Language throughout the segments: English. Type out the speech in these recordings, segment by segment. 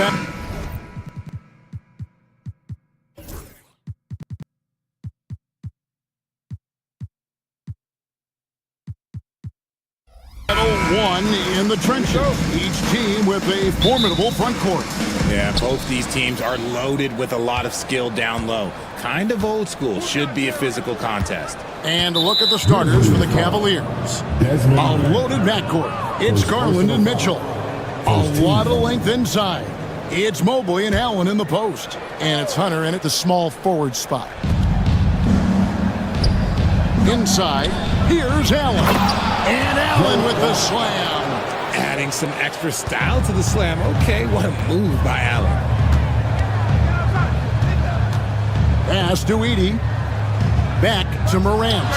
back. One in the trenches, each team with a formidable front court. Yeah, both these teams are loaded with a lot of skill down low. Kind of old school, should be a physical contest. And look at the starters for the Cavaliers. A loaded backcourt. It's Garland and Mitchell. A lot of length inside. It's Mobley and Allen in the post. And it's Hunter in at the small forward spot. Inside, here's Allen. And Allen with the slam. Adding some extra style to the slam. Okay, what a move by Allen. Pass to Edey. Back to Morant.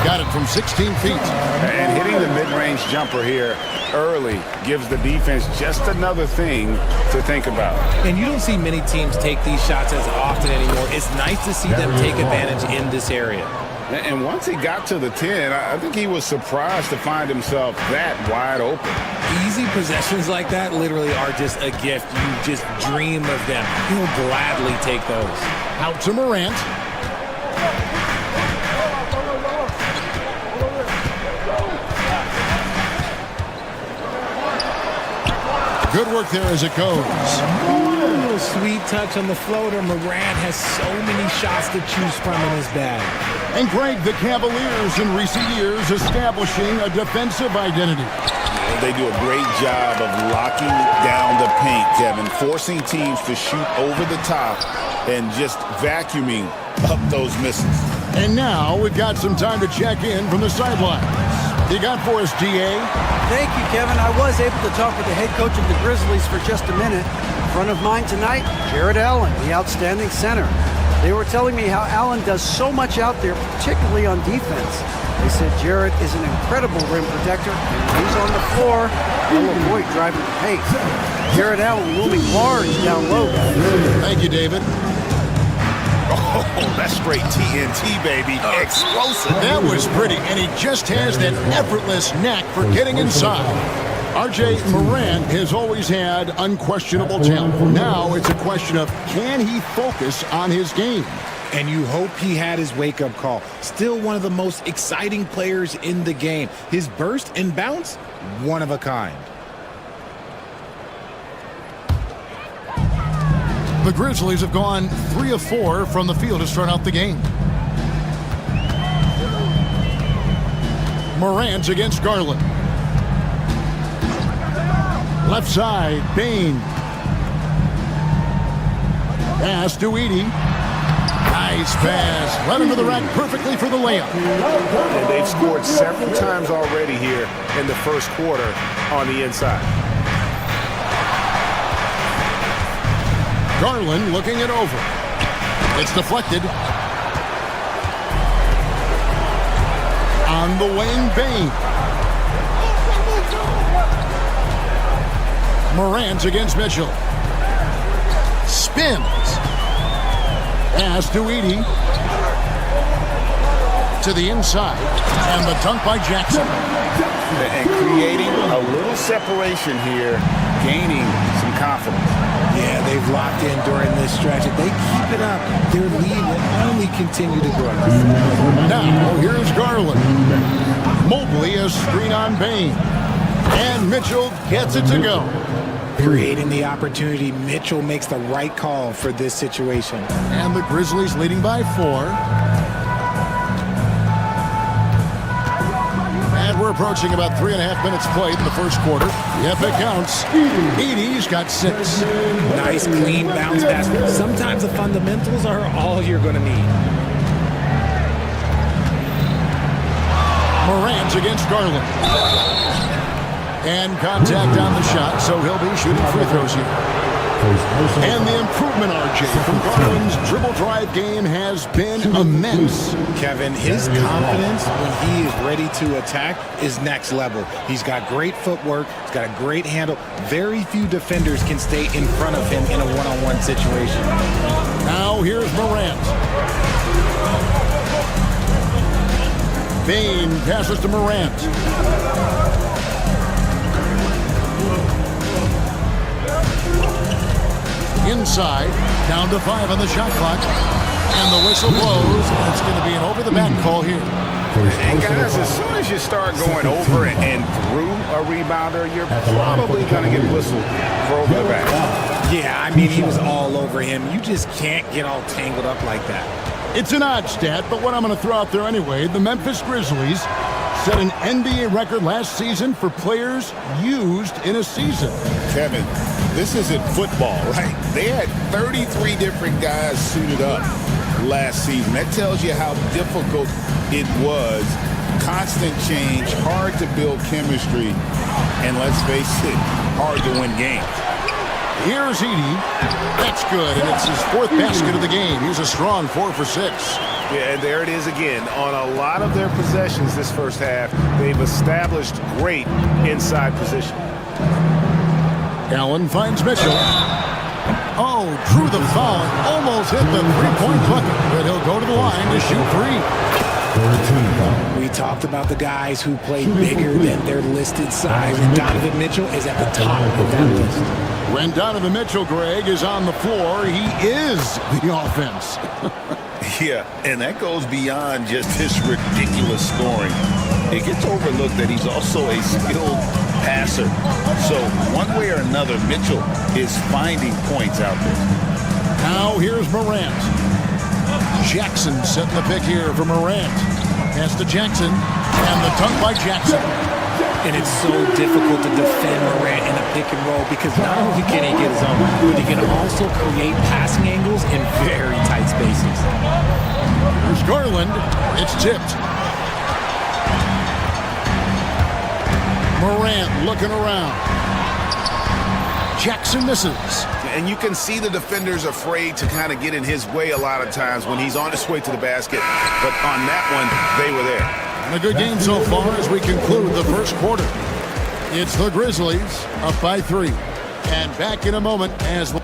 Got it from 16 feet. And hitting the mid-range jumper here early gives the defense just another thing to think about. And you don't see many teams take these shots as often anymore. It's nice to see them take advantage in this area. And once he got to the 10, I think he was surprised to find himself that wide open. Easy possessions like that literally are just a gift. You just dream of them. He'll gladly take those. Out to Morant. Good work there as it goes. A little sweet touch on the floater. Morant has so many shots to choose from in his bag. And Greg, the Cavaliers in recent years establishing a defensive identity. They do a great job of locking down the paint, Kevin, forcing teams to shoot over the top and just vacuuming up those misses. And now we've got some time to check in from the sidelines. You got for us, DA? Thank you, Kevin. I was able to talk with the head coach of the Grizzlies for just a minute. In front of mine tonight, Jared Allen, the outstanding center. They were telling me how Allen does so much out there, particularly on defense. They said Jared is an incredible rim protector, and when he's on the floor, he'll avoid driving the pace. Jared Allen looming large down low, guys. Thank you, David. Oh, that's straight TNT, baby. Explosive. That was pretty, and he just has that effortless knack for getting inside. R.J. Morant has always had unquestionable talent. Now it's a question of, can he focus on his game? And you hope he had his wake-up call. Still one of the most exciting players in the game. His burst and bounce, one of a kind. The Grizzlies have gone 3 of 4 from the field to start out the game. Morant against Garland. Left side, Bane. Pass to Edey. Nice pass. Right into the rack perfectly for the layup. And they've scored several times already here in the first quarter on the inside. Garland looking it over. It's deflected. On the wing, Bane. Morant against Mitchell. Spins. Pass to Edey. To the inside. And the dunk by Jackson. And creating a little separation here, gaining some confidence. Yeah, they've locked in during this stretch. If they keep it up, their lead will only continue to grow. Now, here's Garland. Mobley, a screen on Bane. And Mitchell gets it to go. Creating the opportunity, Mitchell makes the right call for this situation. And the Grizzlies leading by 4. And we're approaching about 3.5 minutes played in the first quarter. If it counts, Edey's got 6. Nice, clean bounce pass. Sometimes the fundamentals are all you're going to need. Morant against Garland. And contact on the shot, so he'll be shooting free throws here. And the improvement, RJ, from Garland's dribble drive game has been immense. Kevin, his confidence when he is ready to attack is next level. He's got great footwork. He's got a great handle. Very few defenders can stay in front of him in a one-on-one situation. Now here's Morant. Bane passes to Morant. inside, down to 5 on the shot clock. And the whistle blows, and it's going to be an over-the-back call here. And guys, as soon as you start going over and through a rebounder, you're probably going to get whistled for over the back. Yeah, I mean, he was all over him. You just can't get all tangled up like that. It's an odd stat, but what I'm going to throw out there anyway, the Memphis Grizzlies set an NBA record last season for players used in a season. Kevin, this isn't football, right? They had 33 different guys suited up last season. That tells you how difficult it was. Constant change, hard to build chemistry, and let's face it, hard to win games. Here's Edey. That's good, and it's his 4th basket of the game. He's a strong 4 for 6. Yeah, and there it is again. On a lot of their possessions this first half, they've established great inside position. Allen finds Mitchell. Oh, drew the foul. Almost hit the three-point bucket, but he'll go to the line to shoot 3. We talked about the guys who play bigger than their listed size, and Donovan Mitchell is at the top of that list. When Donovan Mitchell, Greg, is on the floor, he is the offense. Yeah, and that goes beyond just his ridiculous scoring. It gets overlooked that he's also a skilled passer. So one way or another, Mitchell is finding points out there. Now here's Morant. Jackson setting the pick here for Morant. Pass to Jackson, and the dunk by Jackson. And it's so difficult to defend Morant in a pick and roll because not only can he get his own, but he can also create passing angles in very tight spaces. Here's Garland. It's tipped. Morant looking around. Jackson misses. And you can see the defenders afraid to kind of get in his way a lot of times when he's on his way to the basket. But on that one, they were there. And a good game so far as we conclude the first quarter. It's the Grizzlies up by 3. And back in a moment as well.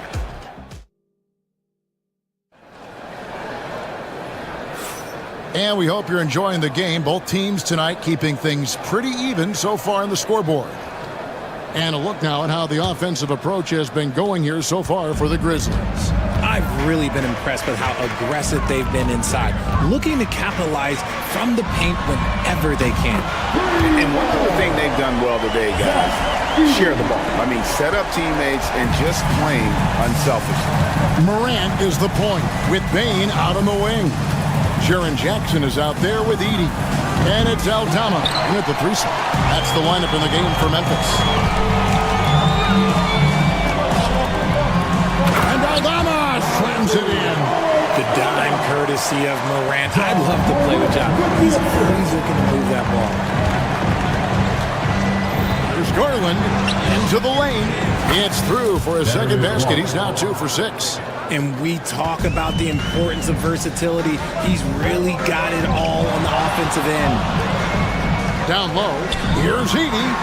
And we hope you're enjoying the game. Both teams tonight keeping things pretty even so far on the scoreboard. And a look now at how the offensive approach has been going here so far for the Grizzlies. I've really been impressed with how aggressive they've been inside, looking to capitalize from the paint whenever they can. And one other thing they've done well today, guys, share the ball. I mean, set up teammates and just playing unselfish. Morant is the point with Bane out on the wing. Jaren Jackson is out there with Edey. And it's Aldama in at the 3 slot. That's the lineup in the game for Memphis. And Aldama slams it in. The dime courtesy of Morant. I'd love to play with John. He's always looking to move that ball. There's Garland into the lane. It's through for a second basket. He's now 2 for 6. And we talk about the importance of versatility. He's really got it all on the offensive end. Down low, here's Edey.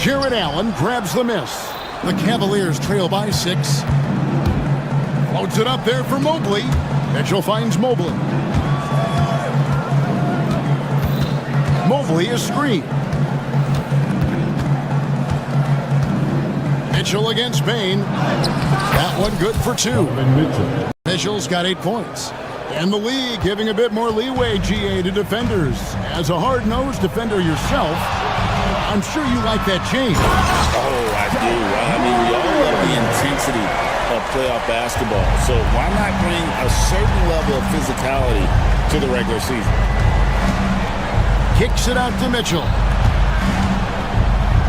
Jared Allen grabs the miss. The Cavaliers trail by 6. Floats it up there for Mobley. Mitchell finds Mobley. Mobley is screened. Mitchell against Bane. That one good for 2. Mitchell's got 8 points. And the league giving a bit more leeway, GA, to defenders. As a hard-nosed defender yourself, I'm sure you like that change. Oh, I do. I mean, we all love the intensity of playoff basketball. So why not bring a certain level of physicality to the regular season? Kicks it out to Mitchell.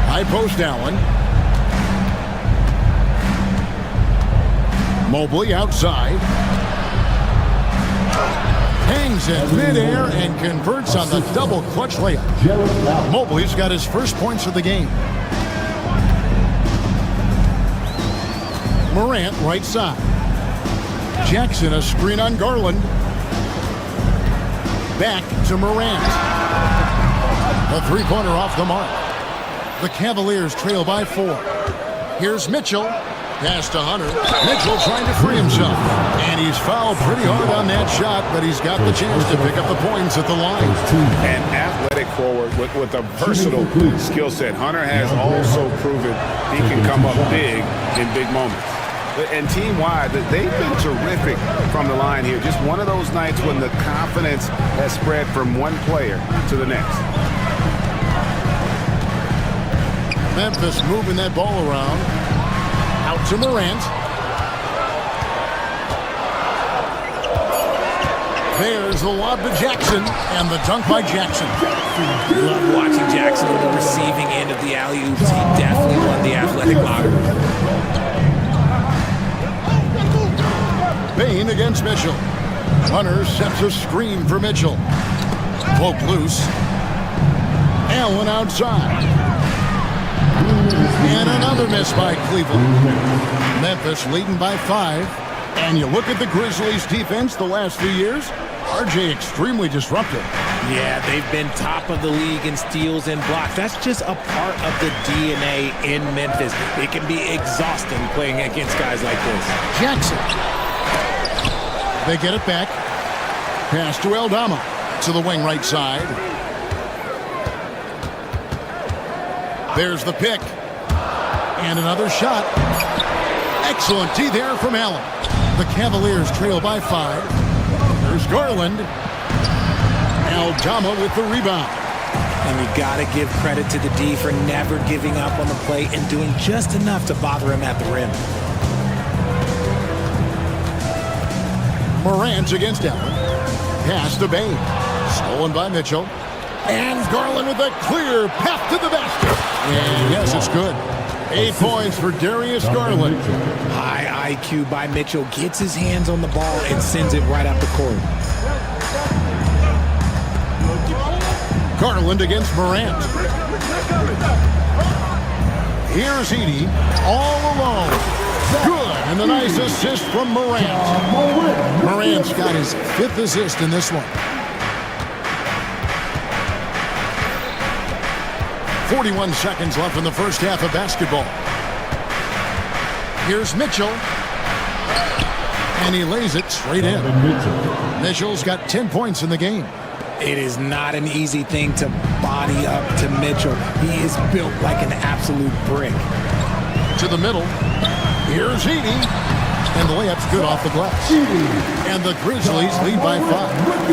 High post Allen. Mobley outside. Hangs in midair and converts on the double clutch layup. Mobley's got his first points of the game. Morant right side. Jackson a screen on Garland. Back to Morant. A three-pointer off the mark. The Cavaliers trail by 4. Here's Mitchell. Pass to Hunter. Mitchell trying to free himself. And he's fouled pretty hard on that shot, but he's got the chance to pick up the points at the line. An athletic forward with a versatile skill set. Hunter has also proven he can come up big in big moments. And team-wide, they've been terrific from the line here. Just one of those nights when the confidence has spread from one player to the next. Memphis moving that ball around. Out to Morant. There's the lob to Jackson, and the dunk by Jackson. Love watching Jackson on the receiving end of the alley-oops. He definitely won the athletic lottery. Bain against Mitchell. Hunter sets a screen for Mitchell. Poke loose. Allen outside. And another miss by Cleveland. Memphis leading by 5. And you look at the Grizzlies' defense the last few years, RJ extremely disruptive. Yeah, they've been top of the league in steals and blocks. That's just a part of the DNA in Memphis. It can be exhausting playing against guys like this. Jackson. They get it back. Pass to Aldama. To the wing right side. There's the pick. And another shot. Excellent D there from Allen. The Cavaliers trail by 5. There's Garland. Aldama with the rebound. And you got to give credit to the D for never giving up on the play and doing just enough to bother him at the rim. Morant against Allen. Pass to Bain. Stolen by Mitchell. And Garland with a clear path to the basket. And yes, it's good. 8 points for Darius Garland. High IQ by Mitchell. Gets his hands on the ball and sends it right up the court. Garland against Morant. Here's Edey all alone. Good, and the nice assist from Morant. Morant's got his 5th assist in this one. 41 seconds left in the first half of basketball. Here's Mitchell. And he lays it straight in. Mitchell's got 10 points in the game. It is not an easy thing to body up to Mitchell. He is built like an absolute brick. To the middle. Here's Edey. And the layup's good off the glass. And the Grizzlies lead by 5.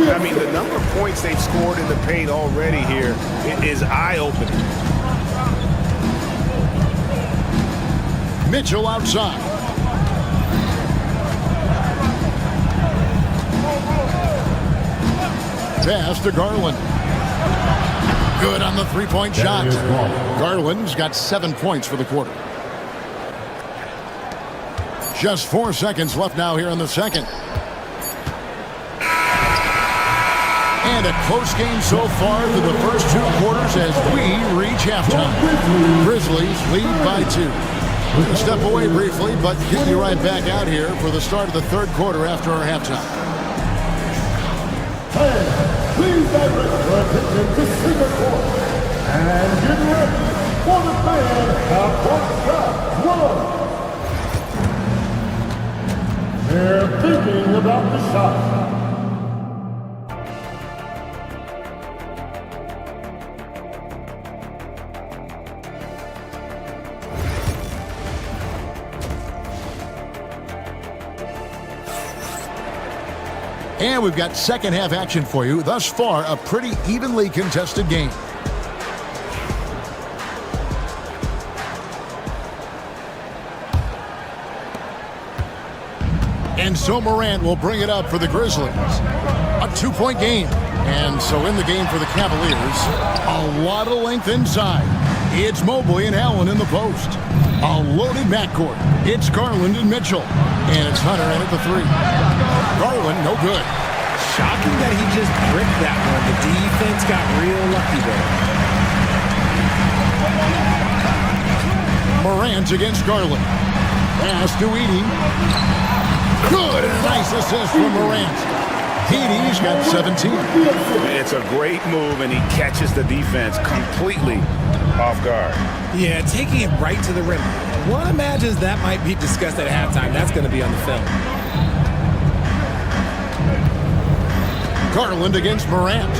I mean, the number of points they've scored in the paint already here is eye-opening. Mitchell outside. Pass to Garland. Good on the three-point shot. Garland's got 7 points for the quarter. Just 4 seconds left now here in the second. And a close game so far through the first 2 quarters as we reach halftime. Grizzlies lead by 2. We're going to step away briefly, but get you right back out here for the start of the third quarter after our halftime. Please direct your attention to center court and get ready for the fan half-court shot 1. They're thinking about the shot. And we've got second half action for you. Thus far, a pretty evenly contested game. And so Morant will bring it up for the Grizzlies. A 2-point game. And so in the game for the Cavaliers, a lot of length inside. It's Mobley and Allen in the post. A loaded backcourt. It's Garland and Mitchell. And it's Hunter in at the 3. Garland, no good. Shocking that he just bricked that one. The defense got real lucky there. Morant against Garland. Pass to Edey. Good, and a nice assist from Morant. Edey's got 17. It's a great move, and he catches the defense completely off guard. Yeah, taking it right to the rim. One imagines that might be discussed at halftime. That's going to be on the film. Garland against Morant.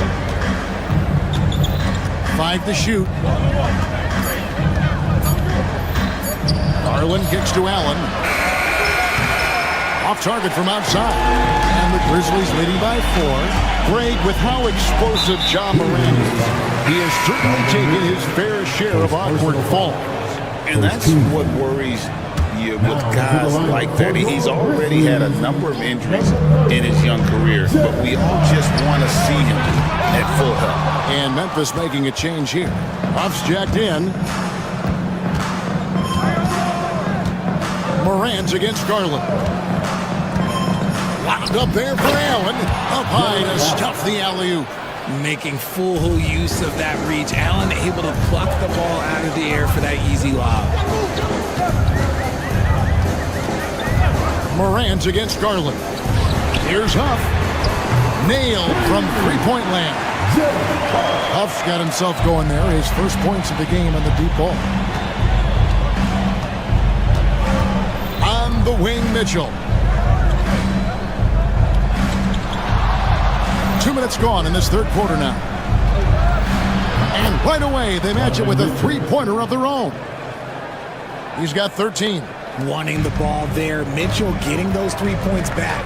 5 to shoot. Garland kicks to Allen. Off target from outside. And the Grizzlies leading by 4. Greg, with how explosive John Moran is, he has certainly taken his fair share of awkward falls. And that's what worries you with guys like that. He's already had a number of injuries in his young career, but we all just want to see him at full health. And Memphis making a change here. Huff's jacked in. Morant's against Garland. Wound up there for Allen. Up high to stuff the alley-oop. Making full use of that reach. Allen able to pluck the ball out of the air for that easy lob. Morant's against Garland. Here's Huff. Nailed from three-point land. Huff's got himself going there. His first points of the game on the deep ball. On the wing, Mitchell. 2 minutes gone in this third quarter now. And right away, they match it with a three-pointer of their own. He's got 13. Wanting the ball there. Mitchell getting those 3 points back.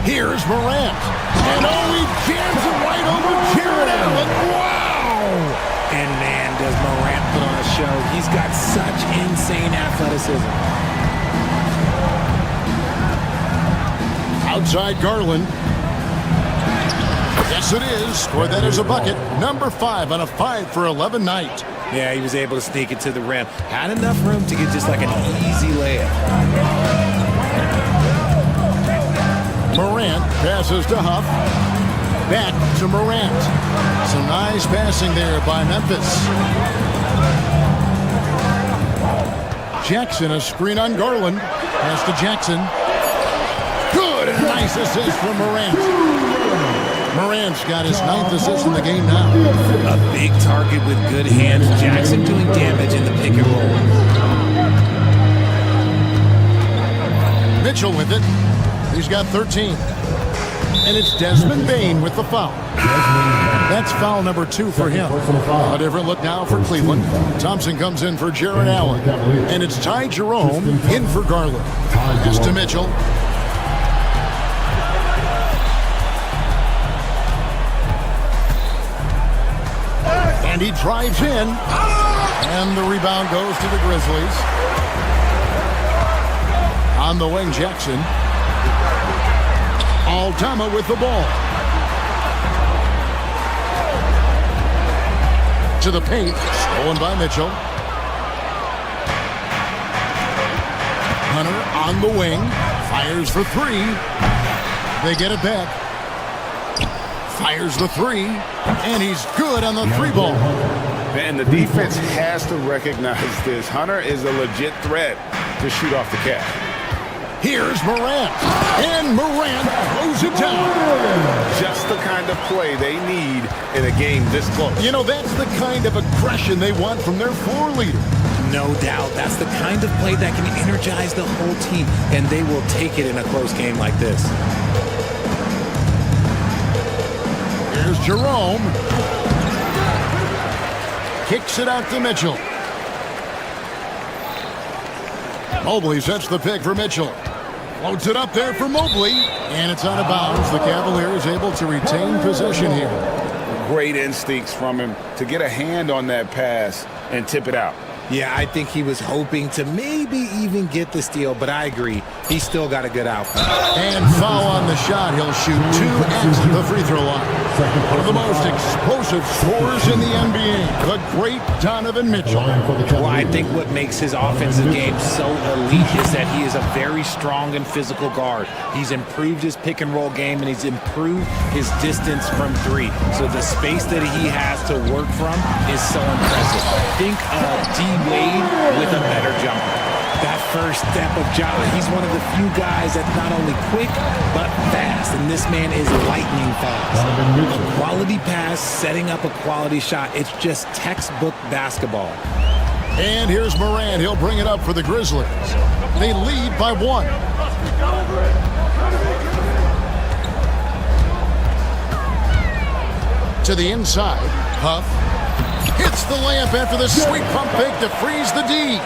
Here's Morant. And he jams it right over Jared Allen. Wow! And man, does Morant put on a show. He's got such insane athleticism. Outside Garland. Yes, it is. Scored that as a bucket. Number 5 on a 5 for 11 night. Yeah, he was able to sneak it to the rim. Had enough room to get just like an easy layup. Morant passes to Huff. Back to Morant. Some nice passing there by Memphis. Jackson, a screen on Garland. Pass to Jackson. Good and nice assist from Morant. Morant's got his 9th assist in the game now. A big target with good hands. Jackson doing damage in the pick and roll. Mitchell with it. He's got 13. And it's Desmond Bane with the foul. That's foul number 2 for him. A different look now for Cleveland. Thompson comes in for Jared Allen. And it's Ty Jerome in for Garland. Just to Mitchell. And he drives in. And the rebound goes to the Grizzlies. On the wing, Jackson. Aldama with the ball. To the paint. Stolen by Mitchell. Hunter on the wing. Fires for 3. They get it back. Fires the 3. And he's good on the 3 ball. And the defense has to recognize this. Hunter is a legit threat to shoot off the cap. Here's Morant. And Morant throws it down. Just the kind of play they need in a game this close. You know, that's the kind of aggression they want from their floor leader. No doubt. That's the kind of play that can energize the whole team, and they will take it in a close game like this. Here's Jerome. Kicks it out to Mitchell. Mobley sets the pick for Mitchell. Loads it up there for Mobley. And it's out of bounds. The Cavaliers able to retain possession here. Great instincts from him to get a hand on that pass and tip it out. Yeah, I think he was hoping to maybe even get the steal, but I agree. He's still got a good output. And foul on the shot. He'll shoot 2 at the free throw line. One of the most explosive scorers in the NBA, the great Donovan Mitchell. Well, I think what makes his offensive game so elite is that he is a very strong and physical guard. He's improved his pick and roll game, and he's improved his distance from 3. So the space that he has to work from is so impressive. Think D-Wade with a better jumper. That first step of Ja, he's one of the few guys that's not only quick, but fast. And this man is lightning fast. A quality pass, setting up a quality shot. It's just textbook basketball. And here's Morant. He'll bring it up for the Grizzlies. They lead by 1. To the inside. Huff hits the layup after the sweet pump fake to freeze the D.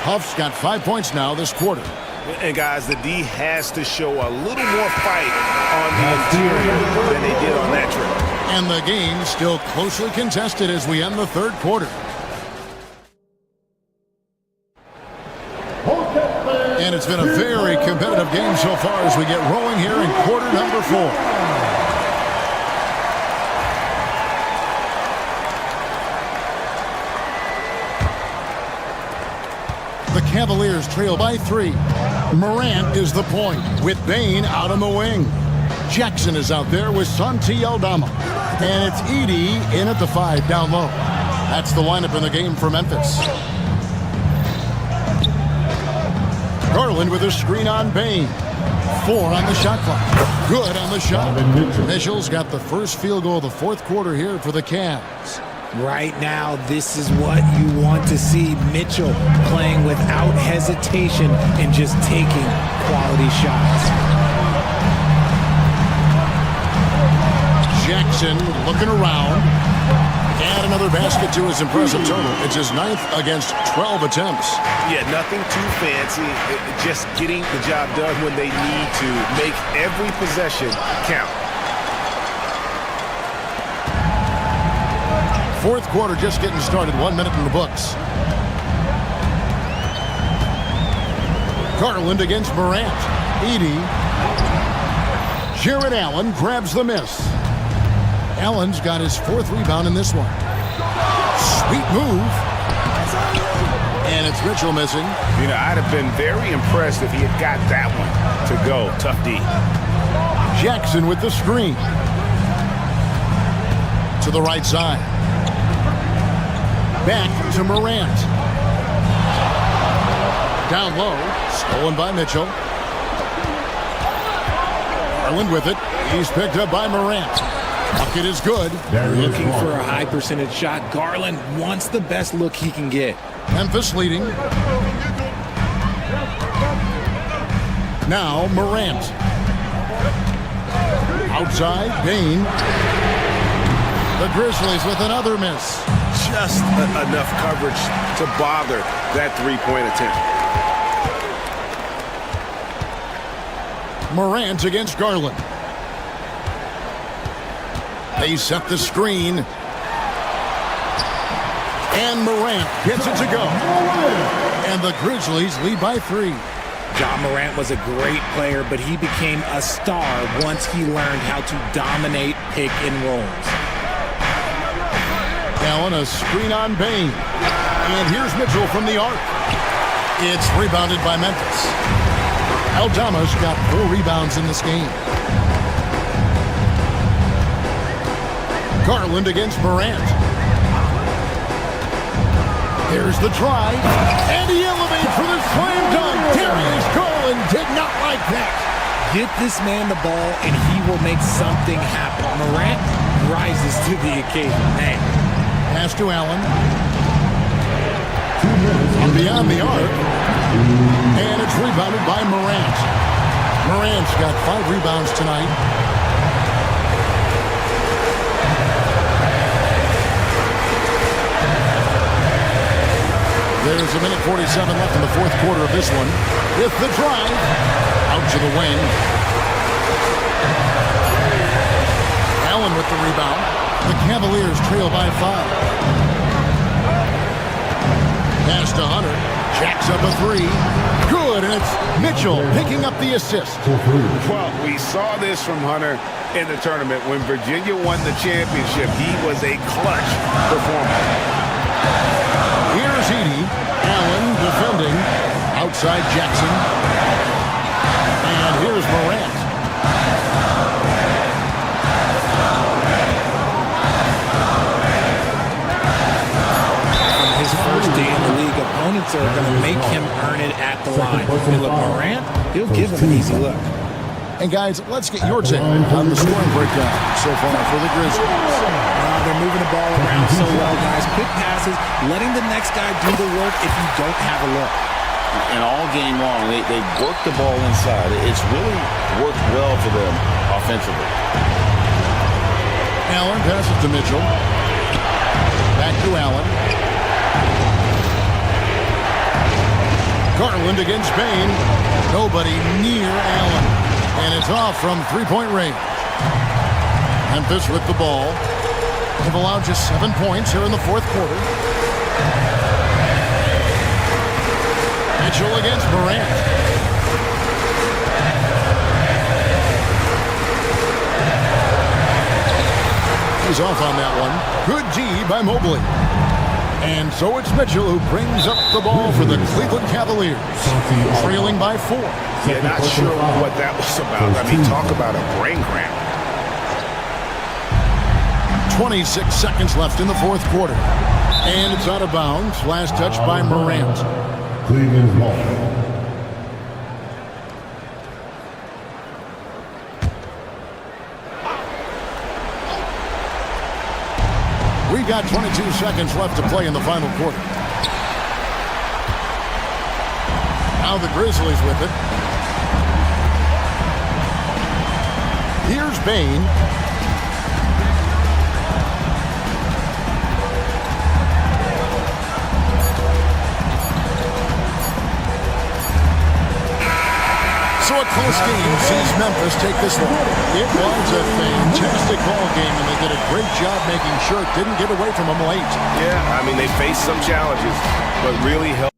Huff's got 5 points now this quarter. And guys, the D has to show a little more fight on the interior than they did on that trip. And the game still closely contested as we end the third quarter. And it's been a very competitive game so far as we get rolling here in quarter number 4. The Cavaliers trail by 3. Morant is the point with Bain out on the wing. Jackson is out there with Santi Aldama. And it's Edey in at the 5 down low. That's the lineup in the game for Memphis. Garland with a screen on Bain. 4 on the shot clock. Good on the shot. Mitchell's got the first field goal of the fourth quarter here for the Cavs. Right now, this is what you want to see. Mitchell playing without hesitation and just taking quality shots. Jackson looking around. And another basket to his impressive total. It's his 9th against 12 attempts. Yeah, nothing too fancy. Just getting the job done when they need to. Make every possession count. Fourth quarter just getting started. 1 minute in the books. Garland against Morant. Edey. Jared Allen grabs the miss. Allen's got his 4th rebound in this one. Sweet move. And it's Mitchell missing. You know, I'd have been very impressed if he had got that one to go. Tough D. Jackson with the screen. To the right side. Back to Morant. Down low. Stolen by Mitchell. Garland with it. He's picked up by Morant. Bucket is good. Looking for a high percentage shot. Garland wants the best look he can get. Memphis leading. Now Morant. Outside, Bain. The Grizzlies with another miss. Just enough coverage to bother that three-point attempt. Morant against Garland. They set the screen. And Morant gets it to go. And the Grizzlies lead by 3. Ja Morant was a great player, but he became a star once he learned how to dominate pick and rolls. Allen, a screen on Bain. And here's Mitchell from the arc. It's rebounded by Memphis. Aldama's got 4 rebounds in this game. Garland against Morant. There's the try. And he elevates for the slam dunk. Darius Garland did not like that. Get this man the ball and he will make something happen. Morant rises to the occasion. Man. Pass to Allen. Beyond the arc. And it's rebounded by Morant. Morant's got 5 rebounds tonight. There's a minute 47 left in the fourth quarter of this one. With the drive. Out to the wing. Allen with the rebound. The Cavaliers trail by 5. Pass to Hunter. Jacks up a 3. Good, and it's Mitchell picking up the assist. Well, we saw this from Hunter in the tournament. When Virginia won the championship, he was a clutch performer. Here's Edey. Allen defending. Outside Jackson. And here's Morant. From his first day in the league, opponents are going to make him earn it at the line. And look, Morant, he'll give him an easy look. And guys, let's get your take on the scoring breakdown so far for the Grizzlies. They're moving the ball around so well, guys. Quick passes, letting the next guy do the work if you don't have a look. And all game long, they work the ball inside. It's really worked well for them offensively. Allen passes to Mitchell. Back to Allen. Garland against Bain. Nobody near Allen. And it's off from three-point range. Memphis with the ball. They've allowed just 7 points here in the fourth quarter. Mitchell against Morant. He's off on that one. Good D by Mobley. And so it's Mitchell who brings up the ball for the Cleveland Cavaliers, trailing by 4. Yeah, not sure what that was about. I mean, talk about a brain cramp. 26 seconds left in the fourth quarter. And it's out of bounds. Last touch by Morant. Cleveland's ball. We've got 22 seconds left to play in the final quarter. Now the Grizzlies with it. Here's Bain. So a close game sees Memphis take this one. It was a fantastic ball game, and they did a great job making sure it didn't get away from them late. Yeah, I mean, they faced some challenges, but really helped.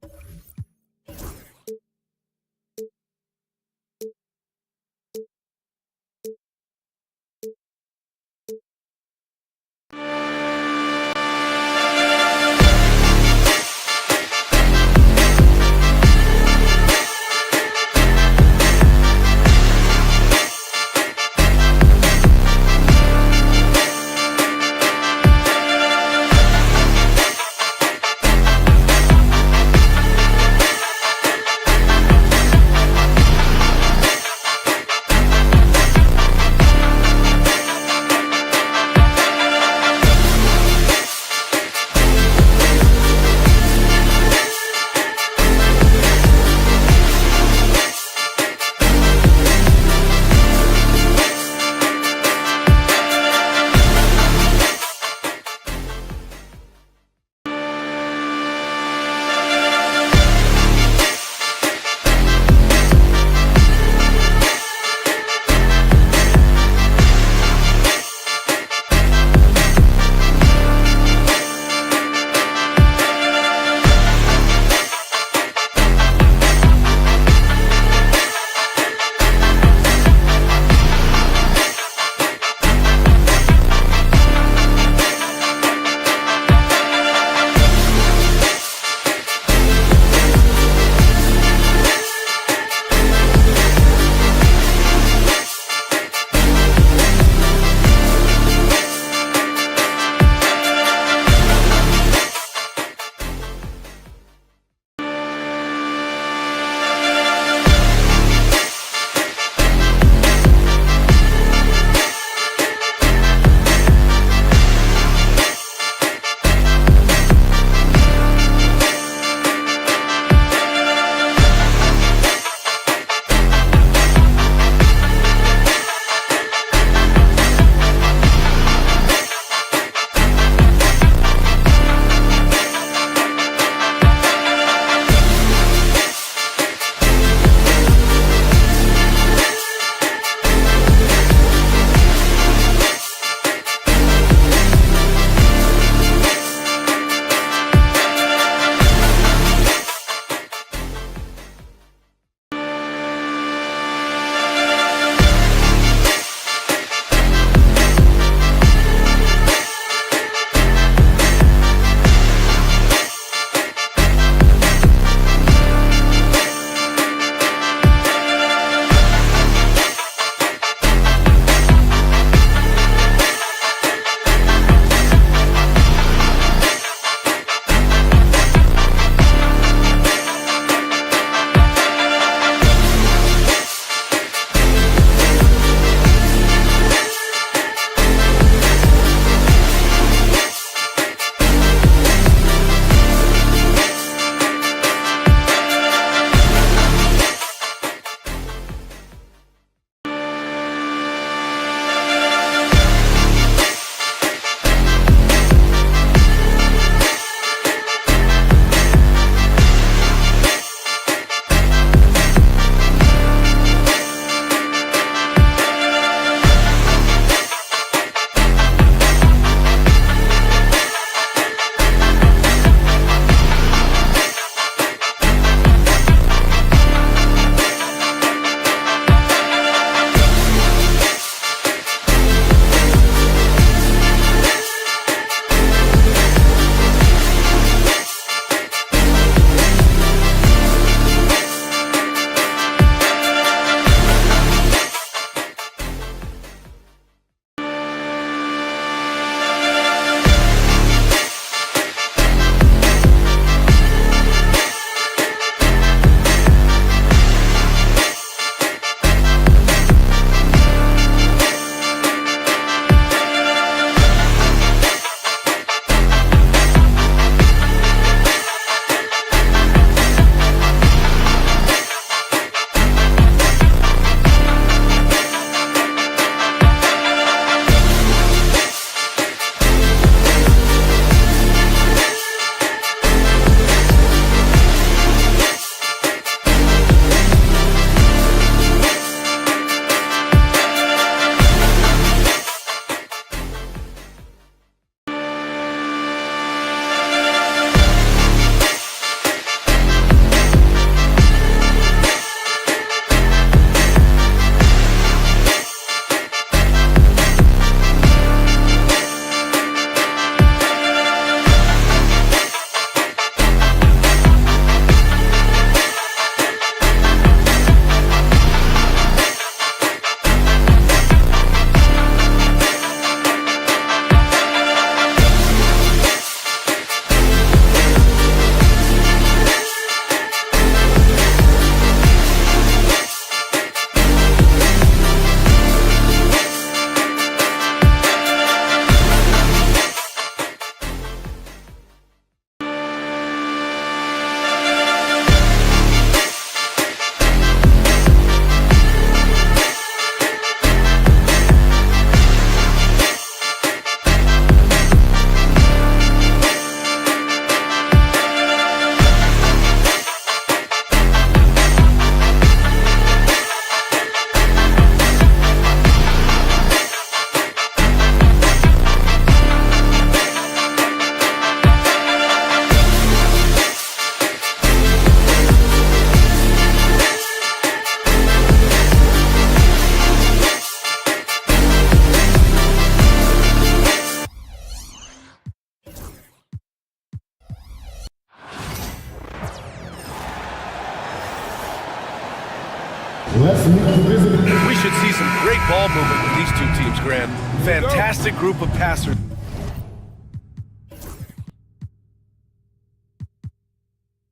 Let's meet the visitors. We should see some great ball movement with these two teams, Grant. Fantastic group of passers.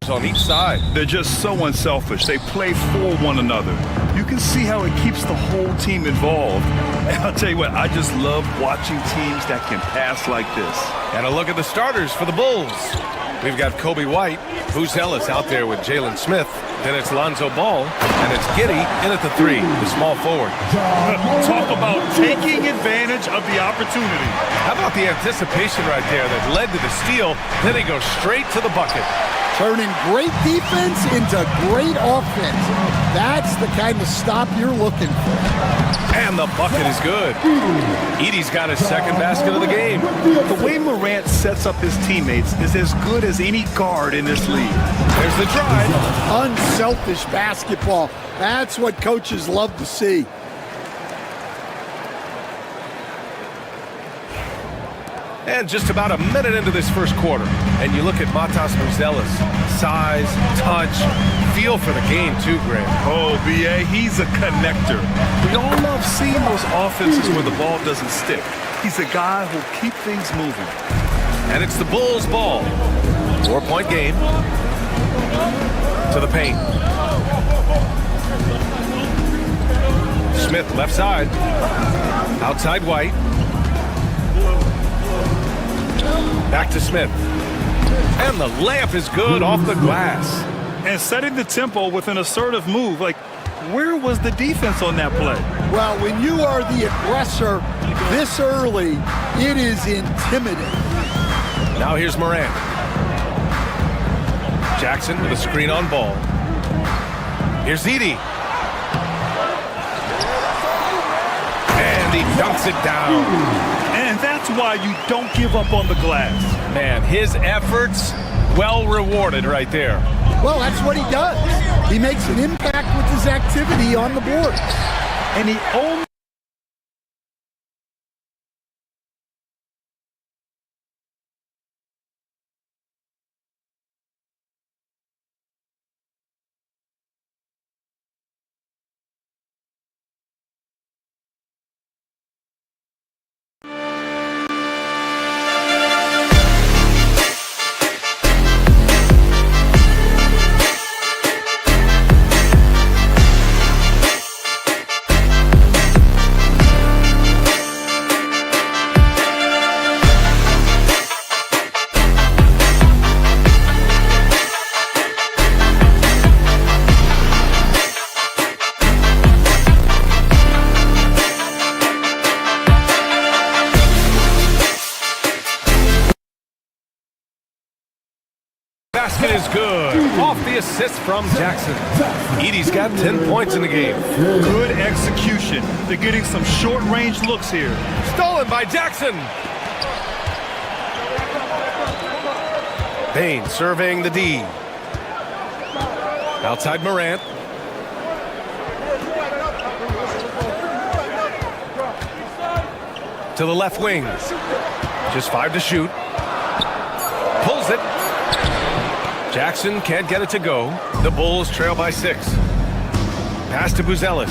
On each side. They're just so unselfish. They play for one another. You can see how it keeps the whole team involved. And I'll tell you what, I just love watching teams that can pass like this. And a look at the starters for the Bulls. We've got Kobe White, Booz Ellis out there with Jalen Smith. Then it's Lonzo Ball, and it's Giddey in at the 3, the small forward. Talk about taking advantage of the opportunity. How about the anticipation right there that led to the steal? Then he goes straight to the bucket. Turning great defense into great offense. That's the kind of stop you're looking for. And the bucket is good. Edey's got his second basket of the game. The way Morant sets up his teammates is as good as any guard in this league. There's the drive. Unselfish basketball. That's what coaches love to see. And just about a minute into this first quarter, and you look at Matas Buzelis. Size, touch, feel for the game too, Grant. Oh, B.A., he's a connector. We all love seeing those offenses where the ball doesn't stick. He's a guy who'll keep things moving. And it's the Bulls' ball. 4-point game. To the paint. Smith left side. Outside White. Back to Smith. And the layup is good off the glass. And setting the tempo with an assertive move. Like, where was the defense on that play? Well, when you are the aggressor this early, it is intimidating. Now here's Morant. Jackson with a screen on ball. Here's Edey. And he dunks it down. And that's why you don't give up on the glass. Man, his efforts well rewarded right there. Well, that's what he does. He makes an impact with his activity on the board. And he only Basket is good. Off the assist from Jackson. Edey's got 10 points in the game. good execution. They're getting some short-range looks here. Stolen by Jackson. Bain serving the D. Outside Morant. To the left wing. Just 5 to shoot. Pulls it. Jackson can't get it to go. The Bulls trail by 6. Pass to Buzelis.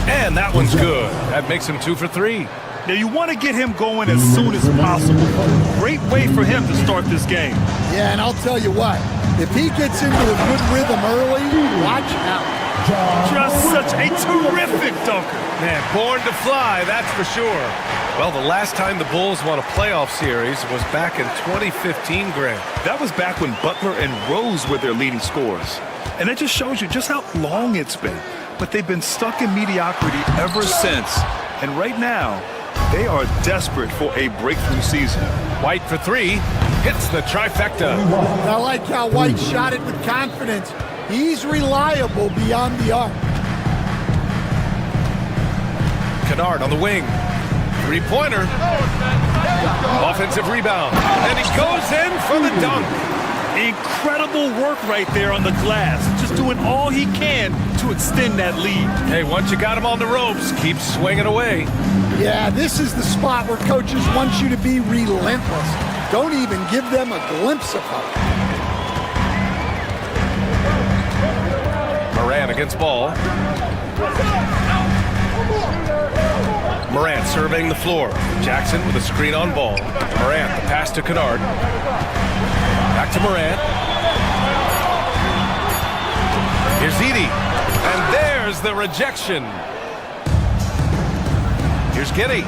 And that one's good. That makes him 2 for 3. Now, you want to get him going as soon as possible. Great way for him to start this game. Yeah, and I'll tell you what, if he gets into a good rhythm early, watch out. Just such a terrific dunker. Man, born to fly, that's for sure. Well, the last time the Bulls won a playoff series was back in 2015, Grant. That was back when Butler and Rose were their leading scorers. And it just shows you just how long it's been. But they've been stuck in mediocrity ever since. And right now, they are desperate for a breakthrough season. White for 3, hits the trifecta. I like how White shot it with confidence. He's reliable beyond the arc. Kennard on the wing. 3-pointer. Offensive rebound. And he goes in for the dunk. Incredible work right there on the glass. Just doing all he can to extend that lead. Hey, once you got him on the ropes, keep swinging away. Yeah, this is the spot where coaches want you to be relentless. Don't even give them a glimpse of hope. Moran against Ball. Morant surveying the floor. Jackson with a screen on Ball. Morant, the pass to Kennard. Back to Morant. Here's Edey. And there's the rejection. Here's Giddey.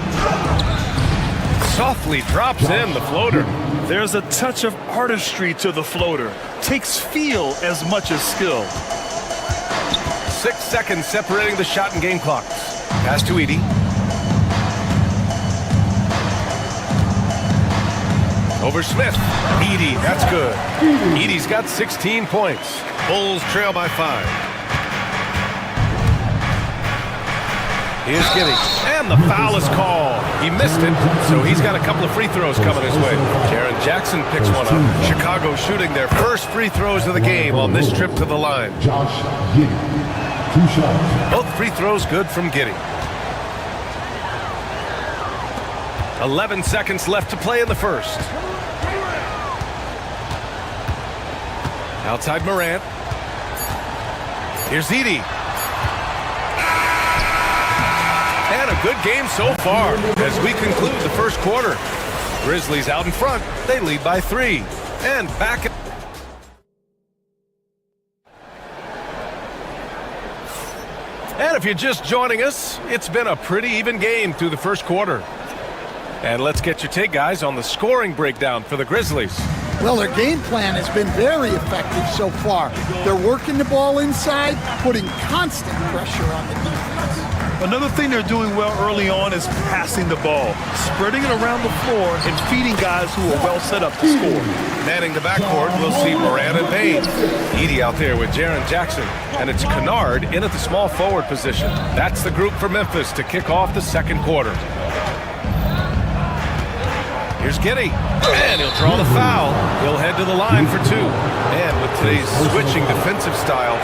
Softly drops in the floater. There's a touch of artistry to the floater. Takes feel as much as skill. 6 seconds separating the shot and game clocks. Pass to Edey. Over Smith. Edey, that's good. Edey's got 16 points. Bulls trail by 5. Here's Giddey. And the foul is called. He missed it, so he's got a couple of free throws coming his way. Jaren Jackson picks one up. Chicago shooting their first free throws of the game on this trip to the line. Josh Giddey, 2 shots. Both free throws good from Giddey. 11 seconds left to play in the first. Outside Morant. Here's Edey. And a good game so far as we conclude the first quarter. Grizzlies out in front. They lead by 3. And back. And if you're just joining us, it's been a pretty even game through the first quarter. And let's get your take, guys, on the scoring breakdown for the Grizzlies. Well, their game plan has been very effective so far. They're working the ball inside, putting constant pressure on the defense. Another thing they're doing well early on is passing the ball, spreading it around the floor and feeding guys who are well set up to score. Manning the backcourt, we'll see Morant and Payne. Edey out there with Jaren Jackson. And it's Kennard in at the small forward position. That's the group for Memphis to kick off the second quarter. Here's Giddey, and he'll draw the foul. He'll head to the line for 2. And with today's switching defensive style,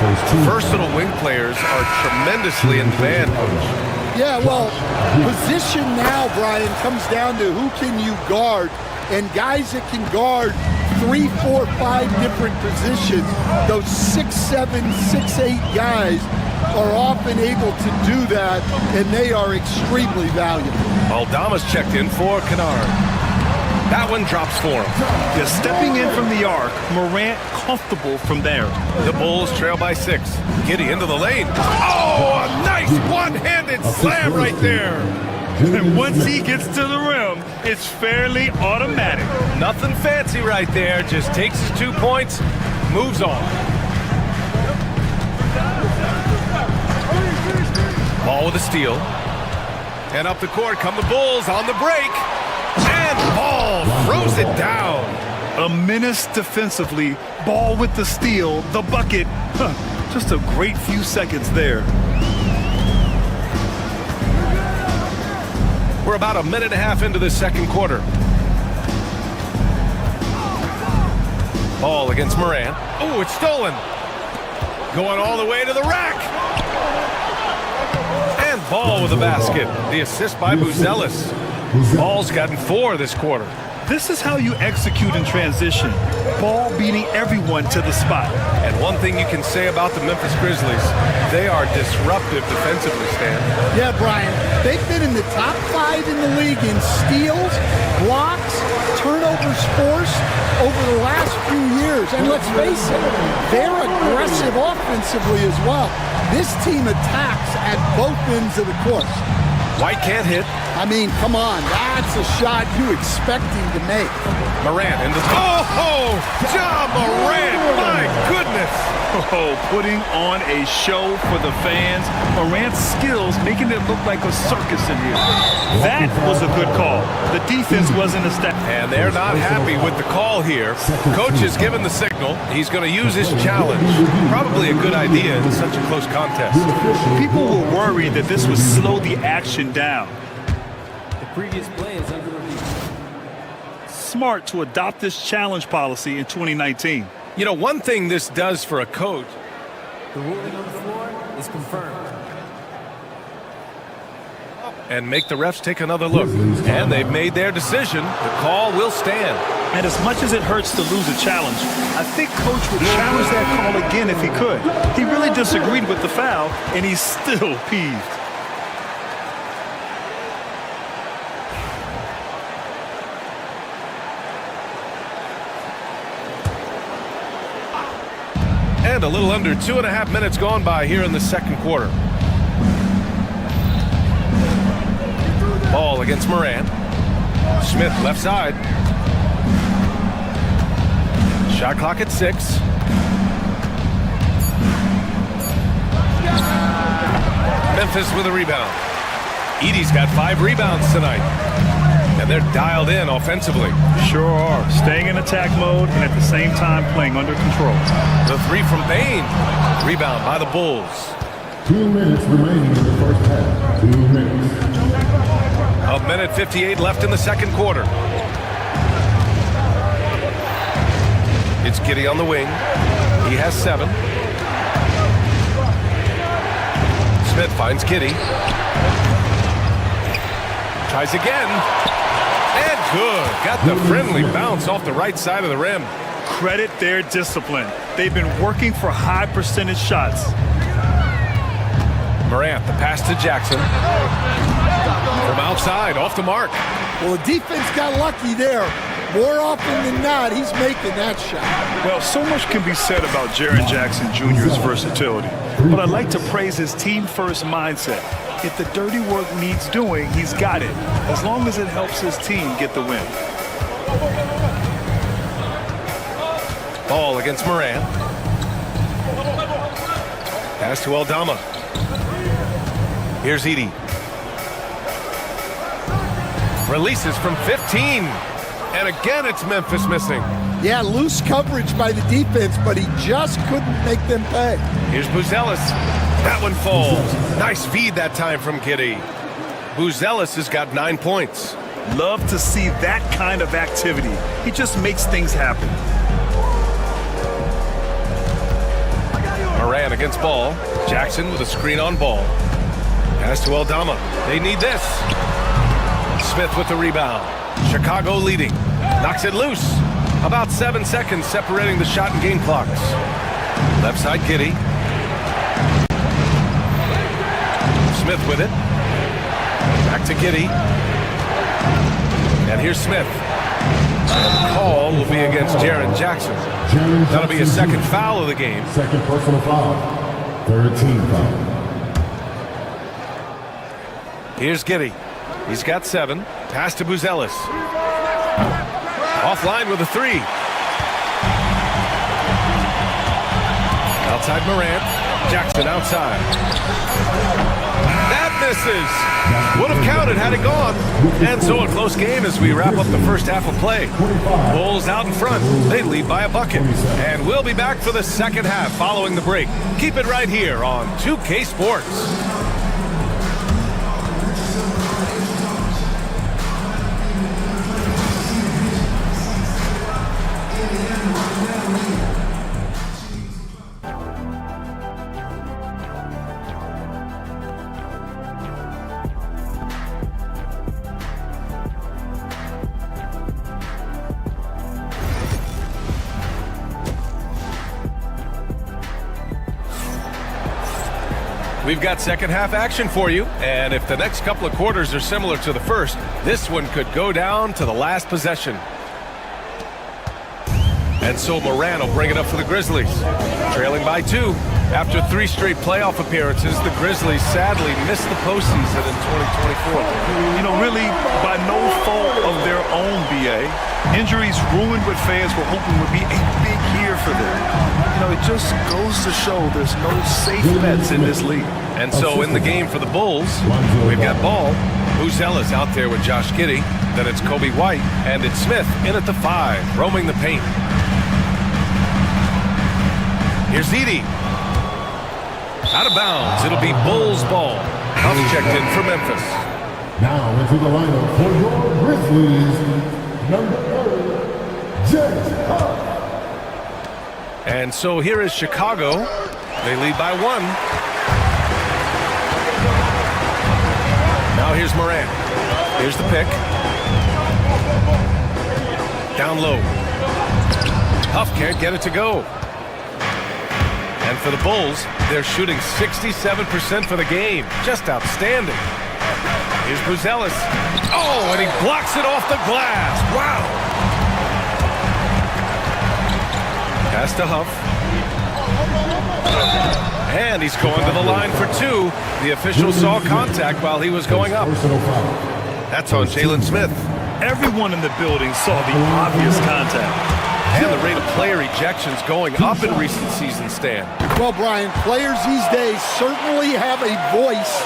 versatile wing players are tremendously in demand, Coach. Yeah, well, position now, Brian, comes down to who can you guard, and guys that can guard 3, 4, 5 different positions. Those 6'7", 6'8" guys are often able to do that, and they are extremely valuable. Aldama's checked in for Kennard. That one drops for him. Yeah, stepping in from the arc, Morant comfortable from there. The Bulls trail by 6. Giddey into the lane. Oh, a nice one-handed slam right there. And once he gets to the rim, it's fairly automatic. Nothing fancy right there. Just takes his 2 points, moves on. Ball with a steal. And up the court come the Bulls on the break. And Ball throws it down. A menace defensively. Ball with the steal, the bucket. Just a great few seconds there. We're about a minute and a half into the second quarter. Ball against Morant. Oh, it's stolen. Going all the way to the rack. And Ball with a basket. The assist by Buzelis. Ball's gotten 4 this quarter. This is how you execute in transition. Ball beating everyone to the spot. And one thing you can say about the Memphis Grizzlies, they are disruptive defensively, Stan. Yeah, Brian, they've been in the top 5 in the league in steals, blocks, turnovers forced over the last few years. And let's face it, they're aggressive offensively as well. This team attacks at both ends of the court. White can't hit. I mean, come on, that's a shot you expect him to make. Morant into the... Oh, Ja Morant, my goodness. Oh, putting on a show for the fans. Morant's skills making it look like a circus in here. That was a good call. The defense wasn't a step. And they're not happy with the call here. Coach has given the signal. He's going to use his challenge. Probably a good idea in such a close contest. People were worried that this would slow the action down. The previous play is under review. Smart to adopt this challenge policy in 2019. You know, one thing this does for a coach. The ruling on the floor is confirmed. And make the refs take another look. And they've made their decision. The call will stand. And as much as it hurts to lose a challenge, I think Coach would challenge that call again if he could. He really disagreed with the foul, and he's still peeved. And a little under 2.5 minutes gone by here in the second quarter. Ball against Moran. Smith left side. Shot clock at 6. Memphis with a rebound. Edey's got 5 rebounds tonight. And they're dialed in offensively. Sure are. Staying in attack mode and at the same time playing under control. The 3 from Bain. Rebound by the Bulls. 2 minutes remaining in the first half. 2 minutes. A minute 58 left in the second quarter. It's Giddey on the wing. He has 7. Smith finds Giddey. Tries again. And good. Got the friendly bounce off the right side of the rim. Credit their discipline. They've been working for high percentage shots. Morant, the pass to Jackson. From outside, off the mark. Well, the defense got lucky there. More often than not, he's making that shot. Well, so much can be said about Jaren Jackson Jr.'s versatility, but I'd like to praise his team-first mindset. If the dirty work needs doing, he's got it, as long as it helps his team get the win. Ball against Moran. Pass to Aldama. Here's Edey. Releases from 15. And again, it's Memphis missing. Yeah, loose coverage by the defense, but he just couldn't make them pay. Here's Buzelis. That one falls. Nice feed that time from Giddey. Buzelis has got 9 points. Love to see that kind of activity. He just makes things happen. Moran against Ball. Jackson with a screen on Ball. Pass to Aldama. They need this. Smith with the rebound. Chicago leading. Knocks it loose. About 7 seconds separating the shot and game clocks. Left side, Giddey. Smith with it. Back to Giddey. And here's Smith. And the call will be against Jaren Jackson. That'll be his second foul of the game. Second personal foul. 13 foul. Here's Giddey. He's got 7. Pass to Buzelis. Offline with a 3. Outside Morant. Jackson outside. That misses. Would have counted had it gone. And so a close game as we wrap up the first half of play. Bulls out in front. They lead by a bucket. And we'll be back for the second half following the break. Keep it right here on 2K Sports. We've got second half action for you, and if the next couple of quarters are similar to the first, this one could go down to the last possession. And so Moran will bring it up for the Grizzlies. Trailing by 2. After 3 straight playoff appearances, the Grizzlies sadly missed the postseason in 2024. You know, really, by no fault of their own, BA. Injuries ruined what fans were hoping would be a big year for them. You know, it just goes to show there's no safe bets in this league. And so in the game for the Bulls, we've got Ball. Buzelis out there with Josh Giddey. Then it's Kobe White, and it's Smith in at the 5, roaming the paint. Here's Edey. Out of bounds. It'll be Bulls ball. House checked in for Memphis. Now into the lineup for your Grizzlies, number 8, James Huff. And so here is Chicago. They lead by 1. Now here's Moran. Here's the pick. Down low. Huff can't get it to go. And for the Bulls, they're shooting 67% for the game. Just outstanding. Here's Buzelis. Oh, and he blocks it off the glass. Wow. Pass to Huff. And he's going to the line for two. The official saw contact while he was going up. That's on Jalen Smith. Everyone in the building saw the obvious contact. And the rate of player ejections going up in recent seasons, Stan. Well, Brian, players these days certainly have a voice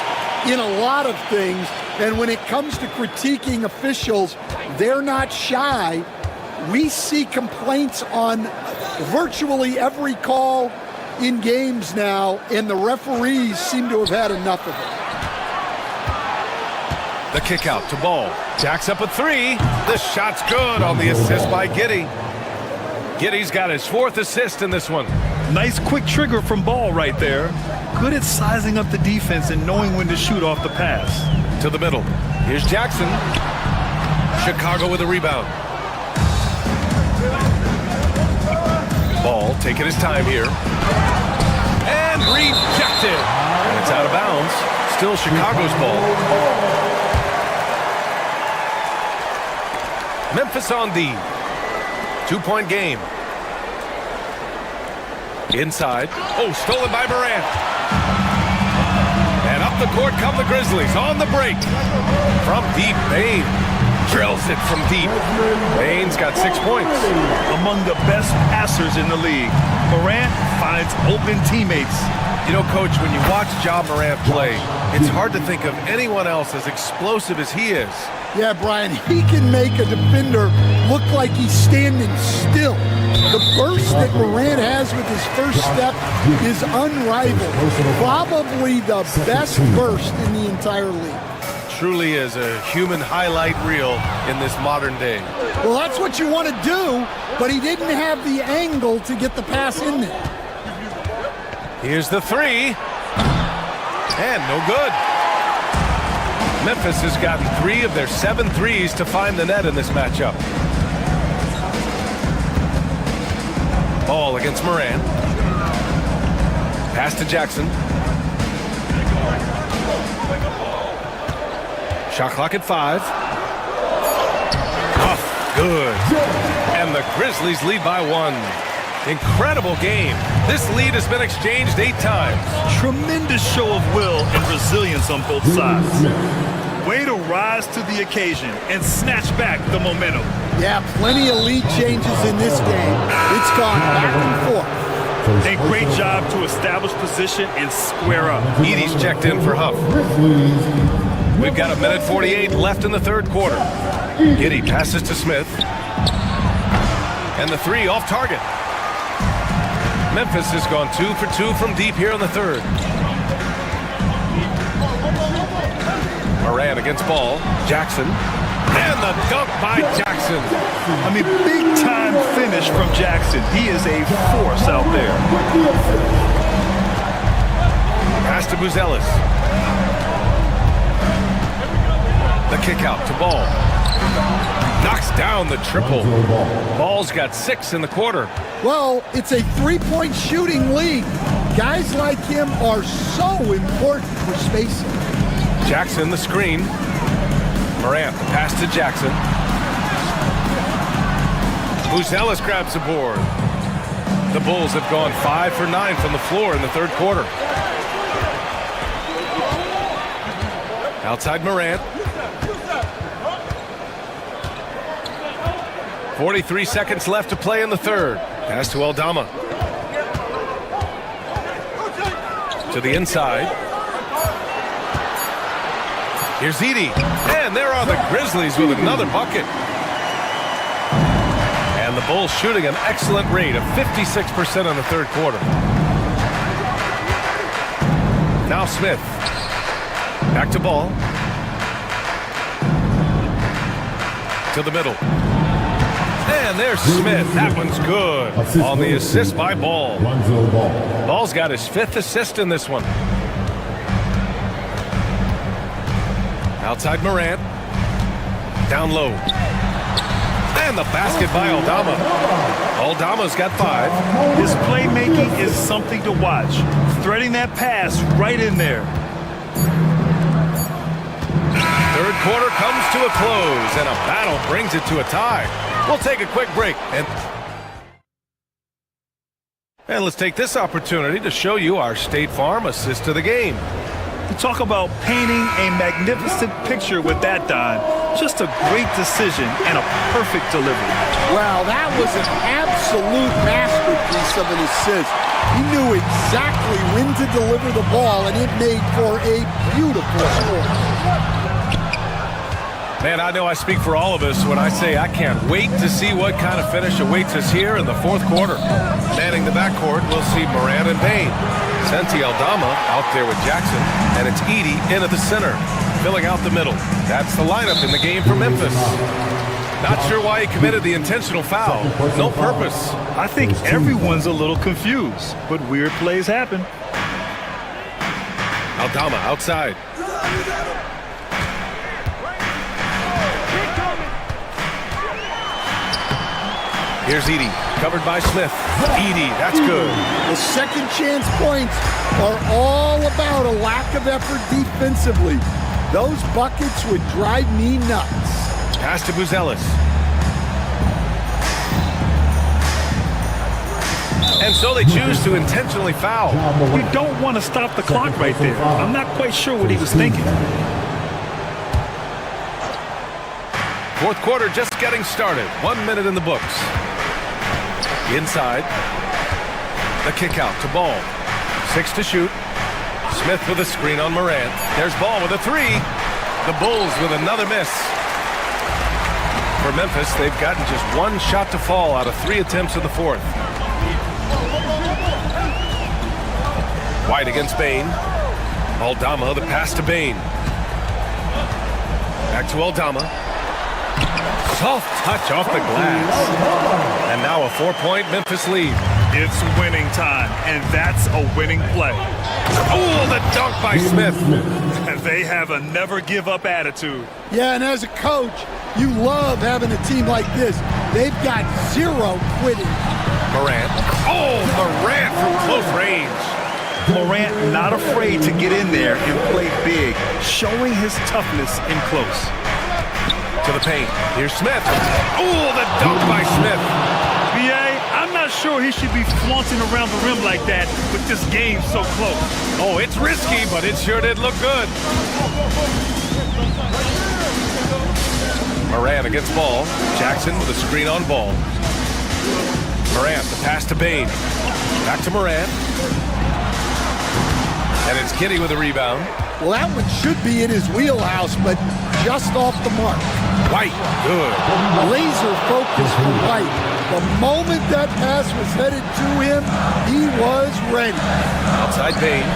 in a lot of things. And when it comes to critiquing officials, they're not shy. We see complaints on virtually every call in games now, and the referees seem to have had enough of it. The kick out to Ball. Jacks up a three. The shot's good on the assist by Giddey. Giddey's got his fourth assist in this one. Nice quick trigger from Ball right there. Good at sizing up the defense and knowing when to shoot off the pass. To the middle. Here's Jackson. Chicago with a rebound. Ball taking his time here. And rejected. And it's out of bounds. Still Chicago's ball. Memphis on the 2-point game. Inside. Oh, stolen by Morant. And up the court come the Grizzlies on the break. From deep, Bain drills it from deep. Bain's got 6 points. Among the best passers in the league. Morant finds open teammates. You know, Coach, when you watch Ja Morant play, it's hard to think of anyone else as explosive as he is. Yeah, Brian, he can make a defender look like he's standing still. The burst that Morant has with his first step is unrivaled. Probably the best burst in the entire league. Truly is a human highlight reel in this modern day. Well, that's what you want to do, but he didn't have the angle to get the pass in there. Here's the three. And no good. Memphis has gotten 3 of their 7 threes to find the net in this matchup. Ball against Morant. Pass to Jackson. Shot clock at 5. Off, good. And the Grizzlies lead by 1. Incredible game. This lead has been exchanged 8 times. Tremendous show of will and resilience on both sides. Way to rise to the occasion and snatch back the momentum. Yeah, plenty of lead changes in this game. It's gone back and forth. A great job to establish position and square up. Edie's checked in for Huff. We've got 1:48 left in the third quarter. Giddey passes to Smith. And the three off target. Memphis has gone 2 for 2 from deep here in the third. Morant against Ball. Jackson. And the dunk by Jackson. I mean, big-time finish from Jackson. He is a force out there. Pass to Buzelis. The kick out to Ball. Knocks down the triple. Ball's got 6 in the quarter. Well, it's a 3-point shooting league. Guys like him are so important for spacing. Jackson, the screen. Morant, pass to Jackson. Buzelis grabs the board. The Bulls have gone 5 for 9 from the floor in the third quarter. Outside Morant. 43 seconds left to play in the third. Pass to Aldama. To the inside. Here's Edie. And there are the Grizzlies with another bucket. And the Bulls shooting an excellent rate of 56% in the third quarter. Now Smith. Back to Ball. To the middle. And there's Smith. That one's good. On the assist by Ball. Ball's got his 5th assist in this one. Outside Morant. Down low. And the basket by Aldama. Aldama's got 5. His playmaking is something to watch. Threading that pass right in there. Third quarter comes to a close, and a battle brings it to a tie. We'll take a quick break. And let's take this opportunity to show you our State Farm assist to the game. You talk about painting a magnificent picture with that, Don. Just a great decision and a perfect delivery. Wow, that was an absolute masterpiece of an assist. He knew exactly when to deliver the ball, and it made for a beautiful score. Man, I know I speak for all of us when I say I can't wait to see what kind of finish awaits us here in the fourth quarter. Manning the backcourt, we'll see Moran and Bain. Senti Aldama out there with Jackson, and it's Edey in at the center, filling out the middle. That's the lineup in the game for Memphis. Not sure why he committed the intentional foul. No purpose. I think everyone's a little confused, but weird plays happen. Aldama outside. Here's Edey, covered by Smith. Edey, that's good. The second chance points are all about a lack of effort defensively. Those buckets would drive me nuts. Pass to Buzelis. And so they choose to intentionally foul. You don't want to stop the clock right there. I'm not quite sure what he was thinking. Fourth quarter just getting started. 1 minute in the books. Inside. The kick out to Ball. 6 to shoot. Smith with a screen on Morant. There's Ball with a 3. The Bulls with another miss. For Memphis, they've gotten just 1 shot to fall out of 3 attempts in the fourth. White against Bain. Aldama, the pass to Bain. Back to Aldama. Soft touch off the glass. And now a 4-point Memphis lead. It's winning time, and that's a winning play. Oh, the dunk by Smith. They have a never-give-up attitude. Yeah, and as a coach, you love having a team like this. They've got 0 quitting. Morant. Oh, Morant from close range. Morant not afraid to get in there and play big, showing his toughness in close. To the paint. Here's Smith. Oh, the dunk by Smith. B.A., I'm not sure he should be flaunting around the rim like that with this game so close. Oh, it's risky, but it sure did look good. Morant against Ball. Jackson with a screen on Ball. Morant, the pass to Bain. Back to Morant. And it's Kitty with a rebound. Well, that one should be in his wheelhouse, but just off the mark. White, good. Laser focus for White. The moment that pass was headed to him, he was ready. Outside Bain.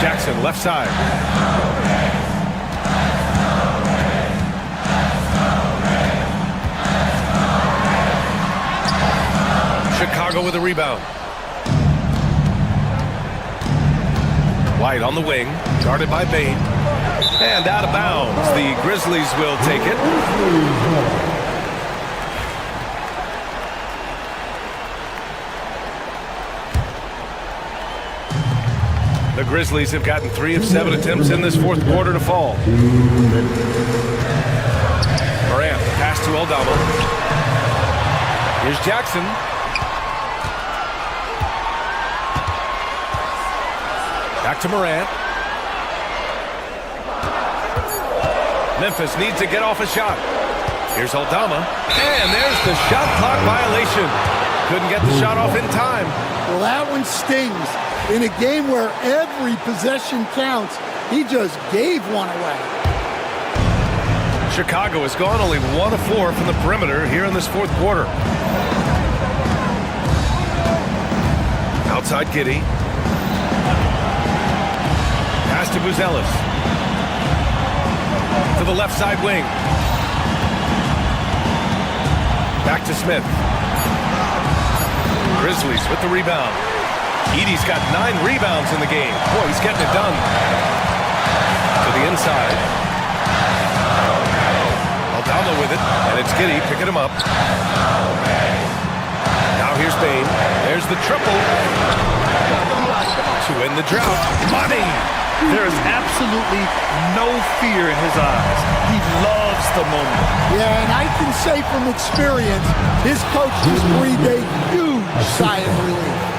Jackson, left side. Chicago with a rebound. White on the wing, guarded by Bain. And out of bounds. The Grizzlies will take it. The Grizzlies have gotten 3 of 7 attempts in this fourth quarter to fall. Morant, pass to Aldama. Here's Jackson. Back to Morant. Memphis needs to get off a shot. Here's Aldama. And there's the shot clock violation. Couldn't get the shot off in time. Well, that one stings. In a game where every possession counts, he just gave one away. Chicago has gone only 1 of 4 from the perimeter here in this fourth quarter. Outside Giddey. Pass to Buzelis. To the left side wing. Back to Smith. Grizzlies with the rebound. Edey's got 9 rebounds in the game. Boy, he's getting it done. To the inside. Aldama with it, and it's Giddy picking him up. Now here's Bain. There's the triple. To end the drought. Money! There is absolutely no fear in his eyes. He loves the moment. Yeah, and I can say from experience, his coach just breathed a huge sigh of relief.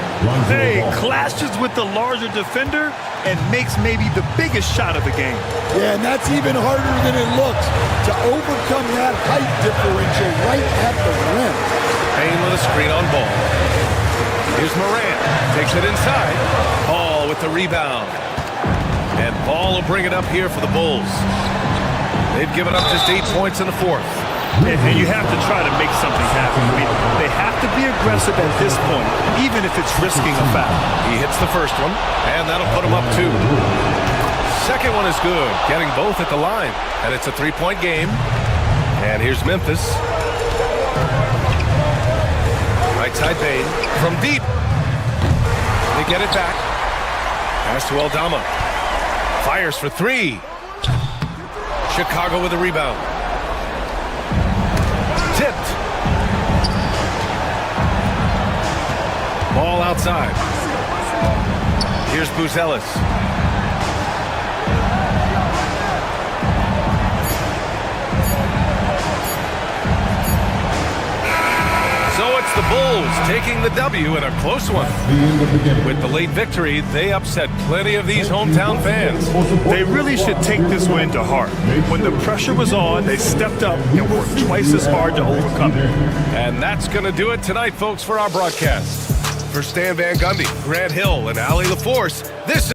Hey, clashes with the larger defender and makes maybe the biggest shot of the game. Yeah, and that's even harder than it looks to overcome that height differential right at the rim. Bain with a screen on Ball. Here's Morant. Takes it inside. Ball with the rebound. And Ball will bring it up here for the Bulls. They've given up just 8 points in the fourth. And you have to try to make something happen. I mean, they have to be aggressive at this point, even if it's risking a foul. He hits the first one, and that'll put him up 2. Second one is good, getting both at the line. And it's a 3-point game. And here's Memphis. Right side Bain from deep. They get it back. Pass to Aldama. Fires for 3. Chicago with a rebound. Tipped. Ball outside. Here's Buzelis. So it's the Bulls taking the W in a close one. With the late victory, they upset plenty of these hometown fans. They really should take this win to heart. When the pressure was on, they stepped up and worked twice as hard to overcome it. And that's going to do it tonight, folks, for our broadcast. For Stan Van Gundy, Grant Hill, and Ali LaForce, this is...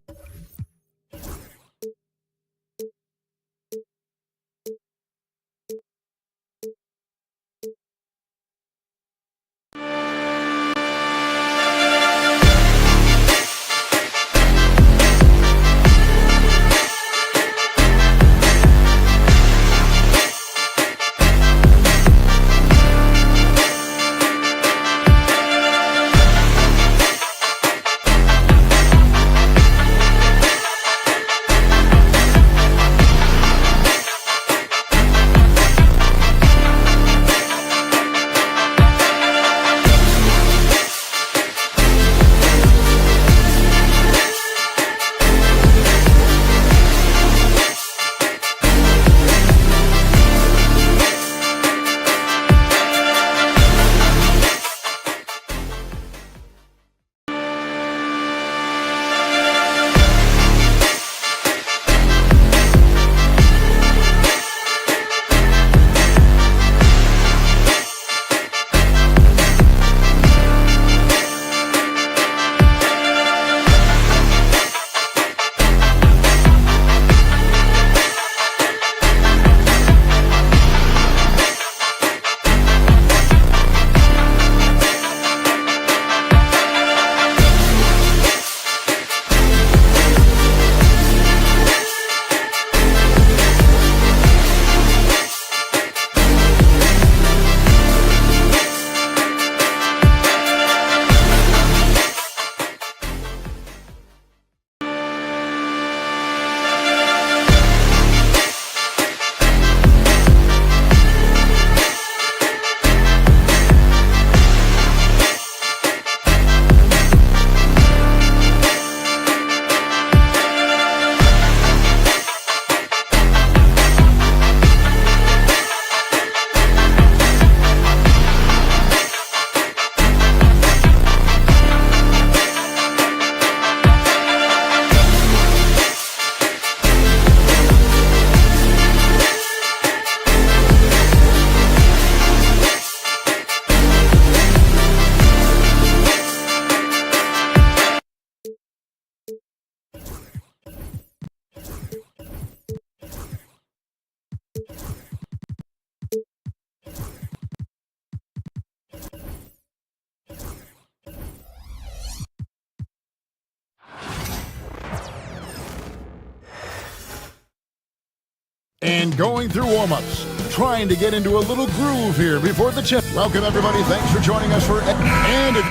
And going through warm-ups, trying to get into a little groove here before the chip. Welcome, everybody. Thanks for joining us for... And if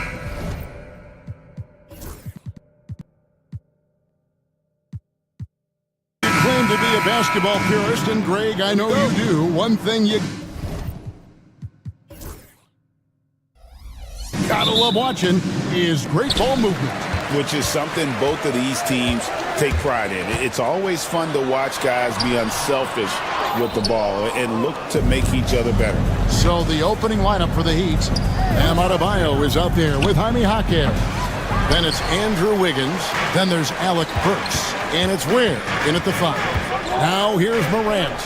claim to be a basketball purist, and Greg, I know you do. One thing you gotta love watching is great ball movement. Which is something both of these teams take pride in. It's always fun to watch guys be unselfish with the ball and look to make each other better. So the opening lineup for the Heat, Bam Adebayo is out there with Jaime Jaquez. Then it's Andrew Wiggins. Then there's Alec Burks. And it's Ware in at the 5. Now here's Morant.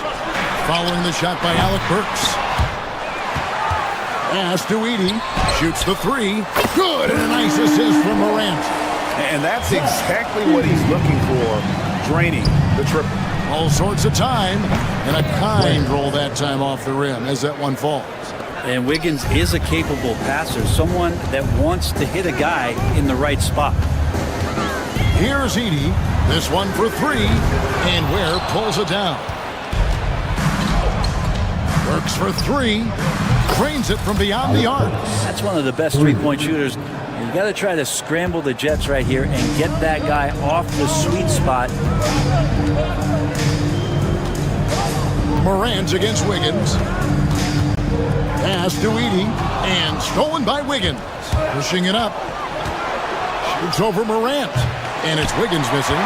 Following the shot by Alec Burks. Pass to Edey. Shoots the 3. Good, and a nice assist from Morant. And that's exactly what he's looking for, draining the triple. All sorts of time, and a kind roll that time off the rim as that one falls. And Wiggins is a capable passer, someone that wants to hit a guy in the right spot. Here's Edey. This one for 3, and Ware pulls it down. Works for 3. Drains it from beyond the arc. That's one of the best three-point shooters. You got to try to scramble the Jets right here and get that guy off the sweet spot. Morant against Wiggins. Pass to Edey, and stolen by Wiggins. Pushing it up. Shoots over Morant, and it's Wiggins missing.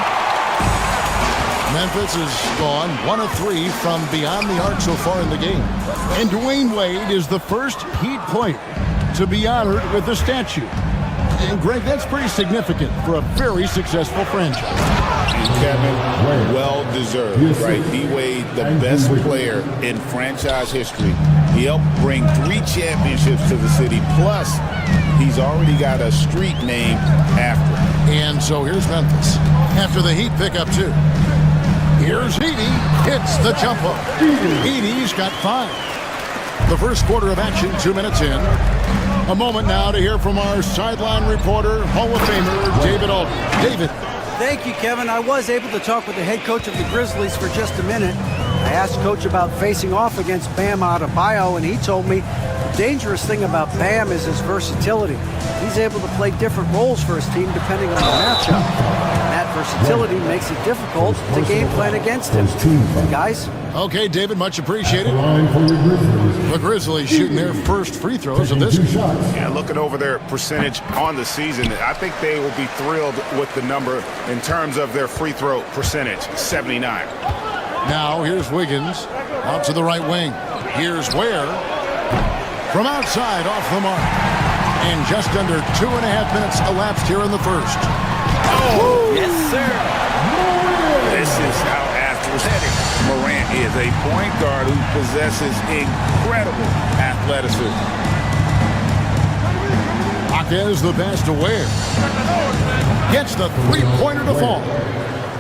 Memphis is gone 1 of 3 from beyond the arc so far in the game. And Dwayne Wade is the first Heat player to be honored with a statue. And Greg, that's pretty significant for a very successful franchise. And Kevin, well deserved, right? D-Wade, the best player in franchise history. He helped bring 3 championships to the city. Plus, he's already got a street named after him. And so here's Memphis. After the Heat pick up 2. Here's Edey. Hits the jumper. Edey's got 5. The first quarter of action, 2 minutes in. A moment now to hear from our sideline reporter, Hall of Famer David Aldridge. David. Thank you, Kevin. I was able to talk with the head coach of the Grizzlies for just a minute. I asked Coach about facing off against Bam Adebayo, and he told me the dangerous thing about Bam is his versatility. He's able to play different roles for his team depending on the matchup. And that versatility makes it difficult to game plan against him. Guys? Okay, David, much appreciated. The Grizzlies shooting their first free throws of this game. Yeah, looking over their percentage on the season, I think they will be thrilled with the number in terms of their free throw percentage, 79. Now here's Wiggins out to the right wing. Here's Ware from outside off the mark. And just under 2.5 minutes elapsed here in the first. Oh, yes, sir. This is how athletic Morant is, a point guard who possesses incredible athleticism. Jaquez the pass to Ware. Gets the 3-pointer to fall.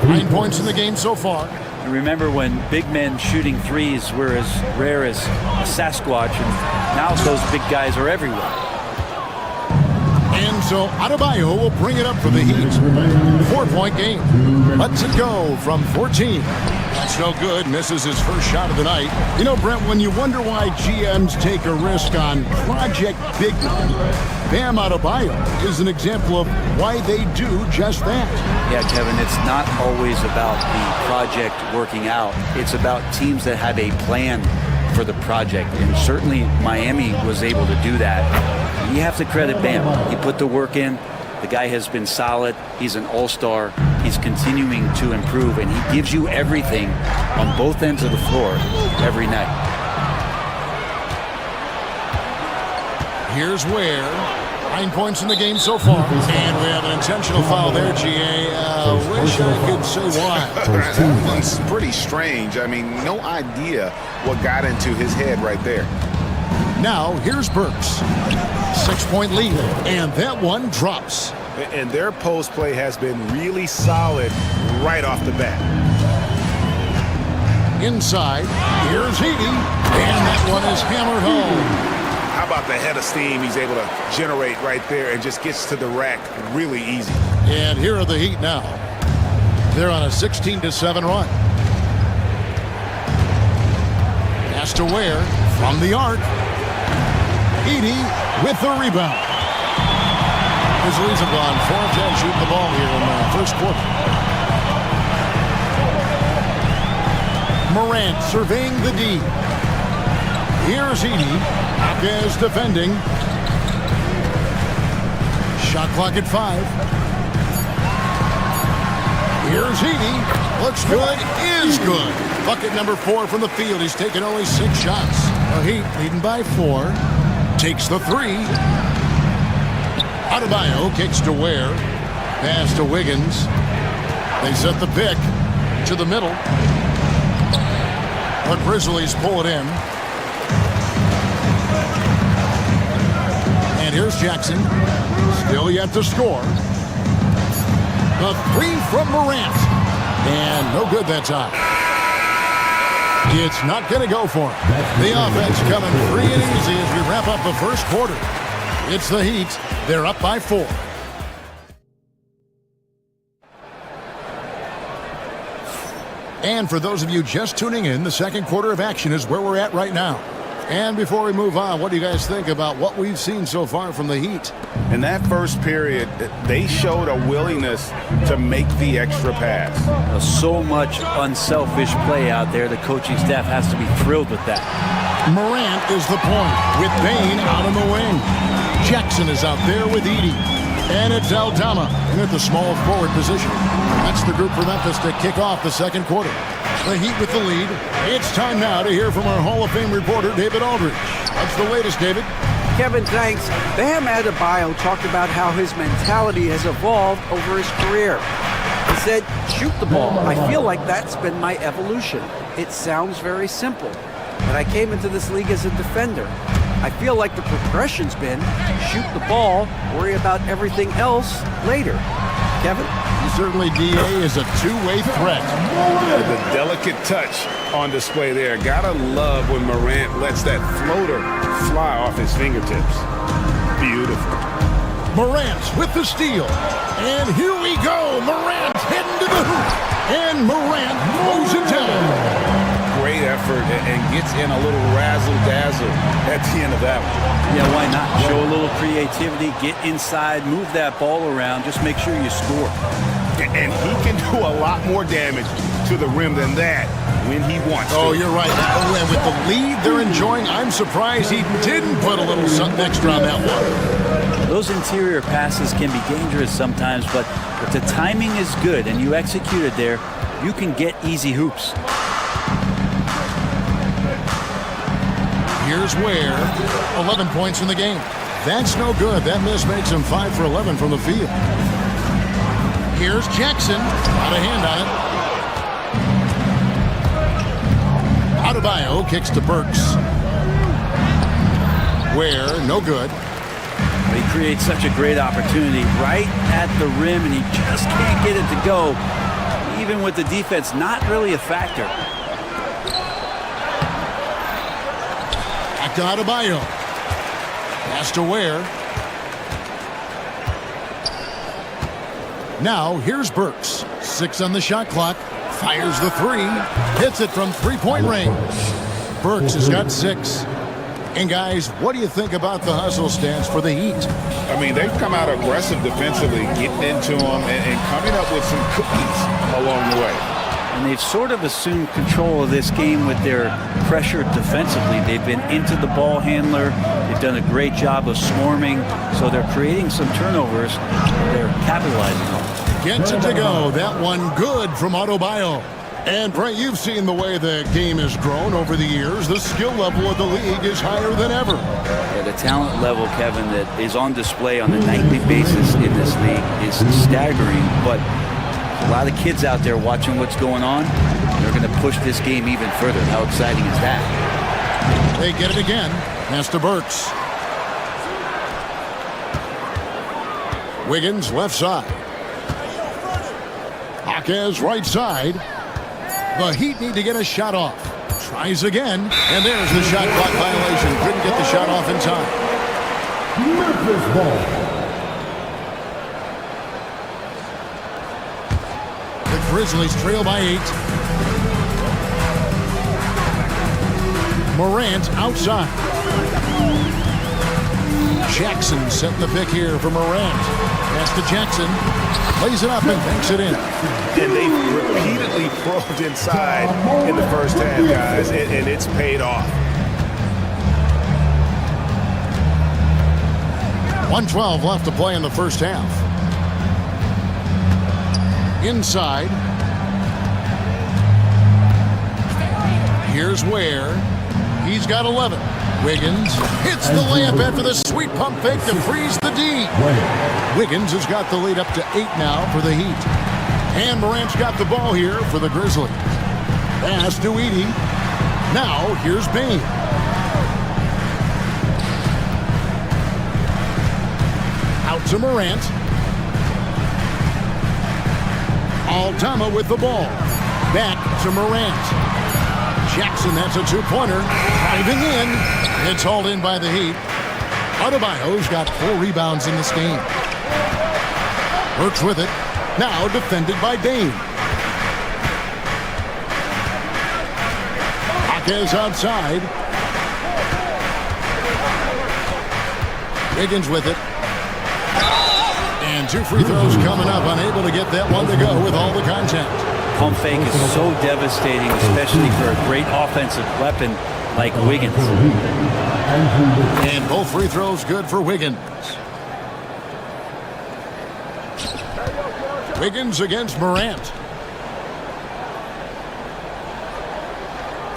9 points in the game so far. And remember when big men shooting threes were as rare as a Sasquatch, and now those big guys are everywhere. And so Adebayo will bring it up for the Heat. 4-point game. Lets it go from 14. That's no good. Misses his first shot of the night. You know, Brent, when you wonder why GMs take a risk on Project Big Man, Bam Adebayo is an example of why they do just that. Yeah, Kevin, it's not always about the project working out. It's about teams that have a plan for the project. And certainly Miami was able to do that. You have to credit Bam. He put the work in. The guy has been solid. He's an all-star. He's continuing to improve, and he gives you everything on both ends of the floor every night. Here's Ware. 9 points in the game so far. And we have an intentional foul there, GA. Wish I could say why. It's pretty strange. I mean, no idea what got into his head right there. Now, here's Burks. 6-point lead, and that one drops. And their post play has been really solid right off the bat. Inside, here's Edey, and that one is hammered home. How about the head of steam he's able to generate right there and just gets to the rack really easy. And here are the Heat now. They're on a 16-7 run. Pass to Ware from the arc. Edey with the rebound. Grizzlies have gone 4 of 10 shooting the ball here in the first quarter. Morant surveying the D. Here's Edey. Hawkes defending. Shot clock at 5. Here's Edey. Looks good. Is good. Bucket number 4 from the field. He's taken only 6 shots. The Heat leading by 4. Takes the 3. Adebayo kicks to Ware. Pass to Wiggins. They set the pick to the middle. The Grizzlies pull it in. And here's Jackson. Still yet to score. The 3 from Morant. And no good that time. It's not going to go for him. The offense coming free and easy as we wrap up the first quarter. It's the Heat. They're up by 4. And for those of you just tuning in, the second quarter of action is where we're at right now. And before we move on, what do you guys think about what we've seen so far from the Heat? In that first period, they showed a willingness to make the extra pass. So much unselfish play out there. The coaching staff has to be thrilled with that. Morant is the point with Bane out on the wing. Jackson is out there with Edey. And it's Aldama at the small forward position. That's the group for Memphis to kick off the second quarter. The Heat with the lead. It's time now to hear from our Hall of Fame reporter, David Aldridge. What's the latest, David? Kevin, thanks. Bam Adebayo talked about how his mentality has evolved over his career. He said, shoot the ball. I feel like that's been my evolution. It sounds very simple, but I came into this league as a defender. I feel like the progression's been shoot the ball, worry about everything else later. Kevin? Certainly, DA is a two-way threat. The delicate touch on display there. Gotta love when Morant lets that floater fly off his fingertips. Beautiful. Morant with the steal. And here we go. Morant heading to the hoop. And Morant mows it down. Great effort and gets in a little razzle-dazzle at the end of that one. Yeah, why not? Show a little creativity, get inside, move that ball around, just make sure you score. And he can do a lot more damage to the rim than that when he wants to. Oh, you're right. And with the lead they're enjoying, I'm surprised he didn't put a little something extra on that one. Those interior passes can be dangerous sometimes, but if the timing is good and you execute it there, you can get easy hoops. Here's Ware, 11 points in the game. That's no good. That miss makes him 5 for 11 from the field. Here's Jackson, got a hand on it. Adebayo kicks to Burks. Ware, no good. He creates such a great opportunity right at the rim, and he just can't get it to go. Even with the defense, not really a factor. Back to Adebayo. Pass to Ware. Now, here's Burks. 6 on the shot clock. Fires the 3. Hits it from three-point range. Burks has got 6. And, guys, what do you think about the hustle stance for the Heat? I mean, they've come out aggressive defensively, getting into them and coming up with some cookies along the way. And they've sort of assumed control of this game with their pressure defensively. They've been into the ball handler. They've done a great job of swarming. So they're creating some turnovers. They're capitalizing on it. Gets it to go. That one good from Adebayo. And, Brent, you've seen the way the game has grown over the years. The skill level of the league is higher than ever. Yeah, the talent level, Kevin, that is on display on a nightly basis in this league is staggering. But a lot of kids out there watching what's going on. They're going to push this game even further. How exciting is that? They get it again. Pass to Burks. Wiggins left side. Hawkes right side. The Heat need to get a shot off. Tries again. And there's the shot clock violation. Couldn't get the shot off in time. Memphis ball. The Grizzlies trail by 8. Morant outside. Jackson set the pick here for Morant. Pass to Jackson. Lays it up and banks it in. And they've repeatedly probed inside in the first half, guys, and it's paid off. 1:12 left to play in the first half. Inside. Here's Ware. He's got 11. Wiggins hits the layup after the sweet pump fake to freeze the D. Wiggins has got the lead up to 8 now for the Heat. And Morant's got the ball here for the Grizzlies. Pass to Edey. Now here's Bain. Out to Morant. Aldama with the ball. Back to Morant. Jackson, that's a two-pointer. Driving in. It's hauled in by the Heat. Adebayo's got 4 rebounds in this game. Works with it. Now defended by Bain. Jaquez outside. Wiggins with it. And 2 free throws coming up. Unable to get that one to go with all the contact. Pump fake is so devastating, especially for a great offensive weapon like Wiggins. And both free throws good for Wiggins. Wiggins against Morant.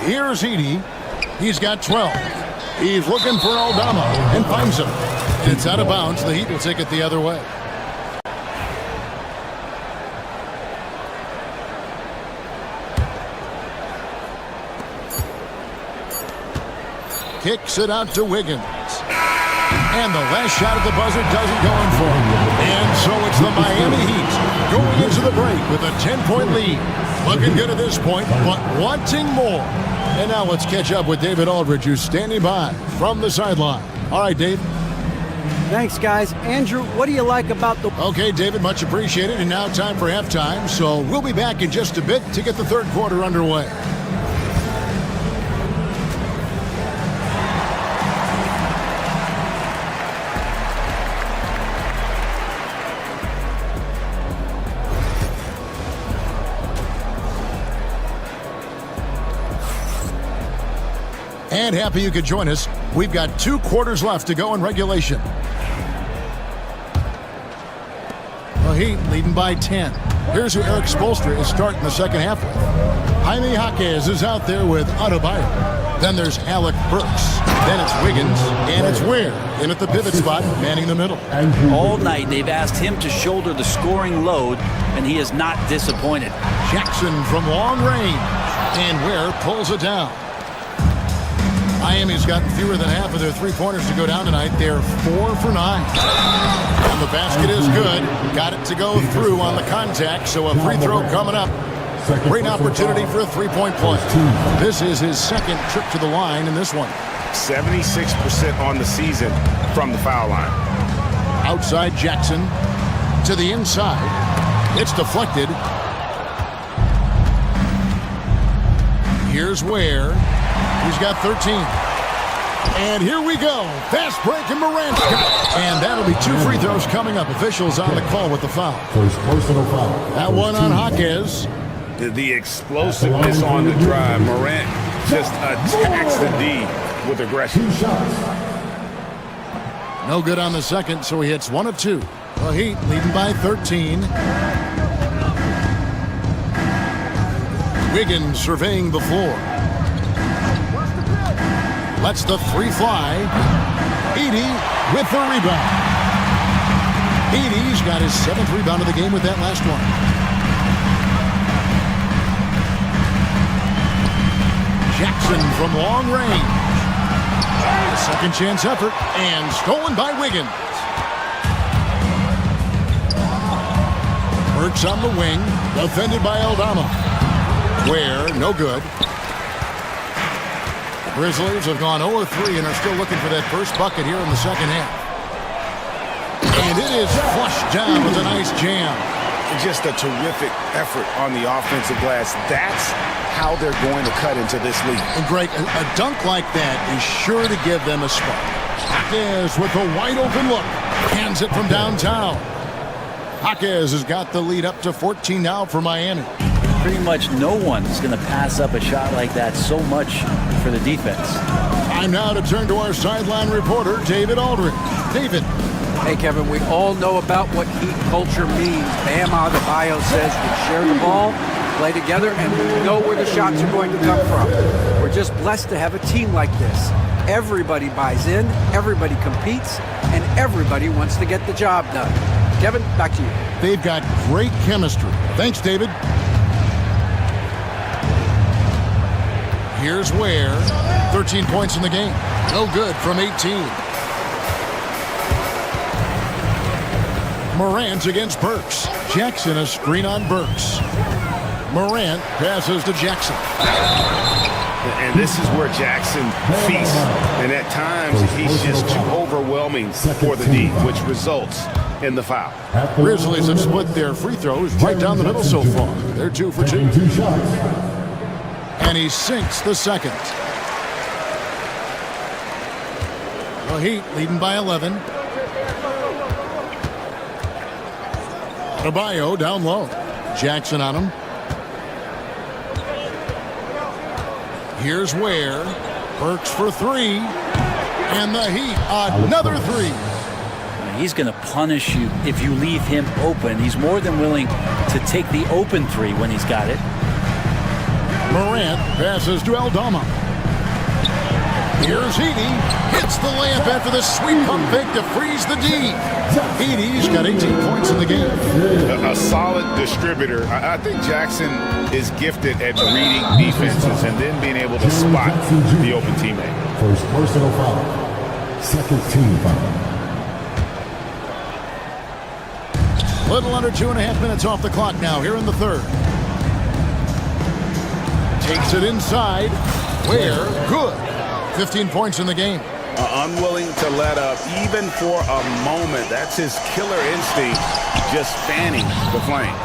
Here's Edey. He's got 12. He's looking for Aldama and finds him. And it's out of bounds. The Heat will take it the other way. Kicks it out to Wiggins. And the last shot at the buzzer doesn't go in for him. And so it's the Miami Heat going into the break with a 10-point lead. Looking good at this point, but wanting more. And now let's catch up with David Aldridge, who's standing by from the sideline. All right, Dave. Thanks, guys. Andrew, what do you like about the... Okay, David, much appreciated. And now time for halftime. So we'll be back in just a bit to get the third quarter underway. And happy you could join us. We've got 2 quarters left to go in regulation. The Heat leading by 10. Here's who Eric Spoelstra is starting the second half with. Jaime Jaquez is out there with Adebayo. Then there's Alec Burks. Then it's Wiggins. And it's Ware in at the pivot spot, manning the middle. All night they've asked him to shoulder the scoring load, and he is not disappointed. Jackson from long range. And Ware pulls it down. Miami's got fewer than half of their three-pointers to go down tonight. They're 4 for 9. And the basket is good. Got it to go through on the contact, so a free throw coming up. Great opportunity for a three-point play. This is his second trip to the line in this one. 76% on the season from the foul line. Outside Jackson to the inside. It's deflected. Here's Ware. He's got 13. And here we go. Fast break and Morant. And that'll be 2 free throws coming up. Officials on the call with the foul. First personal foul. That one on Jaquez. The explosiveness on the drive. Morant just attacks the D with aggression. 2 shots. No good on the second, so he hits 1 of 2. The Heat leading by 13. Wiggins surveying the floor. Lets the 3 fly. Edey with the rebound. Edey's got his 7th rebound of the game with that last one. Jackson from long range. A second chance effort and stolen by Wiggins. Burks on the wing, defended by Aldama. Ware, no good. Grizzlies have gone 0-3 and are still looking for that first bucket here in the second half. And it is flushed down with a nice jam. Just a terrific effort on the offensive glass. That's how they're going to cut into this league. And Greg, a dunk like that is sure to give them a spark. Jaquez with a wide open look. Hands it from downtown. Jaquez has got the lead up to 14 now for Miami. Pretty much no one's going to pass up a shot like that so much for the defense. Time now to turn to our sideline reporter, David Aldridge. David. Hey, Kevin, we all know about what Heat culture means. Bam Adebayo says we share the ball, play together, and we know where the shots are going to come from. We're just blessed to have a team like this. Everybody buys in, everybody competes, and everybody wants to get the job done. Kevin, back to you. They've got great chemistry. Thanks, David. Here's Ware. 13 points in the game. No good from 18. Morant against Burks. Jackson a screen on Burks. Morant passes to Jackson. And this is where Jackson feasts. And at times, he's just too overwhelming for the D, which results in the foul. Grizzlies have split their free throws right down the middle so far. They're 2 for 2. And he sinks the second. The Heat leading by 11. Adebayo down low. Jackson on him. Here's Ware. Burks for 3. And the Heat, another 3. He's going to punish you if you leave him open. He's more than willing to take the open 3 when he's got it. Morant passes to Aldama. Here's Edey. Hits the layup after the sweep pump fake to freeze the D. Edey's got 18 points in the game. A solid distributor. I think Jackson is gifted at reading defenses and then being able to spot the open teammate. First personal foul. Second team foul. Little under 2.5 minutes off the clock now here in the third. Takes it inside. Ware, good. 15 points in the game. Unwilling to let up even for a moment. That's his killer instinct, just fanning the flame.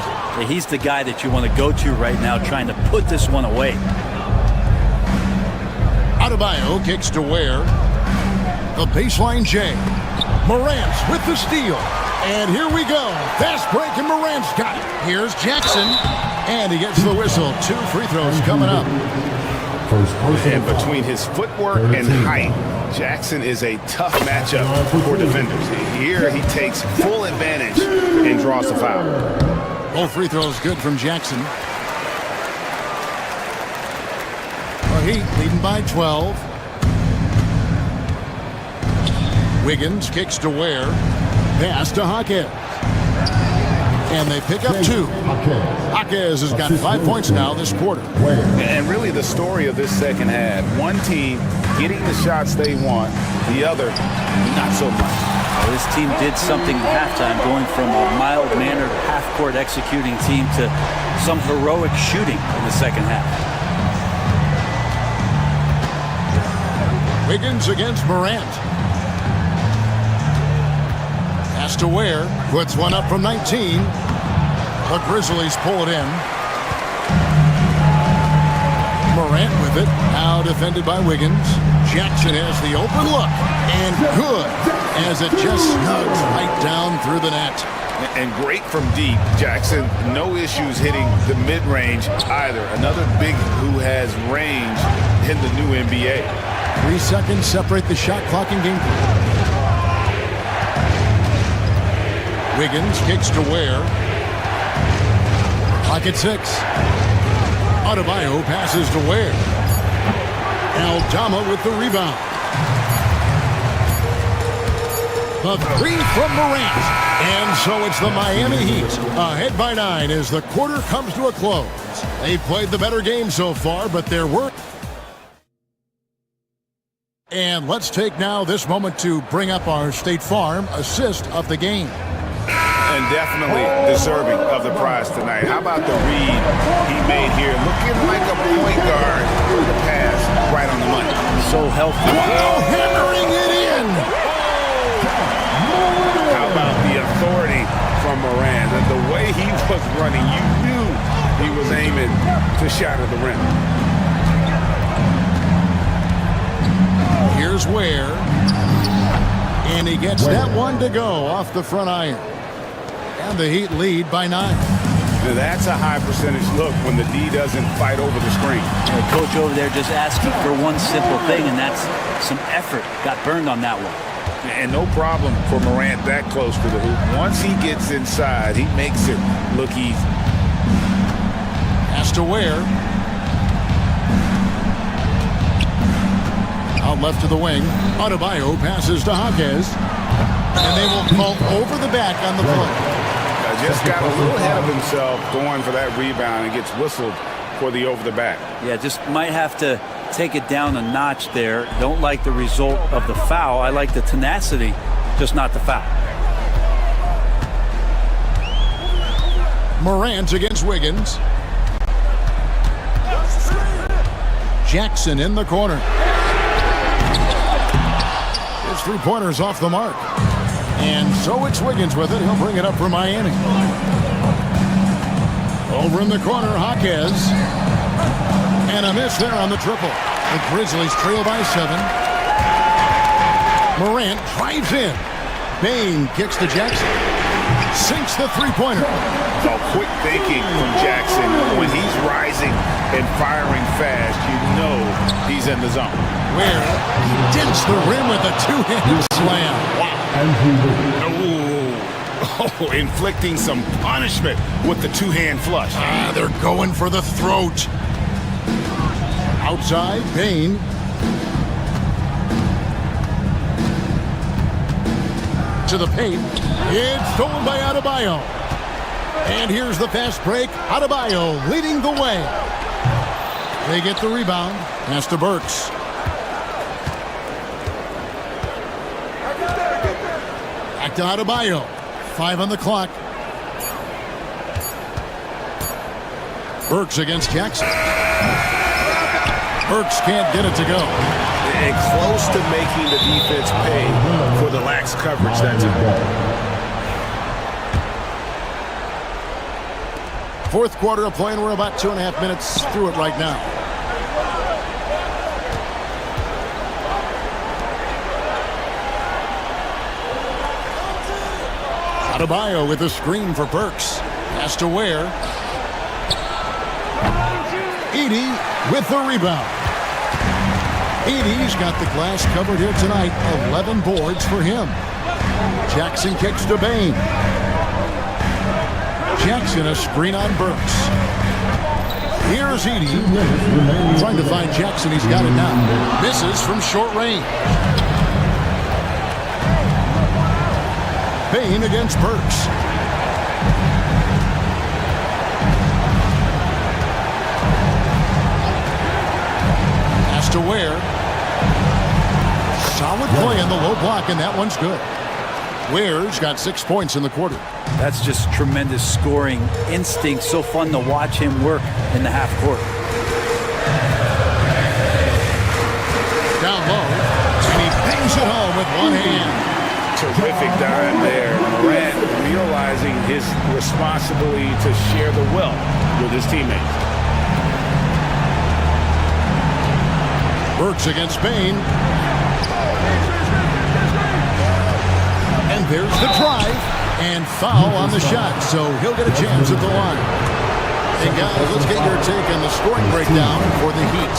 He's the guy that you want to go to right now trying to put this one away. Adebayo kicks to Ware. The baseline J. Morant with the steal. And here we go. Fast break and Morant's got it. Here's Jackson. And he gets the whistle. 2 free throws coming up. And between his footwork and height, Jackson is a tough matchup for defenders. Here he takes full advantage and draws the foul. Both free throws good from Jackson. The Heat leading by 12. Wiggins kicks to Ware. Pass to Jaquez. And they pick up 2. Jaquez has got 5 points now this quarter. And really the story of this second half, one team getting the shots they want, the other not so much. Well, this team did something at halftime, going from a mild-mannered half-court executing team to some heroic shooting in the second half. Wiggins against Morant. Pass to Ware. Puts one up from 19. The Grizzlies pull it in. Morant with it. Now defended by Wiggins. Jackson has the open look. And good. As it just snugs right down through the net. And great from deep. Jackson, no issues hitting the mid-range either. Another big who has range in the new NBA. 3 seconds separate the shot clock and game clock. Wiggins kicks to Ware. Clock at 6. Adebayo passes to Ware. Aldama with the rebound. The 3 from Morant. And so it's the Miami Heat ahead by 9 as the quarter comes to a close. They've played the better game so far, but there were... And let's take now this moment to bring up our State Farm assist of the game. And definitely deserving of the prize tonight. How about the read he made here? Looking like a point guard with the pass right on the money. So healthy. Wow, hammering it in. How about the authority from Moran? And the way he was running, you knew he was aiming to shatter the rim. Here's Ware. And he gets that one to go off the front iron. And the Heat lead by 9. Now that's a high percentage look when the D doesn't fight over the screen. The coach over there just asking for one simple thing, and that's some effort. Got burned on that one. And no problem for Morant that close to the hoop. Once he gets inside, he makes it look easy. Has to wear. Out left to the wing. Adebayo passes to Jaquez. And they will call over the back on the play. Just got a little ahead of himself going for that rebound and gets whistled for the over the back. Yeah, just might have to take it down a notch there. Don't like the result of the foul. I like the tenacity, just not the foul. Morant against Wiggins. Jackson in the corner. His three-pointer's off the mark. And so it's Wiggins with it. He'll bring it up for Miami. Over in the corner, Jaquez. And a miss there on the triple. The Grizzlies trail by 7. Morant drives in. Bane kicks to Jackson. Sinks the three-pointer. So quick thinking from Jackson. When he's rising and firing fast, you know he's in the zone. Where he dents the rim with a two-handed slam. Wow. Oh, inflicting some punishment with the two-hand flush. They're going for the throat. Outside, Bane. To the paint. It's stolen by Adebayo. And here's the fast break. Adebayo leading the way. They get the rebound. Pass to Burks. Back to Adebayo. 5 on the clock. Burks against Jackson. Burks can't get it to go. And close to making the defense pay for the lax coverage that time. Fourth quarter of play, and we're about 2.5 minutes through it right now. Adebayo with a screen for Burks. Has to wear. Edey with the rebound. Edey's got the glass covered here tonight. 11 boards for him. Jackson kicks to Bane. Jackson a screen on Burks. Here's Edey. Trying to find Jackson. He's got it now. Misses from short range. Bane against Burks. Has to wear. Solid play in the low block, and that one's good. Ware's got 6 points in the quarter. That's just tremendous scoring instinct. So fun to watch him work in the half court. Down low, and he bangs it home with one hand. Terrific dime there. Morant realizing his responsibility to share the wealth with his teammates. Burks against Bane. And there's the drive. And foul on the shot, so he'll get a chance at the line. Hey guys, let's get your take on the scoring breakdown for the Heat.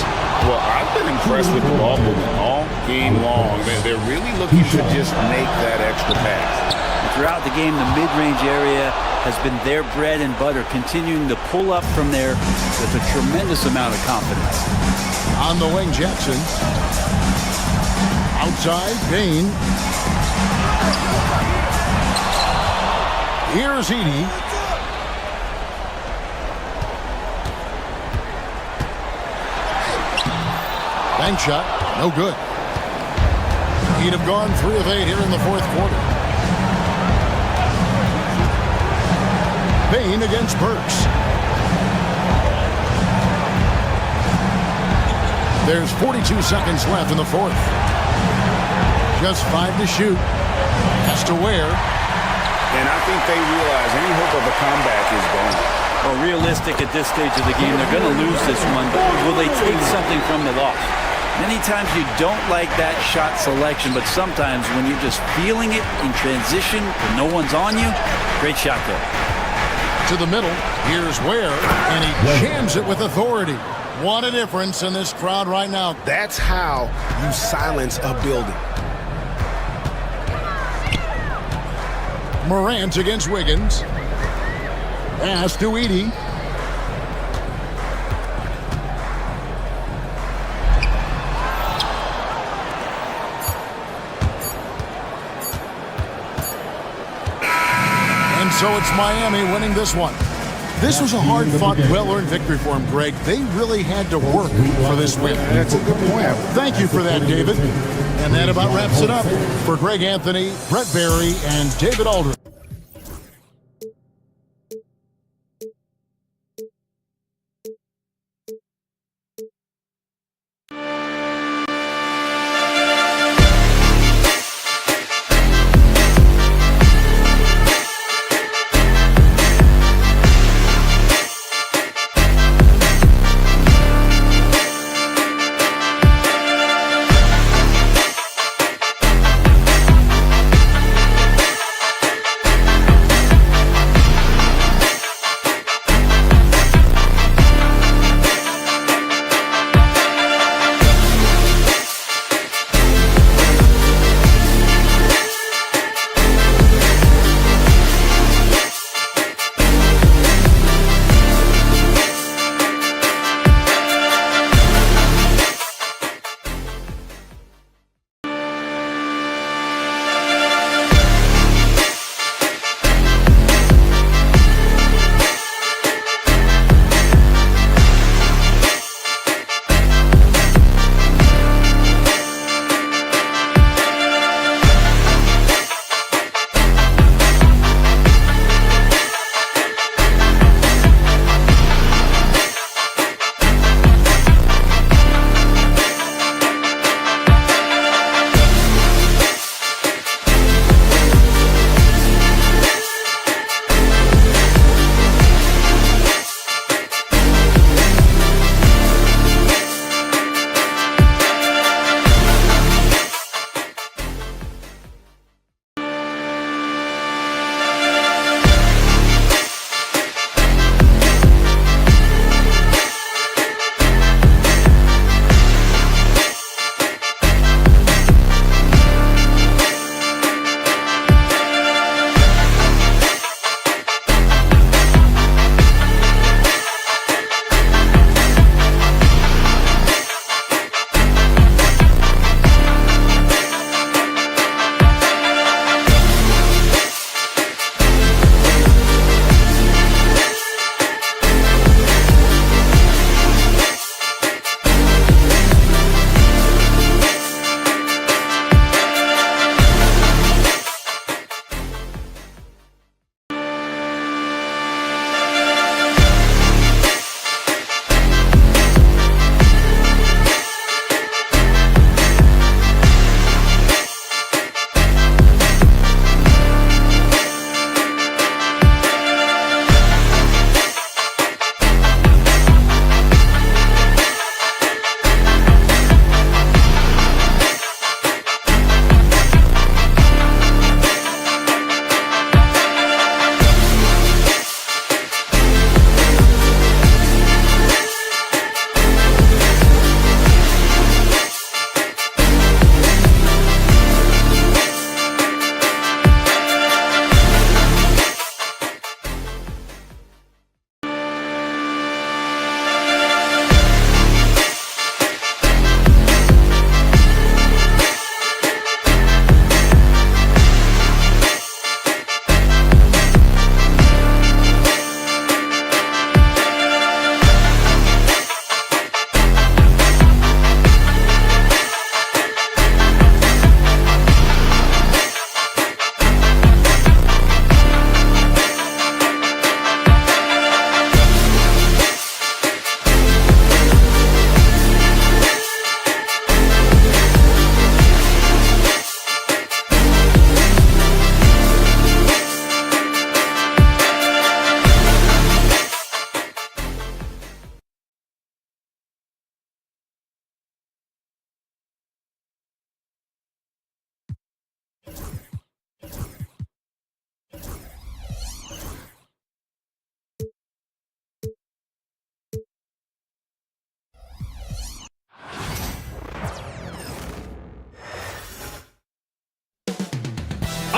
Well, I've been impressed with the ball movement all game long. They're really looking to just make that extra pass. Throughout the game, the mid-range area has been their bread and butter, continuing to pull up from there with a tremendous amount of confidence. On the wing, Jackson. Outside, Bane. Here's Edey. Bank shot, no good. He'd have gone 3 of 8 here in the fourth quarter. Bane against Burks. There's 42 seconds left in the fourth. Just 5 to shoot. Has to wear. And I think they realize any hope of a comeback is gone. Well, realistic at this stage of the game, they're going to lose this one, but will they take something from the loss? Many times you don't like that shot selection, but sometimes when you're just feeling it in transition and no one's on you, great shot there. To the middle, here's Ware, and he jams it with authority. What a difference in this crowd right now. That's how you silence a building. Morant against Wiggins. Pass to Edey. And so it's Miami winning this one. This was a hard-fought, well-earned victory for him, Greg. They really had to work for this win. That's a good point. Thank you for that, David. And that about wraps it up. For Greg Anthony, Brett Barry, and David Aldridge.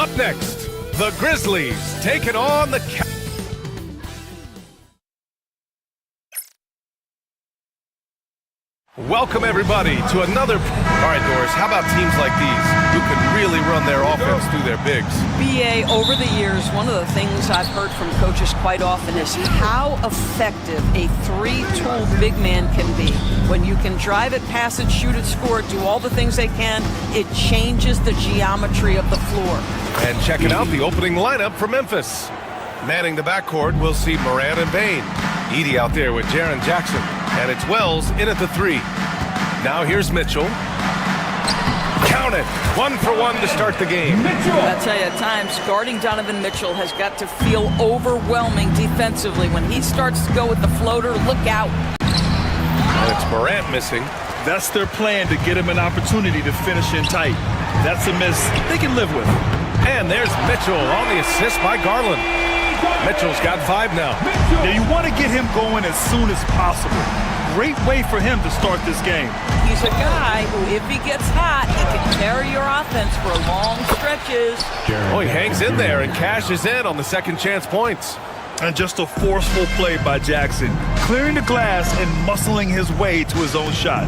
Up next, the Grizzlies taking on the Welcome, everybody, to another... All right, Doris, how about teams like these who can really run their offense through their bigs? BA, over the years, one of the things I've heard from coaches quite often is how effective a three-tool big man can be. When you can drive it, pass it, shoot it, score it, do all the things they can, it changes the geometry of the floor. And checking out the opening lineup for Memphis. Manning the backcourt, we'll see Morant and Bain. Edie out there with Jaren Jackson. And it's Wells in at the 3. Now here's Mitchell. Count it. 1 for 1 to start the game. I'll tell you, at times, guarding Donovan Mitchell has got to feel overwhelming defensively. When he starts to go with the floater, look out. And it's Morant missing. That's their plan, to get him an opportunity to finish in tight. That's a miss they can live with. And there's Mitchell on the assist by Garland. Mitchell's got 5 now. Yeah, you want to get him going as soon as possible. Great way for him to start this game. He's a guy who, if he gets hot, he can carry your offense for long stretches. Oh, he hangs in there and cashes in on the second chance points. And just a forceful play by Jackson, clearing the glass and muscling his way to his own shot.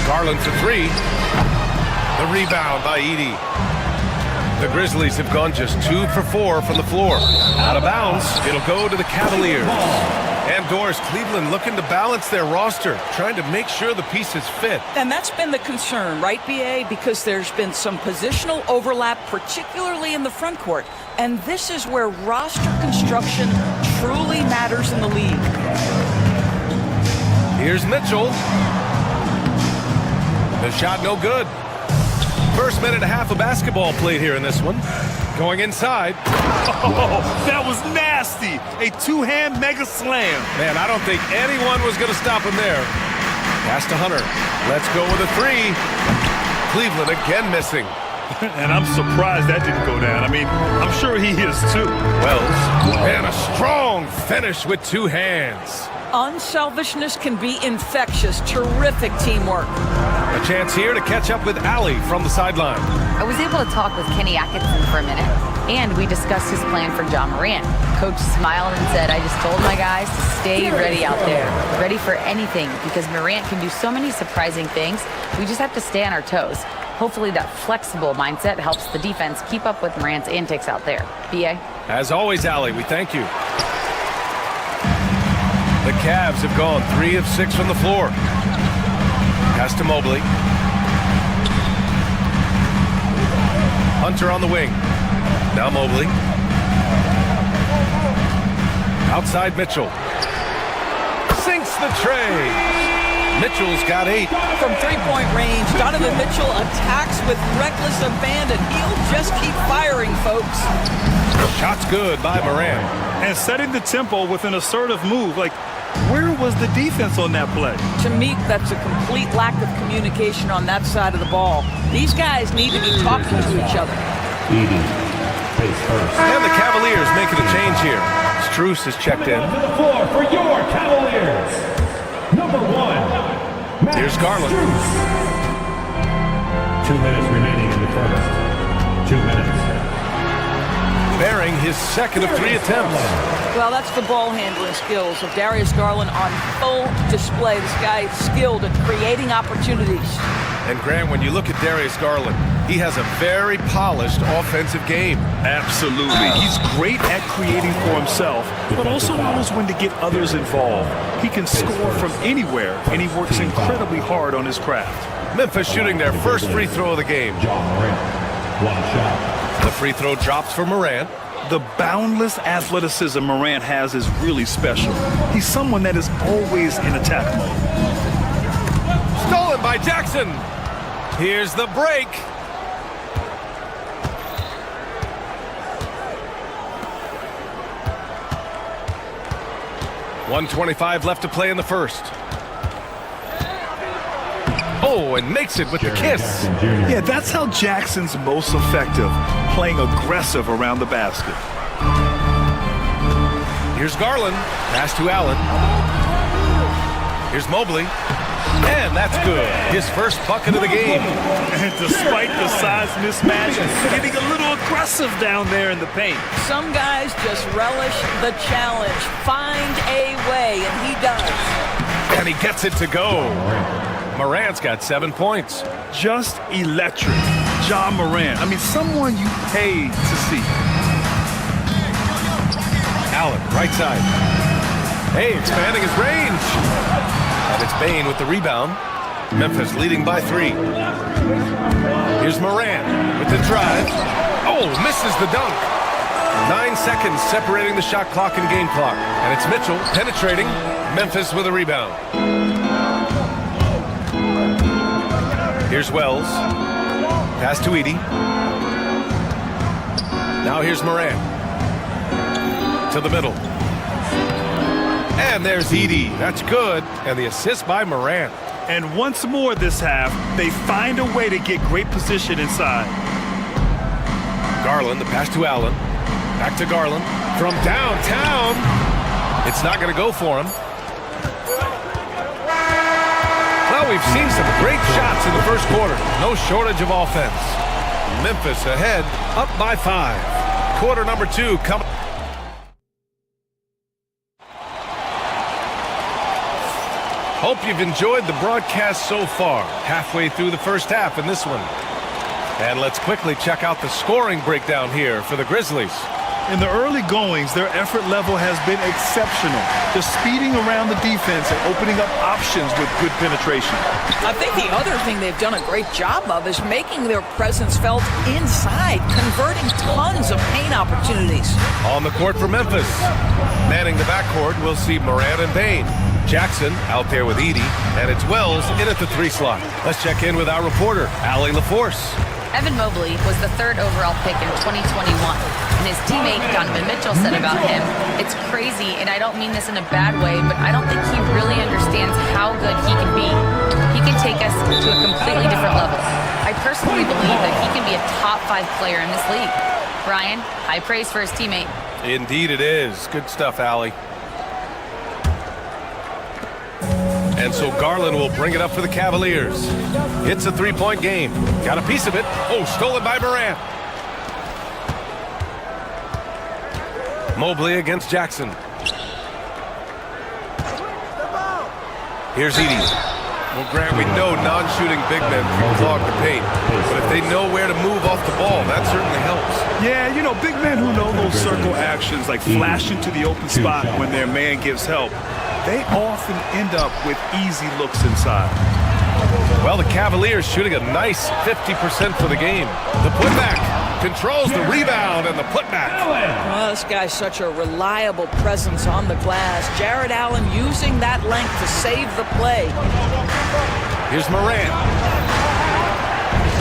Garland for 3. The rebound by Edie. The Grizzlies have gone just 2 for 4 from the floor. Out of bounds, it'll go to the Cavaliers. And Doris, Cleveland looking to balance their roster, trying to make sure the pieces fit. And that's been the concern, right, BA? Because there's been some positional overlap, particularly in the front court. And this is where roster construction truly matters in the league. Here's Mitchell. The shot no good. First minute and a half of basketball played here in this one. Going inside. Oh, that was nasty. A two-hand mega slam. Man, I don't think anyone was going to stop him there. Pass to Hunter. Let's go with a 3. Cleveland again missing. And I'm surprised that didn't go down. I mean, I'm sure he is too. Wells. And a strong finish with 2 hands. Unselfishness can be infectious. Terrific teamwork. A chance here to catch up with Allie from the sideline. I was able to talk with Kenny Atkinson for a minute, and we discussed his plan for John Morant. Coach smiled and said, I just told my guys to stay ready out there, ready for anything, because Morant can do so many surprising things. We just have to stay on our toes. Hopefully that flexible mindset helps the defense keep up with Morant's antics out there. B.A.? As always, Allie, we thank you. The Cavs have gone 3 of 6 from the floor. Pass to Mobley. Hunter on the wing. Now Mobley. Outside Mitchell. Sinks the tray. Mitchell's got 8. From three-point range, Donovan Mitchell attacks with reckless abandon. He'll just keep firing, folks. Shot's good by Morant. And setting the tempo with an assertive move. Like, where was the defense on that play? To me, that's a complete lack of communication on that side of the ball. These guys need to be talking to each other. And the Cavaliers making a change here. Strus is checked in. To the floor for your Cavaliers. Number 1. Here's Garland. 2 minutes remaining in the first. 2 minutes. Bearing his second of 3 attempts. Well, that's the ball handling skills of Darius Garland on full display. This guy is skilled at creating opportunities. And Grant, when you look at Darius Garland, he has a very polished offensive game. Absolutely. He's great at creating for himself, but also knows when to get others involved. He can score from anywhere, and he works incredibly hard on his craft. Memphis shooting their first free throw of the game. John Morant. 1 shot. The free throw drops for Morant. The boundless athleticism Morant has is really special. He's someone that is always in attack mode. Stolen by Jackson. Here's the break. .125 left to play in the first. Oh, and makes it with the kiss. Yeah, that's how Jackson's most effective, playing aggressive around the basket. Here's Garland. Pass to Allen. Here's Mobley. And that's good. His first bucket of the game. And despite the size mismatch, he's getting a little aggressive down there in the paint. Some guys just relish the challenge. Find a way, and he does. And he gets it to go. Morant's got 7 points. Just electric. Ja Morant. I mean, someone you pay to see. Allen, right side. Hey, expanding his range. And it's Bane with the rebound. Memphis leading by 3. Here's Morant with the drive. Oh, misses the dunk. 9 seconds separating the shot clock and game clock. And it's Mitchell penetrating. Memphis with a rebound. Here's Wells. Pass to Edey. Now here's Morant. To the middle. And there's Edey. That's good. And the assist by Morant. And once more this half, they find a way to get great position inside. Garland, the pass to Allen. Back to Garland. From downtown. It's not going to go for him. Well, we've seen some great shots in the first quarter. No shortage of offense. Memphis ahead, up by 5. Quarter number 2 coming. Hope you've enjoyed the broadcast so far. Halfway through the first half in this one. And let's quickly check out the scoring breakdown here for the Grizzlies. In the early goings, their effort level has been exceptional. Just speeding around the defense and opening up options with good penetration. I think the other thing they've done a great job of is making their presence felt inside, converting tons of paint opportunities. On the court for Memphis. Manning the backcourt, we'll see Morant and Bane. Jackson out there with Edey, and it's Wells in at the 3 slot. Let's check in with our reporter, Allie LaForce. Evan Mobley was the 3rd overall pick in 2021, and his teammate Donovan Mitchell said about him, "It's crazy, and I don't mean this in a bad way, but I don't think he really understands how good he can be. He can take us to a completely different level. I personally believe that he can be a top 5 player in this league." Brian, high praise for his teammate. Indeed it is. Good stuff, Allie. And so Garland will bring it up for the Cavaliers. It's a 3-point game. Got a piece of it. Oh, stolen by Morant. Mobley against Jackson. Here's Edey. Well, Grant, we know non-shooting big men can clog the paint. But if they know where to move off the ball, that certainly helps. Yeah, you know, big men who know those circle actions, like flashing to the open spot when their man gives help, they often end up with easy looks inside. Well, the Cavaliers shooting a nice 50% for the game. The putback controls the rebound and the putback. Well, this guy's such a reliable presence on the glass. Jared Allen using that length to save the play. Here's Morant.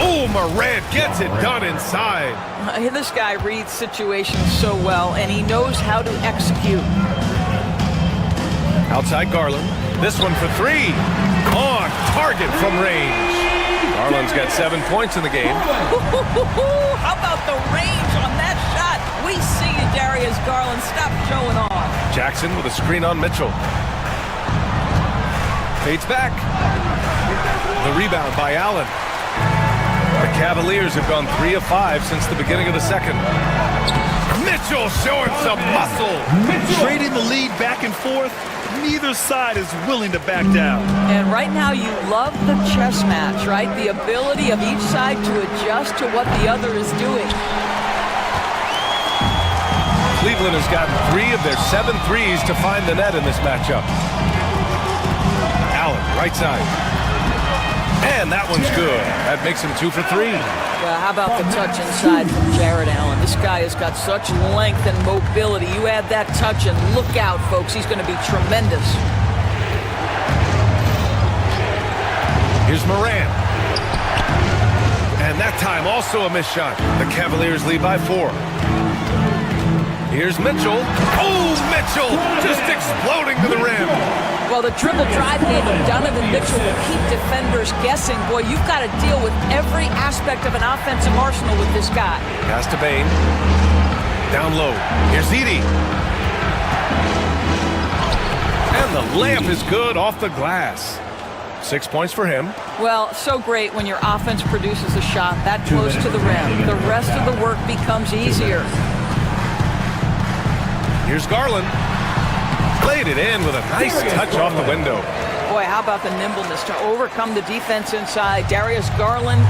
Oh, Morant gets it done inside. This guy reads situations so well, and he knows how to execute. Outside Garland. This one for 3. On target from range. Garland's got 7 points in the game. How about the range on that shot? We see you, Darius Garland. Stop showing off. Jackson with a screen on Mitchell. Fades back. The rebound by Allen. The Cavaliers have gone 3 of 5 since the beginning of the second. Mitchell showing some muscle. Trading the lead back and forth. Neither side is willing to back down. And right now you love the chess match, right? The ability of each side to adjust to what the other is doing. Cleveland has gotten 3 of their 7 threes to find the net in this matchup. Allen, right side. And that one's good. That makes him 2 for 3. Well, how about the touch inside from Jared Allen? This guy has got such length and mobility. You add that touch and look out, folks. He's going to be tremendous. Here's Morant. And that time also a missed shot. The Cavaliers lead by 4. Here's Mitchell. Oh, Mitchell just exploding to the rim. Well, the triple drive game of Donovan Mitchell will keep defenders guessing. Boy, you've got to deal with every aspect of an offensive arsenal with this guy. Pass to Bane. Down low. Here's Edey. And the layup is good off the glass. 6 points for him. Well, so great when your offense produces a shot that close to the rim. The rest of the work becomes easier. Here's Garland. Played it in with a nice touch off the window. Boy, how about the nimbleness to overcome the defense inside. Darius Garland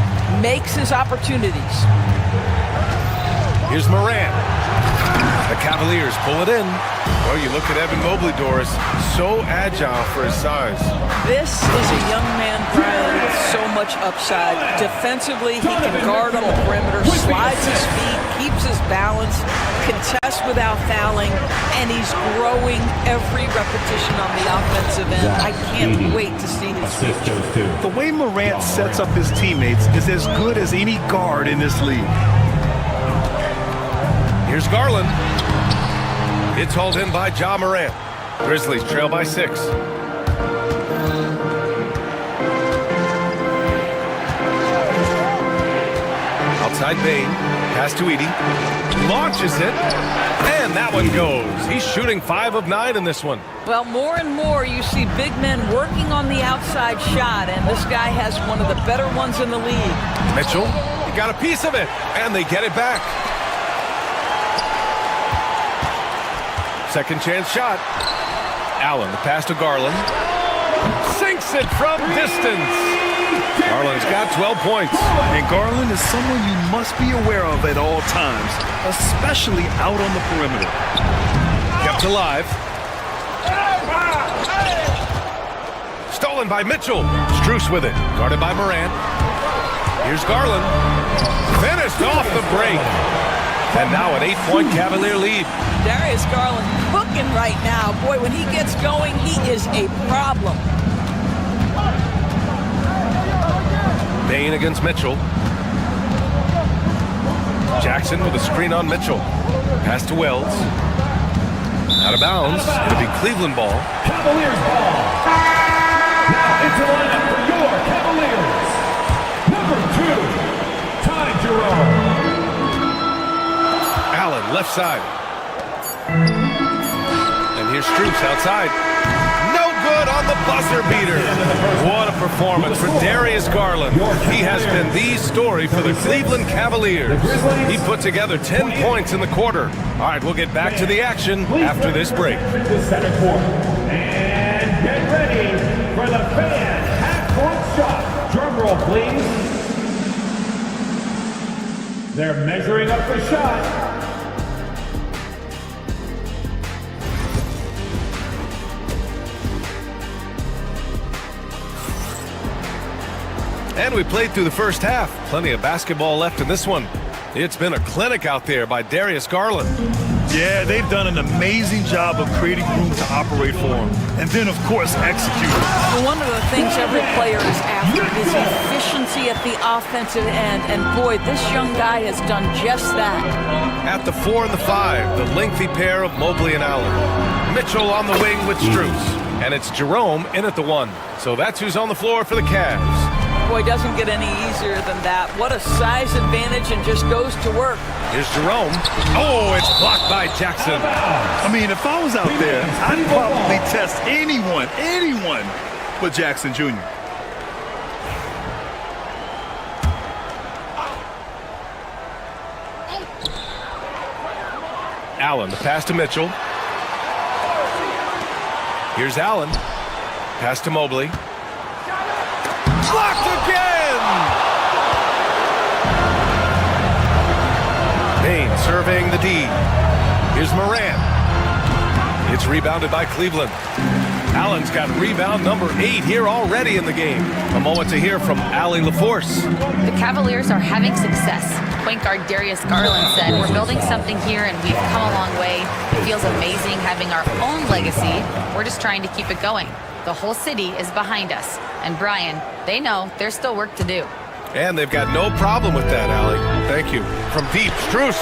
makes his opportunities. Here's Morant. The Cavaliers pull it in. Well, you look at Evan Mobley, Doris, so agile for his size. This is a young man, Brian, with so much upside. Defensively, he can guard on the perimeter, slides his feet, keeps his balance, contests without fouling, and he's growing every repetition on the offensive end. I can't wait to see his future. The way Morant sets up his teammates is as good as any guard in this league. Here's Garland. It's hauled in by Ja Morant. Grizzlies trail by 6. Outside Bane. Pass to Edey. Launches it. And that one goes. He's shooting 5 of 9 in this one. Well, more and more you see big men working on the outside shot, and this guy has one of the better ones in the league. Mitchell, he got a piece of it, and they get it back. Second chance shot. Allen, the pass to Garland. Sinks it from distance. Garland's got 12 points. And Garland is someone you must be aware of at all times, especially out on the perimeter. Kept alive. Stolen by Mitchell. Strus with it. Guarded by Morant. Here's Garland. Finished off the break. And now an 8-point Cavalier lead. Darius Garland cooking right now. Boy, when he gets going, he is a problem. Bane against Mitchell. Jackson with a screen on Mitchell. Pass to Wells. Out of bounds. It'll be Cleveland ball. Cavaliers ball. Now into the lineup for your Cavaliers. Number 2, Ty Jerome. Allen, left side. And here's Strus outside. No good on the buzzer beater. What a performance for Darius Garland. He has been the story for the Cleveland Cavaliers. He put together 10 points in the quarter. All right, we'll get back to the action after this break. And get ready for the fan half-court shot. Drum roll, please. They're measuring up the shot. And we played through the first half. Plenty of basketball left in this one. It's been a clinic out there by Darius Garland. Yeah, they've done an amazing job of creating room to operate for him. And then, of course, execute. Well, one of the things every player is after is efficiency at the offensive end. And boy, this young guy has done just that. At the 4 and the 5, the lengthy pair of Mobley and Allen. Mitchell on the wing with Strus. And it's Jerome in at the 1. So that's who's on the floor for the Cavs. Boy, doesn't get any easier than that. What a size advantage, and just goes to work. Here's Jerome. Oh, it's blocked by Jackson. I mean, if I was out there, I'd probably test anyone but Jackson Jr. Allen, the pass to Mitchell. Here's Allen. Pass to Mobley. Blocked again! Bane surveying the D. Here's Morant. It's rebounded by Cleveland. Allen's got rebound number 8 here already in the game. A moment to hear from Allie LaForce. The Cavaliers are having success. Point guard Darius Garland said, "We're building something here and we've come a long way. It feels amazing having our own legacy. We're just trying to keep it going. The whole city is behind us. And Brian, they know there's still work to do." And they've got no problem with that, Allie. Thank you. From deep, Strus.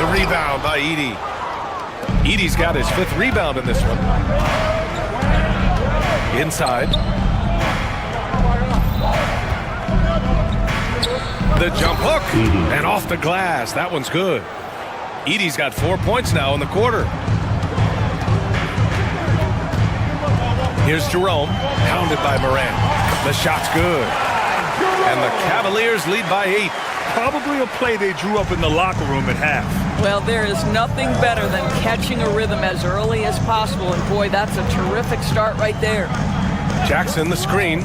The rebound by Edey. Edey's got his 5th rebound in this one. Inside. The jump hook. And off the glass. That one's good. Edey's got 4 points now in the quarter. Here's Jerome, pounded by Morant. The shot's good. And the Cavaliers lead by 8. Probably a play they drew up in the locker room at half. Well, there is nothing better than catching a rhythm as early as possible, and boy, that's a terrific start right there. Jackson, the screen.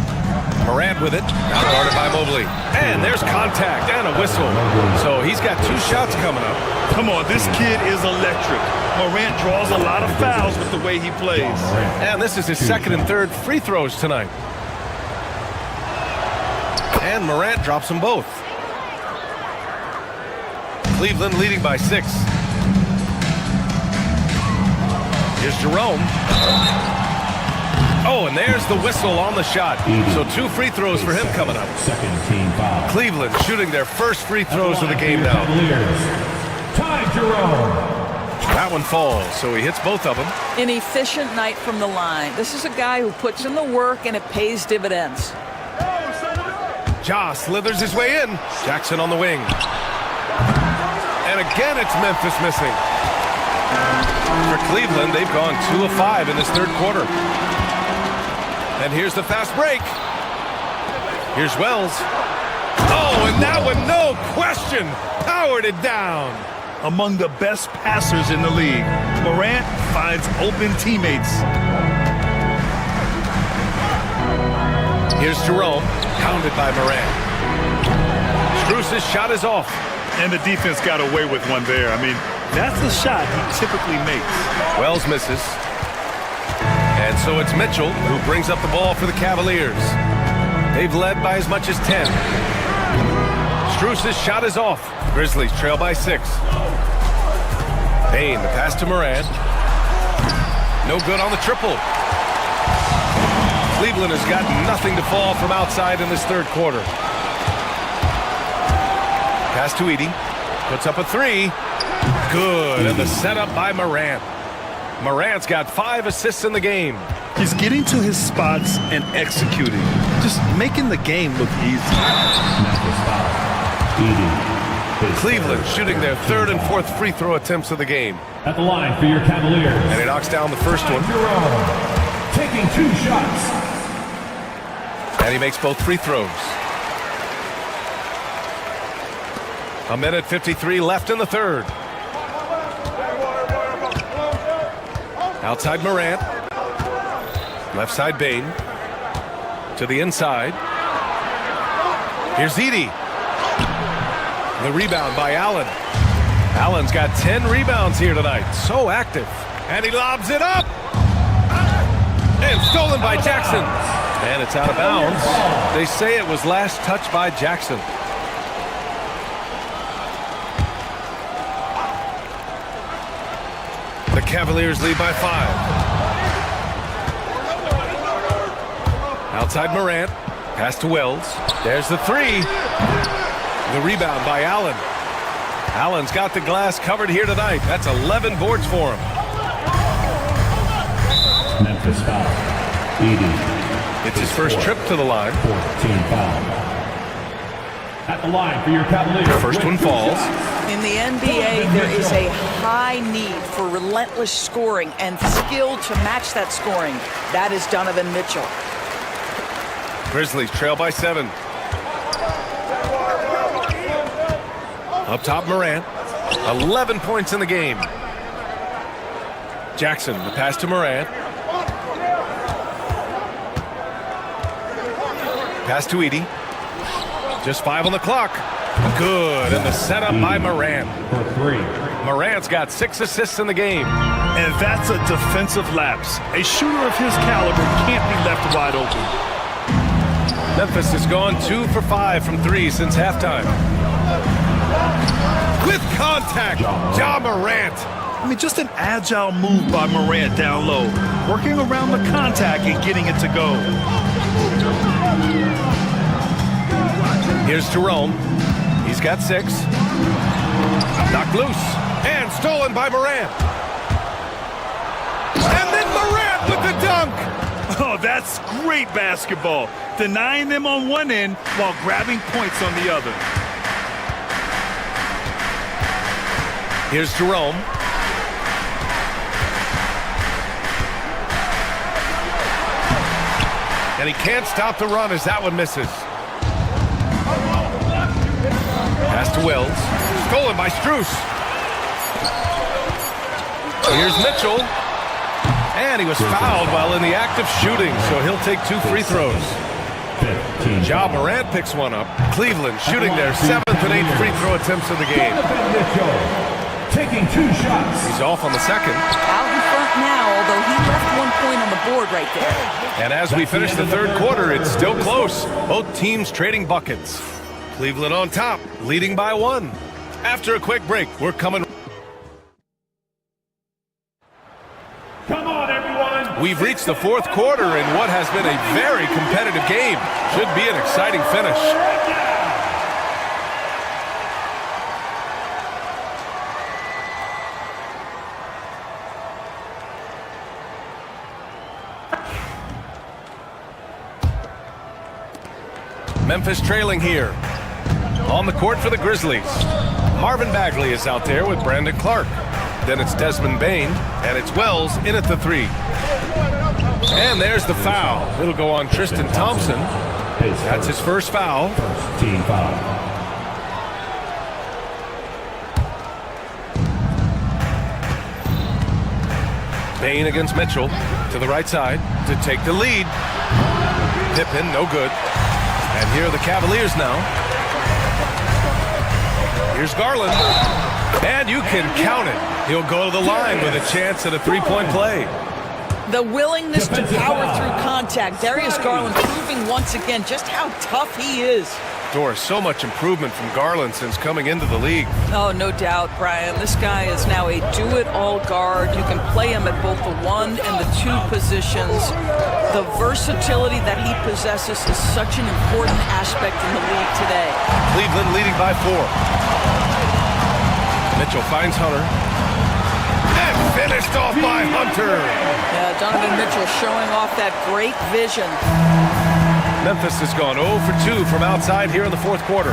Morant with it, guarded by Mobley. And there's contact and a whistle. So he's got 2 shots coming up. Come on, this kid is electric. Morant draws a lot of fouls with the way he plays. And this is his 2nd and 3rd free throws tonight. And Morant drops them both. Cleveland leading by 6. Here's Jerome. Oh, and there's the whistle on the shot. So 2 free throws for him coming up. Second team foul. Cleveland shooting their first free throws of the game now. Ty Jerome. That one falls, so he hits both of them. An efficient night from the line. This is a guy who puts in the work and it pays dividends. Ja slithers his way in. Jackson on the wing. And again, it's Memphis missing. For Cleveland, they've gone 2 of 5 in this 3rd quarter. And here's the fast break. Here's Wells. Oh, and that one, no question, powered it down. Among the best passers in the league, Morant finds open teammates. Here's Jerome, pounded by Morant. Strus's shot is off. And the defense got away with one there. I mean, that's the shot he typically makes. Wells misses. And so it's Mitchell who brings up the ball for the Cavaliers. They've led by as much as 10. Strus's shot is off. Grizzlies trail by 6. Payne, the pass to Morant. No good on the triple. Cleveland has got nothing to fall from outside in this 3rd quarter. Pass to Edey. Puts up a 3. Good. And the setup by Morant. Morant's got 5 assists in the game. He's getting to his spots and executing. Just making the game look easy. Cleveland shooting their 3rd and 4th free throw attempts of the game. At the line for your Cavaliers. And he knocks down the first one. Jerome, taking 2 shots. And he makes both free throws. 1:53 left in the 3rd. Outside Morant. Left side Bain. To the inside. Here's Edey. The rebound by Allen. Allen's got 10 rebounds here tonight. So active. And he lobs it up. And stolen by Jackson. And it's out of bounds. They say it was last touched by Jackson. The Cavaliers lead by 5. Outside Morant. Pass to Wells. There's the 3. The rebound by Allen. Allen's got the glass covered here tonight. That's 11 boards for him. Memphis foul. Edey. It's his first trip to the line. 14 foul. At the line for your Cavaliers. First one falls. In the NBA, there is a high need for relentless scoring and skill to match that scoring. That is Donovan Mitchell. Grizzlies trail by 7. Up top, Morant. 11 points in the game. Jackson, the pass to Morant. Pass to Edey. Just 5 on the clock. Good, and the setup by Morant. For 3. Morant's got 6 assists in the game. And that's a defensive lapse. A shooter of his caliber can't be left wide open. Memphis has gone 2 for 5 from 3 since halftime. With contact, Ja Morant. I mean, just an agile move by Morant down low, working around the contact and getting it to go. Here's Jerome. He's got 6. Knocked loose. And stolen by Morant. And then Morant with the dunk. Oh, that's great basketball. Denying them on one end while grabbing points on the other. Here's Jerome. And he can't stop the run as that one misses. Pass to Wells. Stolen by Strus. Here's Mitchell. And he was fouled while in the act of shooting, so he'll take 2 free throws. Ja Morant picks one up. Cleveland shooting their 7th and 8th free throw attempts of the game. Mitchell taking 2 shots. He's off on the second. Out in front now, although he left 1 point on the board right there. And as we finish the third quarter, it's still close. Both teams trading buckets. Cleveland on top, leading by 1. After a quick break, we're coming. Come on, everyone. We've reached the fourth quarter in what has been a very competitive game. Should be an exciting finish. Memphis trailing here. On the court for the Grizzlies. Marvin Bagley is out there with Brandon Clark. Then it's Desmond Bane, and it's Wells in at the 3. And there's the foul. It'll go on Tristan Thompson. That's his first foul. Team foul. Bane against Mitchell to the right side to take the lead. Pippen, no good. And here are the Cavaliers now. Here's Garland. And you can count it. He'll go to the line with a chance at a 3-point play. The willingness to power through contact. Darius Garland proving once again just how tough he is. Doris, so much improvement from Garland since coming into the league. Oh, no doubt, Brian. This guy is now a do-it-all guard. You can play him at both the 1 and the 2 positions. The versatility that he possesses is such an important aspect in the league today. Cleveland leading by 4. Mitchell finds Hunter. And finished off by Hunter. Yeah, Donovan Mitchell showing off that great vision. Memphis has gone 0 for 2 from outside here in the fourth quarter.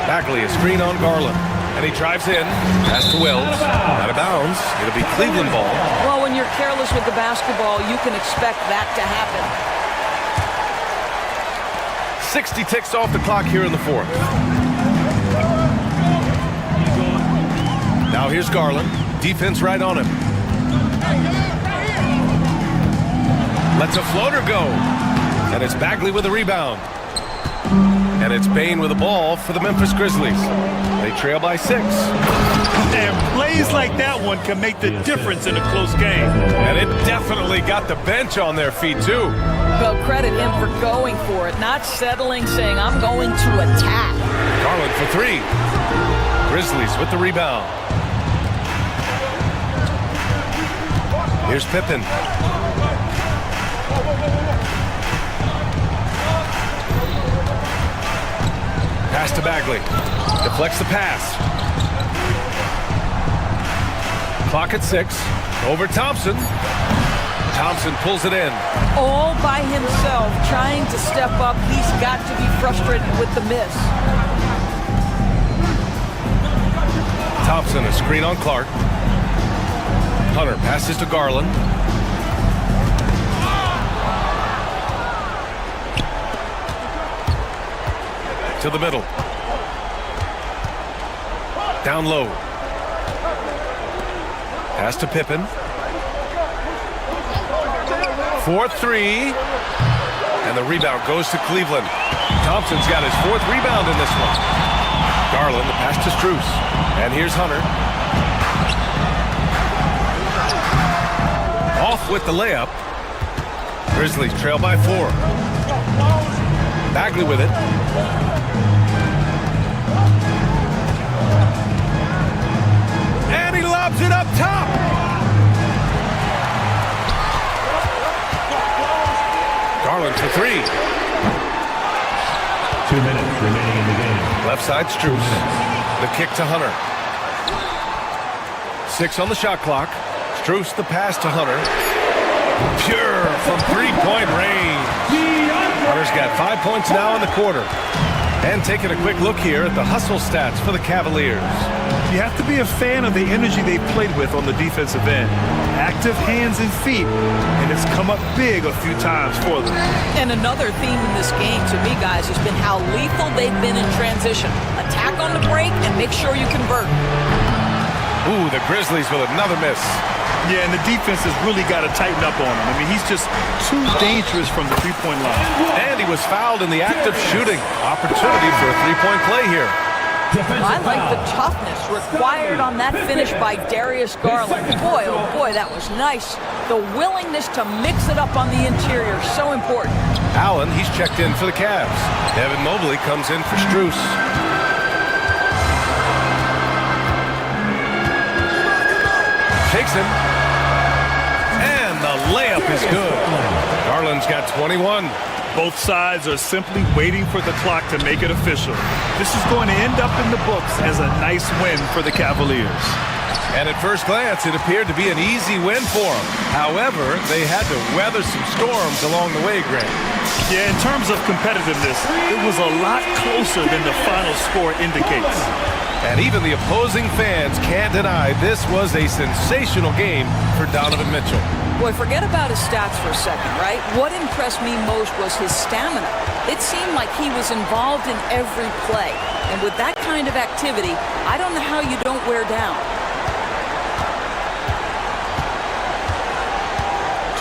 Bagley a screen on Garland. And he drives in. Pass to Wells. Out of bounds. It'll be Cleveland ball. Well, when you're careless with the basketball, you can expect that to happen. 60 ticks off the clock here in the fourth. Now here's Garland. Defense right on him. Lets a floater go. And it's Bagley with a rebound. And it's Bane with the ball for the Memphis Grizzlies. They trail by 6. And plays like that one can make the difference in a close game. And it definitely got the bench on their feet, too. Well, credit him for going for it, not settling, saying, I'm going to attack. Garland for 3. Grizzlies with the rebound. Here's Pippen. Pass to Bagley. Deflects the pass. Clock at 6. Over Thompson. Thompson pulls it in. All by himself, trying to step up. He's got to be frustrated with the miss. Thompson, a screen on Clark. Hunter passes to Garland. To the middle. Down low. Pass to Pippen. 4-3. And the rebound goes to Cleveland. Thompson's got his 4th rebound in this one. Garland, the pass to Strus. And here's Hunter. Off with the layup. Grizzlies trail by 4. Bagley with it. And he lobs it up top. Garland for 3. 2 minutes remaining in the game. Left side, Strus. The kick to Hunter. 6 on the shot clock. Strus the pass to Hunter. Pure from 3-point range. Hunter's got 5 points now in the quarter. And taking a quick look here at the hustle stats for the Cavaliers. You have to be a fan of the energy they played with on the defensive end. Active hands and feet, and it's come up big a few times for them. And another theme in this game, to me, guys, has been how lethal they've been in transition. Attack on the break and make sure you convert. Ooh, the Grizzlies with another miss. Yeah, and the defense has really got to tighten up on him. I mean, he's just too dangerous from the three-point line. And he was fouled in the act of shooting. Opportunity for a three-point play here. I like the toughness required on that finish by Darius Garland. Boy, oh boy, that was nice. The willingness to mix it up on the interior, so important. Allen, he's checked in for the Cavs. Evan Mobley comes in for Strus. Shakes him. And the layup is good. Garland's got 21. Both sides are simply waiting for the clock to make it official. This is going to end up in the books as a nice win for the Cavaliers. And at first glance, it appeared to be an easy win for them. However, they had to weather some storms along the way, Grant. Yeah, in terms of competitiveness, it was a lot closer than the final score indicates. And even the opposing fans can't deny this was a sensational game for Donovan Mitchell. Boy, forget about his stats for a second, right? What impressed me most was his stamina. It seemed like he was involved in every play. And with that kind of activity, I don't know how you don't wear down.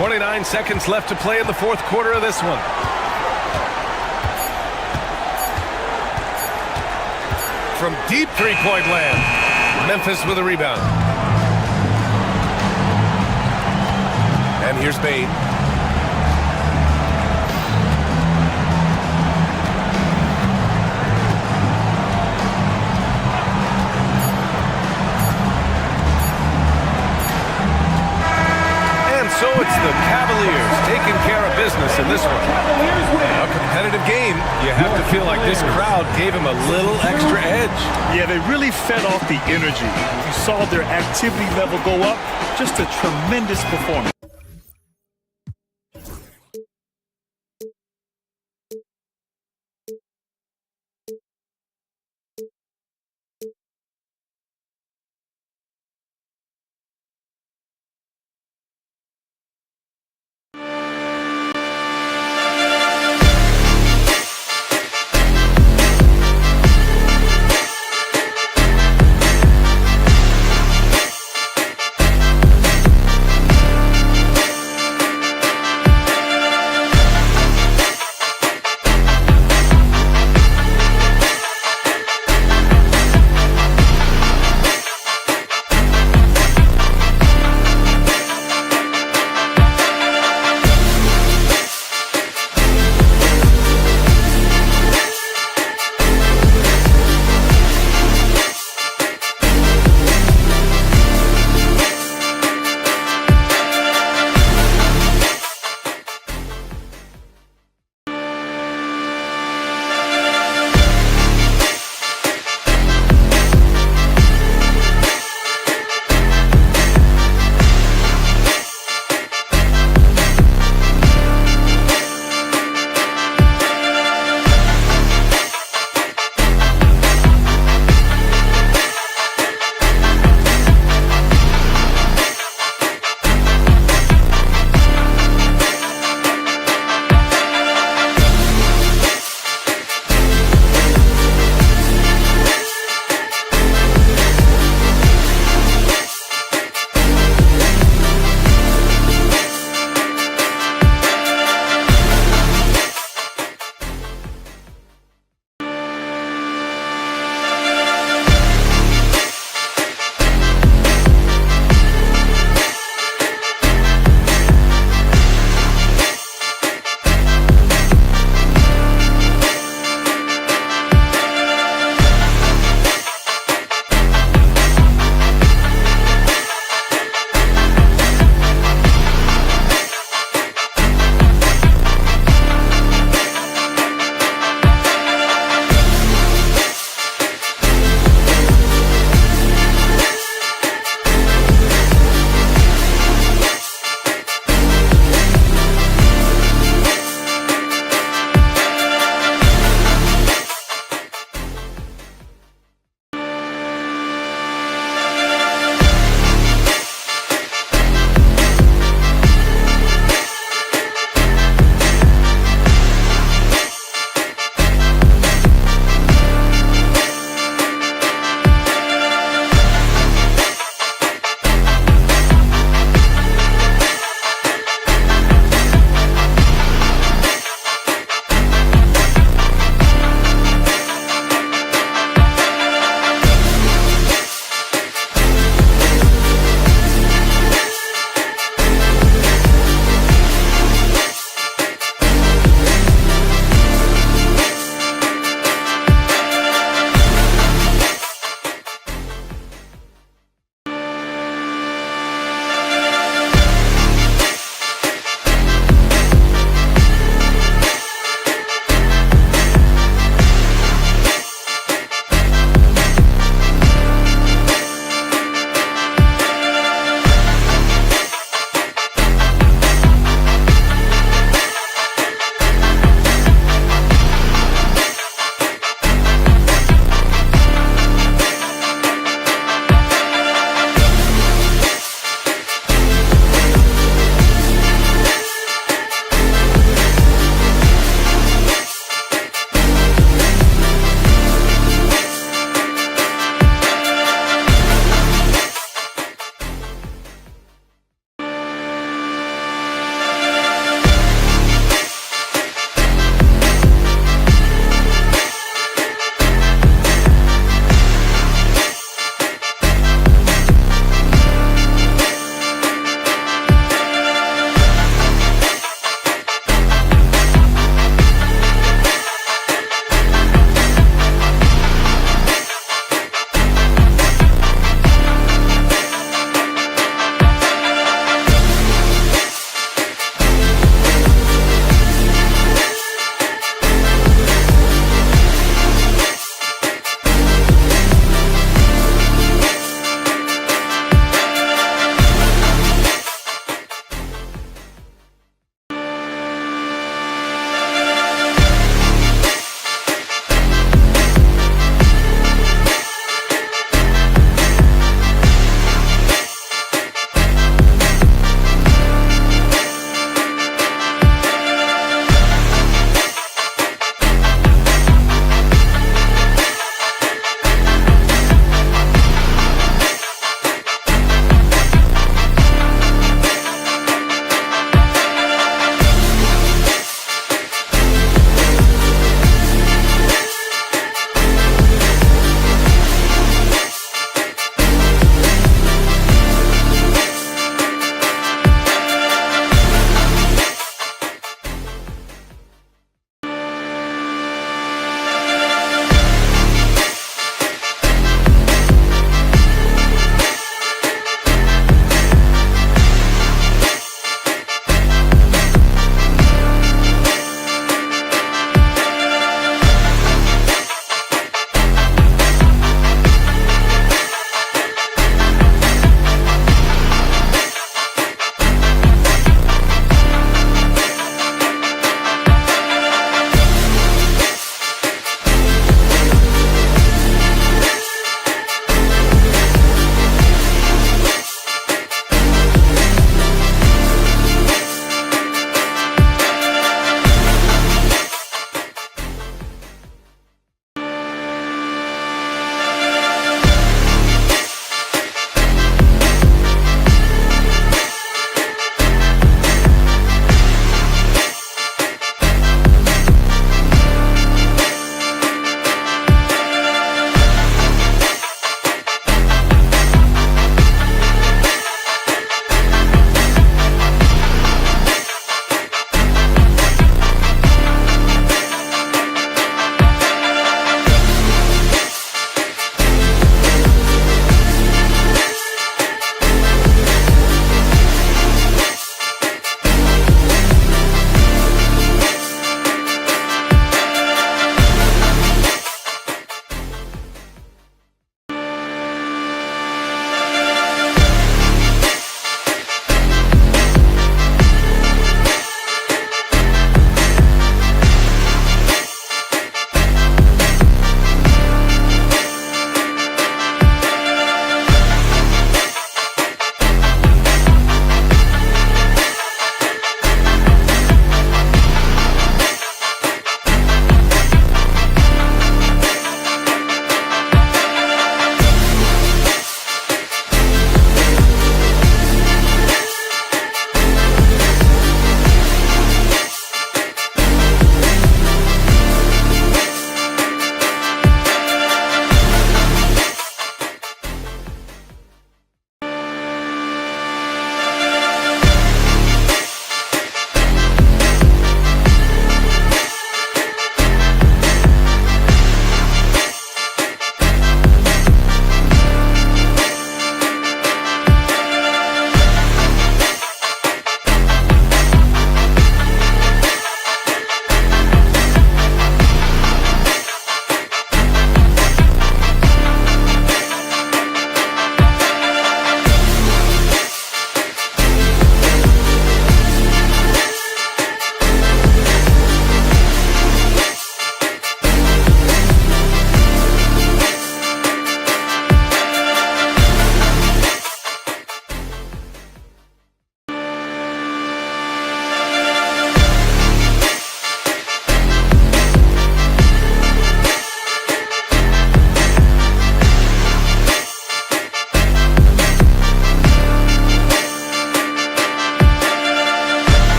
29 seconds left to play in the fourth quarter of this one. From deep three-point land, Memphis with a rebound. And here's Bane. And so it's the Cavaliers taking care of business in this one. A competitive game. You have to feel like this crowd gave him a little extra edge. Yeah, they really fed off the energy. You saw their activity level go up. Just a tremendous performance.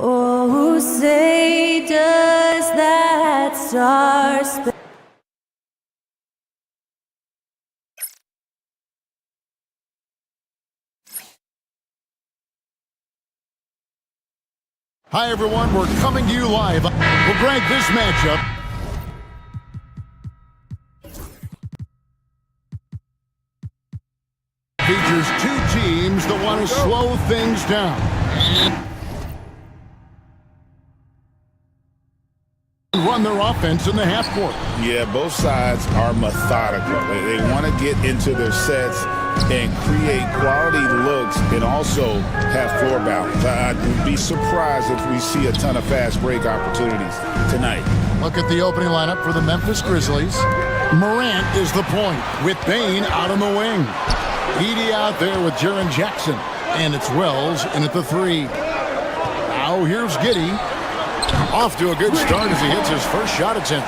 Oh, say does that star span? Hi, everyone. We're coming to you live. We'll rank this matchup. Features two teams that want to slow things down. Run their offense in the half court. Yeah, both sides are methodical. They want to get into their sets and create quality looks and also have floor balance. I'd be surprised if we see a ton of fast break opportunities tonight. Look at the opening lineup for the Memphis Grizzlies. Morant is the point with Bane out on the wing. Edey out there with Jaren Jackson. And it's Wells in at the 3. Now here's Giddey. Off to a good start as he hits his first shot attempt.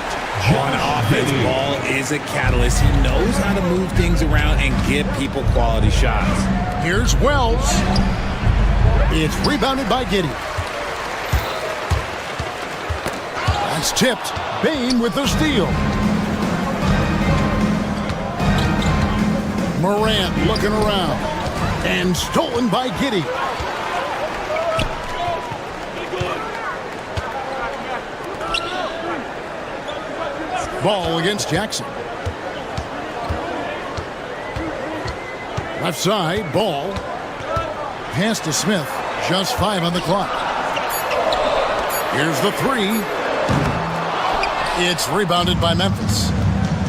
On offense, Ball is a catalyst. He knows how to move things around and give people quality shots. Here's Wells. It's rebounded by Giddey. That's tipped. Bane with the steal. Morant looking around. And stolen by Giddey. Ball against Jackson. Left side, Ball. Pass to Smith. Just 5 on the clock. Here's the 3. It's rebounded by Memphis.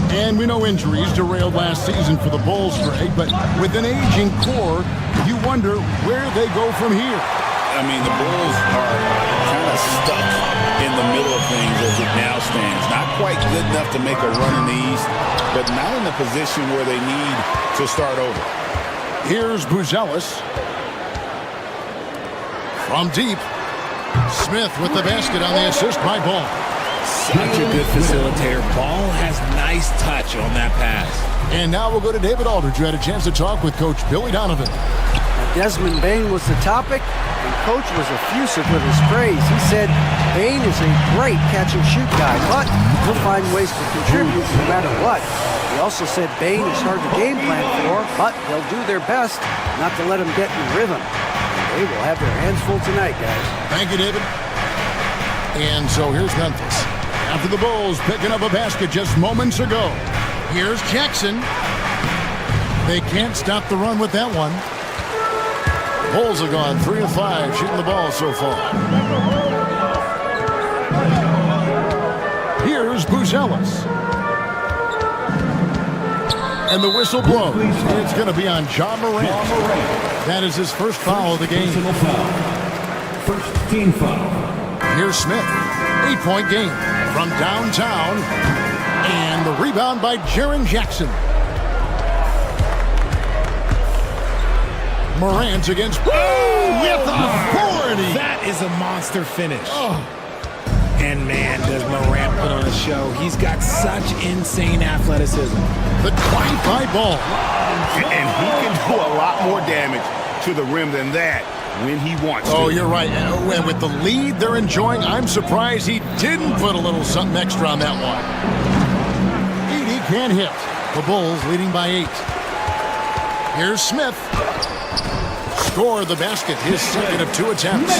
And we know injuries derailed last season for the Bulls, Greg, but with an aging core, you wonder where they go from here. I mean, the Bulls are kind of stuck in the middle of things as it now stands. Not quite good enough to make a run in the East, but not in a position where they need to start over. Here's Buzelis. From deep, Smith with the basket on the assist by Ball. Such a good facilitator. Ball has nice touch on that pass. And now we'll go to David Aldridge, who had a chance to talk with Coach Billy Donovan. Desmond Bane was the topic, and Coach was effusive with his praise. He said Bane is a great catch-and-shoot guy, but he'll find ways to contribute no matter what. He also said Bane is hard to game plan for, but they'll do their best not to let him get in rhythm. They will have their hands full tonight, guys. Thank you, David. And so here's Memphis. After the Bulls picking up a basket just moments ago. Here's Jackson. They can't stop the run with that one. Bulls have gone 3 of 5 shooting the ball so far. Here's Buzelis. And the whistle blows. It's going to be on Ja Morant. That is his first foul of the game. First team foul. Here's Smith. 8-point game from downtown. And the rebound by Jaren Jackson. Morant against with authority. That is a monster finish. And man, does Morant put on a show. He's got such insane athleticism. The drive by Ball. And he can do a lot more damage to the rim than that when he wants to. Oh, you're right. And with the lead they're enjoying, I'm surprised he didn't put a little something extra on that one. Edey can't hit. The Bulls leading by 8. Here's Smith. Score the basket, his second of 2 attempts.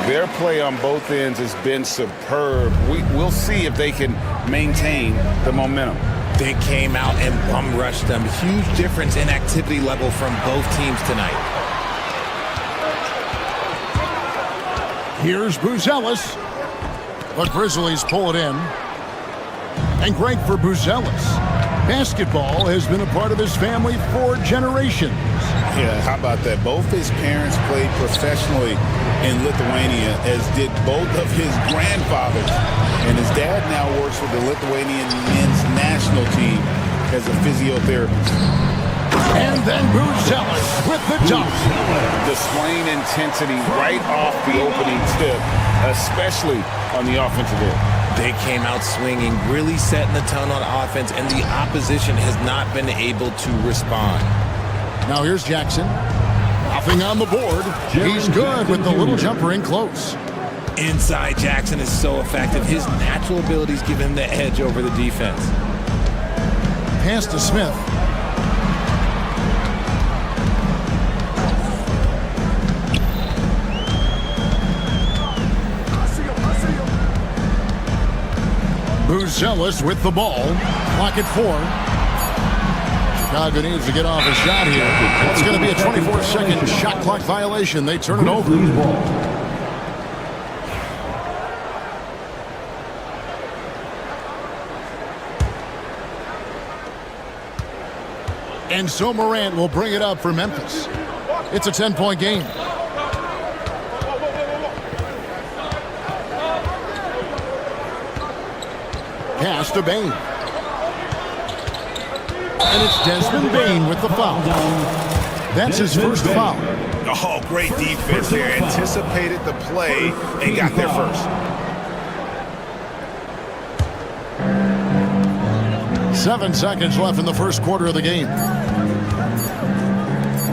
Their play on both ends has been superb. We'll see if they can maintain the momentum. They came out and bum rushed them. Huge difference in activity level from both teams tonight. Here's Buzelis. The Grizzlies pull it in. And great for Buzelis. Basketball has been a part of his family for generations. Yeah, how about that? Both his parents played professionally in Lithuania, as did both of his grandfathers. And his dad now works with the Lithuanian men's national team as a physiotherapist. And then Buzelis with the dunk. Displaying intensity right off the opening tip, especially on the offensive end. They came out swinging, really setting the tone on offense, and the opposition has not been able to respond. Now here's Jackson. Nothing on the board. He's good with the little jumper in close. Inside, Jackson is so effective. His natural abilities give him the edge over the defense. Pass to Smith. Buzelis with the ball. Clock at 4. Chicago needs to get off a shot here. It's going to be a 24-second shot clock violation. They turn it over. And so Morant will bring it up for Memphis. It's a 10-point game. Pass to Bane. And it's Desmond Bane with the foul. That's his first foul. Oh, great defense there. Anticipated the play and got there first. 7 seconds left in the first quarter of the game.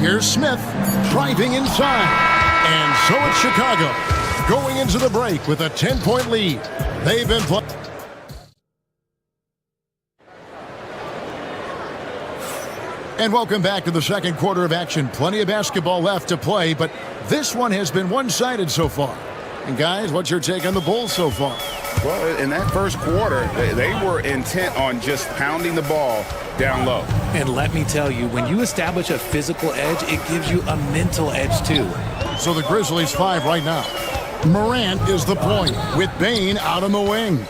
Here's Smith driving inside. And so it's Chicago going into the break with a 10-point lead. They've been playing. And welcome back to the second quarter of action. Plenty of basketball left to play, but this one has been one-sided so far. And guys, what's your take on the Bulls so far? Well, in that first quarter, they were intent on just pounding the ball down low. And let me tell you, when you establish a physical edge, it gives you a mental edge too. So the Grizzlies 5 right now. Morant is the point with Bane out on the wing.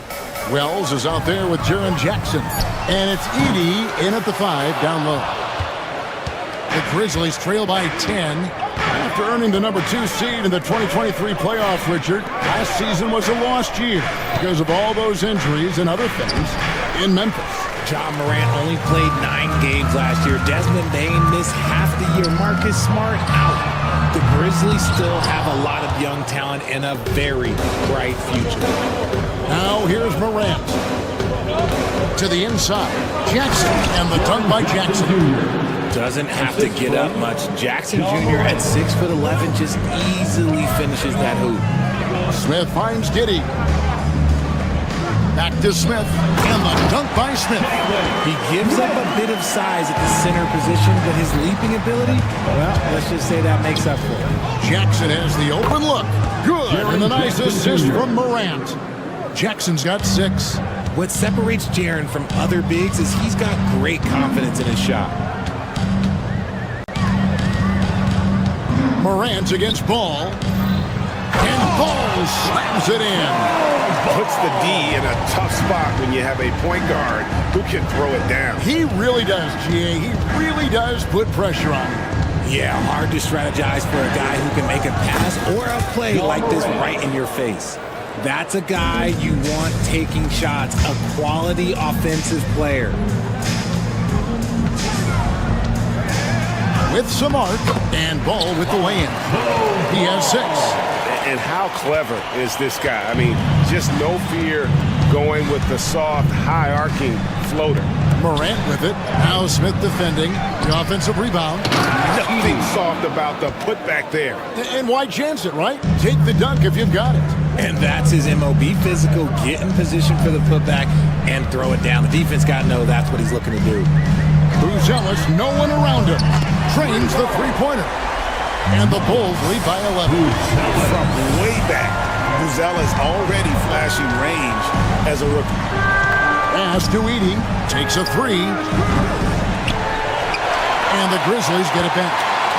Wells is out there with Jaren Jackson. And it's Edey in at the 5 down low. The Grizzlies trail by 10 after earning the number 2 seed in the 2023 playoffs, Richard. Last season was a lost year because of all those injuries and other things in Memphis. John Morant only played 9 games last year. Desmond Bane missed half the year. Marcus Smart out. The Grizzlies still have a lot of young talent and a very bright future. Now here's Morant. To the inside. Jackson and the dunk by Jackson. Doesn't have to get up much. Jackson Jr. at 6'11" just easily finishes that hoop. Smith finds Giddey. Back to Smith. And the dunk by Smith. He gives up a bit of size at the center position, but his leaping ability, well, let's just say that makes up for it. Jackson has the open look. Good. And the nice assist from Morant. Jackson's got 6. What separates Jaren from other bigs is he's got great confidence in his shot. Morant against Ball. And Ball slams it in. Puts the D in a tough spot when you have a point guard who can throw it down. He really does, GA. He really does put pressure on him. Yeah, hard to strategize for a guy who can make a pass or a play like this right in your face. That's a guy you want taking shots, a quality offensive player. With some arc, and Ball with the lay-in. He has 6. And how clever is this guy? I mean, just no fear going with the soft, high-arcing floater. Morant with it. Now Smith defending. The offensive rebound. Nothing soft about the putback there. And why chance it, right? Take the dunk if you've got it. And that's his MO. Be physical, get in position for the putback, and throw it down. The defense got to know that's what he's looking to do. Buzelis, no one around him. Trains the three-pointer. And the Bulls lead by 11. From way back, Buzelis already flashing range as a rookie. Pass to Edey. Takes a 3. And the Grizzlies get it back.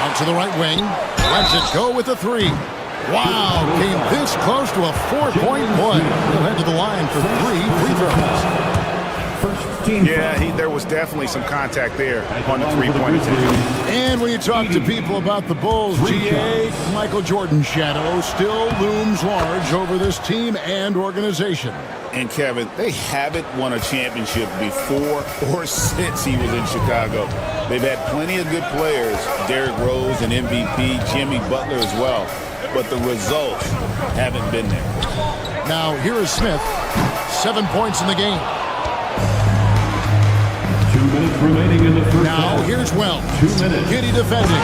Out to the right wing. Lets it go with a 3. Wow, came this close to a 4-point play. He'll head to the line for 3 free throws. Yeah, there was definitely some contact there on the three-point attempt. And when you talk to people about the Bulls, GA, Michael Jordan's shadow still looms large over this team and organization. And Kevin, they haven't won a championship before or since he was in Chicago. They've had plenty of good players, Derrick Rose and MVP, Jimmy Butler as well, but the results haven't been there. Now here is Smith, 7 points in the game. 2 minutes remaining in the first Now half. here's Wells. 2 minutes. Giddey defending.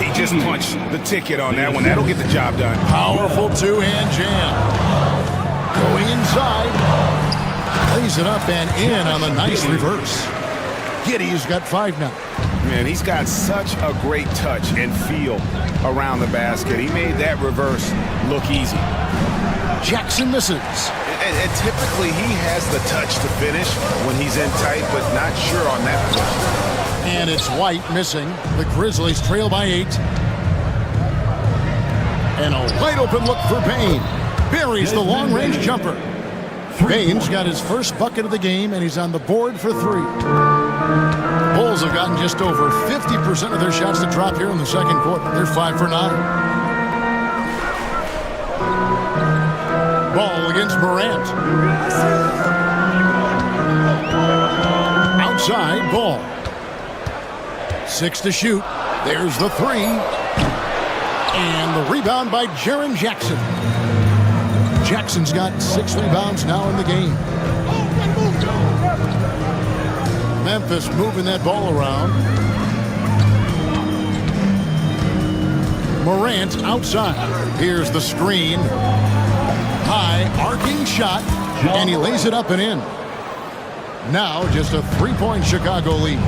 He just punch the ticket on that one. That'll get the job done. Powerful two-hand jam. Going inside. Lays it up and in on the nice reverse. Giddy's got 5 now. Man, he's got such a great touch and feel around the basket. He made that reverse look easy. Jackson misses. And typically he has the touch to finish when he's in tight, but not sure on that position. And it's White missing. The Grizzlies trail by 8. And a wide open look for Payne. Buries the long-range jumper. Payne's got his first bucket of the game, and he's on the board for 3. The Bulls have gotten just over 50% of their shots to drop here in the second quarter. They're 5 for 9. Ball against Morant. Outside, Ball. 6 to shoot. There's the 3. And the rebound by Jaren Jackson. Jackson's got 6 rebounds now in the game. Memphis moving that ball around. Morant outside. Here's the screen. High arcing shot, and he lays it up and in. Now just a 3-point Chicago lead.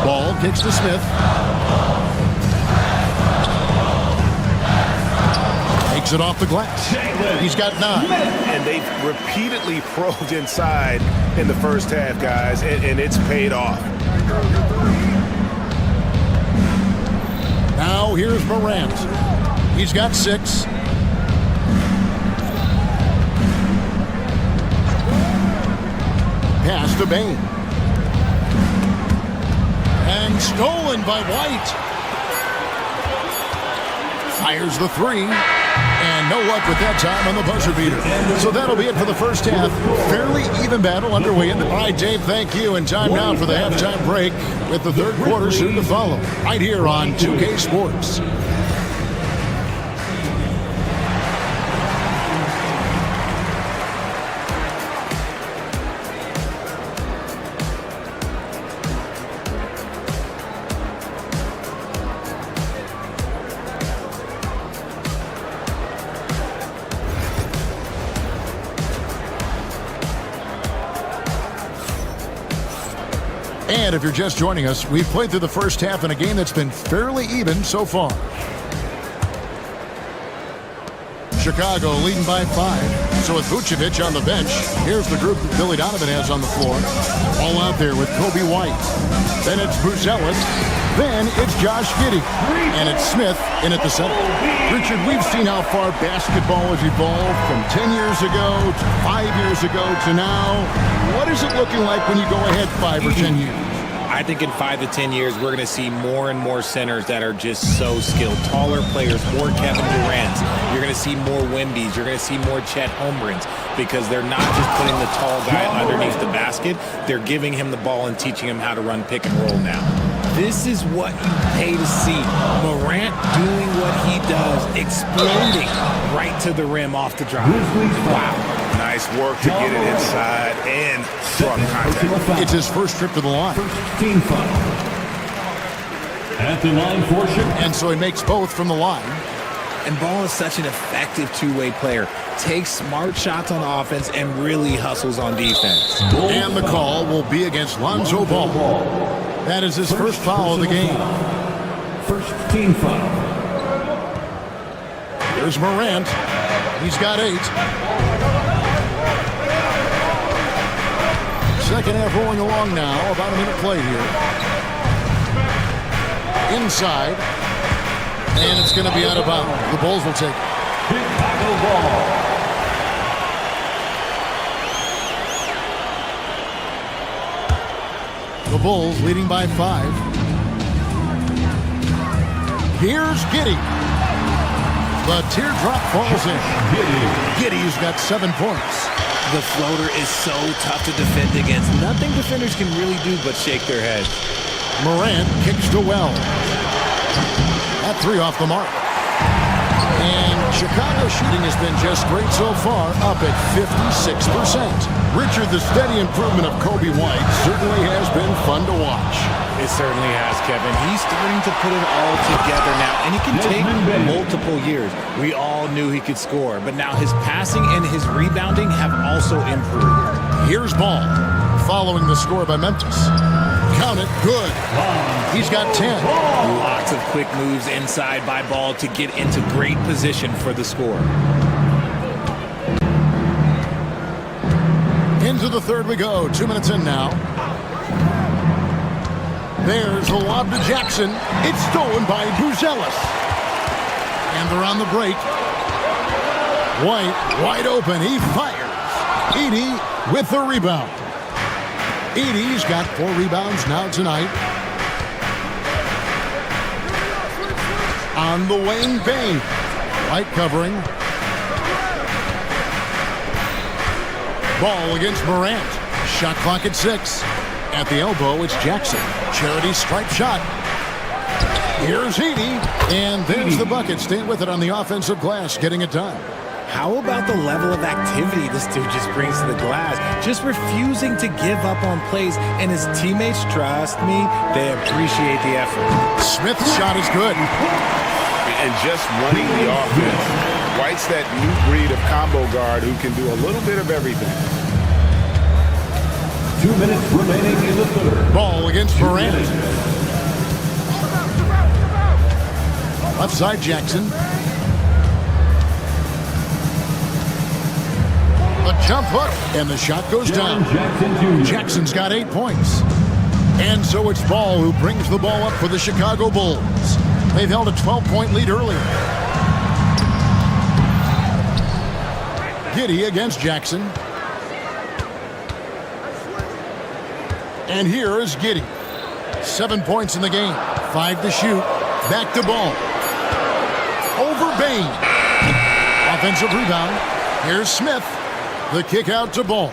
Ball kicks to Smith. Takes it off the glass. He's got 9. And they've repeatedly probed inside in the first half, guys, and it's paid off. Now here's Morant. He's got 6. Pass to Bane. And stolen by White. Fires the 3. And no luck with that time on the buzzer beater. So that'll be it for the first half. Fairly even battle underway. All right, Dave, thank you. And time now for the halftime break with the third quarter soon to follow. Right here on 2K Sports. And if you're just joining us, we've played through the first half in a game that's been fairly even so far. Chicago leading by 5. So with Vucevic on the bench, here's the group that Billy Donovan has on the floor. All out there with Kobe White. Then it's Buzelis. Then it's Josh Giddey. And it's Smith in at the center. Richard, we've seen how far basketball has evolved from 10 years ago to 5 years ago to now. What is it looking like when you go ahead 5 or 10 years? I think in 5 to 10 years, we're going to see more and more centers that are just so skilled. Taller players, more Kevin Durant's. You're going to see more Wemby's. You're going to see more Chet Holmgrens because they're not just putting the tall guy underneath the basket. They're giving him the ball and teaching him how to run pick and roll now. This is what you pay to see. Morant doing what he does, exploding right to the rim off the drive. Wow. Nice work to get it inside and draw the contact. It's his first trip to the line. First team foul. At the line for Chicago. And so he makes both from the line. And Ball is such an effective two-way player. Takes smart shots on offense and really hustles on defense. And the call will be against Lonzo Ball. That is his first foul of the game. First team foul. Here's Morant. He's got 8. Second half rolling along now. About a minute play here. Inside. And it's going to be out of bounds. The Bulls will take it. Chicago ball. The Bulls leading by 5. Here's Giddey. The teardrop falls in. Giddey's got 7 points. The floater is so tough to defend against. Nothing defenders can really do but shake their head. Morant kicks to Wells. That 3 off the mark. And Chicago shooting has been just great so far, up at 56%. Richard, the steady improvement of Kobe White certainly has been fun to watch. It certainly has, Kevin. He's starting to put it all together now, and it can take multiple years. We all knew he could score, but now his passing and his rebounding have also improved. Here's Ball, following the score by Memphis. Count it, good. He's got 10. Lots of quick moves inside by Ball to get into great position for the score. Into the third we go. 2 minutes in now. There's the lob to Jackson. It's stolen by Buzelis. And they're on the break. White, wide open. He fires. Edey with the rebound. Edey's got 4 rebounds now tonight. On the wing, Bain. White covering. Ball against Morant. Shot clock at 6. At the elbow, it's Jackson. Charity stripe shot. Here's Edey. And there's the bucket. Staying with it on the offensive glass, getting it done. How about the level of activity this dude just brings to the glass? Just refusing to give up on plays, and his teammates, trust me, they appreciate the effort. Smith's shot is good. And just running the offense. White's that new breed of combo guard who can do a little bit of everything. 2 minutes remaining in the third. Ball against Morant. Left side, Jackson. A jump hook, and the shot goes down. Jackson's got 8 points. And so it's Ball who brings the ball up for the Chicago Bulls. They've held a 12-point lead earlier. Giddey against Jackson. And here is Giddey. 7 points in the game. 5 to shoot. Back to Ball. Over Bain. Offensive rebound. Here's Smith. The kick out to Ball.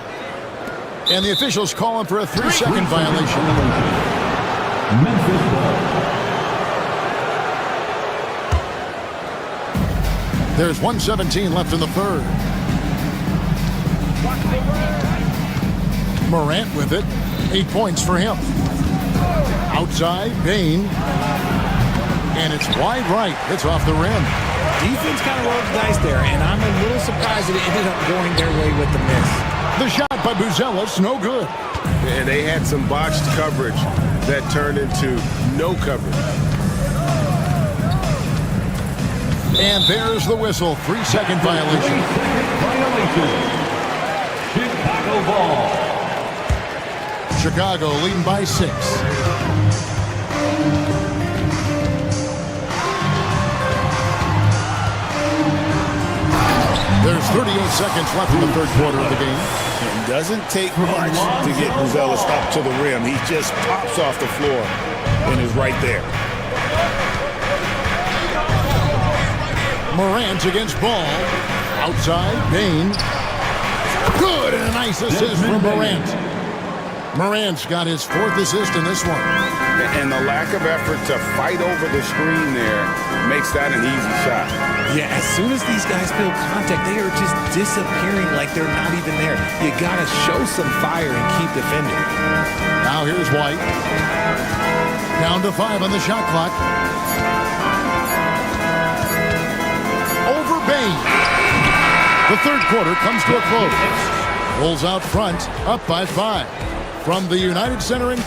And the officials calling for a 3-second violation. Memphis ball. There's 1:17 left in the third. Morant with it. 8 points for him. Outside, Bain. And it's wide right. It's off the rim. Defense kind of rolled the dice there, and I'm a little surprised that it ended up going their way with the miss. The shot by Buzelis, no good. And they had some botched coverage that turned into no coverage. And there's the whistle. 3-second violation. Chicago ball. Chicago leading by 6. There's 38 seconds left in the third quarter of the game. It doesn't take much to get Buzelis up to the rim. He just pops off the floor and is right there. Morant against Ball. Outside, Bain. Good, and a nice assist from Morant. Morant's got his 4th assist in this one. And the lack of effort to fight over the screen there makes that an easy shot. Yeah, as soon as these guys feel contact, they are just disappearing like they're not even there. You gotta show some fire and keep defending. Now here's White. Down to 5 on the shot clock. Over Bain. The third quarter comes to a close. Bulls out front, up by 5. From the United Center and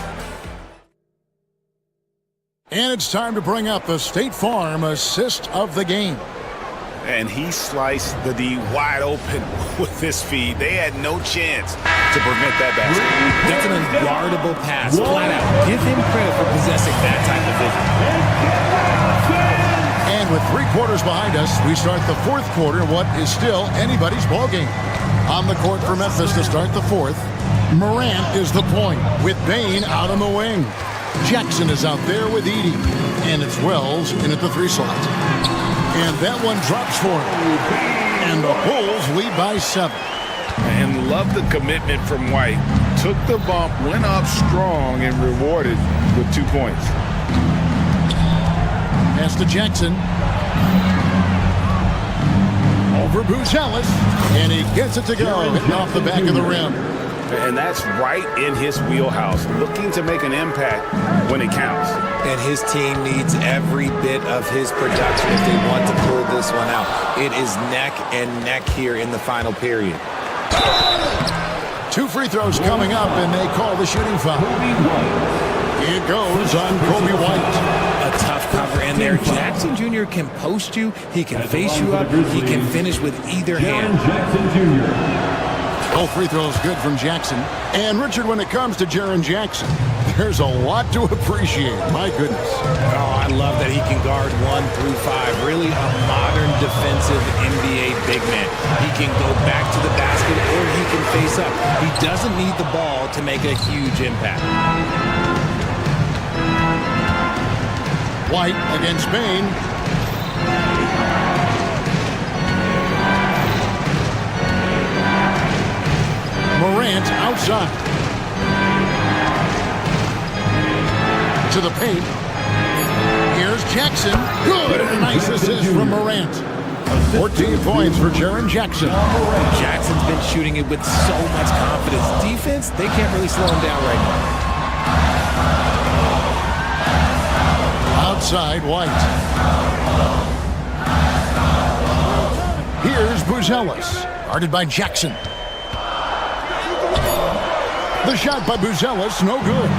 it's time to bring up the State Farm assist of the game. And he sliced the D wide open with his feed. They had no chance to prevent that basket. That's an unguardable pass, flat out. Give him credit for possessing that type of vision. And with 3 quarters behind us, we start the fourth quarter in what is still anybody's ball game. On the court for Memphis to start the fourth. Morant is the point with Bain out on the wing. Jackson is out there with Edey. And it's Wells in at the 3 slot. And that one drops for him. And the Bulls lead by 7. And love the commitment from White. Took the bump, went up strong, and rewarded with 2 points. Pass to Jackson. Over Buzelis. And he gets it to go. Hitting off the back of the rim. And that's right in his wheelhouse, looking to make an impact when it counts. And his team needs every bit of his production if they want to pull this one out. It is neck and neck here in the final period. 2 free throws coming up, and they call the shooting foul. It goes on Kobe White. A tough cover in there. Jackson Jr. can post you. He can face you up. He can finish with either hand. Jackson Jr. Both free throws good from Jackson. And Richard, when it comes to Jaren Jackson, there's a lot to appreciate. My goodness. Oh, I love that he can guard 1 through 5. Really a modern defensive NBA big man. He can go back to the basket or he can face up. He doesn't need the ball to make a huge impact. White against Bain. Morant outside. To the paint. Here's Jackson. Good. A nice assist from Morant. 14 points for Jaren Jackson. Jackson's been shooting it with so much confidence. Defense, they can't really slow him down right now. Outside White. Here's Buzelis. Guarded by Jackson. The shot by Buzelis, no good.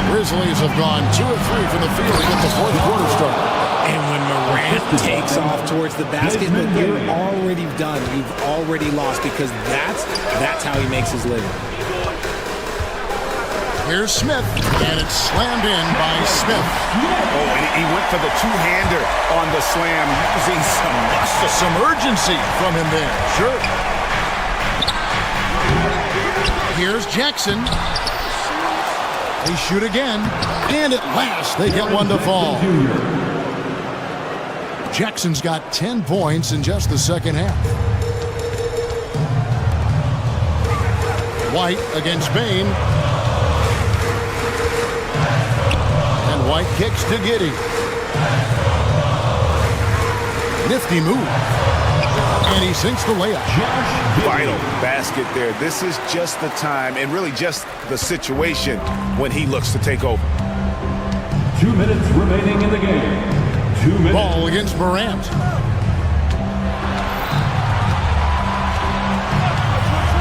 Grizzlies have gone 2 of 3 from the field to get the fourth quarter started. And when Morant takes off towards the basket, but you're already done. You've already lost because that's how he makes his living. Here's Smith, and it's slammed in by Smith. Oh, and he went for the two-hander on the slam, using some urgency from him there. Sure. Here's Jackson. They shoot again, and at last they get one to fall. Jackson's got 10 points in just the second half. White against Bain. And White kicks to Giddey. Nifty move. And he sinks the layup. Vital basket there. This is just the time and really just the situation when he looks to take over. 2 minutes remaining in the game. 2 minutes. Ball against Morant.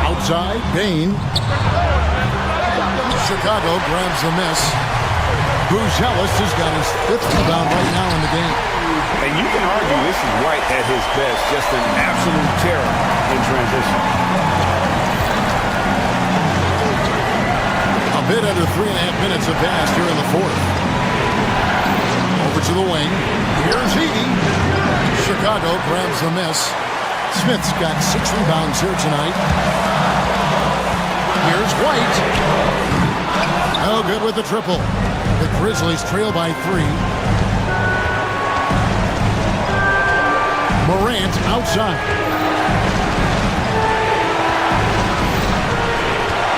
Outside, Bain. Chicago grabs the miss. Buzelis has got his 5th rebound right now in the game. And you can argue this is White at his best, just an absolute terror in transition. A bit under 3.5 minutes have passed here in the fourth. Over to the wing. Here's Edey. Chicago grabs the miss. Smith's got 6 rebounds here tonight. Here's White. Oh, good with the triple. The Grizzlies trail by 3. Morant outside.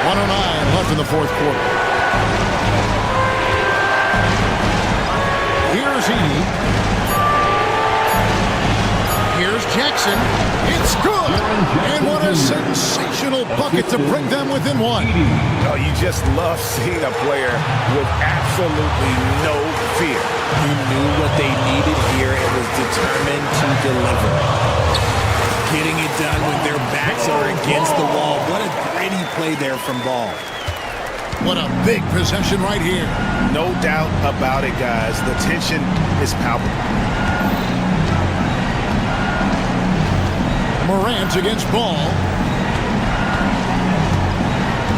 1:09 left in the fourth quarter. Here's Edey. Here's Jackson. It's good. And what a sensational bucket to bring them within 1. Oh, you just love seeing a player with absolutely no fear. He knew what they needed here and was determined to deliver. Getting it done when their backs are against the wall. What a gritty play there from Ball. What a big possession right here. No doubt about it, guys. The tension is palpable. Morant against Ball.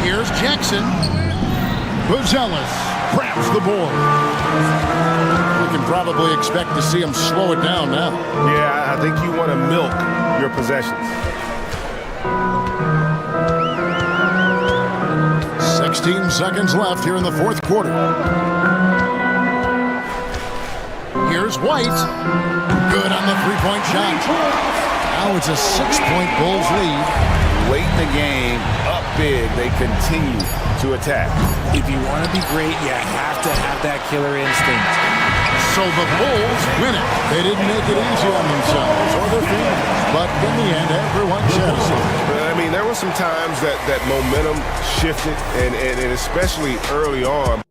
Here's Jackson. Buzelis grabs the board. We can probably expect to see him slow it down now. Yeah, I think you want to milk your possessions. 16 seconds left here in the fourth quarter. Here's White. Good on the three-point shot. Now it's a 6-point Bulls lead. Late in the game, up big, they continue to attack. If you want to be great, you have to have that killer instinct. So the Bulls win it. They didn't make it easy on themselves or their fans, but in the end, everyone's satisfied. I mean, there were some times that momentum shifted, and especially early on.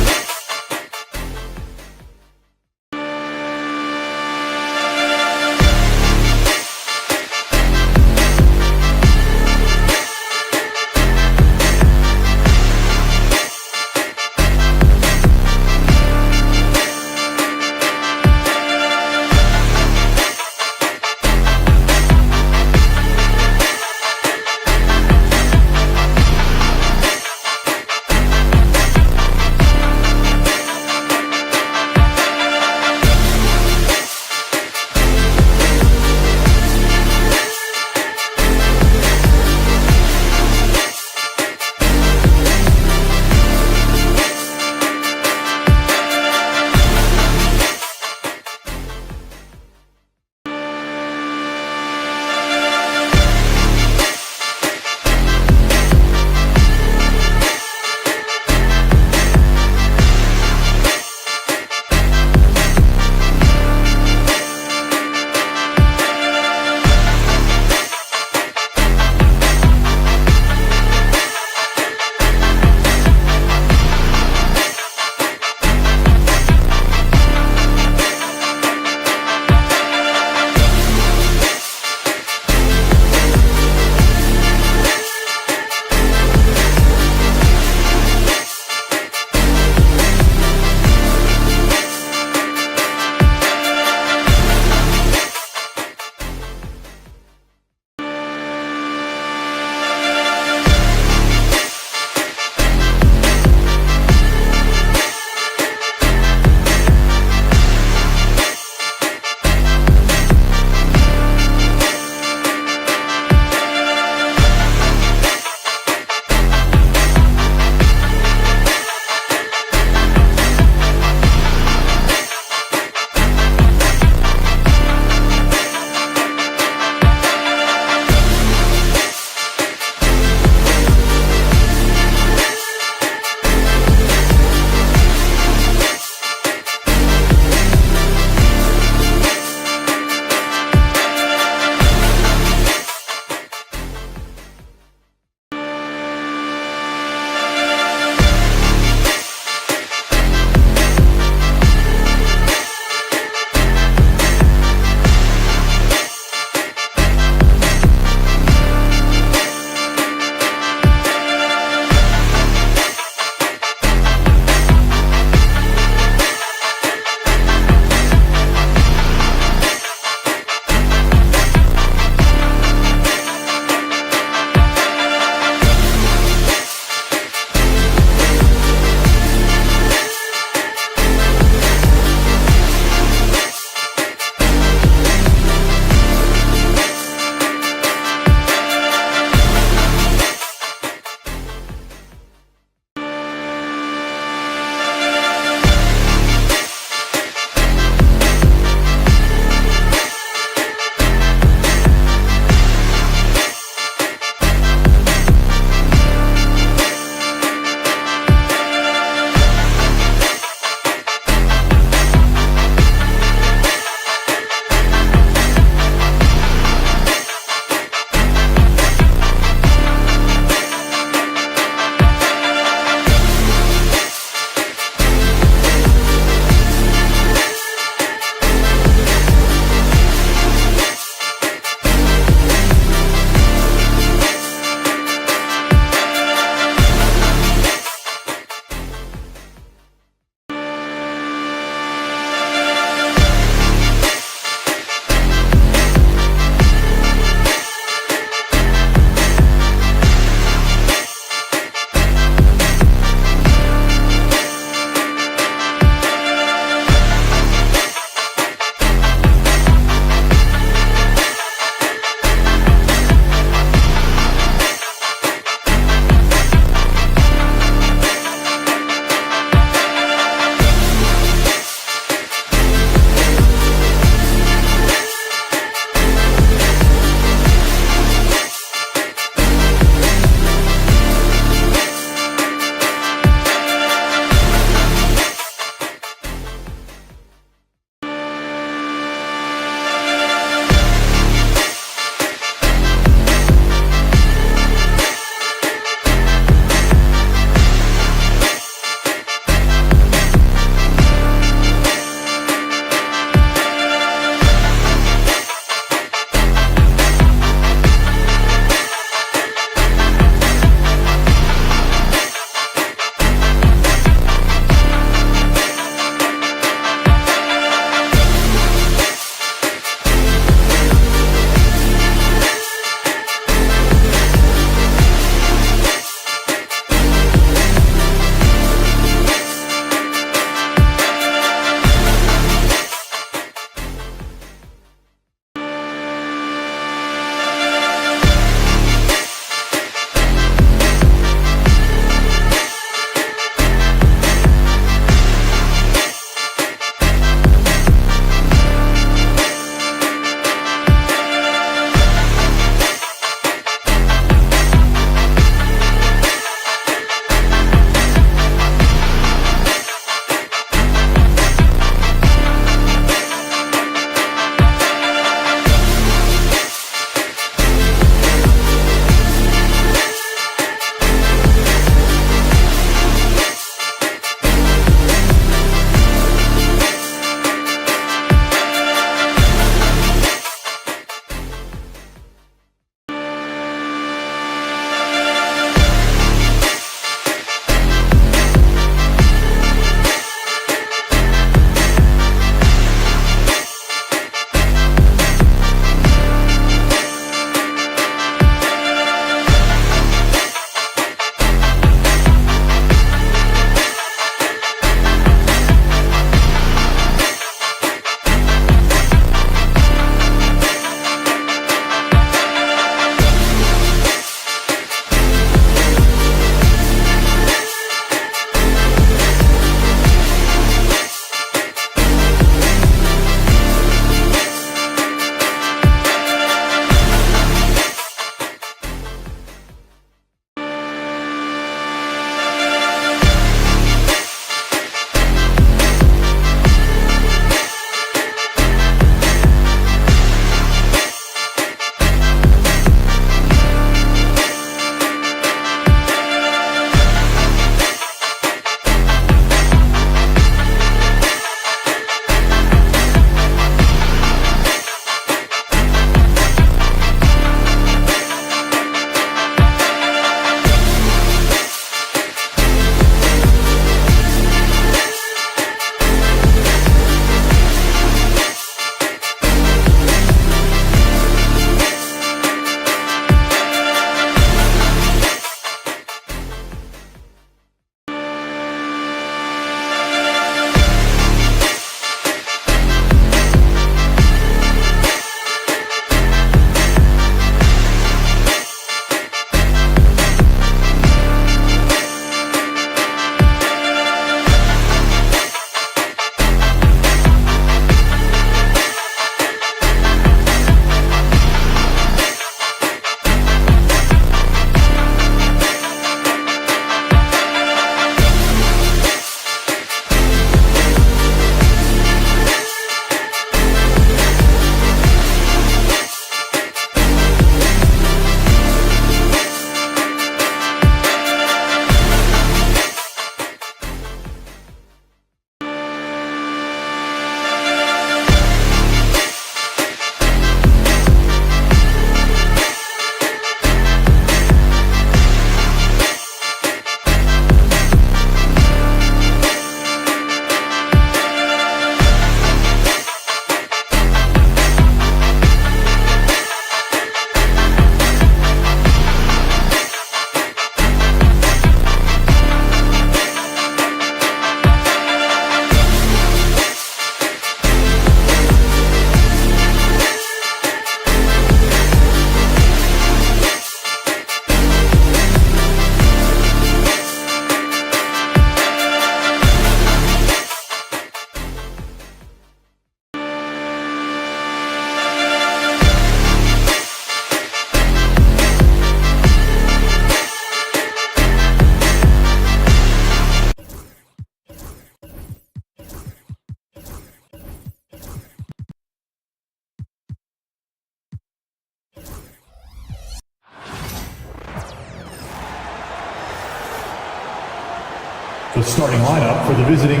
The starting lineup for the visiting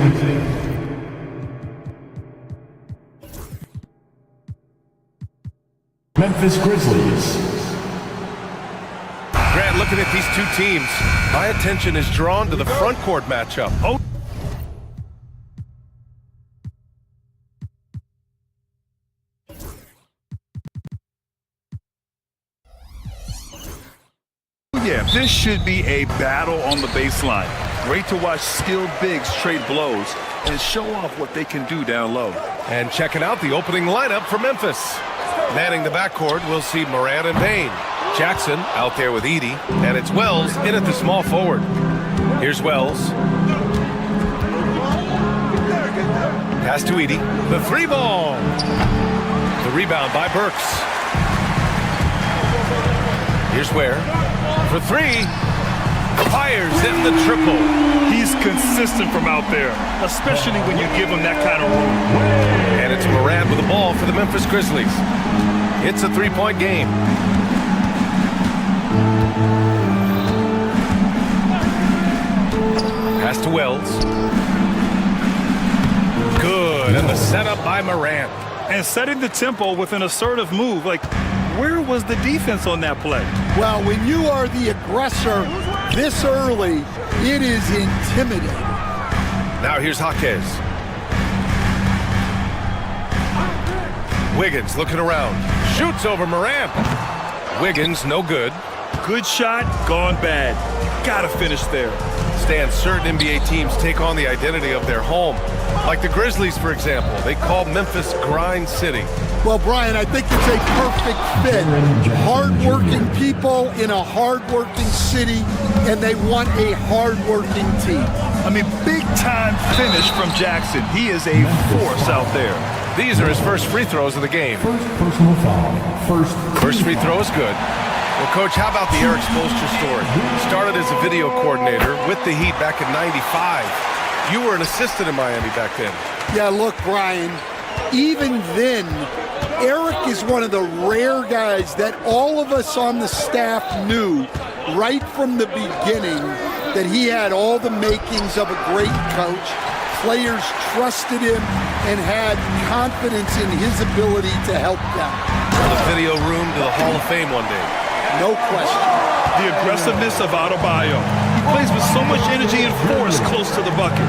Memphis Grizzlies. Grant, looking at these two teams, my attention is drawn to the front court matchup. Oh. Yeah, this should be a battle on the baseline. Great to watch skilled bigs trade blows and show off what they can do down low. And checking out the opening lineup for Memphis. Manning the backcourt, we'll see Morant and Payne. Jackson out there with Edey, and it's Wells in at the small forward. Here's Wells. Pass to Edey. The three ball. The rebound by Burks. Here's Ware. For three. Fires in the triple. He's consistent from out there, especially when you give him that kind of room. And it's Morant with the ball for the Memphis Grizzlies. It's a three-point game. Pass to Wells. Good, and the setup by Morant. And setting the tempo with an assertive move. Like, where was the defense on that play? Well, when you are the aggressor this early, it is intimidating. Now here's Jaquez. Wiggins looking around. Shoots over Morant. Wiggins, no good. Good shot, gone bad. Gotta finish there. Stan, certain NBA teams take on the identity of their home. Like the Grizzlies, for example. They call Memphis Grind City. Well, Brian, I think it's a perfect fit. Hard-working people in a hard-working city, and they want a hard-working team. I mean, big-time finish from Jackson. He is a force out there. These are his first free throws of the game. First personal foul. First free throw is good. Well, Coach, how about the Eric Spoelstra story? Started as a video coordinator with the Heat back in '95. You were an assistant in Miami back then. Yeah, look, Brian, even then, Eric is one of the rare guys that all of us on the staff knew right from the beginning that he had all the makings of a great coach. Players trusted him and had confidence in his ability to help them. From the video room to the Hall of Fame one day. No question. The aggressiveness of Adebayo. He plays with so much energy and force close to the bucket.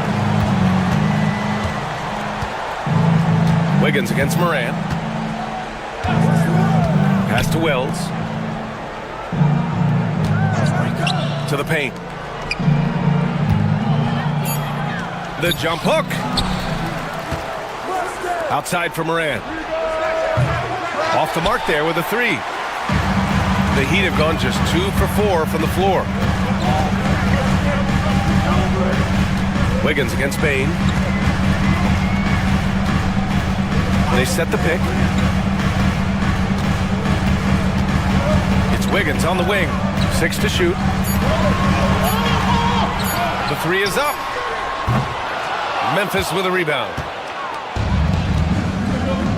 Wiggins against Morant. Pass to Wells. To the paint. The jump hook. Outside for Morant. Off the mark there with a three. The Heat have gone just 2 for 4 from the floor. Wiggins against Payne. They set the pick. It's Wiggins on the wing. 6 to shoot. The three is up. Memphis with a rebound.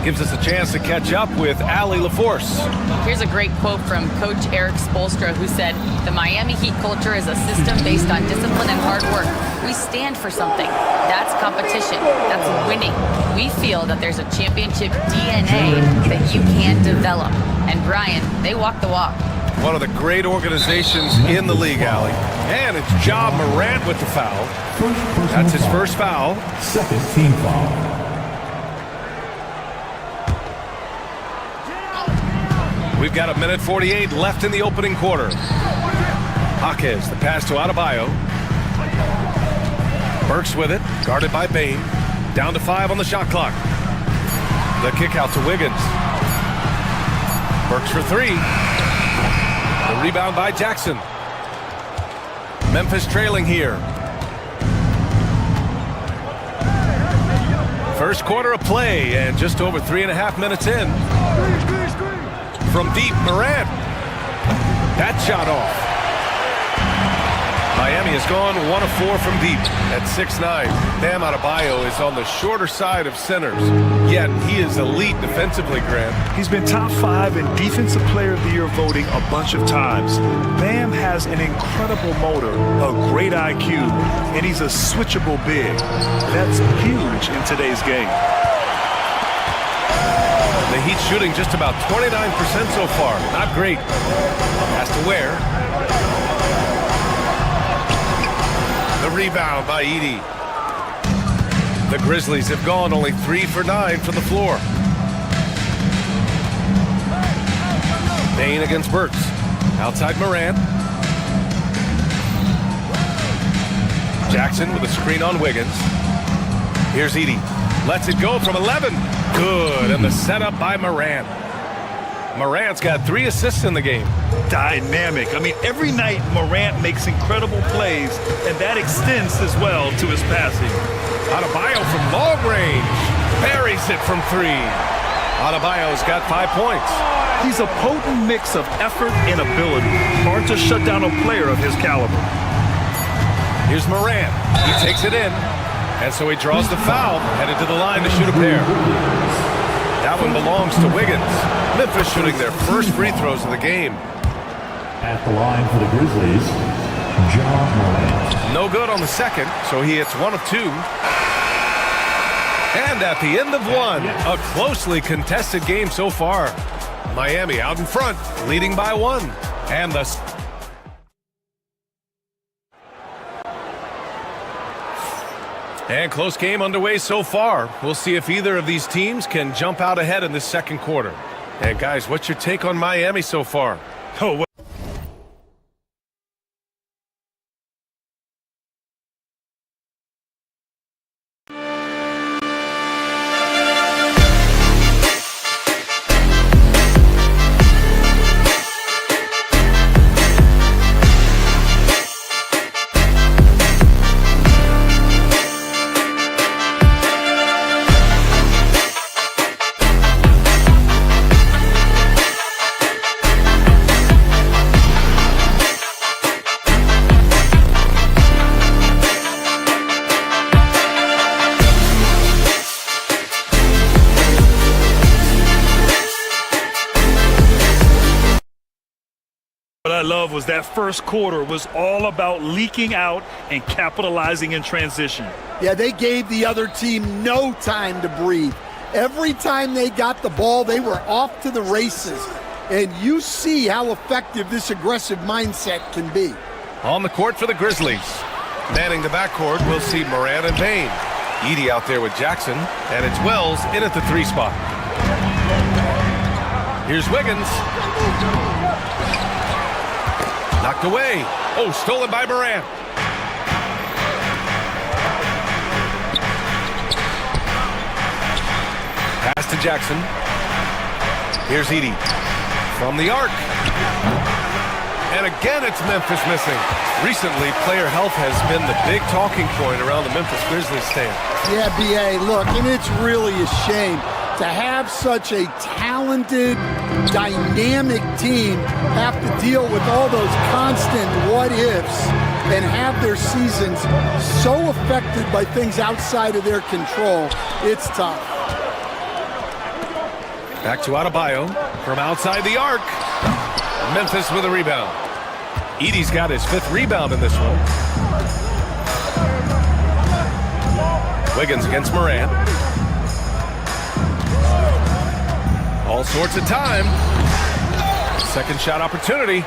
Gives us a chance to catch up with Allie LaForce. Here's a great quote from Coach Eric Spoelstra, who said, "The Miami Heat culture is a system based on discipline and hard work. We stand for something. That's competition. That's winning. We feel that there's a championship DNA that you can't develop." And Brian, they walk the walk. One of the great organizations in the league, Allie. And it's Ja Morant with the foul. That's his first foul. Second team foul. We've got 1:48 left in the opening quarter. Jaquez, the pass to Adebayo. Burks with it, guarded by Payne. Down to 5 on the shot clock. The kick out to Wiggins. Burks for 3. The rebound by Jackson. Memphis trailing here. First quarter of play and just over 3.5 minutes in. From deep, Morant. That shot off. Miami has has gone 1 of 4 from deep at 6'9". Bam Adebayo is on the shorter side of centers, yet he is elite defensively, Grant. He's been top 5 in Defensive Player of the Year voting a bunch of times. Bam has an incredible motor, a great IQ, and he's a switchable big. That's huge in today's game. The Heat shooting just about 29% so far. Not great. Has to wear. The rebound by Edey. The Grizzlies have gone only 3 for 9 from the floor. Payne against Burks. Outside Morant. Jackson with a screen on Wiggins. Here's Edey. Lets it go from 11. Good, and the setup by Morant. Morant's got 3 assists in the game. Dynamic. I mean, every night Morant makes incredible plays, and that extends as well to his passing. Adebayo from long range. Buries it from 3. Adebayo's got 5 points. He's a potent mix of effort and ability. Hard to shut down a player of his caliber. Here's Morant. He takes it in. And so he draws the foul, headed to the line to shoot a pair. That one belongs to Wiggins. Memphis shooting their first free throws of the game. At the line for the Grizzlies, John Morant. No good on the second, so he hits 1 of 2. And at the end of 1, a closely contested game so far. Miami out in front, leading by 1. And the... And close game underway so far. We'll see if either of these teams can jump out ahead in this second quarter. And guys, what's your take on Miami so far? Oh, what I love was that first quarter was all about leaking out and capitalizing in transition. Yeah, they gave the other team no time to breathe. Every time they got the ball, they were off to the races. And you see how effective this aggressive mindset can be. On the court for the Grizzlies. Manning the backcourt, we'll see Morant and Payne. Edey out there with Jackson, and it's Wells in at the 3 spot. Here's Wiggins. Knocked away. Oh, stolen by Morant. Pass to Jackson. Here's Edey from the arc. And again, it's Memphis missing. Recently, player health has been the big talking point around the Memphis Grizzlies stand. Yeah, B.A., look, and it's really a shame to have such a talented, dynamic team have to deal with all those constant what-ifs and have their seasons so affected by things outside of their control. It's tough. Back to Adebayo from outside the arc. Memphis with a rebound. Edey's got his 5th rebound in this one. Wiggins against Morant. All sorts of time. Second shot opportunity.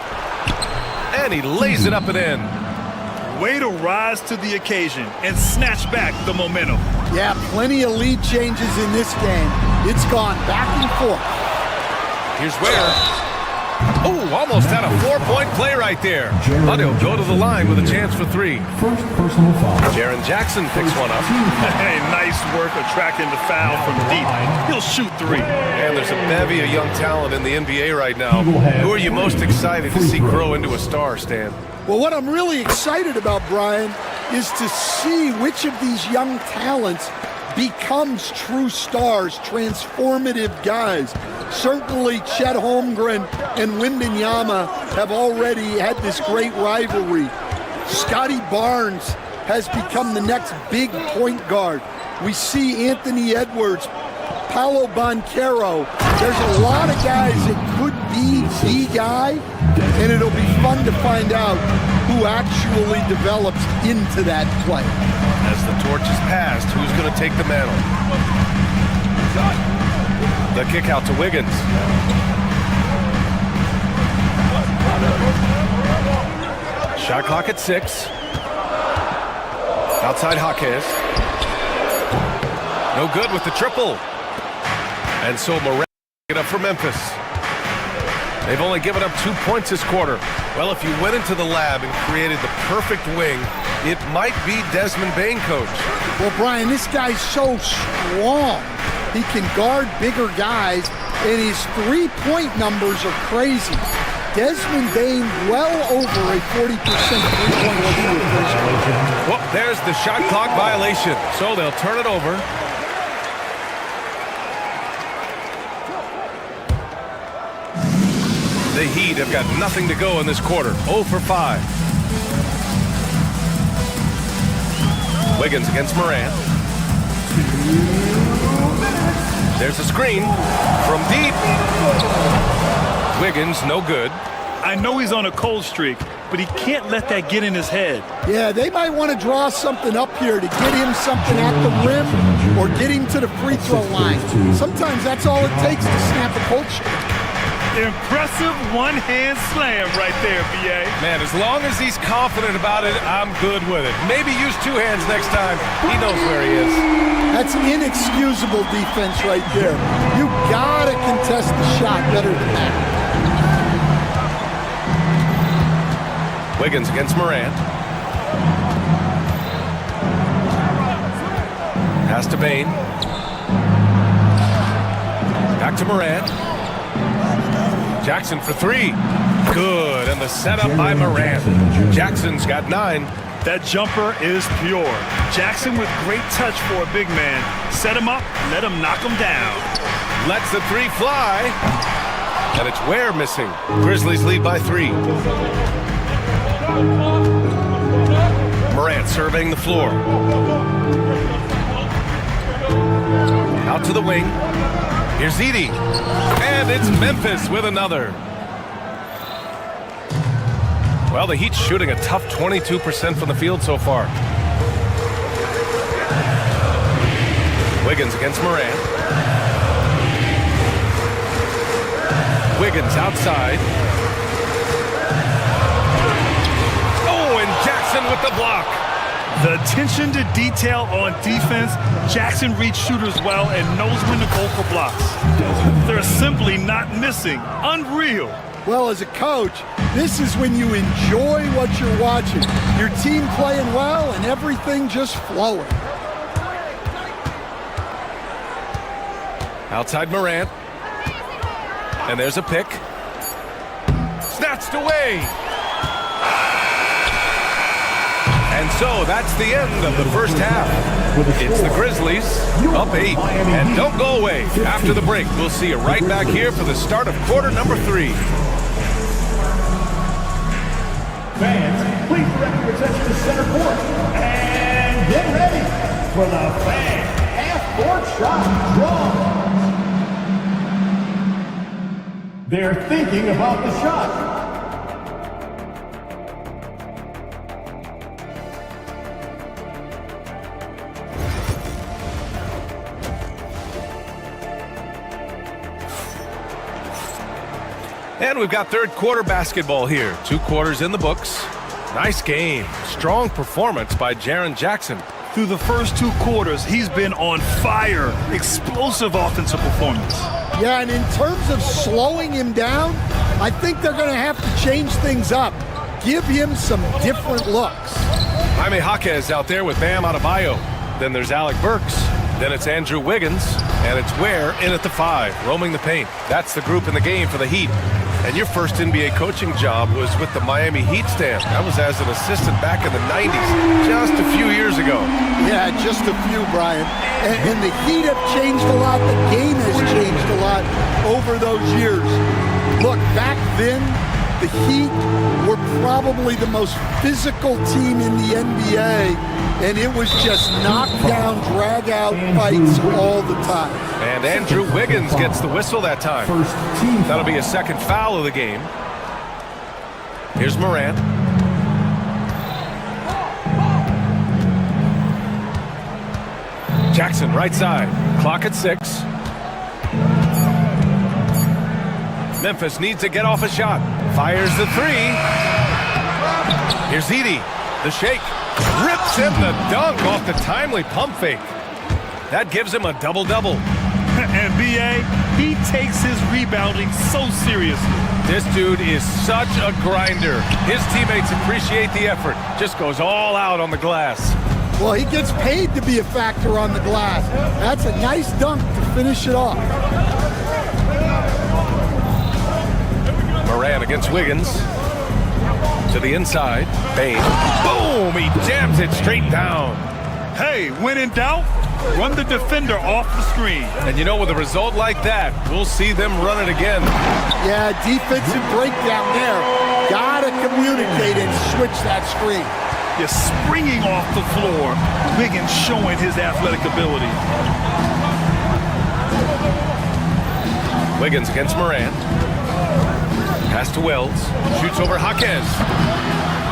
And he lays it up and in. Way to rise to the occasion and snatch back the momentum. Yeah, plenty of lead changes in this game. It's gone back and forth. Here's Ware. Oh, almost had a 4-point play right there. But he'll go to the line with a chance for 3. First personal foul. Jaren Jackson picks one up. Hey, nice work attracting the foul from deep. He'll shoot 3. And there's a bevy of young talent in the NBA right now. Who are you most excited to see grow into a star, Stan? Well, what I'm really excited about, Brian, is to see which of these young talents becomes true stars, transformative guys. Certainly Chet Holmgren and Wembanyama have already had this great rivalry. Scotty Barnes has become the next big point guard. We see Anthony Edwards, Paolo Banchero. There's a lot of guys that could be the guy, and it'll be fun to find out who actually develops into that play. As the torch is passed, who's going to take the mantle? The kick out to Wiggins. Shot clock at 6. Outside Jaquez. No good with the triple. And so Morant get up for Memphis. They've only given up 2 points this quarter. Well, if you went into the lab and created the perfect wing, it might be Desmond Bane, coach. Well, Brian, this guy's so strong. He can guard bigger guys, and his three-point numbers are crazy. Desmond Bane well over a 40% three-point shooter. Well, there's the shot clock violation. So they'll turn it over. The Heat have got nothing to go in this quarter. 0 for 5. Wiggins against Morant. There's a screen from deep. Wiggins, no good. I know he's on a cold streak, but he can't let that get in his head. Yeah, they might want to draw something up here to get him something at the rim or get him to the free throw line. Sometimes that's all it takes to snap a cold streak. Impressive one-hand slam right there, B.A. Man, as long as he's confident about it, I'm good with it. Maybe use 2 hands next time. He knows where he is. That's inexcusable defense right there. You gotta contest the shot better than that. Wiggins against Morant. Pass to Bane. Back to Morant. Jackson for 3. Good, and the setup by Morant. Jackson's got 9. That jumper is pure. Jackson with great touch for a big man. Set him up, let him knock him down. Lets the 3 fly. And it's Ware missing. Grizzlies lead by 3. Morant surveying the floor. Out to the wing. Here's Edey. And it's Memphis with another. Well, the Heat's shooting a tough 22% from the field so far. Wiggins against Morant. Wiggins outside. Oh, and Jackson with the block. The attention to detail on defense, Jackson reads shooters well and knows when to go for blocks. They're simply not missing. Unreal. Well, as a coach, this is when you enjoy what you're watching. Your team playing well and everything just flowing. Outside Morant. And there's a pick. Snatched away. And so that's the end of the first half. It's the Grizzlies up 8. And don't go away. After the break, we'll see you right back here for the start of quarter number 3. Fans, please direct your attention to center court. And get ready for the fan half-court shot draw. They're thinking about the shot. And we've got third quarter basketball here. 2 quarters in the books. Nice game. Strong performance by Jaren Jackson. Through the first 2 quarters, he's been on fire. Explosive offensive performance. Yeah, and in terms of slowing him down, I think they're going to have to change things up. Give him some different looks. Jaime Jaquez out there with Bam Adebayo. Then there's Alec Burks. Then it's Andrew Wiggins. And it's Ware in at the 5, roaming the paint. That's the group in the game for the Heat. And your first NBA coaching job was with the Miami Heat stand. That was as an assistant back in the 90s, just a few years ago. Yeah, just a few, Brian. And the Heat have changed a lot. The game has changed a lot over those years. Look, back then, the Heat were probably the most physical team in the NBA, and it was just knockdown, drag-out fights all the time. And Andrew Wiggins gets the whistle that time. That'll be a second foul of the game. Here's Morant. Jackson, right side. Clock at 6. Memphis needs to get off a shot. Fires the 3. Here's Edey. The shake. Rips in the dunk off the timely pump fake. That gives him a double-double. And B.A., he takes his rebounding so seriously. This dude is such a grinder. His teammates appreciate the effort. Just goes all out on the glass. Well, he gets paid to be a factor on the glass. That's a nice dunk to finish it off. Morant against Wiggins. To the inside. Bane. Boom! He jams it straight down. Hey, when in doubt, run the defender off the screen. And you know, with a result like that, we'll see them run it again. Yeah, defensive breakdown there. Gotta communicate and switch that screen. You're springing off the floor. Wiggins showing his athletic ability. Wiggins against Morant. Pass to Wells. Shoots over Jaquez.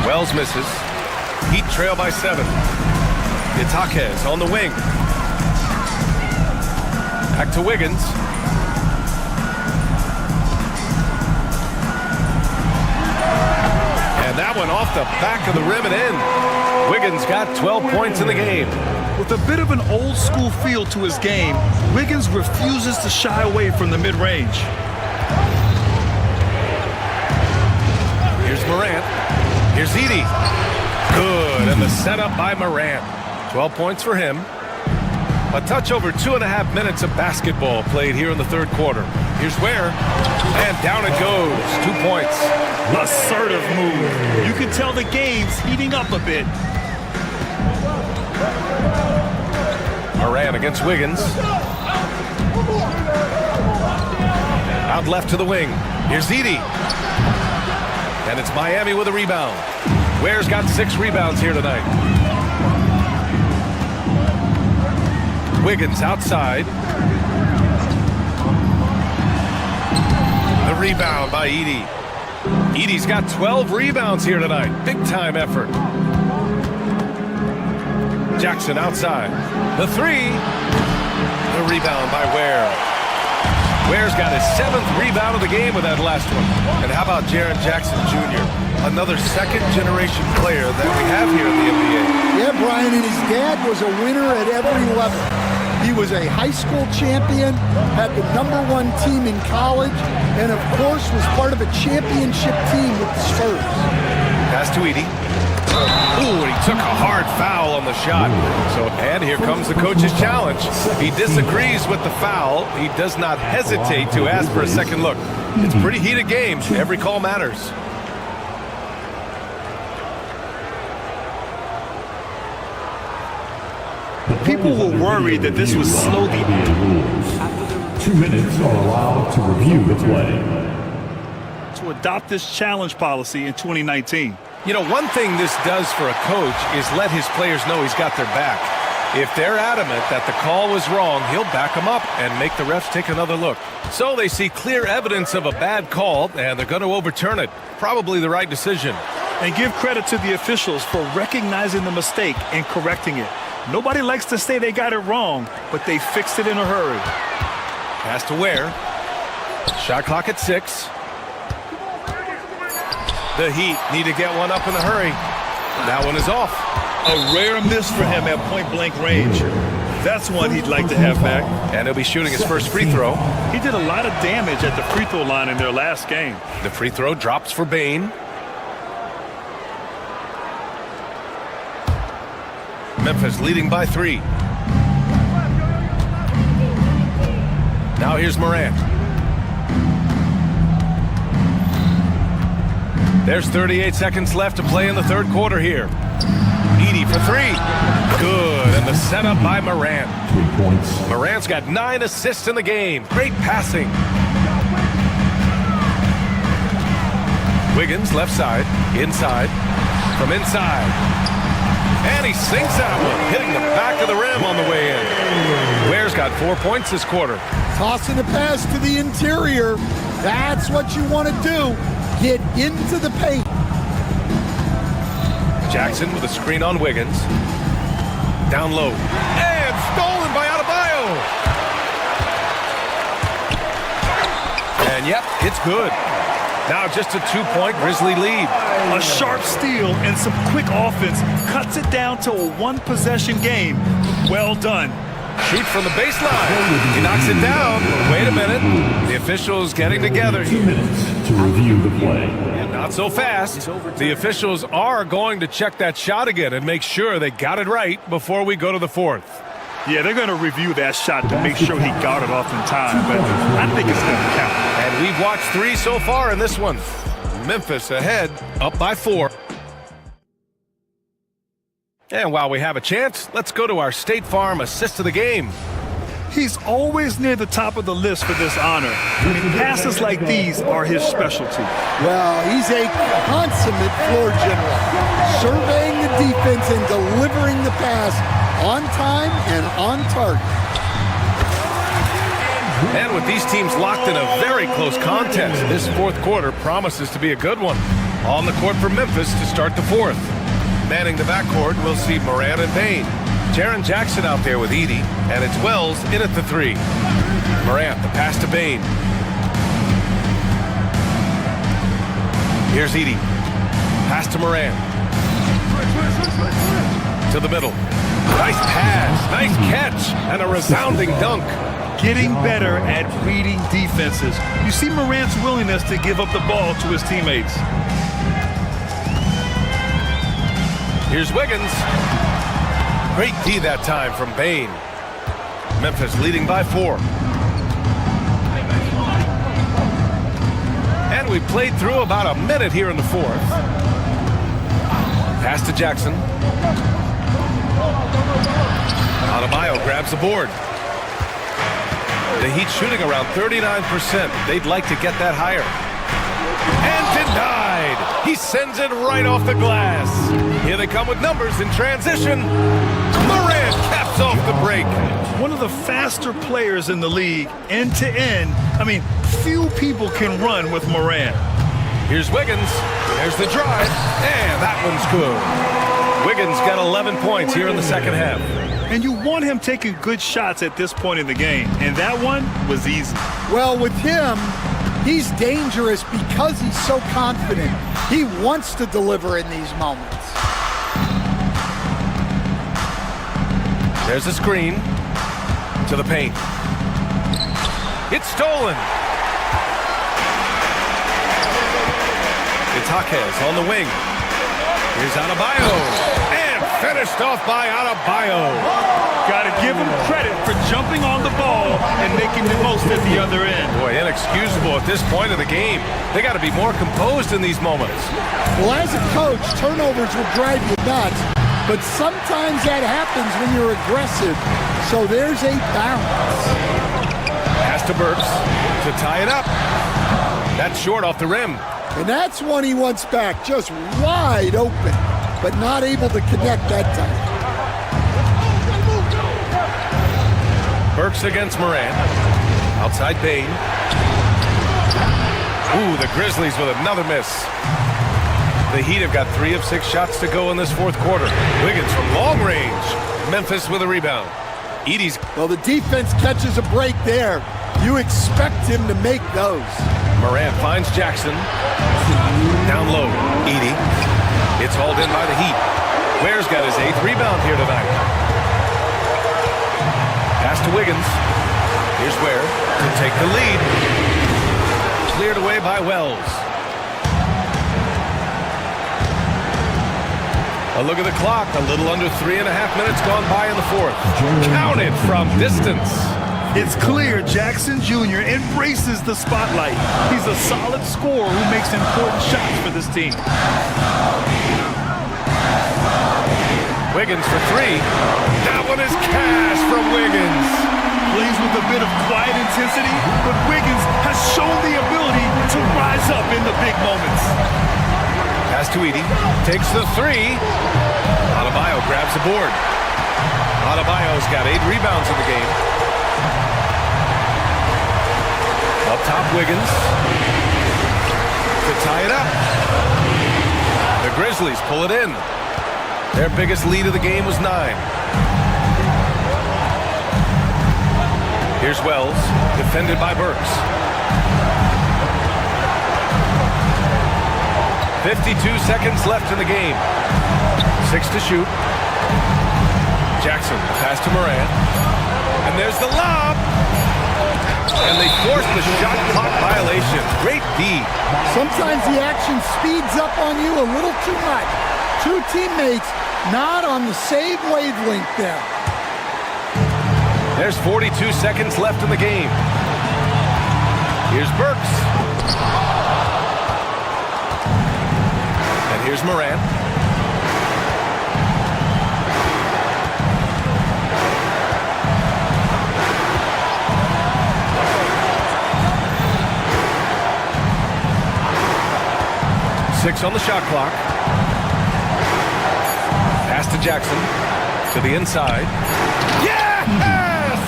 Wells misses. Heat trail by 7. It's Jaquez on the wing. Back to Wiggins. And that one off the back of the rim and in. Wiggins got 12 points in the game. With a bit of an old school feel to his game, Wiggins refuses to shy away from the mid-range. Here's Morant. Here's Edey. Good, and the setup by Morant. 12 points for him. A touch over 2.5 minutes of basketball played here in the third quarter. Here's Ware, and down it goes. 2 points. Assertive move. You can tell the game's heating up a bit. Morant against Wiggins. Out left to the wing. Here's Edey. And it's Miami with a rebound. Ware's got 6 rebounds here tonight. Wiggins outside. The rebound by Edey. Edey's got 12 rebounds here tonight. Big time effort. Jackson outside. The 3. The rebound by Ware. Ware's got his 7th rebound of the game with that last one. And how about Jaren Jackson Jr., another second-generation player that we have here in the NBA. Yeah, Brian, and his dad was a winner at every level. He was a high school champion, had the #1 team in college, and of course was part of a championship team with the Spurs. Pass to Edey. Ooh, and he took a hard foul on the shot. And here comes the coach's challenge. He disagrees with the foul. He does not hesitate to ask for a second look. It's a pretty heated game. Every call matters. People were worried that this would slow the... 2 minutes are allowed to review the play. To adopt this challenge policy in 2019. You know, one thing this does for a coach is let his players know he's got their back. If they're adamant that the call was wrong, he'll back them up and make the refs take another look. So they see clear evidence of a bad call, and they're going to overturn it. Probably the right decision. And give credit to the officials for recognizing the mistake and correcting it. Nobody likes to say they got it wrong, but they fixed it in a hurry. Pass to Ware. Shot clock at 6. The Heat need to get one up in a hurry. That one is off. A rare miss for him at point-blank range. That's one he'd like to have back. And he'll be shooting his first free throw. He did a lot of damage at the free throw line in their last game. The free throw drops for Bane. Memphis leading by 3. Now here's Morant. There's 38 seconds left to play in the third quarter here. Edey for 3. Good, and the setup by Morant. 3 points. Morant's got 9 assists in the game. Great passing. Wiggins, left side, inside, from inside. And he sinks that one, hitting the back of the rim on the way in. Ware's got 4 points this quarter. Tossing a pass to the interior. That's what you want to do. Get into the paint. Jackson with a screen on Wiggins. Down low. And stolen by Adebayo. And yep, it's good. Now just a 2-point Grizzly lead. A sharp steal and some quick offense cuts it down to a one-possession game. Well done. Shoot from the baseline. He knocks it down. Wait a minute. The officials getting together. 2 minutes to review the play. And not so fast. The officials are going to check that shot again and make sure they got it right before we go to the fourth. Yeah, they're going to review that shot to make sure he got it off in time, but I think it's going to count. And we've watched 3 so far in this one. Memphis ahead, up by 4. And while we have a chance, let's go to our State Farm assist of the game. He's always near the top of the list for this honor. I mean, passes like these are his specialty. Well, he's a consummate floor general, surveying the defense and delivering the pass on time and on target. And with these teams locked in a very close contest, this fourth quarter promises to be a good one. On the court for Memphis to start the fourth. Manning the backcourt, we'll see Moran and Payne. Jaren Jackson out there with Edey, and it's Wells in at the 3. Morant, the pass to Payne. Here's Edey. Pass to Moran. To the middle. Nice pass, nice catch, and a resounding dunk. Getting better at reading defenses. You see Morant's willingness to give up the ball to his teammates. Here's Wiggins. Great D that time from Payne. Memphis leading by 4. And we played through about a minute here in the fourth. Pass to Jackson. Adebayo grabs the board. The Heat shooting around 39%. They'd like to get that higher. And denied. He sends it right off the glass. Here they come with numbers in transition. Morant caps off the break. One of the faster players in the league, end to end. I mean, few people can run with Morant. Here's Wiggins. There's the drive. And that one's good. Wiggins got 11 points here in the second half. And you want him taking good shots at this point in the game. And that one was easy. Well, with him, he's dangerous because he's so confident. He wants to deliver in these moments. There's a screen to the paint. It's stolen. It's Jaquez on the wing. Here's Adebayo. And finished off by Adebayo. Got to give him credit for jumping on the ball and making the most at the other end. Boy, inexcusable at this point of the game. They got to be more composed in these moments. Well, as a coach, turnovers will drive you nuts, but sometimes that happens when you're aggressive. So there's a balance. Pass to Burks to tie it up. That's short off the rim. And that's one he wants back, just wide open, but not able to connect that time. Burks against Morant. Outside Payne. Ooh, the Grizzlies with another miss. The Heat have got 3 of 6 shots to go in this fourth quarter. Wiggins from long range. Memphis with a rebound. Edey's. Well, the defense catches a break there. You expect him to make those. Morant finds Jackson. Down low. Edey. It's hauled in by the Heat. Ware's got his 8th rebound here tonight. Pass to Wiggins. Here's Ware to take the lead. Cleared away by Wells. A look at the clock. A little under 3.5 minutes gone by in the fourth. Counted from distance. It's clear Jackson Jr. embraces the spotlight. He's a solid scorer who makes important shots for this team. Wiggins for 3. That one is cash from Wiggins. plays with a bit of quiet intensity, but Wiggins has shown the ability to rise up in the big moments. Pass to Edie. Takes the three. Adebayo grabs the board. Adebayo's got 8 rebounds in the game. Up top, Wiggins. To tie it up. The Grizzlies pull it in. Their biggest lead of the game was 9. Here's Wells, defended by Burks. 52 seconds left in the game. 6 to shoot. Jackson, pass to Morant. And there's the lob. And they force the shot clock violation. Great D. Sometimes the action speeds up on you a little too much. 2 teammates not on the same wavelength there. There's 42 seconds left in the game. Here's Burks. And here's Morant. Six on the shot clock. Pass to Jackson. To the inside. Yes!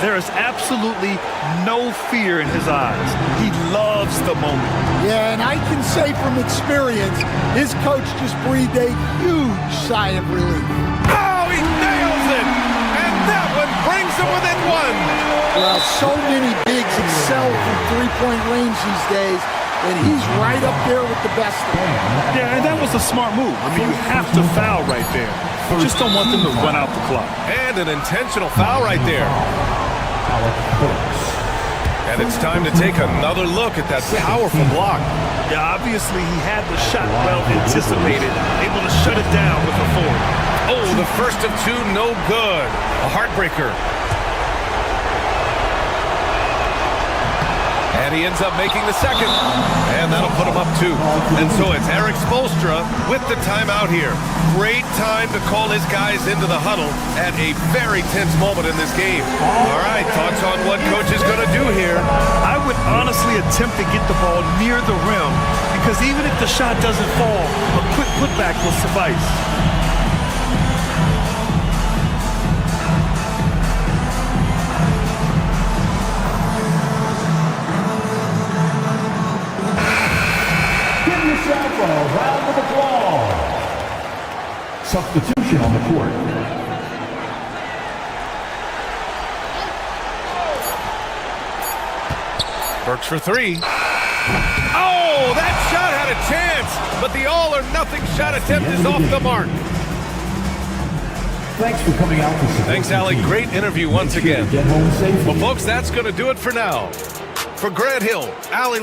There is absolutely no fear in his eyes. He loves the moment. Yeah, and I can say from experience, his coach just breathed a huge sigh of relief. Oh, he nails it! And that one brings him within 1. Well, so many bigs excel from three-point range these days, and he's right up there with the best of them. Yeah, and that was a smart move. I mean, you have to foul right there. You just don't want them to run out the clock. And an intentional foul right there. And it's time to take another look at that powerful block. Yeah, obviously he had the shot well anticipated, able to shut it down with the forward. Oh, the first of 2, no good. A heartbreaker. And he ends up making the second. And that'll put him up 2. And so it's Eric Spoelstra with the timeout here. Great time to call his guys into the huddle at a very tense moment in this game. All right, thoughts on what coach is going to do here? I would honestly attempt to get the ball near the rim, because even if the shot doesn't fall, a quick putback will suffice. Round of applause. Substitution on the court. Burks for 3. Oh, that shot had a chance, but the all-or-nothing shot attempt is off the mark. Thanks for coming out to support. Thanks, Allie. Great interview once again. Get home safe. Well, folks, that's going to do it for now. For Grant Hill, Allie.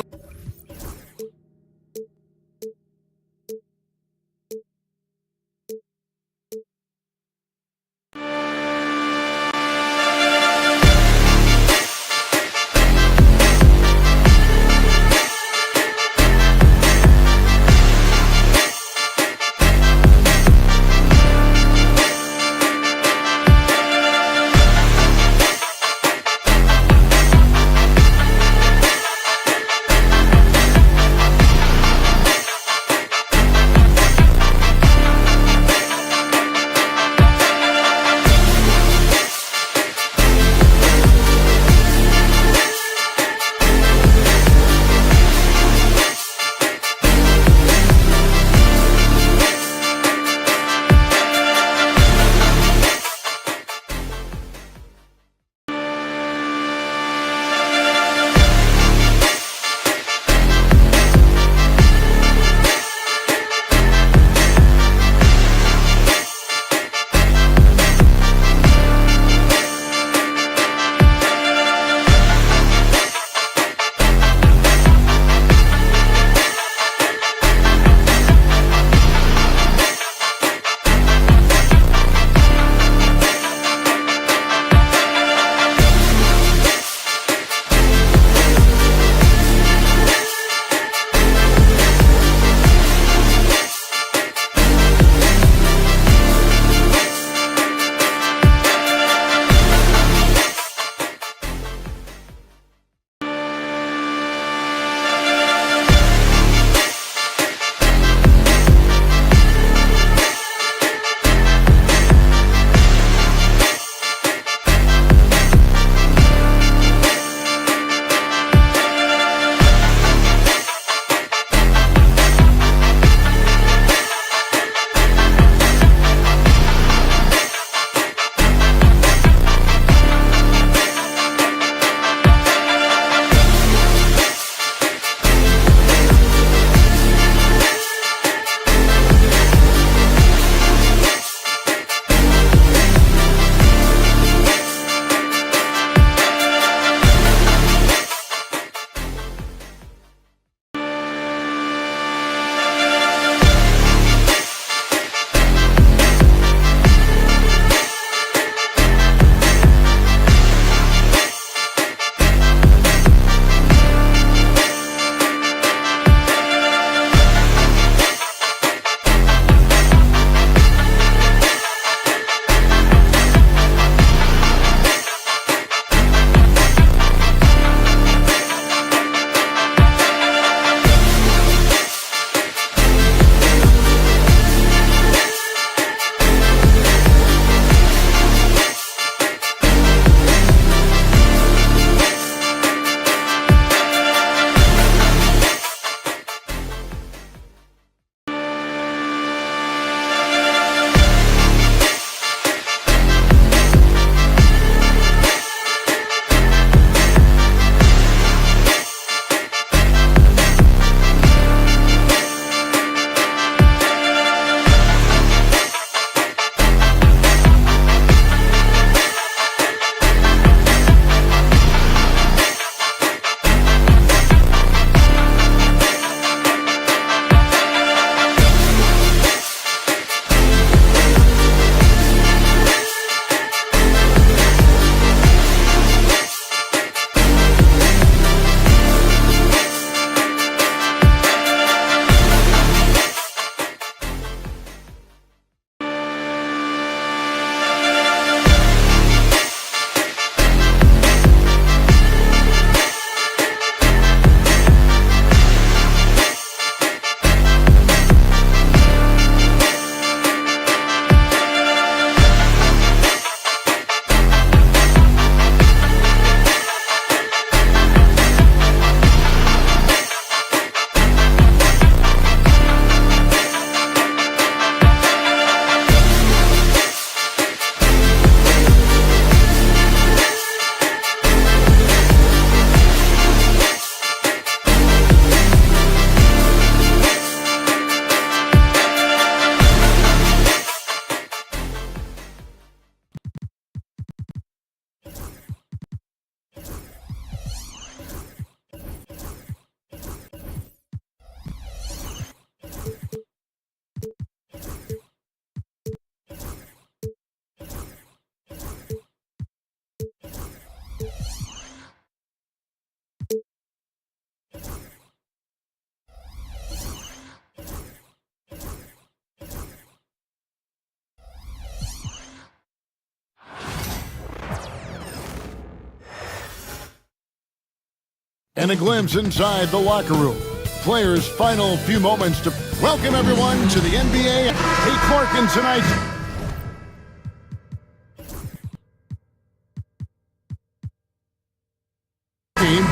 And a glimpse inside the locker room. Players' final few moments to welcome everyone to the NBA. Hey, Clark, and tonight.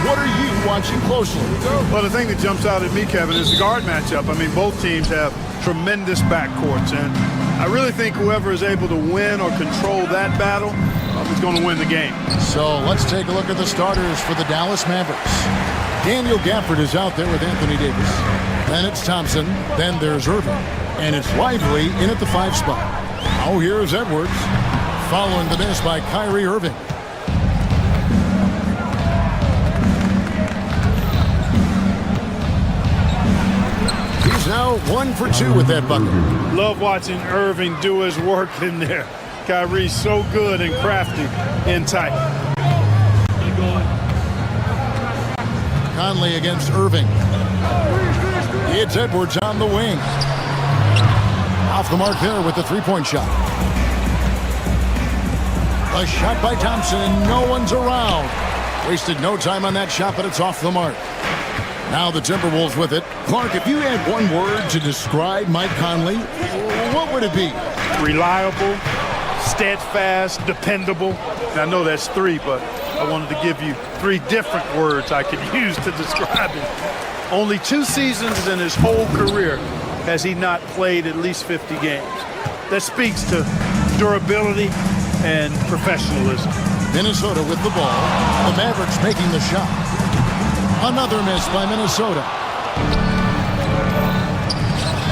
What are you watching closely? Well, the thing that jumps out at me, Kevin, is the guard matchup. I mean, both teams have tremendous backcourts, and I really think whoever is able to win or control that battle is going to win the game. So let's take a look at the starters for the Dallas Mavericks. Daniel Gafford is out there with Anthony Davis. Then it's Thompson. Then there's Irving. And it's Lively in at the 5 spot. Now here's Edwards, following the miss by Kyrie Irving. He's now 1 for 2 with that bucket. Love watching Irving do his work in there. Kyrie's so good and crafty in tight. Conley against Irving. It's Edwards on the wing. Off the mark there with the three-point shot. A shot by Thompson, and no one's around. Wasted no time on that shot, but it's off the mark. Now the Timberwolves with it. Clark, if you had one word to describe Mike Conley, what would it be? Reliable, steadfast, dependable. And I know that's 3, but I wanted to give you 3 different words I could use to describe him. Only 2 seasons in his whole career has he not played at least 50 games. That speaks to durability and professionalism. Minnesota with the ball. The Mavericks making the shot. Another miss by Minnesota.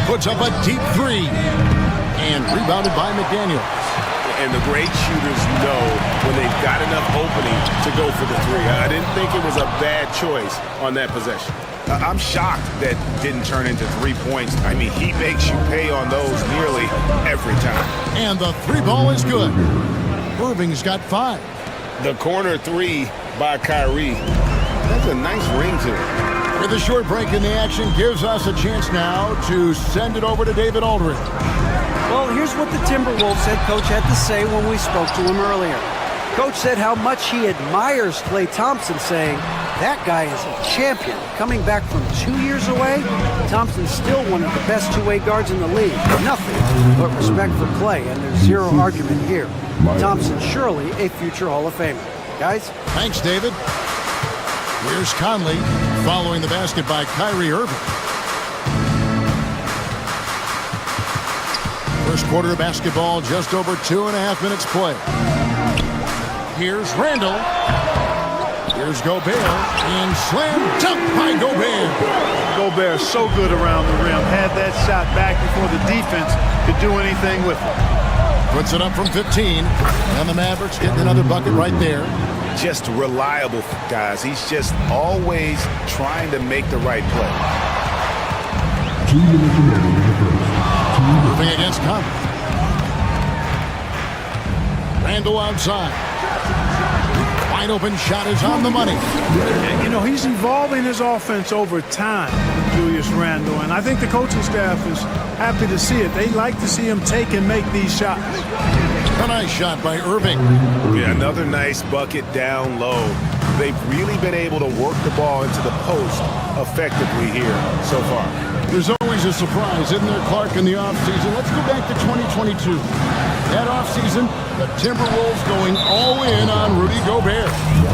Puts up a deep 3. And rebounded by McDaniels. And the great shooters know when they've got enough opening to go for the 3. I didn't think it was a bad choice on that possession. I'm shocked that didn't turn into 3 points. I mean, he makes you pay on those nearly every time. And the 3 ball is good. Irving's got 5. The corner 3 by Kyrie. That's a nice ring to it. With a short break in the action, gives us a chance now to send it over to David Aldridge. Well, here's what the Timberwolves head coach had to say when we spoke to him earlier. Coach said how much he admires Klay Thompson, saying, that guy is a champion. Coming back from 2 years away, Thompson's still one of the best two-way guards in the league. Nothing but respect for Klay, and there's zero argument here. Thompson surely a future Hall of Famer. Guys? Thanks, David. Here's Conley, following the basket by Kyrie Irving. First quarter of basketball, just over 2.5 minutes play. Here's Randall. Here's Gobert, and slam dunk by Gobert. Gobert so good around the rim. Had that shot back before the defense could do anything with it. Puts it up from 15, and the Mavericks getting another bucket right there. Just reliable, guys. He's just always trying to make the right play. Moving against Conley. Randall outside. Wide open shot is on the money. And, you know, he's evolving his offense over time, Julius Randle, and I think the coaching staff is happy to see it. They like to see him take and make these shots. A nice shot by Irving. Yeah, another nice bucket down low. They've really been able to work the ball into the post effectively here so far. There's always a surprise, isn't there, Clark, in the offseason? Let's go back to 2022. That offseason, the Timberwolves going all in on Rudy Gobert.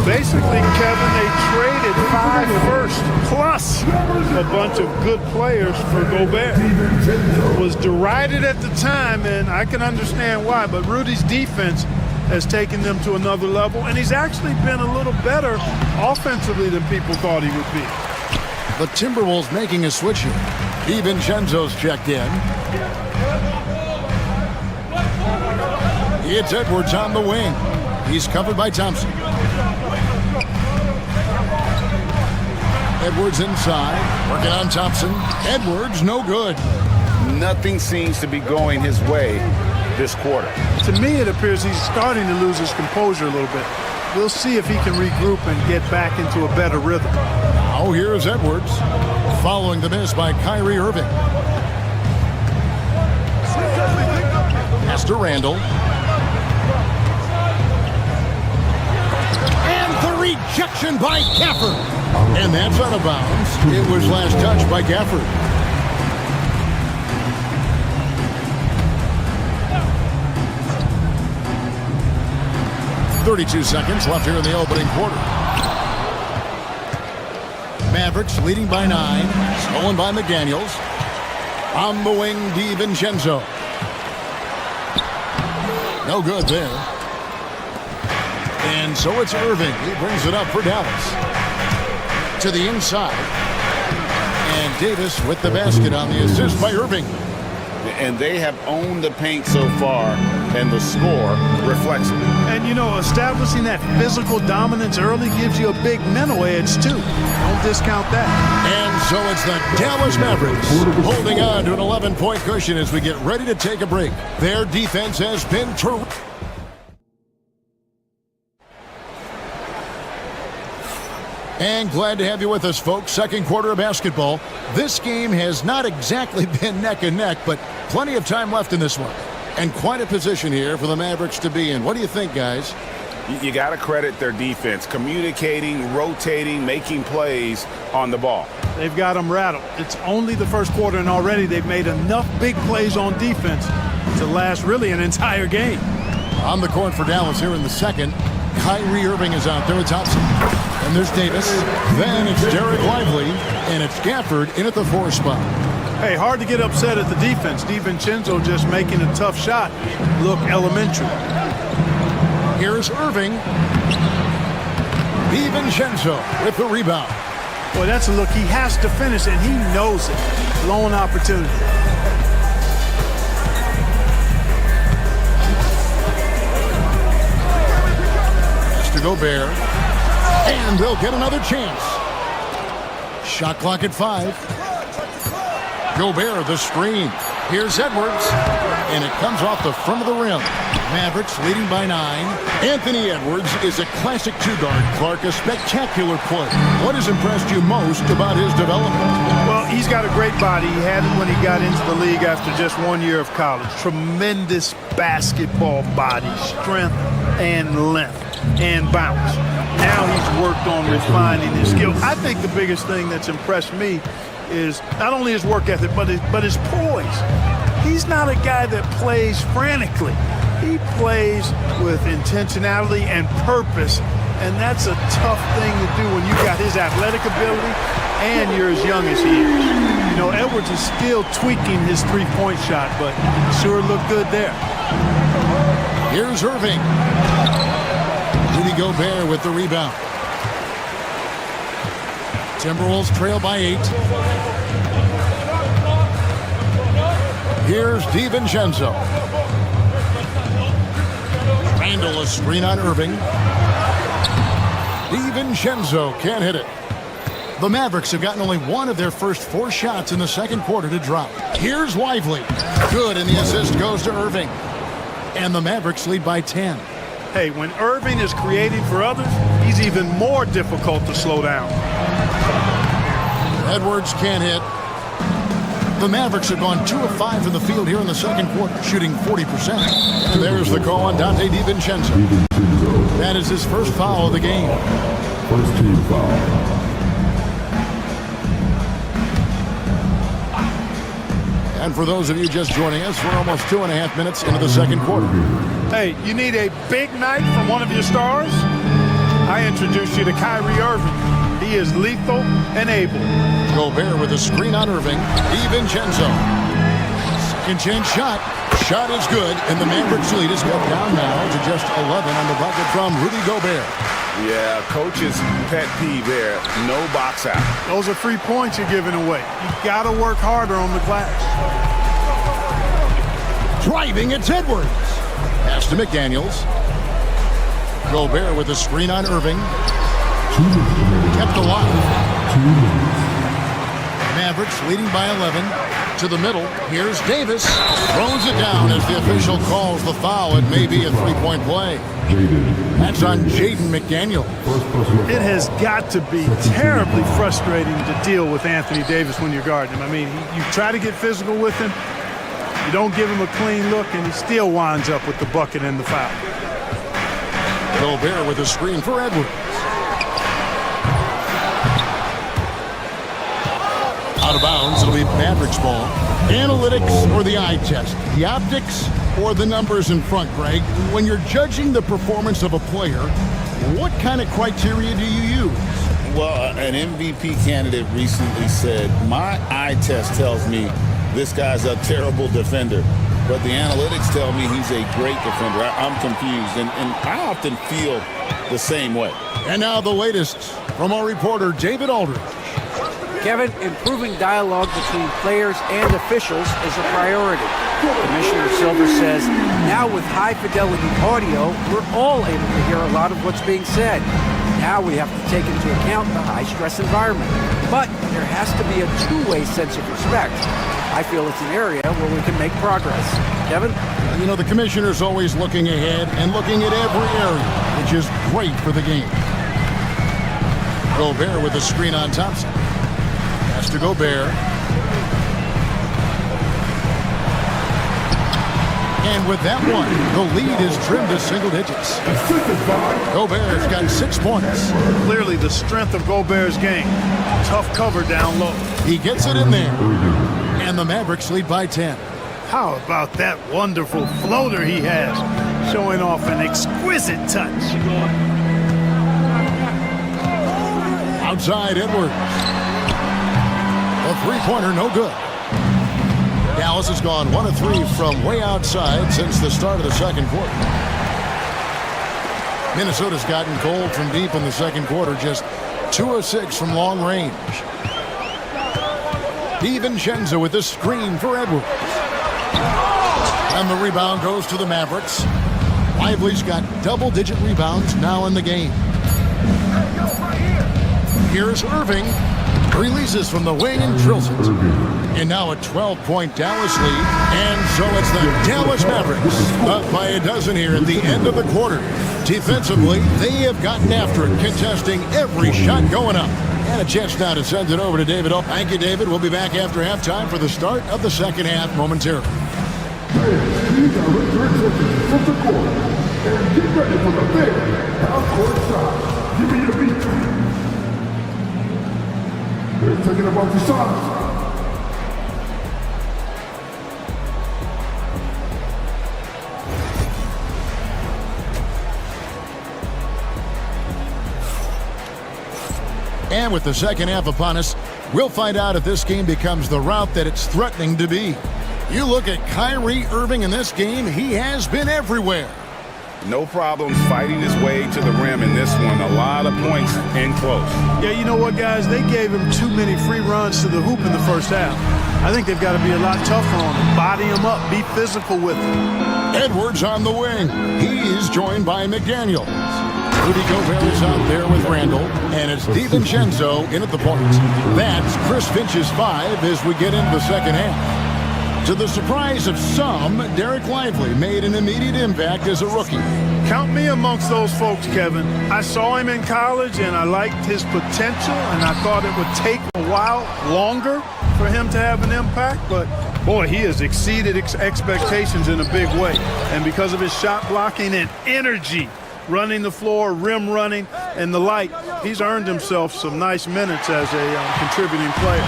Basically, Kevin, they traded 5 firsts plus a bunch of good players for Gobert. It was derided at the time, and I can understand why, but Rudy's defense has taken them to another level, and he's actually been a little better offensively than people thought he would be. The Timberwolves making a switch here. DiVincenzo's checked in. It's Edwards on the wing. He's covered by Thompson. Edwards inside, working on Thompson. Edwards, no good. Nothing seems to be going his way this quarter. To me, it appears he's starting to lose his composure a little bit. We'll see if he can regroup and get back into a better rhythm. Now here's Edwards, following the miss by Kyrie Irving. Pass to Randall. And the rejection by Gafford. And that's out of bounds. It was last touched by Gafford. .32 seconds left here in the opening quarter. Mavericks leading by 9. Stolen by McDaniels. On the wing, DiVincenzo. No good there. And so it's Irving. He brings it up for Dallas. To the inside. And Davis with the basket on the assist by Irving. And they have owned the paint so far, and the score reflects it. And, you know, establishing that physical dominance early gives you a big mental edge, too. Don't discount that. And so it's the Dallas Mavericks holding on to an 11-point cushion as we get ready to take a break. Their defense has been terrific. And glad to have you with us, folks. Second quarter of basketball. This game has not exactly been neck and neck, but plenty of time left in this one. And quite a position here for the Mavericks to be in. What do you think, guys? You got to credit their defense, communicating, rotating, making plays on the ball. They've got them rattled. It's only the first quarter, and already they've made enough big plays on defense to last really an entire game. On the court for Dallas here in the second. Kyrie Irving is out there. It's Hobson. And there's Davis. Then it's Derek Lively. And it's Gafford in at the 4 spot. Hey, hard to get upset at the defense. DiVincenzo just making a tough shot look elementary. Here's Irving. DiVincenzo with the rebound. Boy, that's a look he has to finish, and he knows it. Blown opportunity. Gobert, and they'll get another chance. Shot clock at 5. Gobert, the screen. Here's Edwards, and it comes off the front of the rim. Mavericks leading by 9. Anthony Edwards is a classic 2-guard. Clark, a spectacular play. What has impressed you most about his development? Well, he's got a great body. He had it when he got into the league after just 1 year of college. Tremendous basketball body, strength, and length. And bounce. Now he's worked on refining his skill. I think the biggest thing that's impressed me is not only his work ethic, but his poise. He's not a guy that plays frantically. He plays with intentionality and purpose, and that's a tough thing to do when you've got his athletic ability and you're as young as he is. You know, Edwards is still tweaking his three-point shot, but sure looked good there. Here's Irving. Rudy Gobert with the rebound. Timberwolves trail by 8. Here's DiVincenzo. Randall, a screen on Irving. DiVincenzo can't hit it. The Mavericks have gotten only one of their first 4 shots in the second quarter to drop. Here's Lively. Good, and the assist goes to Irving. And the Mavericks lead by 10. Hey, when Irving is creating for others, he's even more difficult to slow down. Edwards can't hit. The Mavericks have gone 2 of 5 from the field here in the second quarter, shooting 40%. And there's the call on Dante DiVincenzo. That is his first foul of the game. First team foul. And for those of you just joining us, we're almost 2.5 minutes into the second quarter. Hey, you need a big night from one of your stars? I introduce you to Kyrie Irving. He is lethal and able. Gobert with a screen on Irving. DiVincenzo. Second chance shot. Shot is good, and the Mavericks lead is cut down now to just 11 on the bucket from Rudy Gobert. Yeah, coach's pet peeve there. No box out. Those are 3 points you're giving away. You got to work harder on the glass. Driving, it's Edwards. Pass to McDaniels. Gobert with a screen on Irving. Kept alive. Mavericks leading by 11. To the middle. Here's Davis. Throws it down as the official calls the foul. It may be a 3-point play. That's on Jaden McDaniel. It has got to be terribly frustrating to deal with Anthony Davis when you're guarding him. I mean, you try to get physical with him. You don't give him a clean look, and he still winds up with the bucket and the foul. Gobert with a screen for Edwards. Out of bounds, it'll be Mavericks ball. Analytics or the eye test? The optics or the numbers in front, Greg? When you're judging the performance of a player, what kind of criteria do you use? Well, an MVP candidate recently said, my eye test tells me this guy's a terrible defender, but the analytics tell me he's a great defender. I'm confused, and I often feel the same way. And now the latest from our reporter, David Aldridge. Kevin, improving dialogue between players and officials is a priority. Commissioner Silver says, now with high-fidelity audio, we're all able to hear a lot of what's being said. Now we have to take into account the high-stress environment. But there has to be a two-way sense of respect. I feel it's an area where we can make progress. Kevin? You know, the commissioner's always looking ahead and looking at every area, which is great for the game. Gobert with the screen on Thompson. Pass to Gobert. And with that one, the lead is trimmed to single digits. Gobert's got 6 points. Clearly the strength of Gobert's game. Tough cover down low. He gets it in there. And the Mavericks lead by 10. How about that wonderful floater he has, showing off an exquisite touch. Outside Edwards. A three-pointer, no good. Dallas has gone 1 of 3 from way outside since the start of the second quarter. Minnesota's gotten cold from deep in the second quarter, just 2 of 6 from long range. DiVincenzo with the screen for Edwards. And the rebound goes to the Mavericks. Lively's got double-digit rebounds now in the game. Here's Irving. Releases from the wing and drills it. And now a 12-point Dallas lead. And so it's the Dallas Mavericks up by a dozen here at the end of the quarter. Defensively, they have gotten after it, contesting every shot going up. And a chance now to send it over to David. Thank you, David. We'll be back after halftime for the start of the second half momentarily. Please direct your attention from the court and get ready for the big half-court shot. Give me your beat. They're taking about the shots. And with the second half upon us, we'll find out if this game becomes the route that it's threatening to be. You look at Kyrie Irving in this game, he has been everywhere. No problems fighting his way to the rim in this one. A lot of points in close. Yeah, you know what, guys? They gave him too many free runs to the hoop in the first half. I think they've got to be a lot tougher on him. Body him up. Be physical with him. Edwards on the wing. He's joined by McDaniels. Rudy Gobert is out there with Randall, and it's DiVincenzo in at the point. That's Chris Finch's 5 as we get into the second half. To the surprise of some, Derek Lively made an immediate impact as a rookie. Count me amongst those folks, Kevin. I saw him in college, and I liked his potential, and I thought it would take a while longer for him to have an impact, but boy, he has exceeded expectations in a big way. And because of his shot blocking and energy, running the floor, rim running, and the like, he's earned himself some nice minutes as a contributing player.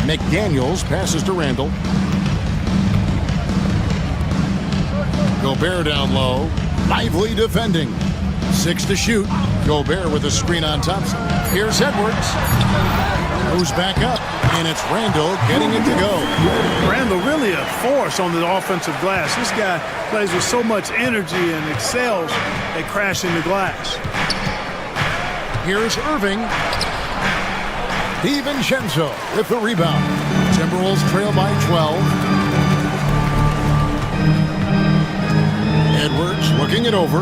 McDaniels passes to Randall. Gobert down low. Lively defending. 6 to shoot. Gobert with a screen on Thompson. Here's Edwards. Moves back up. And it's Randall getting it to go. Randall really a force on the offensive glass. This guy plays with so much energy and excels at crashing the glass. Here's Irving. DiVincenzo with the rebound. Timberwolves trail by 12. Edwards looking it over.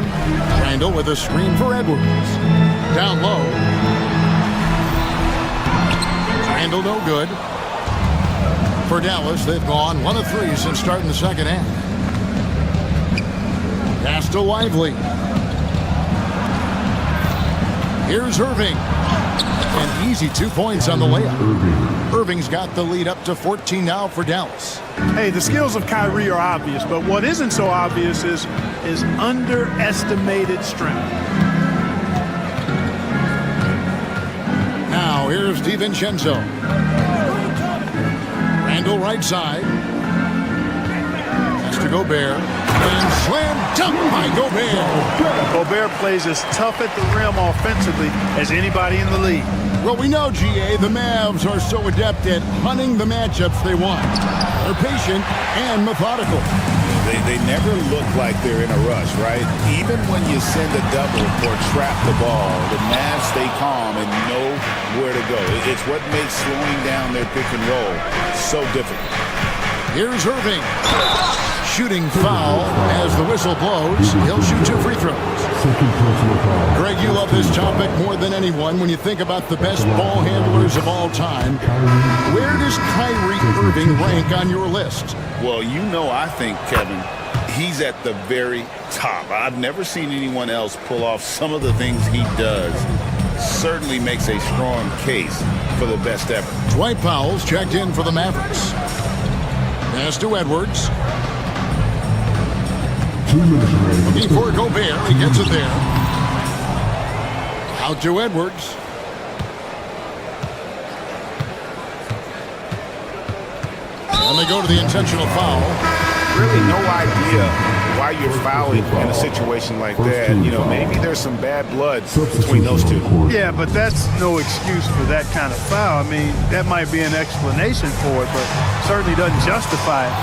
Randall with a screen for Edwards. Down low. Randall no good. For Dallas, they've gone 1 of 3 since starting the second half. Pass to Lively. Here's Irving. An easy 2 points on the layup. Irving's got the lead up to 14 now for Dallas. Hey, the skills of Kyrie are obvious, but what isn't so obvious is underestimated strength. Here's DiVincenzo. Randall right side. That's to Gobert. And slam dunk by Gobert. Gobert plays as tough at the rim offensively as anybody in the league. Well, we know, GA, the Mavs are so adept at hunting the matchups they want. They're patient and methodical. They never look like they're in a rush, right? Even when you send a double or trap the ball, the Mavs stay calm and know where to go. It's what makes slowing down their pick and roll so difficult. Here's Irving. Shooting foul as the whistle blows. He'll shoot 2 free throws. Greg, you love this topic more than anyone when you think about the best ball handlers of all time. Where does Kyrie Irving rank on your list? Well, you know, I think, Kevin, he's at the very top. I've never seen anyone else pull off some of the things he does. Certainly makes a strong case for the best ever. Dwight Powell's checked in for the Mavericks. Pass to Edwards. Looking for Gobert. He gets it there. Out to Edwards. And they go to the intentional foul. Really no idea why you're fouling in a situation like that. You know, maybe there's some bad blood between those two. Yeah, but that's no excuse for that kind of foul. I mean, that might be an explanation for it, but certainly doesn't justify it.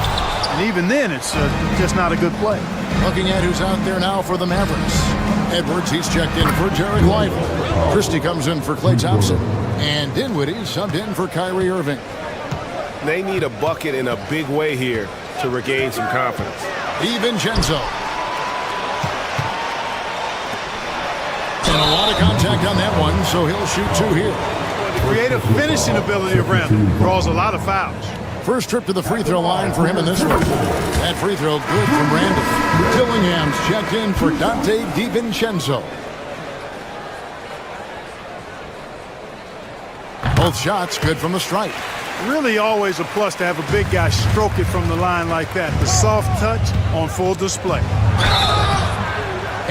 And even then, it's just not a good play. Looking at who's out there now for the Mavericks. Edwards, he's checked in for Jared Lively. Christie comes in for Klay Thompson. And Dinwiddie subbed in for Kyrie Irving. They need a bucket in a big way here to regain some confidence. DiVincenzo. And a lot of contact on that one, so he'll shoot 2 here. The creative finishing ability of Randall draws a lot of fouls. First trip to the free throw line for him in this one. That free throw good from Randall. Dillingham's checked in for Dante DiVincenzo. Both shots good from the stripe. Really always a plus to have a big guy stroke it from the line like that. The soft touch on full display.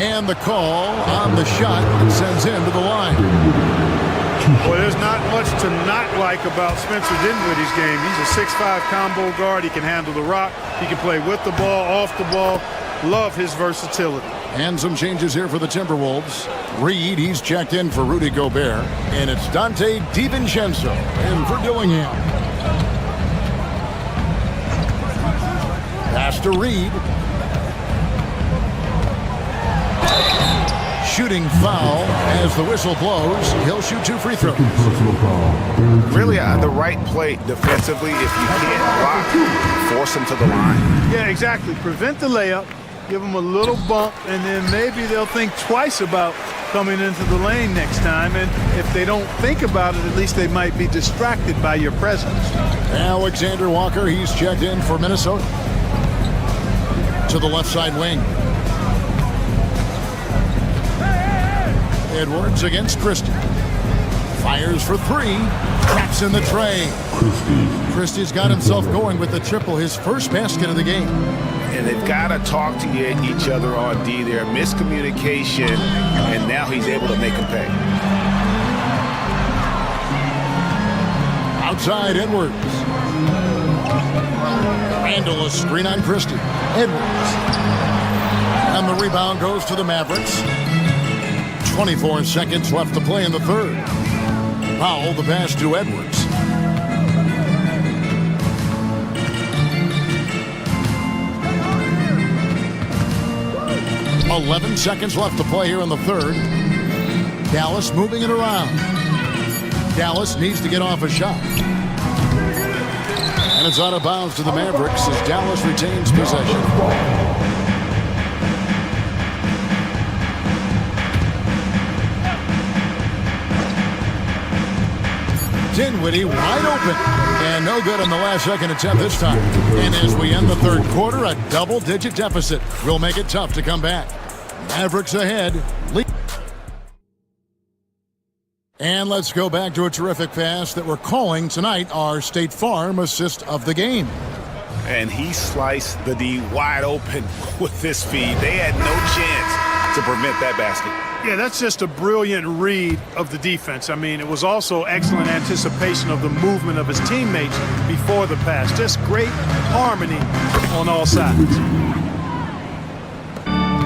And the call on the shot that sends him to the line. Well, there's not much to not like about Spencer Dinwiddie's game. He's a 6'5" combo guard. He can handle the rock. He can play with the ball, off the ball. Love his versatility. And some changes here for the Timberwolves. Reed, he's checked in for Rudy Gobert. And it's Dante DiVincenzo in for Dillingham. Pass to Reed. Shooting foul as the whistle blows. He'll shoot 2 free throws. Really the right play defensively. If you can't block, force him to the line. Yeah, exactly. Prevent the layup. Give them a little bump, and then maybe they'll think twice about coming into the lane next time. And if they don't think about it, at least they might be distracted by your presence. Alexander Walker, he's checked in for Minnesota. To the left side wing. Edwards against Christie. Fires for 3. Traps in the tray. Christie's got himself going with the triple, his first basket of the game. And they've got to talk to each other on D there. Miscommunication, and now he's able to make them pay. Outside Edwards. Randall, a screen on Christie. Edwards. And the rebound goes to the Mavericks. 24 seconds left to play in the third. Powell, the pass to Edwards. .11 seconds left to play here in the third. Dallas moving it around. Dallas needs to get off a shot. And it's out of bounds to the Mavericks as Dallas retains possession. Dinwiddie wide open. And no good on the last second attempt this time. And as we end the third quarter, a double-digit deficit will make it tough to come back. Mavericks ahead. And let's go back to a terrific pass that we're calling tonight our State Farm assist of the game. And he sliced the D wide open with this feed. They had no chance to prevent that basket. Yeah, that's just a brilliant read of the defense. I mean, it was also excellent anticipation of the movement of his teammates before the pass. Just great harmony on all sides.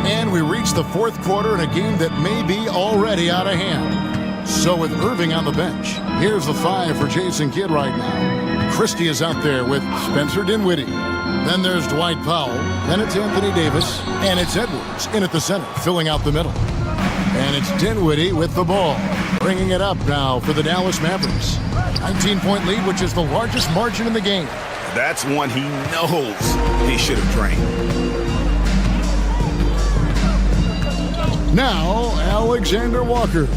And we reach the fourth quarter in a game that may be already out of hand. So with Irving on the bench, here's the 5 for Jason Kidd right now. Christie is out there with Spencer Dinwiddie. Then there's Dwight Powell. Then it's Anthony Davis. And it's Edwards in at the center, filling out the middle. And it's Dinwiddie with the ball, bringing it up now for the Dallas Mavericks. 19-point lead, which is the largest margin in the game. That's one he knows he should have drained. Now, Alexander Walker.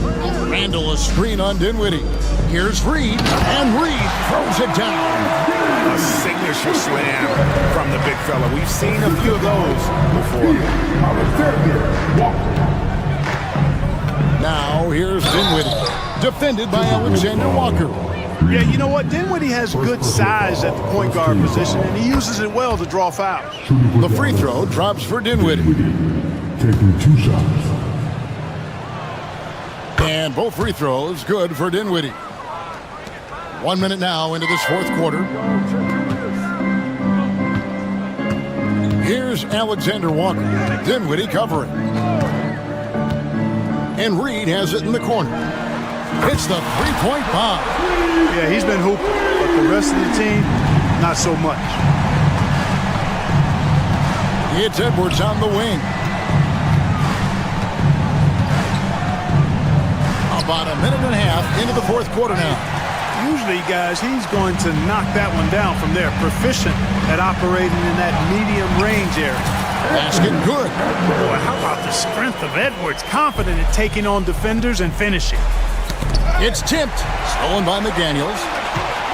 Randall a screen on Dinwiddie. Here's Reed, and Reed throws it down. A signature slam from the big fella. We've seen a few of those before. Now, here's Dinwiddie, defended by Alexander Walker. Yeah, you know what? Dinwiddie has good size at the point guard position, and he uses it well to draw fouls. The free throw drops for Dinwiddie. Taking 2 shots. And both free throws good for Dinwiddie. 1 minute now into this fourth quarter. Here's Alexander Walker. Dinwiddie covering. And Reed has it in the corner. It's the three-point bomb. Yeah, he's been hooping, but the rest of the team, not so much. It's Edwards on the wing. About a minute and a half into the fourth quarter now. Usually, guys, he's going to knock that one down from there. Proficient at operating in that medium range area. Basket good. Boy, how about the strength of Edwards? Confident at taking on defenders and finishing. It's tipped. Stolen by McDaniels.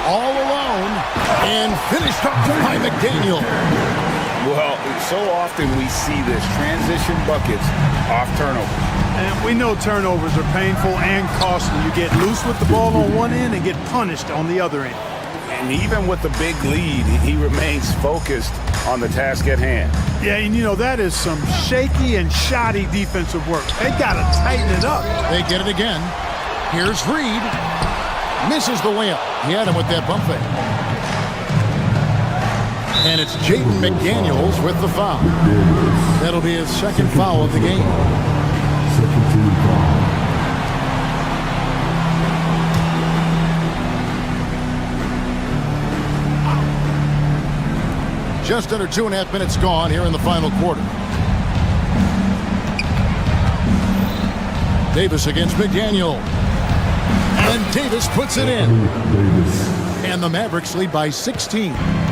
All alone. And finished up by McDaniel. Well, so often we see this transition buckets off turnovers. And we know turnovers are painful and costly. You get loose with the ball on one end and get punished on the other end. And even with the big lead, he remains focused on the task at hand. Yeah, and you know, that is some shaky and shoddy defensive work. They got to tighten it up. They get it again. Here's Reed. Misses the layup. He had him with that bump fake. And it's Jaden McDaniels with the foul. That'll be his second foul of the game. Second team foul. Just under 2.5 minutes gone here in the final quarter. Davis against McDaniel. And Davis puts it in. And the Mavericks lead by 16.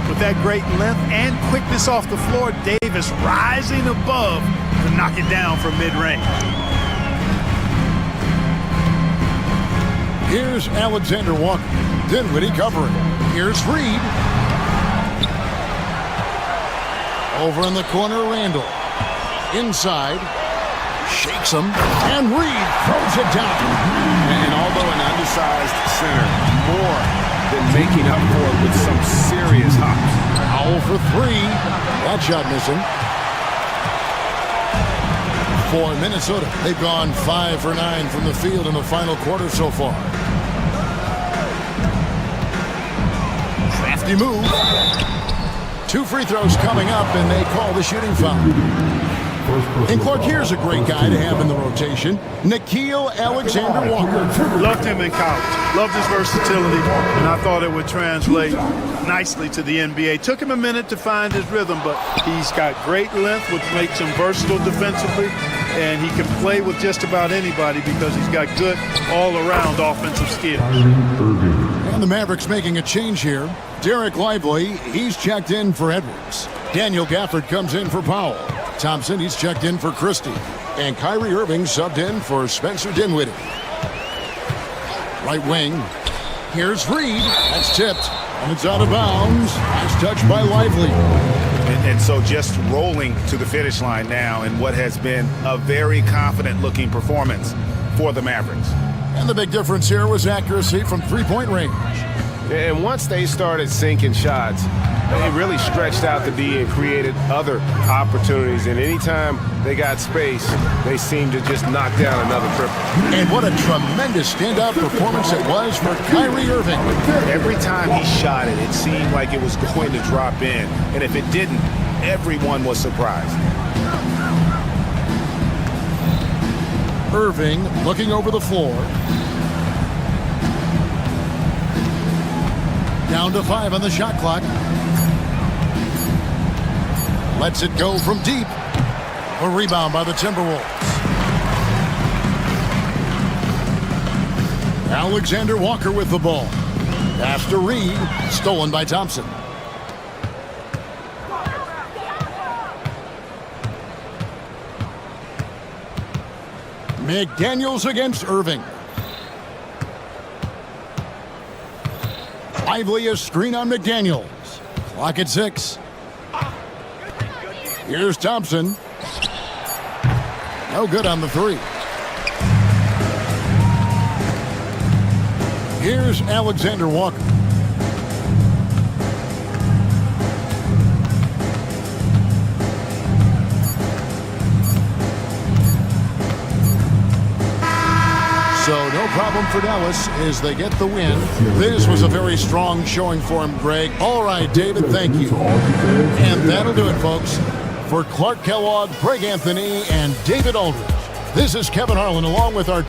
With that great length and quickness off the floor, Davis rising above to knock it down from mid-range. Here's Alexander Walker. Dinwiddie covering. Here's Reed. Over in the corner, Randall. Inside. Shakes him. And Reed throws it down. And although an undersized center, more than making up for it with some serious hops. Powell for 3. That shot missing. For Minnesota, they've gone 5 for 9 from the field in the final quarter so far. Crafty move. 2 free throws coming up, and they call the shooting foul. And Clark, here's a great guy to have in the rotation. Nickeil Alexander-Walker. Loved him in college. Loved his versatility, and I thought it would translate nicely to the NBA. Took him a minute to find his rhythm, but he's got great length, which makes him versatile defensively, and he can play with just about anybody because he's got good all-around offensive skills. And the Mavericks making a change here. Derek Lively, he's checked in for Edwards. Daniel Gafford comes in for Powell. Thompson, he's checked in for Christie. And Kyrie Irving subbed in for Spencer Dinwiddie. Right wing. Here's Reed. That's tipped. And it's out of bounds. Nice touch by Lively. And so just rolling to the finish line now in what has been a very confident-looking performance for the Mavericks. And the big difference here was accuracy from three-point range. And once they started sinking shots, they really stretched out the D and created other opportunities. And anytime they got space, they seemed to just knock down another triple. And what a tremendous standout performance it was for Kyrie Irving. Every time he shot it, it seemed like it was going to drop in. And if it didn't, everyone was surprised. Irving looking over the floor. Down to 5 on the shot clock. Lets it go from deep. A rebound by the Timberwolves. Alexander Walker with the ball. Pass to Reed. Stolen by Thompson. McDaniels against Irving. Lively a screen on McDaniels. Clock at 6. Here's Thompson. No good on the 3. Here's Alexander Walker. So no problem for Dallas as they get the win. This was a very strong showing for him, Greg. All right, David, thank you. And that'll do it, folks. For Clark Kellogg, Greg Anthony, and David Aldridge, this is Kevin Harlan along with our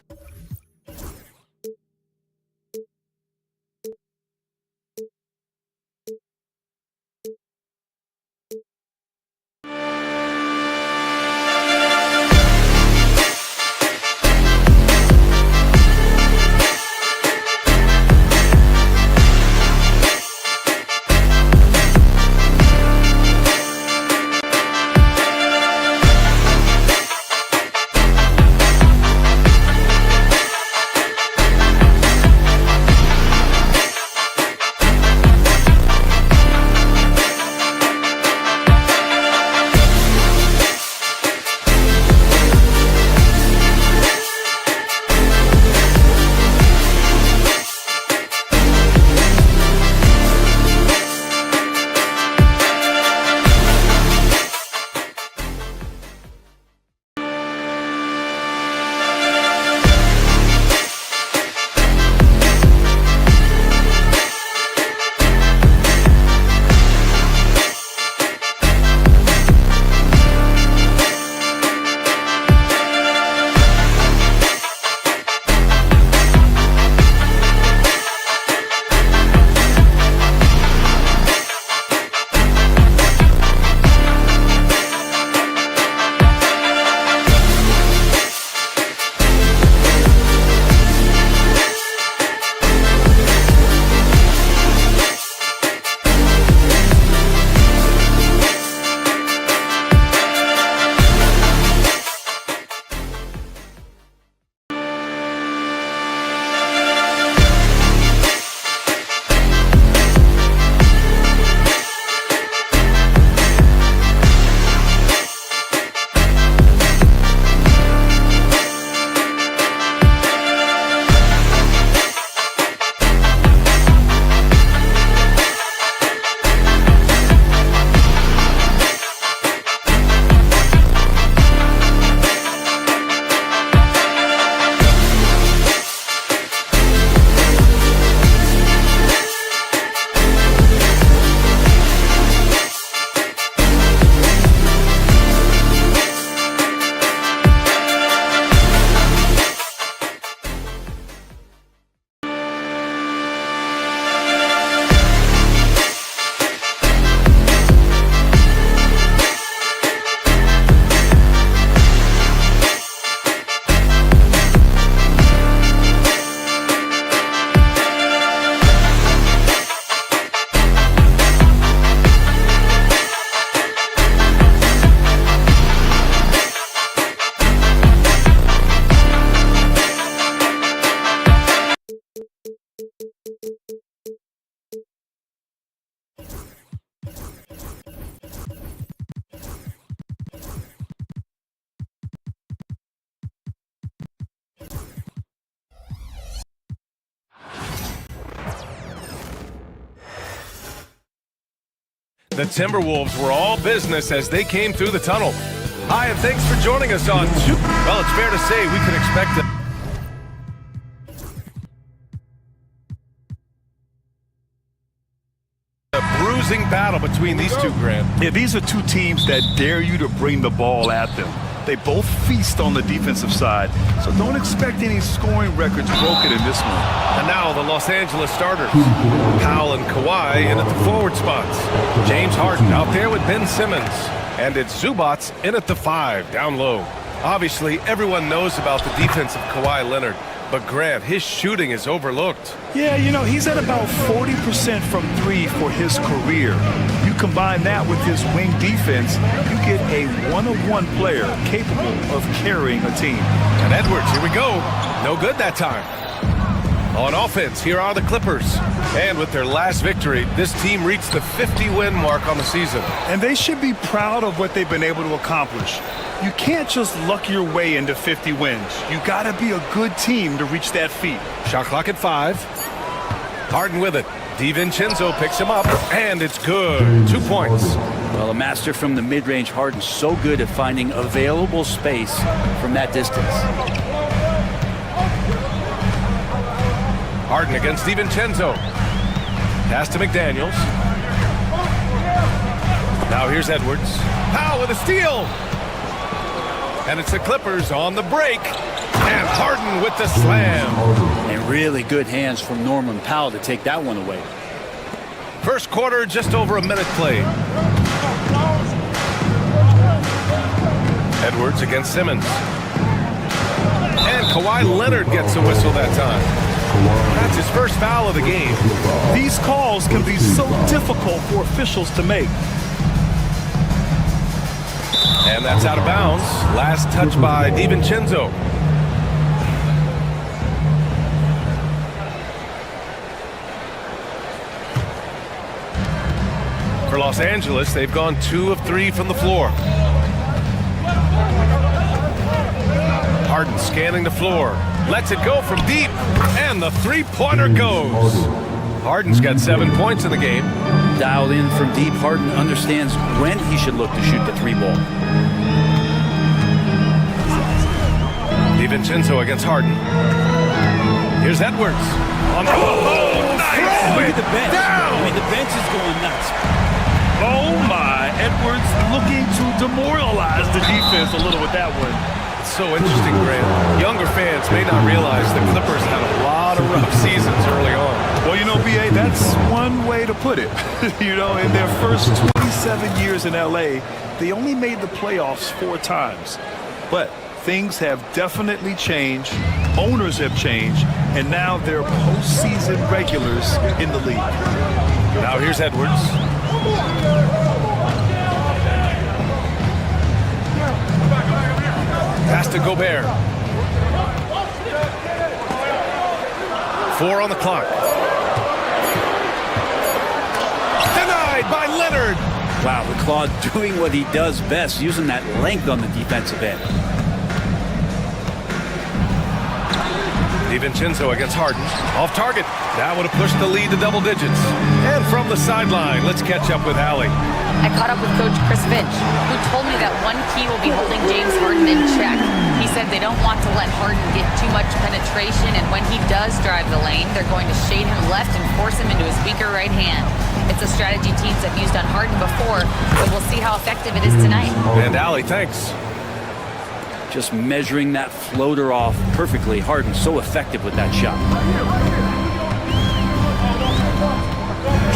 The Timberwolves were all business as they came through the tunnel. Hi, and thanks for joining us on Well, it's fair to say we can expect a bruising battle between these two, Grant. Yeah, these are two teams that dare you to bring the ball at them. They both feast on the defensive side, so don't expect any scoring records broken in this one. And now the Los Angeles starters. Powell and Kawhi in at the forward spots. James Harden out there with Ben Simmons. And it's Zubats in at the 5, down low. Obviously, everyone knows about the defense of Kawhi Leonard, but Grant, his shooting is overlooked. Yeah, you know, he's at about 40% from 3 for his career. You combine that with his wing defense, you get a one-of-one player capable of carrying a team. And Edwards, here we go. No good that time. On offense, here are the Clippers. And with their last victory, this team reached the 50-win mark on the season. And they should be proud of what they've been able to accomplish. You can't just luck your way into 50 wins. You got to be a good team to reach that feat. Shot clock at 5. Harden with it. DiVincenzo picks him up, and it's good. 2 points. Well, a master from the mid-range. Harden so good at finding available space from that distance. Harden against DiVincenzo. Pass to McDaniels. Now here's Edwards. Powell with a steal. And it's the Clippers on the break. And Harden with the slam. And really good hands from Norman Powell to take that one away. First quarter, just over a minute played. Edwards against Simmons. And Kawhi Leonard gets a whistle that time. That's his first foul of the game. These calls can be so difficult for officials to make. And that's out of bounds. Last touch by DiVincenzo. For Los Angeles, they've gone 2 of 3 from the floor. Harden scanning the floor. Lets it go from deep. And the three-pointer goes. Harden's got 7 points in the game. Dialed in from deep, Harden understands when he should look to shoot the 3-ball. DiVincenzo against Harden. Here's Edwards. On the nice. Look at the bench. Down. I mean, the bench is going nuts. Oh my, Edwards looking to demoralize the defense a little with that one. It's so interesting, Grant. Younger fans may not realize the Clippers had a lot of rough seasons early on. Well, you know, B.A., that's one way to put it. You know, in their first 27 years in L.A., they only made the playoffs 4 times. But things have definitely changed. Owners have changed. And now they're postseason regulars in the league. Now here's Edwards. Pass to Gobert. 4 on the clock. Denied by Leonard. Wow, the Claw doing what he does best, using that length on the defensive end. DiVincenzo against Harden. Off target. That would have pushed the lead to double digits. And from the sideline, let's catch up with Allie. I caught up with Coach Chris Finch, who told me that one key will be holding James Harden in check. He said they don't want to let Harden get too much penetration, and when he does drive the lane, they're going to shade him left and force him into his weaker right hand. It's a strategy teams have used on Harden before, so we'll see how effective it is tonight. And Allie, thanks. Just measuring that floater off perfectly. Harden so effective with that shot.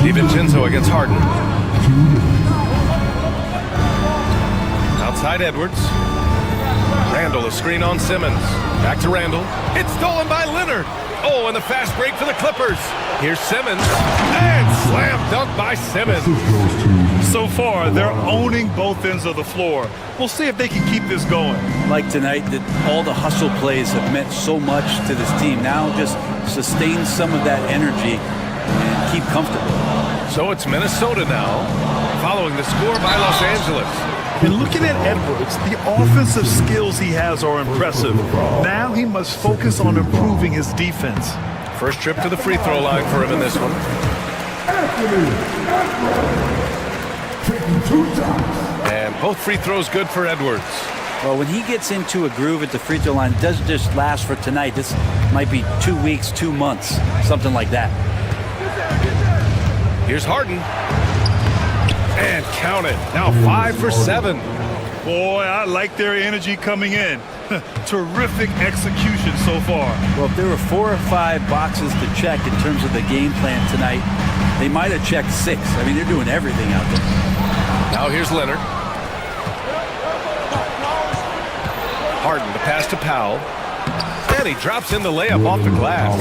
DiVincenzo against Harden. Outside Edwards. Randall, a screen on Simmons. Back to Randall. It's stolen by Leonard. Oh, and the fast break for the Clippers. Here's Simmons. And slam dunk by Simmons. So far, they're owning both ends of the floor. We'll see if they can keep this going. Like tonight, that all the hustle plays have meant so much to this team. Now just sustain some of that energy and keep comfortable. So it's Minnesota now, following the score by Los Angeles. And looking at Edwards, the offensive skills he has are impressive. Now he must focus on improving his defense. First trip to the free throw line for him in this one. And both free throws good for Edwards. Well, when he gets into a groove at the free throw line, it doesn't just last for tonight. This might be 2 weeks, 2 months, something like that. Here's Harden. And count it. Now 5 for 7. Boy, I like their energy coming in. Terrific execution so far. Well, if there were 4 or 5 boxes to check in terms of the game plan tonight, they might have checked 6. I mean, they're doing everything out there. Now here's Leonard. Harden to pass to Powell. And he drops in the layup off the glass.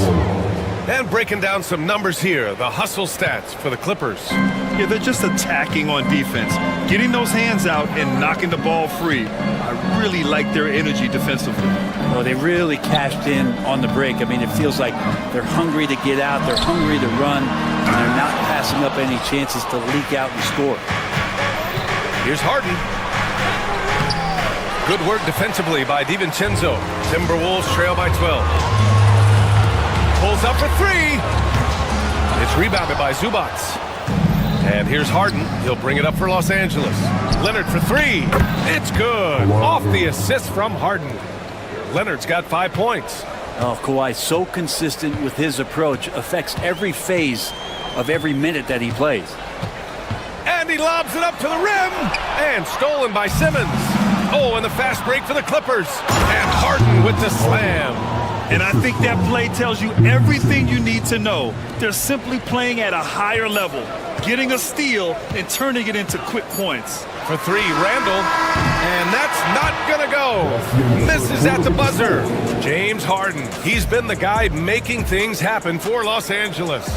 And breaking down some numbers here, the hustle stats for the Clippers. Yeah, they're just attacking on defense, getting those hands out and knocking the ball free. I really like their energy defensively. Well, they really cashed in on the break. I mean, it feels like they're hungry to get out, they're hungry to run, and they're not passing up any chances to leak out and score. Here's Harden. Good work defensively by DiVincenzo. Timberwolves trail by 12. Pulls up for 3. It's rebounded by Zubac. And here's Harden. He'll bring it up for Los Angeles. Leonard for 3. It's good. Off the assist from Harden. Leonard's got 5 points. Oh, Kawhi, so consistent with his approach, affects every phase of every minute that he plays. And he lobs it up to the rim. And stolen by Simmons. Oh, and the fast break for the Clippers. And Harden with the slam. And I think that play tells you everything you need to know. They're simply playing at a higher level, getting a steal and turning it into quick points. For 3, Randall. And that's not going to go. Misses at the buzzer. James Harden. He's been the guy making things happen for Los Angeles.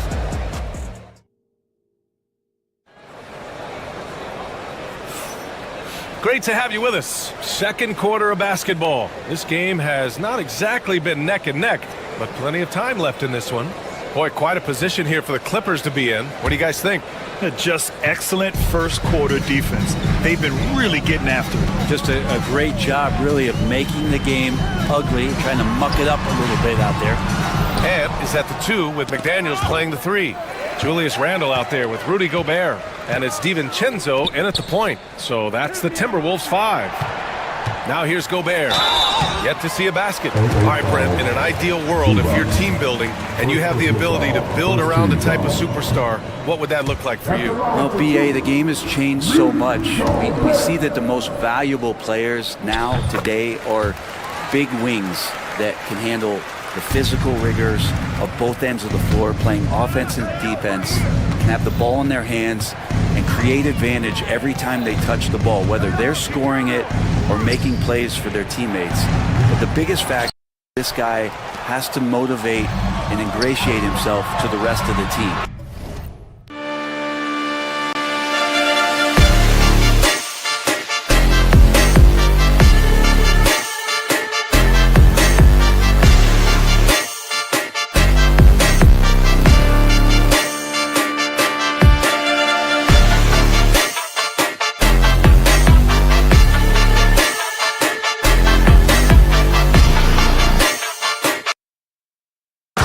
Great to have you with us. Second quarter of basketball. This game has not exactly been neck and neck, but plenty of time left in this one. Boy, quite a position here for the Clippers to be in. What do you guys think? Just excellent first quarter defense. They've been really getting after it. Just a great job, really, of making the game ugly, trying to muck it up a little bit out there. And is at the 2 with McDaniels playing the 3. Julius Randle out there with Rudy Gobert. And it's DiVincenzo in at the point. So that's the Timberwolves 5. Now here's Gobert. Yet to see a basket. All right, Brent, in an ideal world, if you're team building and you have the ability to build around a type of superstar, what would that look like for you? Well, BA, the game has changed so much. We see that the most valuable players now, today, are big wings that can handle the physical rigors of both ends of the floor, playing offense and defense, can have the ball in their hands and create advantage every time they touch the ball, whether they're scoring it or making plays for their teammates. But the biggest factor, this guy has to motivate and ingratiate himself to the rest of the team.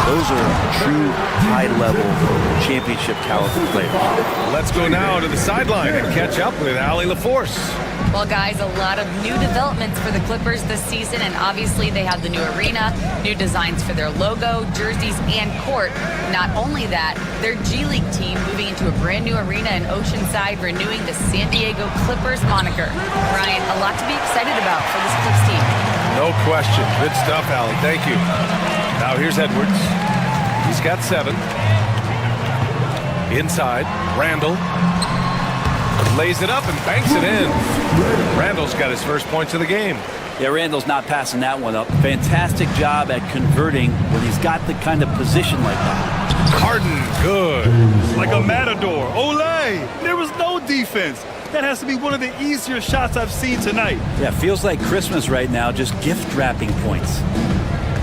Those are true high-level championship caliber players. Let's go now to the sideline and catch up with Allie LaForce. Well, guys, a lot of new developments for the Clippers this season, and obviously they have the new arena, new designs for their logo, jerseys, and court. Not only that, their G League team moving into a brand new arena in Oceanside, renewing the San Diego Clippers moniker. Brian, a lot to be excited about for this Clips team. No question. Good stuff, Allie. Thank you. Now here's Edwards. He's got 7. Inside, Randall. Lays it up and banks it in. Randall's got his first points of the game. Yeah, Randall's not passing that one up. Fantastic job at converting when he's got the kind of position like that. Harden, good. Like a matador. Olay! There was no defense. That has to be one of the easier shots I've seen tonight. Yeah, feels like Christmas right now, just gift wrapping points.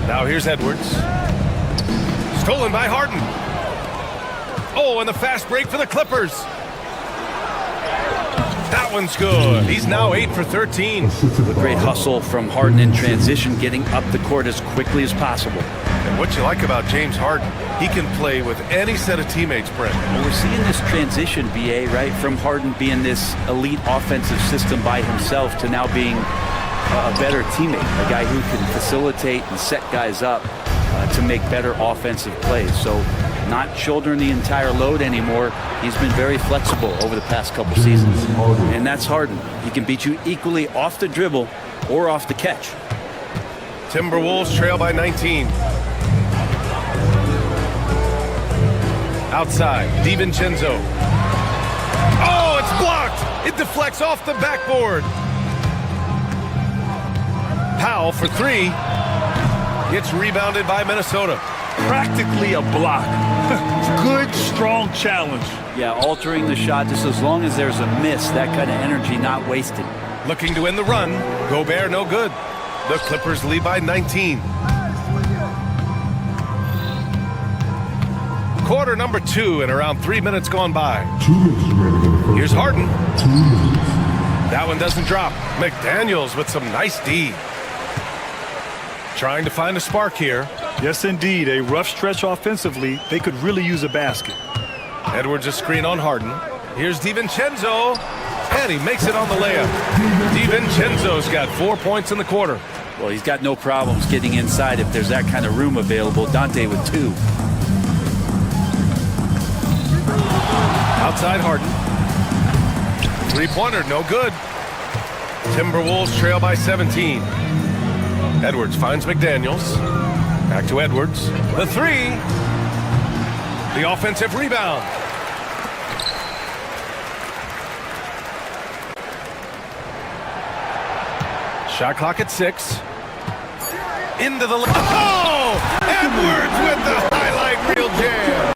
Now here's Edwards. Stolen by Harden. Oh, and the fast break for the Clippers. That one's good. He's now 8 for 13. A great hustle from Harden in transition, getting up the court as quickly as possible. And what you like about James Harden, he can play with any set of teammates, Brent. Well, we're seeing this transition, BA, right, from Harden being this elite offensive system by himself to now being a better teammate, a guy who can facilitate and set guys up to make better offensive plays. So not shouldering the entire load anymore. He's been very flexible over the past couple seasons. And that's Harden. He can beat you equally off the dribble or off the catch. Timberwolves trail by 19. Outside, DiVincenzo. Oh, it's blocked! It deflects off the backboard. Powell for three. It's rebounded by Minnesota. Practically a block. Good, strong challenge. Yeah, altering the shot just as long as there's a miss, that kind of energy not wasted. Looking to end the run. Gobert no good. The Clippers lead by 19. Quarter number 2 and around 3 minutes gone by. Here's Harden. That one doesn't drop. McDaniels with some nice D. Trying to find a spark here. Yes, indeed. A rough stretch offensively. They could really use a basket. Edwards a screen on Harden. Here's DiVincenzo. And he makes it on the layup. DiVincenzo's got 4 points in the quarter. Well, he's got no problems getting inside if there's that kind of room available. Dante with 2. Outside Harden. Three-pointer, no good. Timberwolves trail by 17. Edwards finds McDaniels. Back to Edwards. The three. The offensive rebound. Shot clock at 6. Into the... Oh! Edwards with the highlight reel jam.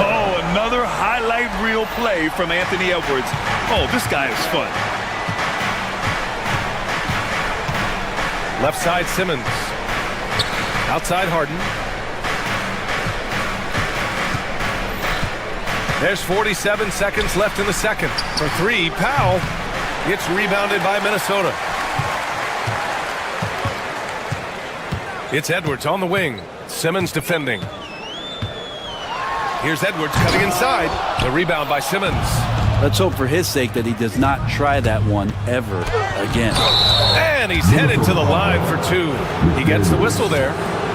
Oh, another highlight reel play from Anthony Edwards. Oh, this guy is fun. Left side Simmons. Outside Harden. There's 47 seconds left in the second. For three, Powell. It's rebounded by Minnesota. It's Edwards on the wing. Simmons defending. Here's Edwards cutting inside. The rebound by Simmons. Let's hope for his sake that he does not try that one ever again. And he's headed to the line for 2. He gets the whistle there.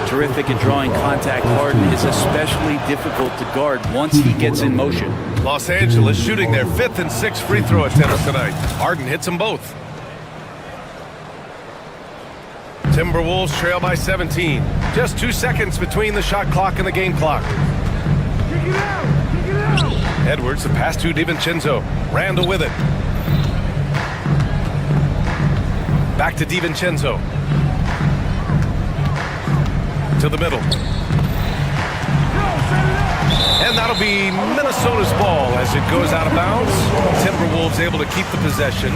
Terrific at drawing contact. Harden is especially difficult to guard once he gets in motion. Los Angeles shooting their 5th and 6th free throw attempts tonight. Harden hits them both. Timberwolves trail by 17. Just 2 seconds between the shot clock and the game clock. Edwards, the pass to DiVincenzo. Randall with it. Back to DiVincenzo. To the middle. And that'll be Minnesota's ball as it goes out of bounds. Timberwolves able to keep the possession.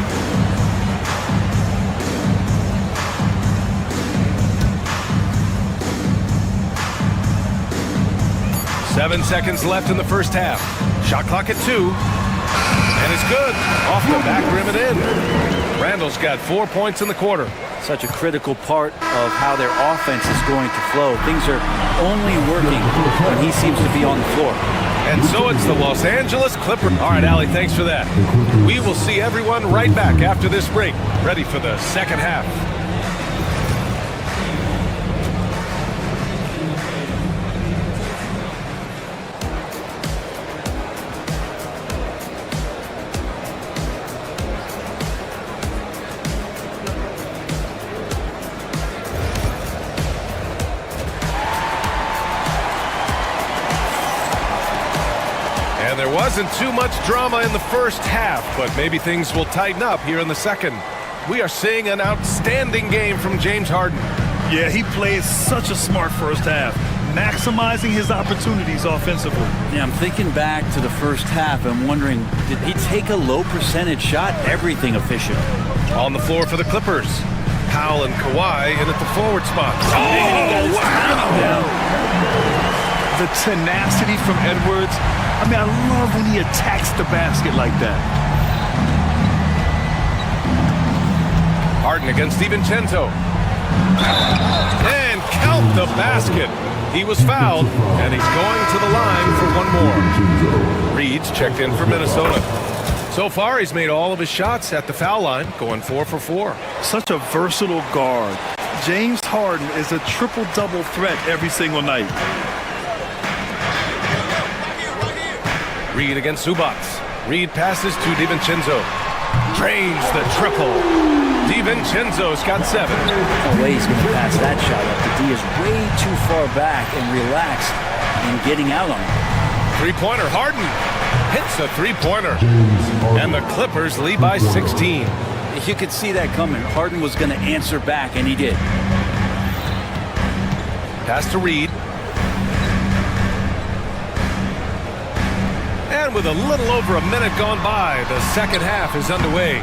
Seven seconds left in the first half. Shot clock at 2. And it's good. Off the back rim and in. Randall's got 4 points in the quarter. Such a critical part of how their offense is going to flow. Things are only working when he seems to be on the floor. And so it's the Los Angeles Clippers. All right, Allie, thanks for that. We will see everyone right back after this break. Ready for the second half. Wasn't too much drama in the first half, but maybe things will tighten up here in the second. We are seeing an outstanding game from James Harden. Yeah, he plays such a smart first half, maximizing his opportunities offensively. Yeah, I'm thinking back to the first half and wondering, did he take a low percentage shot? Everything efficient. On the floor for the Clippers. Powell and Kawhi in at the forward spot. Oh, wow! The tenacity from Edwards. I mean, I love when he attacks the basket like that. Harden against DiVincenzo. And count the basket. He was fouled, and he's going to the line for one more. Reed's checked in for Minnesota. So far, he's made all of his shots at the foul line, going 4 for 4. Such a versatile guard. James Harden is a triple-double threat every single night. Reed against Zubac. Reed passes to DiVincenzo. Drains the triple. DiVincenzo's got 7. No way he's going to pass that shot up. The D is way too far back and relaxed in getting out on it. Three-pointer, Harden hits a three-pointer. And the Clippers lead by 16. You could see that coming. Harden was going to answer back, and he did. Pass to Reed. And with a little over a minute gone by, the second half is underway.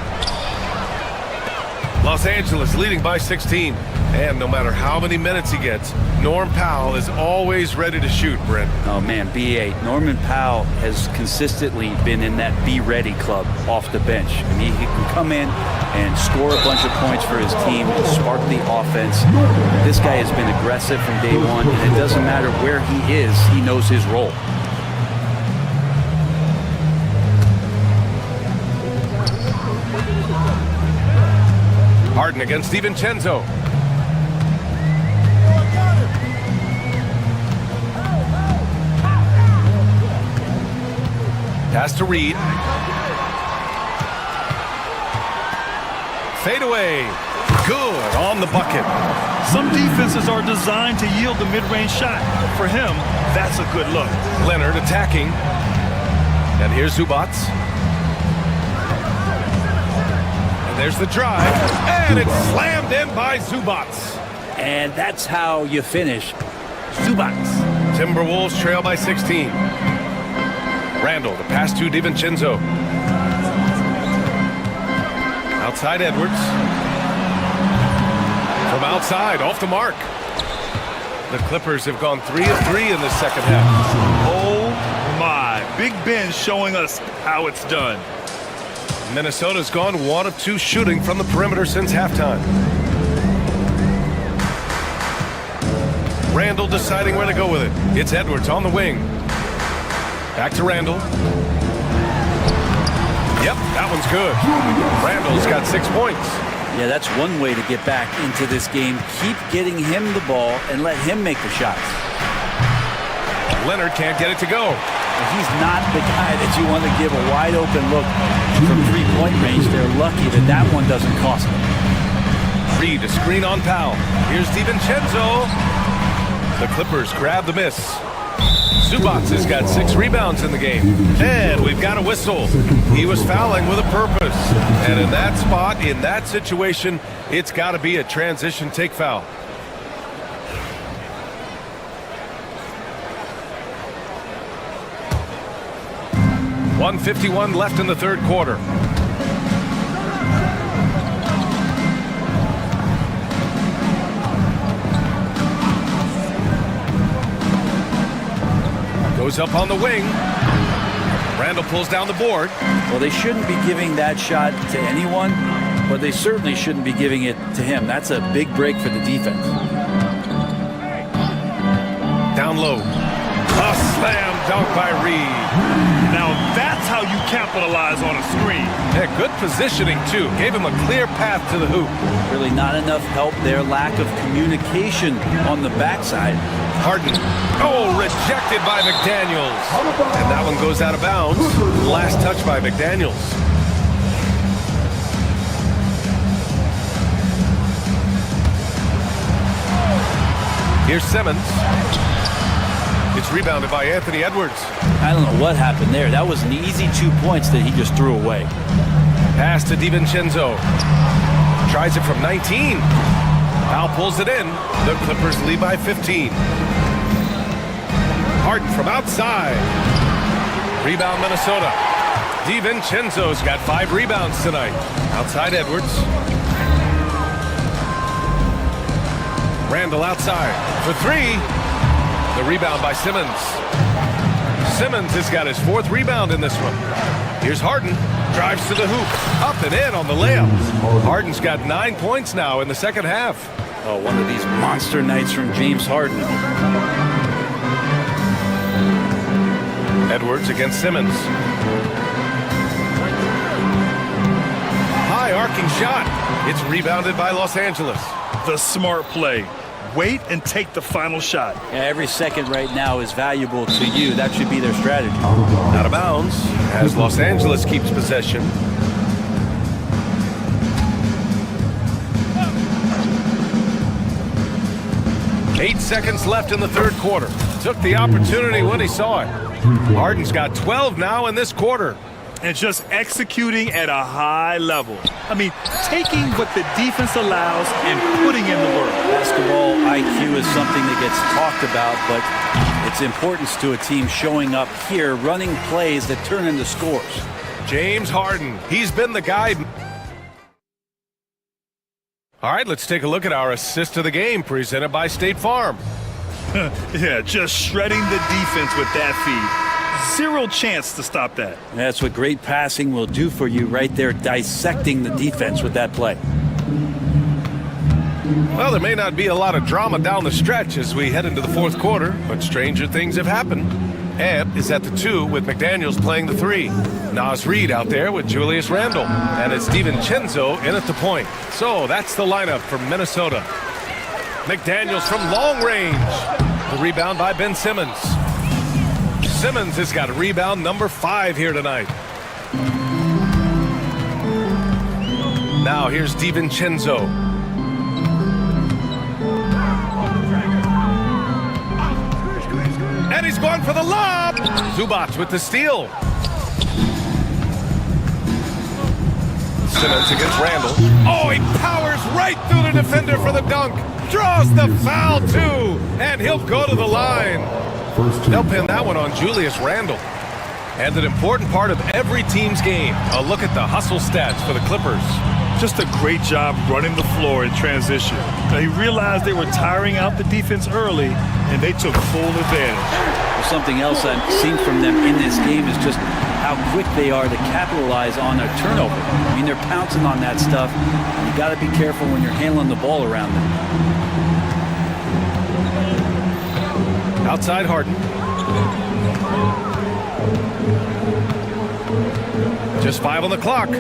Los Angeles leading by 16. And no matter how many minutes he gets, Norm Powell is always ready to shoot, Brent. Oh, man, B8. Norman Powell has consistently been in that be-ready club off the bench. I mean, he can come in and score a bunch of points for his team and spark the offense. This guy has been aggressive from day one, and it doesn't matter where he is, he knows his role. Harden against DiVincenzo. Pass to Reed. Fade away. Good on the bucket. Some defenses are designed to yield the mid-range shot. For him, that's a good look. Leonard attacking. And here's Zubac. And there's the drive. And it's slammed in by Zubac. And that's how you finish. Zubac. Timberwolves trail by 16. Randall, the pass to DiVincenzo. Outside Edwards. From outside, off the mark. The Clippers have gone 3 of 3 in the second half. Oh my, Big Ben showing us how it's done. Minnesota's gone 1 of 2 shooting from the perimeter since halftime. Randall deciding where to go with it. It's Edwards on the wing. Back to Randall. Yep, that one's good. Randall's got 6 points. Yeah, that's one way to get back into this game. Keep getting him the ball and let him make the shots. Leonard can't get it to go. He's not the guy that you want to give a wide open look from three-point range. They're lucky that that one doesn't cost them. Reed, a screen on Powell. Here's DiVincenzo. The Clippers grab the miss. Zubac has got 6 rebounds in the game. And we've got a whistle. He was fouling with a purpose. And in that spot, in that situation, it's got to be a transition take foul. .151 left in the third quarter. Goes up on the wing. Randall pulls down the board. Well, they shouldn't be giving that shot to anyone, but they certainly shouldn't be giving it to him. That's a big break for the defense. Down low. A slam dunk by Reed. Now that's how you capitalize on a screen. Yeah, good positioning, too. Gave him a clear path to the hoop. Really not enough help there. Lack of communication on the backside. Harden. Oh, rejected by McDaniels. And that one goes out of bounds. Last touch by McDaniels. Here's Simmons. It's rebounded by Anthony Edwards. I don't know what happened there. That was an easy 2 points that he just threw away. Pass to DiVincenzo. Tries it from 19. Powell pulls it in. The Clippers lead by 15. Harden from outside. Rebound Minnesota. DiVincenzo's got 5 rebounds tonight. Outside Edwards. Randall outside for 3. The rebound by Simmons. Simmons has got his 4th rebound in this one. Here's Harden. Drives to the hoop. Up and in on the layup. Harden's got 9 points now in the second half. Oh, one of these monster nights from James Harden. Edwards against Simmons. High arcing shot. It's rebounded by Los Angeles. The smart play. Wait and take the final shot. Yeah, every second right now is valuable to you. That should be their strategy. Out of bounds as Los Angeles keeps possession. Eight seconds left in the third quarter. Took the opportunity when he saw it. Harden's got 12 now in this quarter. And just executing at a high level. I mean, taking what the defense allows and putting in the work. Basketball IQ is something that gets talked about, but its importance to a team showing up here, running plays that turn into scores. James Harden, he's been the guy. All right, let's take a look at our assist of the game presented by State Farm. Yeah, just shredding the defense with that feed. Zero chance to stop that. That's what great passing will do for you right there, dissecting the defense with that play. Well, there may not be a lot of drama down the stretch as we head into the fourth quarter, but stranger things have happened. Ebb is at the 2 with McDaniels playing the 3. Naz Reid out there with Julius Randle. And it's DiVincenzo in at the point. So that's the lineup for Minnesota. McDaniels from long range. The rebound by Ben Simmons. Simmons has got rebound number 5 here tonight. Now here's DiVincenzo. And he's going for the lob. Zubac with the steal. Simmons against Randle. Oh, he powers right through the defender for the dunk. Draws the foul too. And he'll go to the line. They'll pin that one on Julius Randle. And an important part of every team's game. A look at the hustle stats for the Clippers. Just a great job running the floor in transition. Now, he realized they were tiring out the defense early, and they took full advantage. Well, something else I've seen from them in this game is just how quick they are to capitalize on a turnover. I mean, they're pouncing on that stuff. You got to be careful when you're handling the ball around them. Outside Harden. Just 5 on the clock.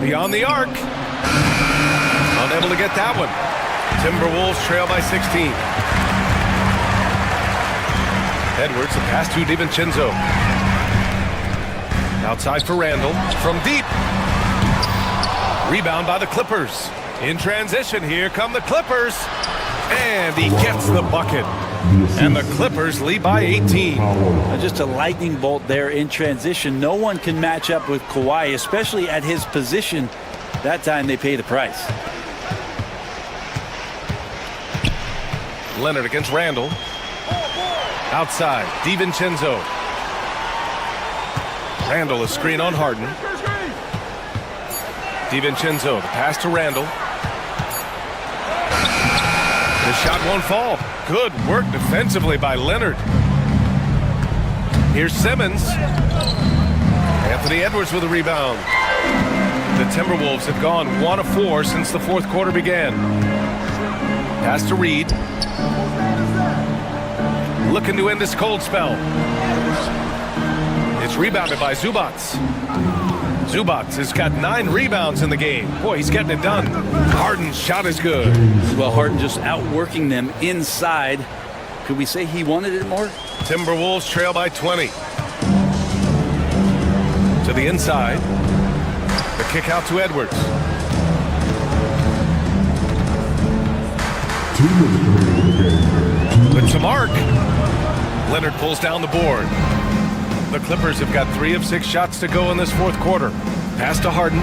Beyond the arc. Unable to get that one. Timberwolves trail by 16. Edwards, the pass to DiVincenzo. Outside for Randle. From deep. Rebound by the Clippers. In transition, here come the Clippers. And he gets the bucket. And the Clippers lead by 18. Just a lightning bolt there in transition. No one can match up with Kawhi, especially at his position. That time they pay the price. Leonard against Randle. Outside, DiVincenzo. Randle, a screen on Harden. DiVincenzo, the pass to Randle. The shot won't fall. Good work defensively by Leonard. Here's Simmons. Anthony Edwards with a rebound. The Timberwolves have gone 1 of 4 since the fourth quarter began. Pass to Reid. Looking to end this cold spell. It's rebounded by Zubac. Zubac has got 9 rebounds in the game. Boy, he's getting it done. Harden's shot is good. Well, Harden just outworking them inside. Could we say he wanted it more? Timberwolves trail by 20. To the inside. The kick out to Edwards. But to Mark. Leonard pulls down the board. The Clippers have got 3 of 6 shots to go in this fourth quarter. Pass to Harden.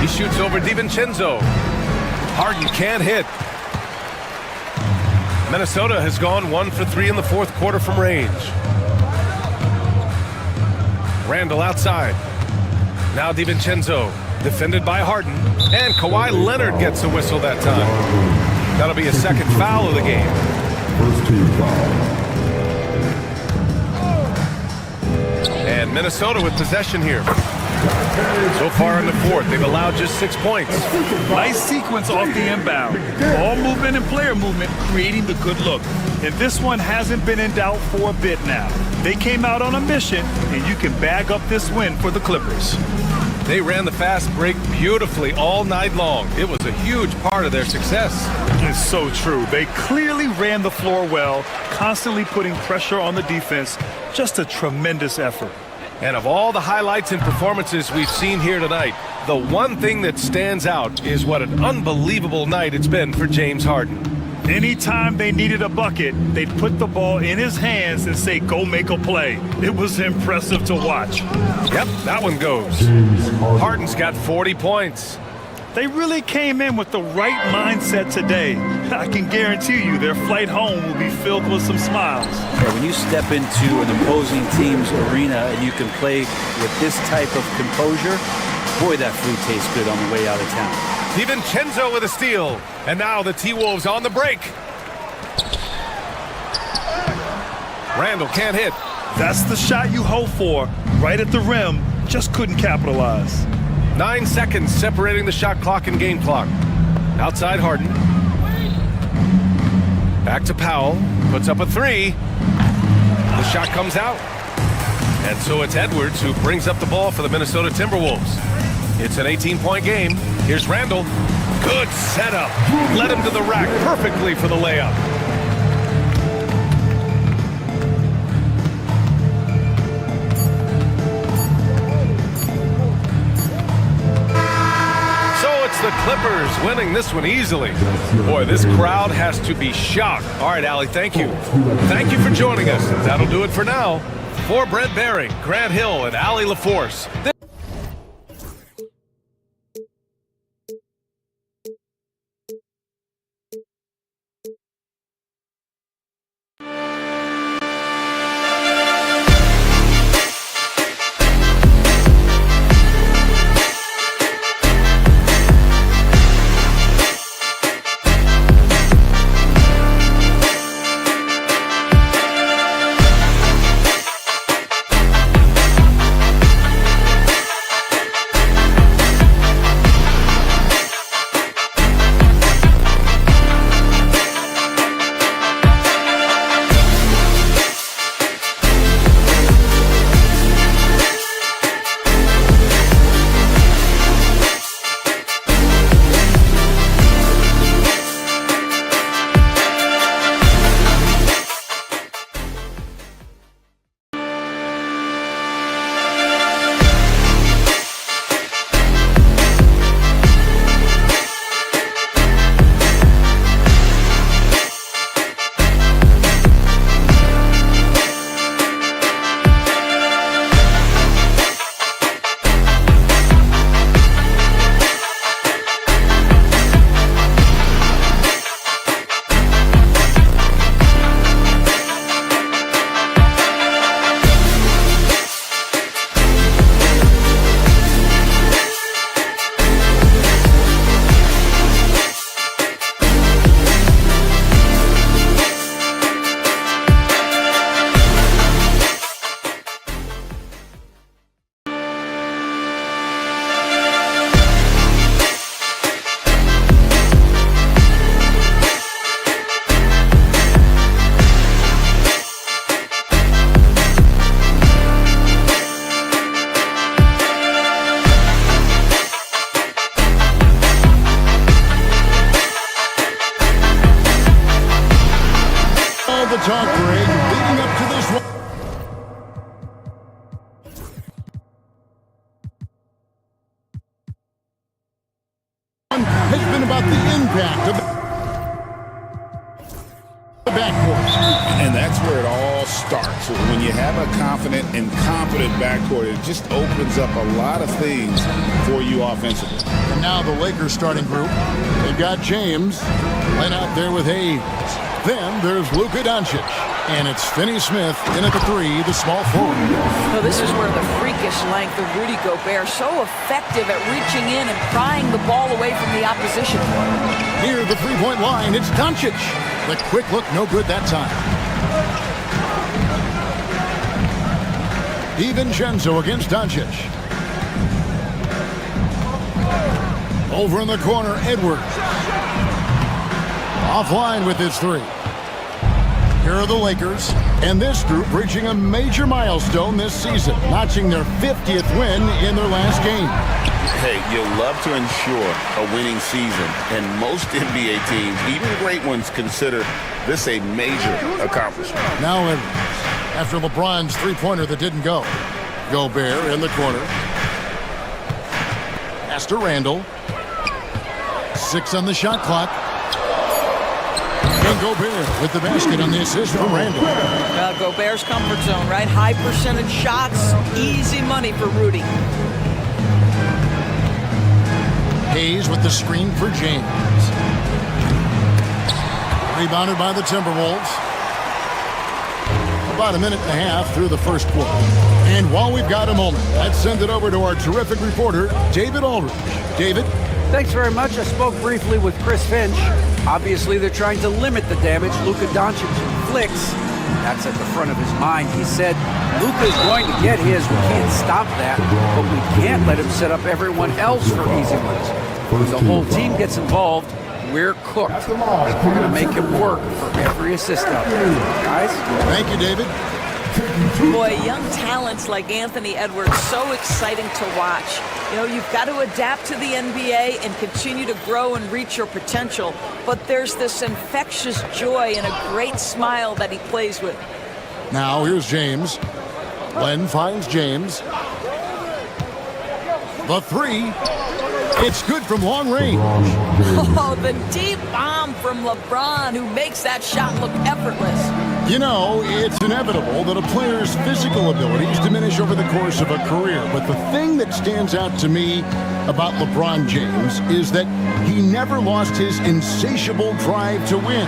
He shoots over DiVincenzo. Harden can't hit. Minnesota has gone 1 for 3 in the fourth quarter from range. Randle outside. Now DiVincenzo, defended by Harden. And Kawhi Leonard gets a whistle that time. That'll be a second foul of the game. First team foul. And Minnesota with possession here. So far in the fourth, they've allowed just 6 points. Nice sequence off the inbound. Ball movement and player movement creating the good look. And this one hasn't been in doubt for a bit now. They came out on a mission, and you can bag up this win for the Clippers. They ran the fast break beautifully all night long. It was a huge part of their success. It's so true. They clearly ran the floor well, constantly putting pressure on the defense. Just a tremendous effort. And of all the highlights and performances we've seen here tonight, the one thing that stands out is what an unbelievable night it's been for James Harden. Anytime they needed a bucket, they'd put the ball in his hands and say, go make a play. It was impressive to watch. Yep, that one goes. Harden's got 40 points. They really came in with the right mindset today. I can guarantee you their flight home will be filled with some smiles. Yeah, when you step into an opposing team's arena and you can play with this type of composure, boy, that food tastes good on the way out of town. DiVincenzo with a steal. And now the T-Wolves on the break. Randall can't hit. That's the shot you hope for. Right at the rim, just couldn't capitalize. 9 seconds separating the shot clock and game clock. Outside Harden. Back to Powell. Puts up a three. The shot comes out. And so it's Edwards who brings up the ball for the Minnesota Timberwolves. It's an 18-point game. Here's Randall. Good setup. Led him to the rack perfectly for the layup. The Clippers winning this one easily. Boy, this crowd has to be shocked. All right, Allie, thank you. Thank you for joining us. That'll do it for now. For Brent Barry, Grant Hill, and Allie LaForce. talk break leading up to this one. Has been about the impact of the backcourt. And that's where it all starts. When you have a confident and competent backcourt, it just opens up a lot of things for you offensively. And now the Lakers starting group. They've got James laying out there with Hayes. Then there's Luka Doncic. And it's Finney-Smith in at the three, the small forward. So this is where the freakish length of Rudy Gobert, so effective at reaching in and prying the ball away from the opposition. Near the three-point line, it's Doncic. The quick look, no good that time. DiVincenzo against Doncic. Over in the corner, Edwards. Offline with his three. Here are the Lakers, and this group reaching a major milestone this season, notching their 50th win in their last game. Hey, you love to ensure a winning season, and most NBA teams, even great ones, consider this a major accomplishment. Now Edwards, after LeBron's three-pointer that didn't go. Gobert in the corner. Pass to Randall. 6 on the shot clock. And Gobert with the basket on the assist from Randall. Gobert's comfort zone, right? High percentage shots, easy money for Rudy. Hayes with the screen for James. Rebounded by the Timberwolves. About a minute and a half through the first quarter. And while we've got a moment, let's send it over to our terrific reporter, David Aldridge. David? Thanks very much. I spoke briefly with Chris Finch. Obviously, they're trying to limit the damage Luka Doncic inflicts. That's at the front of his mind. He said, Luka is going to get his. We can't stop that, but we can't let him set up everyone else for easy ones. When the whole team gets involved, we're cooked. We're going to make him work for every assist out there. Guys? Thank you, David. Boy, young talents like Anthony Edwards, so exciting to watch. You know, you've got to adapt to the NBA and continue to grow and reach your potential. But there's this infectious joy and a great smile that he plays with. Now here's James. Len finds James. The three. It's good from long range. Oh, the deep bomb from LeBron, who makes that shot look effortless. You know, it's inevitable that a player's physical abilities diminish over the course of a career. But the thing that stands out to me about LeBron James is that he never lost his insatiable drive to win.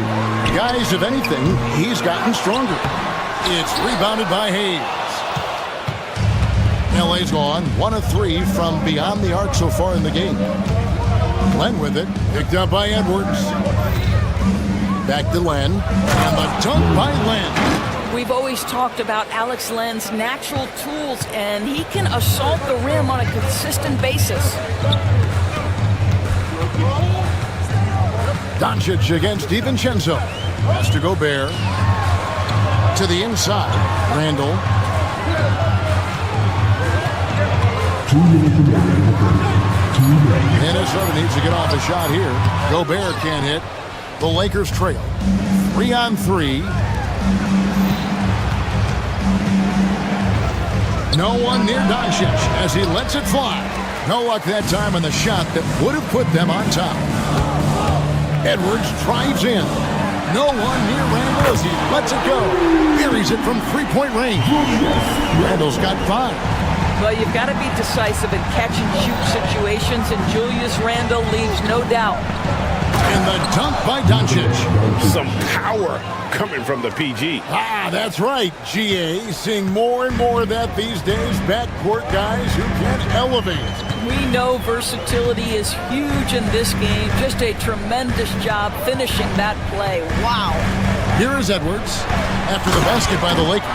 Guys, if anything, he's gotten stronger. It's rebounded by Hayes. LA's gone 1 of 3 from beyond the arc so far in the game. Len with it, picked up by Edwards. Back to Len, and the dunk by Len. We've always talked about Alex Len's natural tools, and he can assault the rim on a consistent basis. Doncic against DiVincenzo. Pass to Gobert. To the inside, Randall. Minnesota needs to get off a shot here. Gobert can't hit. The Lakers trail. 3 on 3. No one near Doncic as he lets it fly. No luck that time on the shot that would have put them on top. Edwards drives in. No one near Randall as he lets it go. Buries it from three-point range. Randall's got 5. Well, you've got to be decisive in catch-and-shoot situations, and Julius Randle leaves no doubt. And the dunk by Doncic. Some power coming from the PG. Ah, that's right, GA. Seeing more and more of that these days. Backcourt guys who can elevate. We know versatility is huge in this game. Just a tremendous job finishing that play. Wow. Here is Edwards after the basket by the Lakers.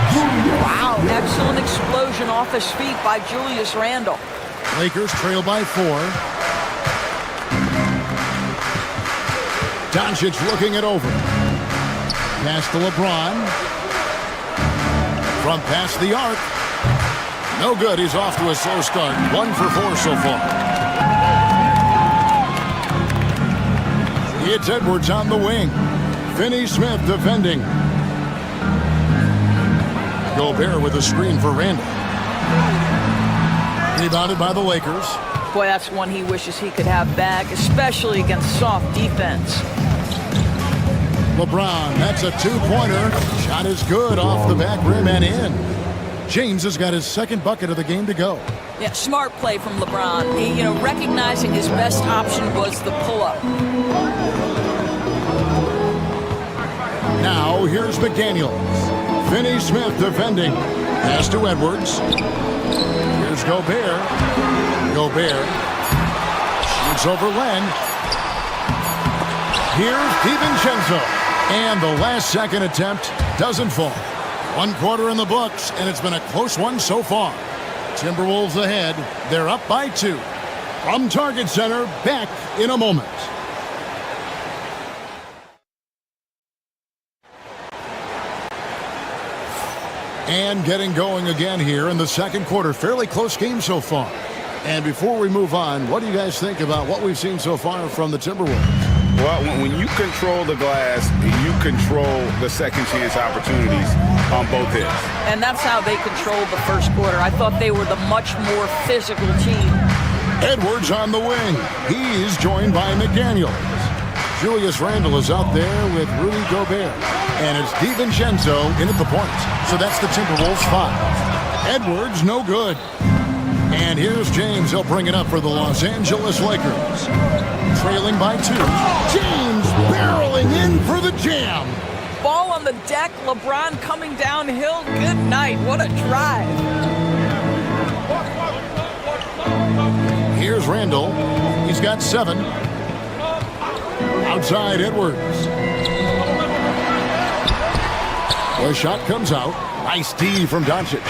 Wow, excellent explosion off his feet by Julius Randle. Lakers trail by 4. Doncic looking it over. Pass to LeBron. From past the arc. No good. He's off to a slow start. 1 for 4 so far. It's Edwards on the wing. Finney-Smith defending. Gobert with a screen for Randall. Rebounded by the Lakers. Boy, that's one he wishes he could have back, especially against soft defense. LeBron, that's a 2-pointer. Shot is good off the back rim and in. James has got his second bucket of the game to go. Yeah, smart play from LeBron. He, recognizing his best option was the pull-up. Now, here's McDaniels. Finney-Smith defending. Pass to Edwards. Here's Gobert. Gobert. Shoots over Len. Here's DiVincenzo. And the last second attempt doesn't fall. 1 quarter in the books, and it's been a close one so far. Timberwolves ahead. They're up by 2. From Target Center, back in a moment. And getting going again here in the second quarter. Fairly close game so far. And before we move on, what do you guys think about what we've seen so far from the Timberwolves? Well, when you control the glass, you control the second chance opportunities on both ends. And that's how they controlled the first quarter. I thought they were the much more physical team. Edwards on the wing. He's joined by McDaniels. Julius Randle is out there with Rudy Gobert. And it's DiVincenzo in at the point. So that's the Timberwolves 5. Edwards, no good. And here's James. He'll bring it up for the Los Angeles Lakers. Trailing by 2. James barreling in for the jam. Ball on the deck. LeBron coming downhill. Good night. What a drive. Here's Randle. He's got 7. Outside Edwards. The shot comes out. Nice D from Doncic.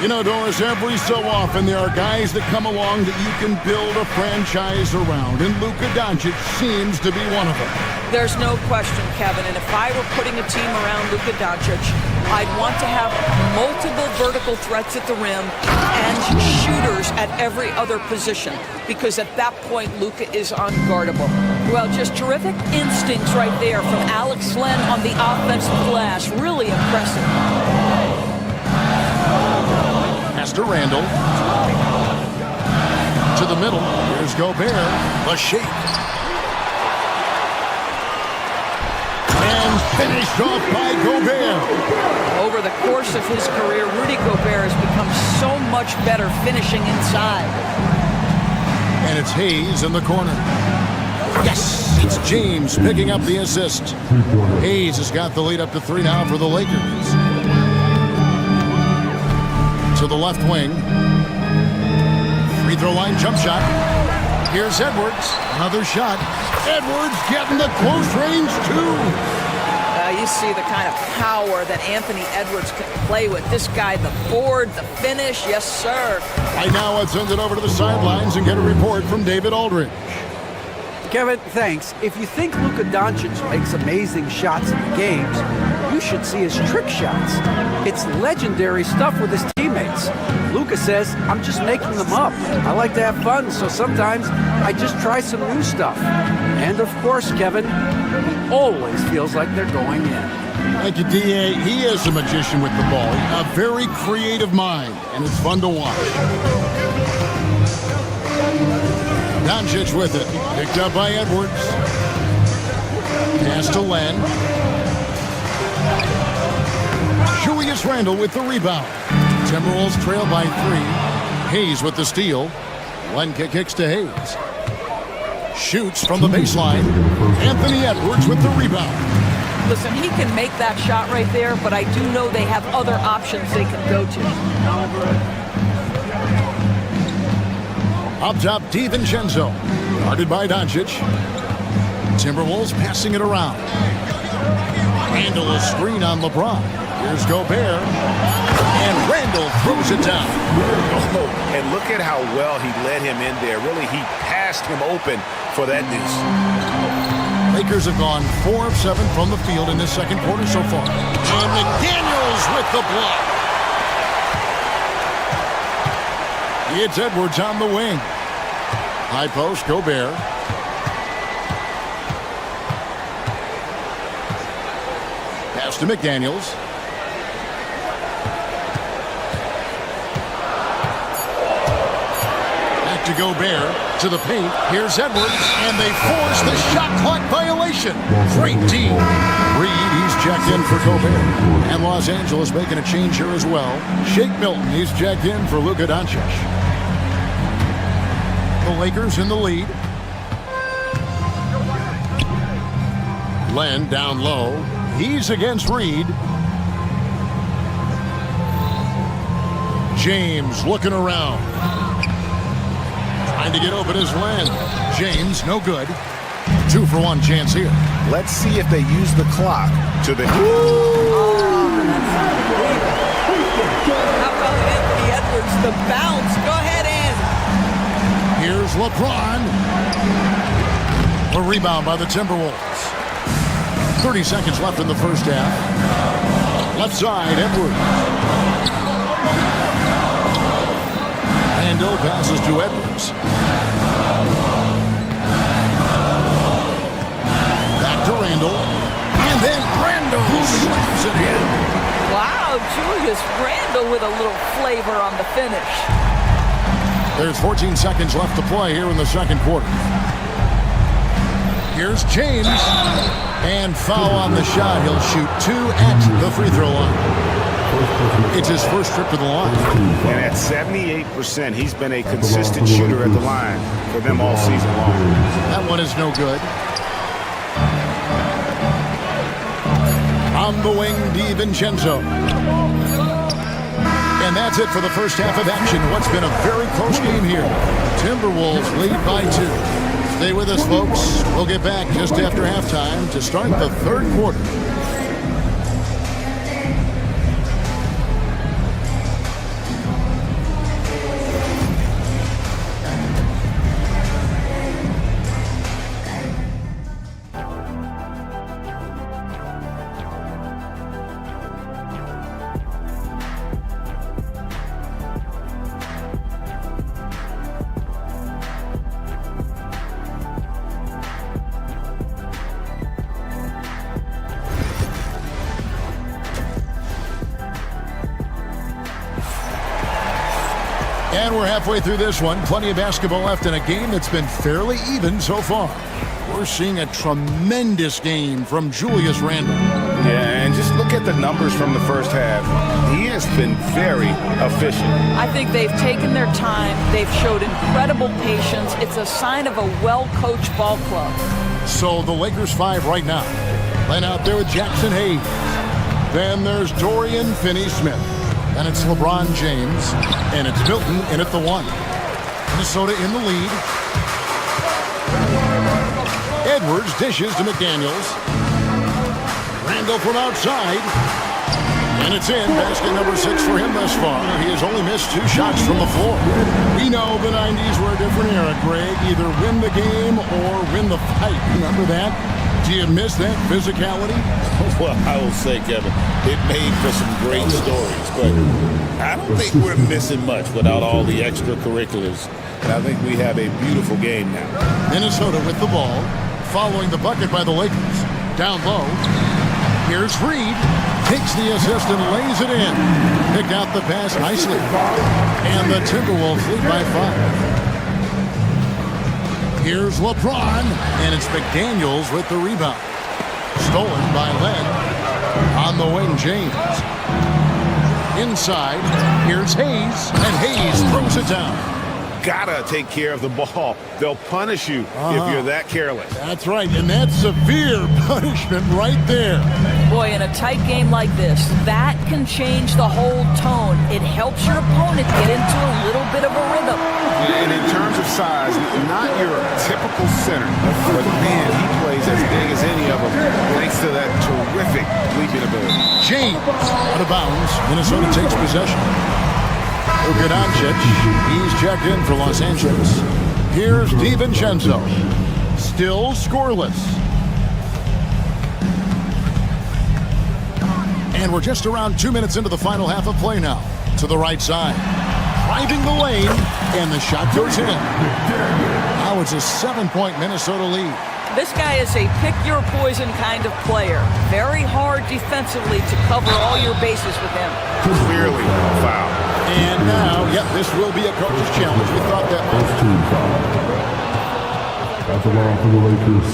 You know, Doris, every so often there are guys that come along that you can build a franchise around, and Luka Doncic seems to be one of them. There's no question, Kevin, and if I were putting a team around Luka Doncic, I'd want to have multiple vertical threats at the rim and shooters at every other position, because at that point, Luka is unguardable. Well, just terrific instincts right there from Alex Len on the offensive glass. Really impressive. Pass to Randle. To the middle. Here's Gobert. The shake. And finished off by Gobert. Over the course of his career, Rudy Gobert has become so much better finishing inside. And it's Hayes in the corner. Yes! It's James picking up the assist. Hayes has got the lead up to 3 now for the Lakers. To the left wing. Free throw line jump shot. Here's Edwards. Another shot. Edwards getting the close range too. You see the kind of power that Anthony Edwards can play with. This guy, the board, the finish, yes sir. Right now let's send it over to the sidelines and get a report from David Aldridge. Kevin, thanks. If you think Luka Doncic makes amazing shots in the games, you should see his trick shots. It's legendary stuff with his teammates. Luka says, I'm just making them up. I like to have fun, so sometimes I just try some new stuff. And of course, Kevin, he always feels like they're going in. Thank you, D.A. He is a magician with the ball. A very creative mind, and it's fun to watch. Doncic with it. Picked up by Edwards. Pass to Len. Julius Randle with the rebound. Timberwolves trail by 3. Hayes with the steal. Len kicks to Hayes. Shoots from the baseline. Anthony Edwards with the rebound. Listen, he can make that shot right there, but I do know they have other options they can go to. Up top, DiVincenzo. Guarded by Doncic. Timberwolves passing it around. Randle a screen on LeBron. Here's Gobert. And Randle throws it down. Oh, and look at how well he led him in there. Really, he passed him open for that deuce. Lakers have gone 4 of 7 from the field in this second quarter so far. And McDaniels with the block. It's Edwards on the wing. High post, Gobert. Pass to McDaniels. Back to Gobert. To the paint. Here's Edwards. And they force the shot clock violation. Great D. Reed, he's checked in for Gobert. And Los Angeles making a change here as well. Shake Milton, he's checked in for Luka Doncic. The Lakers in the lead. Len down low. He's against Reed. James looking around. Trying to get open is Len. James, no good. 2-for-1 chance here. Let's see if they use the clock to the... How about Anthony Edwards? The bounce. Go ahead, Ann. Here's Here's LeBron. A rebound by the Timberwolves. 30 seconds left in the first half. Left side, Edwards. Randall passes to Edwards. Back to Randall. And then Randall slaps it in. Wow, Julius Randall with a little flavor on the finish. There's 14 seconds left to play here in the second quarter. Here's James. And foul on the shot. He'll shoot 2 at the free throw line. It's his first trip to the line. And at 78%, he's been a consistent shooter at the line for them all season long. That one is no good. On the wing, DiVincenzo. And that's it for the first half of action. What's been a very close game here. Timberwolves lead by 2. Stay with us, folks. We'll get back just after halftime to start the third quarter. And we're halfway through this one. Plenty of basketball left in a game that's been fairly even so far. We're seeing a tremendous game from Julius Randle. Yeah, and just look at the numbers from the first half. He has been very efficient. I think they've taken their time. They've showed incredible patience. It's a sign of a well-coached ball club. So the Lakers 5 right now. Line out there with Jackson Hayes. Then there's Dorian Finney-Smith. And it's LeBron James, and it's Milton in at the 1. Minnesota in the lead. Edwards dishes to McDaniels. Randall from outside. And it's in. Basket number 6 for him thus far. He has only missed 2 shots from the floor. We know the 90s were a different era, Greg. Either win the game or win the fight. Remember that? Do you miss that physicality? Well, I will say, Kevin, it made for some great stories, but I don't think we're missing much without all the extracurriculars. And I think we have a beautiful game now. Minnesota with the ball, following the bucket by the Lakers. Down low. Here's Reed. Takes the assist and lays it in. Picked out the pass nicely. And the Timberwolves lead by 5. Here's LeBron, and it's McDaniels with the rebound. Stolen by Len. On the wing, James. Inside, here's Hayes, and Hayes throws it down. Gotta take care of the ball. They'll punish you if you're that careless. That's right, and that's severe punishment right there. Boy, in a tight game like this, that can change the whole tone. It helps your opponent get into a little bit of a rhythm. And in terms of size, not your typical center, but man, he plays as big as any of them thanks to that terrific leaping ability. James out of bounds. Minnesota takes possession. Luka Doncic, he's checked in for Los Angeles. Here's DiVincenzo, still scoreless. And we're just around 2 minutes into the final half of play now. To the right side, driving the lane, and the shot goes in. Now it's a 7-point Minnesota lead. This guy is a pick-your-poison kind of player. Very hard defensively to cover all your bases with him. Clearly a foul. And now, this will be a coach's challenge. We thought that was. That's a line for the Lakers.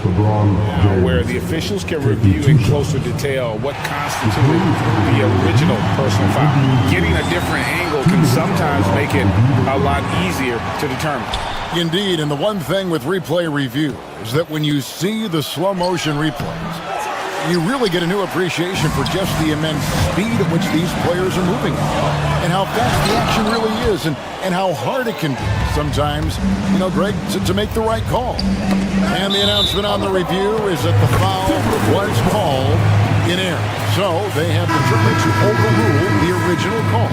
LeBron James. Where the officials can review in closer detail what constituted the original personal foul. Getting a different angle can sometimes make it a lot easier to determine. Indeed, and the one thing with replay review is that when you see the slow motion replays, you really get a new appreciation for just the immense speed at which these players are moving and how fast the action really is and how hard it can be sometimes, Greg, to make the right call. And the announcement on the review is that the foul was called in air. So they have determined to overrule the original call.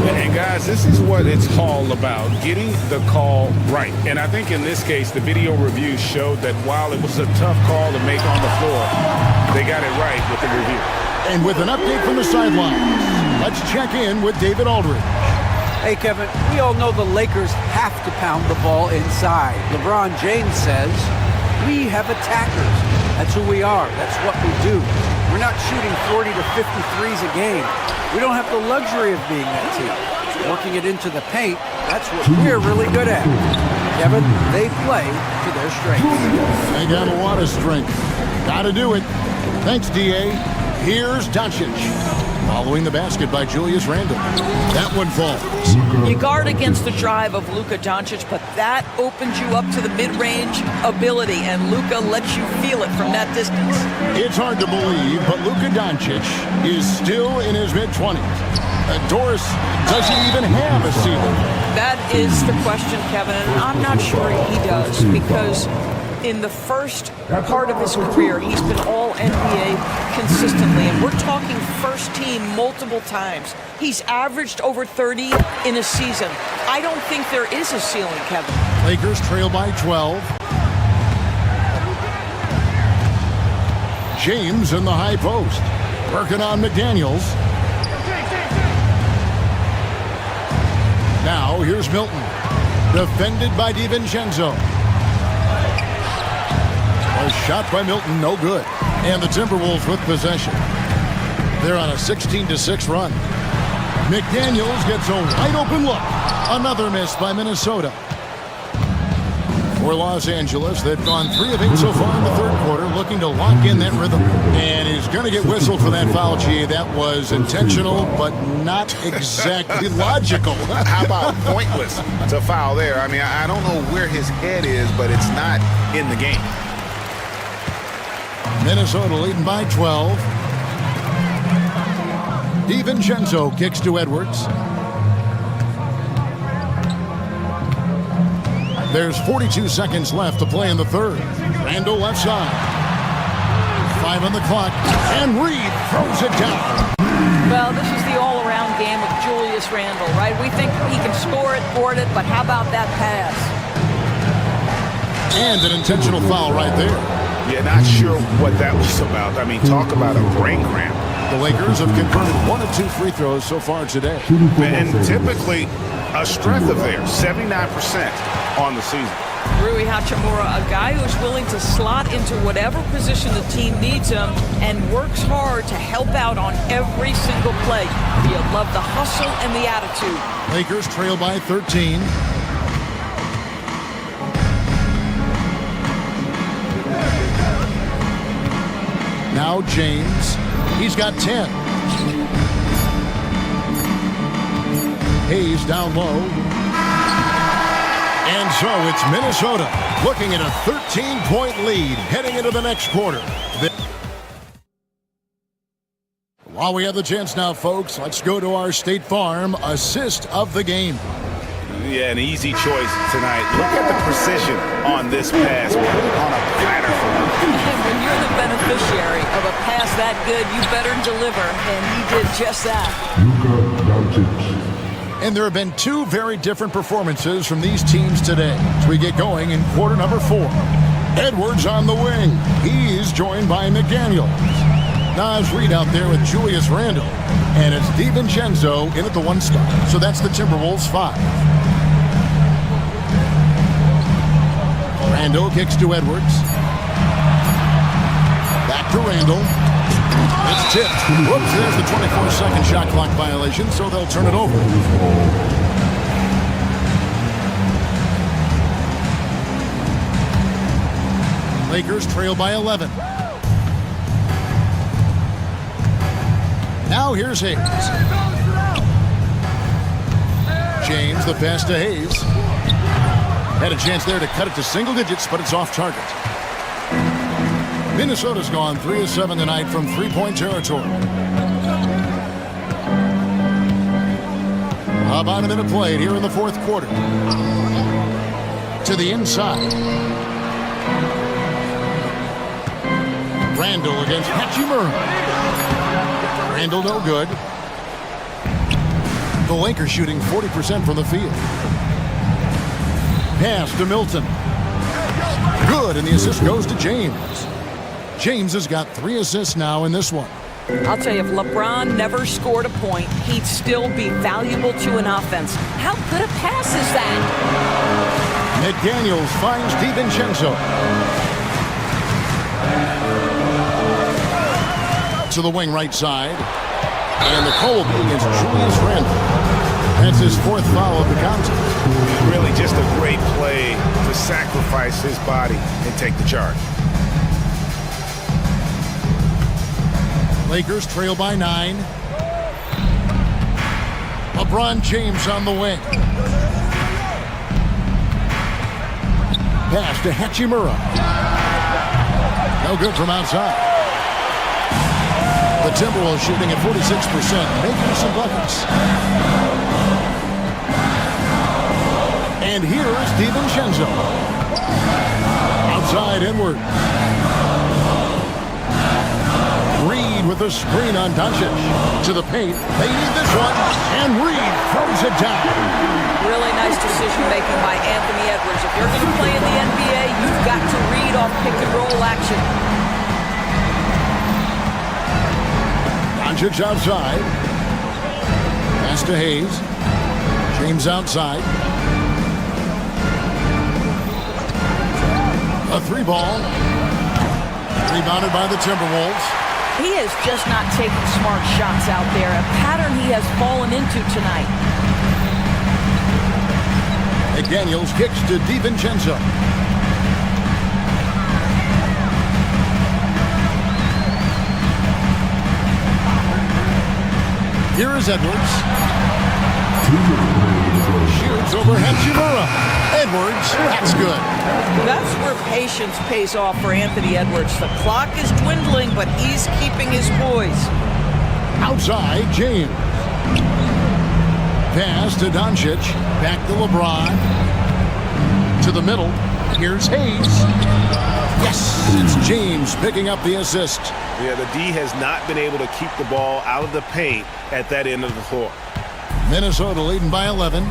And guys, this is what it's all about, getting the call right. And I think in this case, the video review showed that while it was a tough call to make on the floor, they got it right with the review. And with an update from the sidelines, let's check in with David Aldridge. Hey, Kevin, we all know the Lakers have to pound the ball inside. LeBron James says, we have attackers. That's who we are. That's what we do. We're not shooting 40 to 53s a game. We don't have the luxury of being that team. Working it into the paint, that's what we're really good at. Kevin, they play to their strengths. They got a lot of strength. Gotta do it. Thanks, D.A. Here's Doncic. Following the basket by Julius Randle. That one falls. You guard against the drive of Luka Doncic, but that opens you up to the mid-range ability, and Luka lets you feel it from that distance. It's hard to believe, but Luka Doncic is still in his mid-20s. Doris, does he even have a ceiling? That is the question, Kevin, and I'm not sure he does, because in the first part of his career, he's been all-NBA consistently, and we're talking first team multiple times. He's averaged over 30 in a season. I don't think there is a ceiling, Kevin. Lakers trail by 12. James in the high post. Working on McDaniels. Now, here's Milton. Defended by DiVincenzo. A shot by Milton, no good. And the Timberwolves with possession. They're on a 16-6 run. McDaniels gets a wide open look. Another miss by Minnesota. For Los Angeles, they've gone 3 of 8 so far in the third quarter, looking to lock in that rhythm. And he's going to get whistled for that foul, G. That was intentional, but not exactly logical. How about pointless to foul there? I mean, I don't know where his head is, but it's not in the game. Minnesota leading by 12. DiVincenzo kicks to Edwards. There's 42 seconds left to play in the third. Randle left side. 5 on the clock. And Reed throws it down. Well, this is the all-around game of Julius Randle, right? We think he can score it, board it, but how about that pass? And an intentional foul right there. Yeah, not sure what that was about. I mean, talk about a brain cramp. The Lakers have converted 1 of 2 free throws so far today. And typically, a strength of theirs, 79% on the season. Rui Hachimura, a guy who's willing to slot into whatever position the team needs him and works hard to help out on every single play. You love the hustle and the attitude. Lakers trail by 13. Now James. He's got 10. Hayes down low. And so it's Minnesota looking at a 13-point lead heading into the next quarter. While we have the chance now, folks, let's go to our State Farm assist of the game. Yeah, an easy choice tonight. Look at the precision on this pass. Put it on a platter for him. When you're the beneficiary of a pass that good, you better deliver, and he did just that. And there have been 2 very different performances from these teams today as we get going in quarter number 4. Edwards on the wing. He's joined by McDaniels. Nas Reed out there with Julius Randle. And it's DiVincenzo in at the 1 spot. So that's the Timberwolves 5. Randle kicks to Edwards. Back to Randle. It's tipped. Whoops, there's the 24-second shot clock violation, so they'll turn it over. Lakers trail by 11. Now here's Hayes. James, the pass to Hayes. Had a chance there to cut it to single digits, but it's off target. Minnesota's gone 3 of 7 tonight from 3-point territory. About a minute played here in the fourth quarter. To the inside. Randall against Hachimura. Randall no good. The Lakers shooting 40% from the field. Pass to Milton. Good, and the assist goes to James. James has got 3 assists now in this one. I'll tell you, if LeBron never scored a point, he'd still be valuable to an offense. How good a pass is that? McDaniels finds DiVincenzo. To the wing right side. And the call against Julius Randle. That's his 4th foul of the contest. Really just a great play to sacrifice his body and take the charge. Lakers trail by 9. LeBron James on the wing. Pass to Hachimura. No good from outside. The Timberwolves shooting at 46%, making some buckets. And here is DiVincenzo. Outside Edward. Reed with a screen on Doncic. To the paint. They need this one. And Reed throws it down. Really nice decision making by Anthony Edwards. If you're going to play in the NBA, you've got to read off pick and roll action. Doncic outside. Pass to Hayes. James outside. A 3-ball. Rebounded by the Timberwolves. He is just not taking smart shots out there, a pattern he has fallen into tonight. McDaniels kicks to DiVincenzo. Here is Edwards. Shoots over Hachimura. Edwards, that's good. That's where patience pays off for Anthony Edwards. The clock is dwindling, but he's keeping his poise. Outside, James. Pass to Doncic. Back to LeBron. To the middle. Here's Hayes. Yes, it's James picking up the assist. Yeah, the D has not been able to keep the ball out of the paint at that end of the floor. Minnesota leading by 11.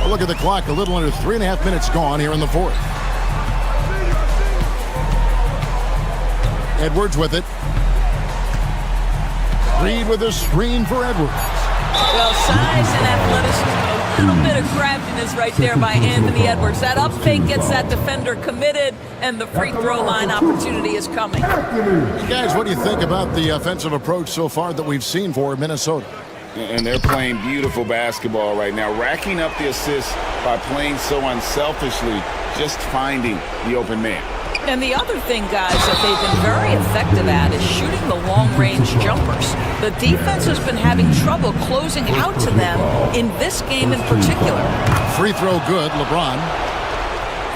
A look at the clock, a little under 3.5 minutes gone here in the 4th. Edwards with it. Reed with a screen for Edwards. Well, size and athleticism, a little bit of craftiness right there by Anthony Edwards. That up fake gets that defender committed, and the free throw line opportunity is coming. Guys, what do you think about the offensive approach so far that we've seen for Minnesota? And they're playing beautiful basketball right now, racking up the assists by playing so unselfishly, just finding the open man. And the other thing, guys, that they've been very effective at is shooting the long-range jumpers. The defense has been having trouble closing out to them in this game in particular. Free throw good, LeBron.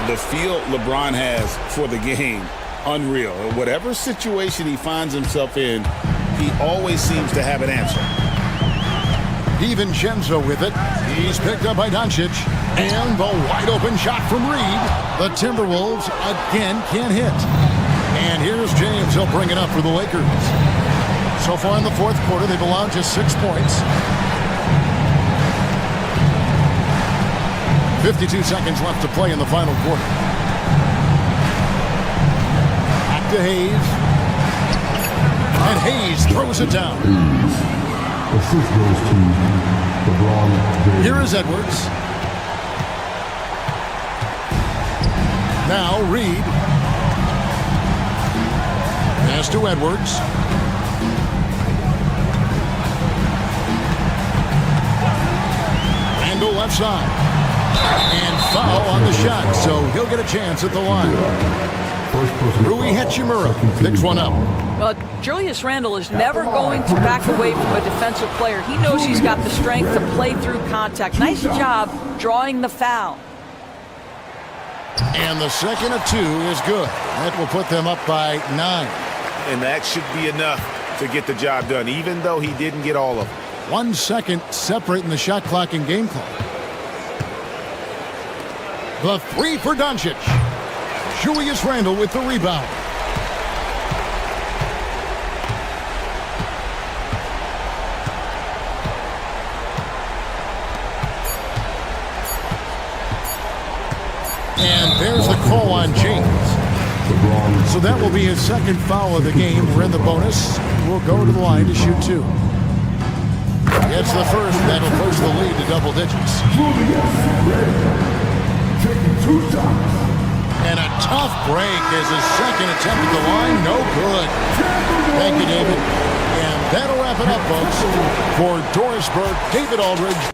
The feel LeBron has for the game, unreal. Whatever situation he finds himself in, he always seems to have an answer. DiVincenzo with it. He's picked up by Doncic. And the wide open shot from Reed. The Timberwolves again can't hit. And here's James. He'll bring it up for the Lakers. So far in the 4th quarter, they've allowed just 6 points. 52 seconds left to play in the final quarter. Back to Hayes. And Hayes throws it down. Assist goes to LeBron James. Here is Edwards. Now Reed. Pass to Edwards. Randall left side. And foul on the shot, so he'll get a chance at the line. Rui Hachimura picks one up. Well, Julius Randle is never going to back away from a defensive player. He knows he's got the strength to play through contact. Nice job drawing the foul. And the second of 2 is good. That will put them up by 9. And that should be enough to get the job done, even though he didn't get all of it. 1 second separating the shot clock and game clock. The 3 for Doncic. Julius Randle with the rebound. And there's the call on James. So that will be his second foul of the game. We're in the bonus. We'll go to the line to shoot 2. It's the first. That'll push the lead to double digits. And a tough break as his second attempt at the line. No good. Thank you, David. And that'll wrap it up, folks. For Dorisburg, David Aldridge.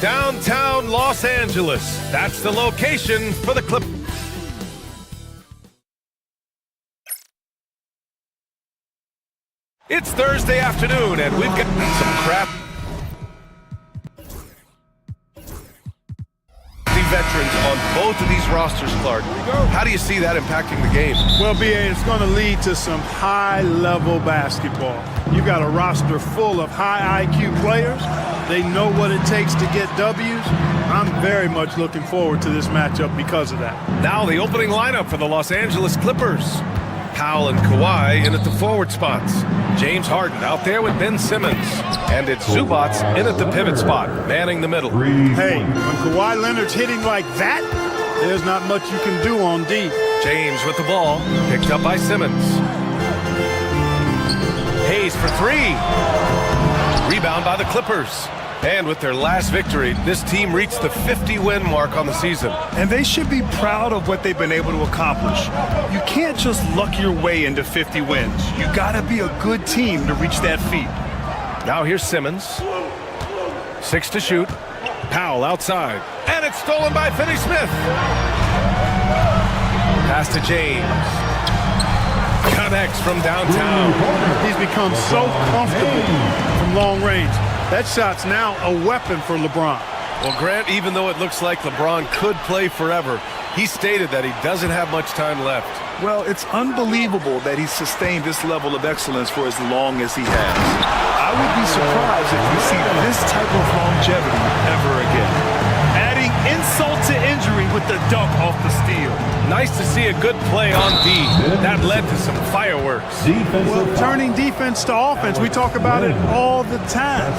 Downtown Los Angeles. That's the location for the Clippers. It's Thursday afternoon, and we've got some crap. Veterans on both of these rosters, Clark. How do you see that impacting the game? Well, B.A., it's going to lead to some high-level basketball. You got a roster full of high IQ players. They know what it takes to get W's. I'm very much looking forward to this matchup because of that. Now the opening lineup for the Los Angeles Clippers. Powell and Kawhi in at the forward spots. James Harden out there with Ben Simmons. And it's Zubats in at the pivot spot, manning the middle. Hey, when Kawhi Leonard's hitting like that, there's not much you can do on D. James with the ball, picked up by Simmons. Hayes for three. Rebound by the Clippers. And with their last victory, this team reached the 50-win mark on the season. And they should be proud of what they've been able to accomplish. You can't just luck your way into 50 wins. You gotta be a good team to reach that feat. Now here's Simmons. 6 to shoot. Powell outside. And it's stolen by Finney-Smith. Pass to James. Connects from downtown. He's become so comfortable from long range. That shot's now a weapon for LeBron. Well, Grant, even though it looks like LeBron could play forever, he stated that he doesn't have much time left. Well, it's unbelievable that he's sustained this level of excellence for as long as he has. I would be surprised if we see this type of longevity ever again. Adding insult to injury with the dunk off the steal. Nice to see a good play on D. That led to some fireworks. Well, turning defense to offense, we talk about it all the time.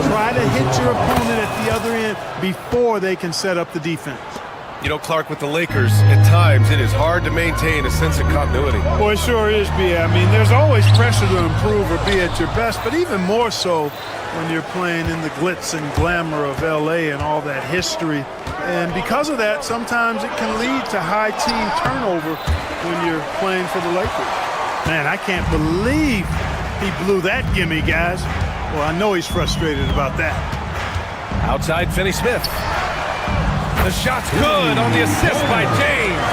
Try to hit your opponent at the other end before they can set up the defense. You know, Clark, with the Lakers, at times it is hard to maintain a sense of continuity. Well, it sure is, B.A. I mean, there's always pressure to improve or be at your best, but even more so when you're playing in the glitz and glamour of L.A. and all that history. And because of that, sometimes it can lead to high team turnover when you're playing for the Lakers. Man, I can't believe he blew that gimme, guys. Well, I know he's frustrated about that. Outside Finney-Smith. The shot's good on the assist by James.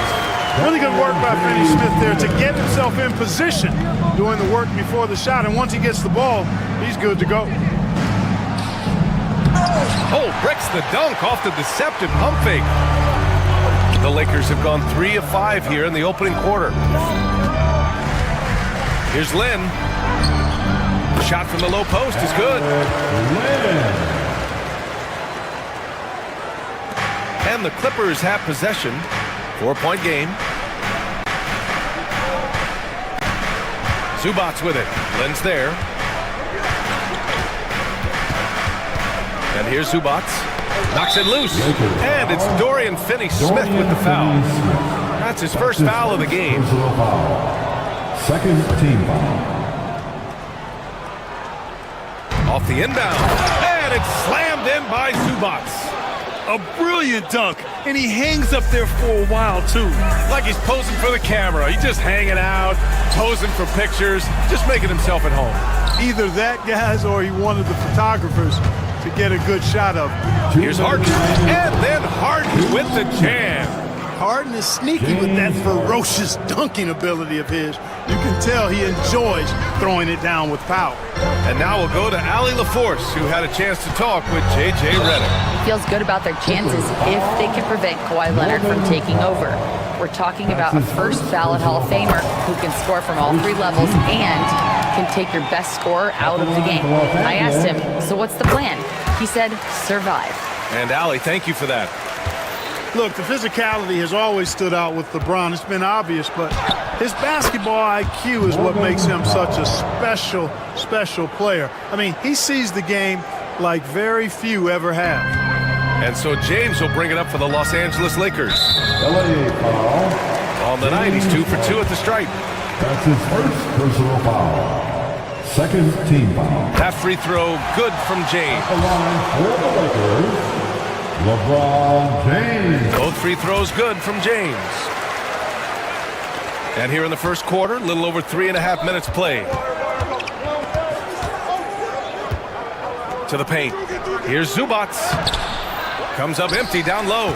Really good work by Finney-Smith there to get himself in position, doing the work before the shot. And once he gets the ball, he's good to go. Oh, breaks the dunk off the deceptive pump fake. The Lakers have gone 3 of 5 here in the opening quarter. Here's Lynn. The shot from the low post is good. And the Clippers have possession. 4-point game. Zubats with it. Lynn's there. And here's Zubats. Knocks it loose. And it's Dorian Finney-Smith with the foul. That's his first foul of the game. Second team foul. Off the inbound. And it's slammed in by Zubats. A brilliant dunk, and he hangs up there for a while, too. Like he's posing for the camera. He's just hanging out, posing for pictures, just making himself at home. Either that, guys, or he wanted the photographers to get a good shot of him. Here's Harden, and then Harden with the jam. Harden is sneaky with that ferocious dunking ability of his. You can tell he enjoys throwing it down with power. And now we'll go to Allie LaForce, who had a chance to talk with J.J. Redick. Feels good about their chances if they can prevent Kawhi Leonard from taking over. We're talking about a first ballot Hall of Famer who can score from all 3 levels and can take your best scorer out of the game. I asked him, so what's the plan? He said, survive. And Allie, thank you for that. Look, the physicality has always stood out with LeBron. It's been obvious, but his basketball IQ is what makes him such a special player. I mean, he sees the game like very few ever have. And so James will bring it up for the Los Angeles Lakers. On the night, he's 2 for 2 at the stripe. That's his first personal foul. Second team foul. That free throw, good from James. At the line for the Lakers, LeBron James. Both free throws good from James. And here in the first quarter, a little over 3.5 minutes played. To the paint. Here's Zubats. Comes up empty down low.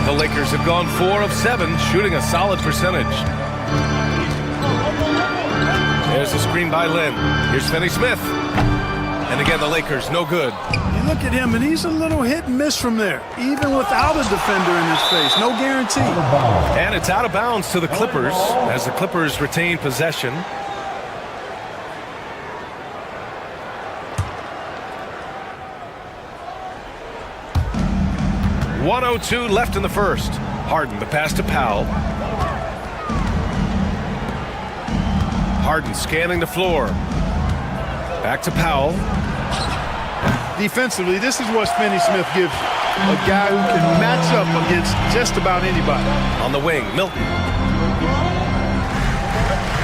The Lakers have gone 4 of 7, shooting a solid percentage. There's a screen by Lynn. Here's Finney Smith. And again, the Lakers, no good. You look at him, and he's a little hit and miss from there, even without a defender in his face. No guarantee. And it's out of bounds to the Clippers as the Clippers retain possession. .102 left in the first. Harden, the pass to Powell. Harden scanning the floor. Back to Powell. Defensively, this is what Finney Smith gives you. A guy who can match up against just about anybody. On the wing, Milton.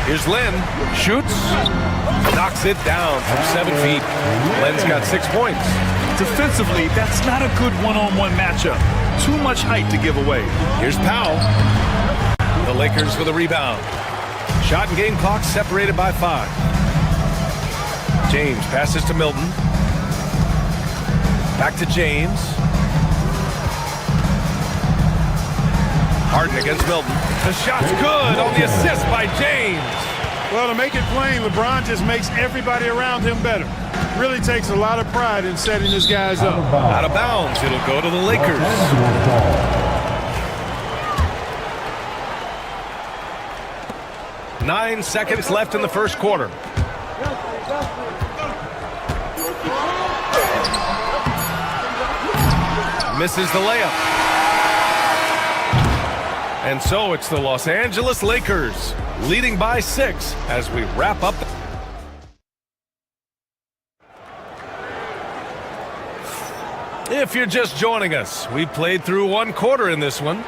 Here's Lynn. Shoots. Knocks it down from 7 feet. Lynn's got 6 points. Defensively, that's not a good one-on-one matchup. Too much height to give away. Here's Powell. The Lakers with a rebound. Shot and game clock separated by 5. James passes to Milton. Back to James. Harden against Milton. The shot's good on the assist by James. Well, to make it plain, LeBron just makes everybody around him better. Really takes a lot of pride in setting his guys up. Out of bounds. It'll go to the Lakers. Nine seconds left in the first quarter. Misses the layup. And so it's the Los Angeles Lakers leading by 6 as we wrap up. If you're just joining us, we played through 1 quarter in this one.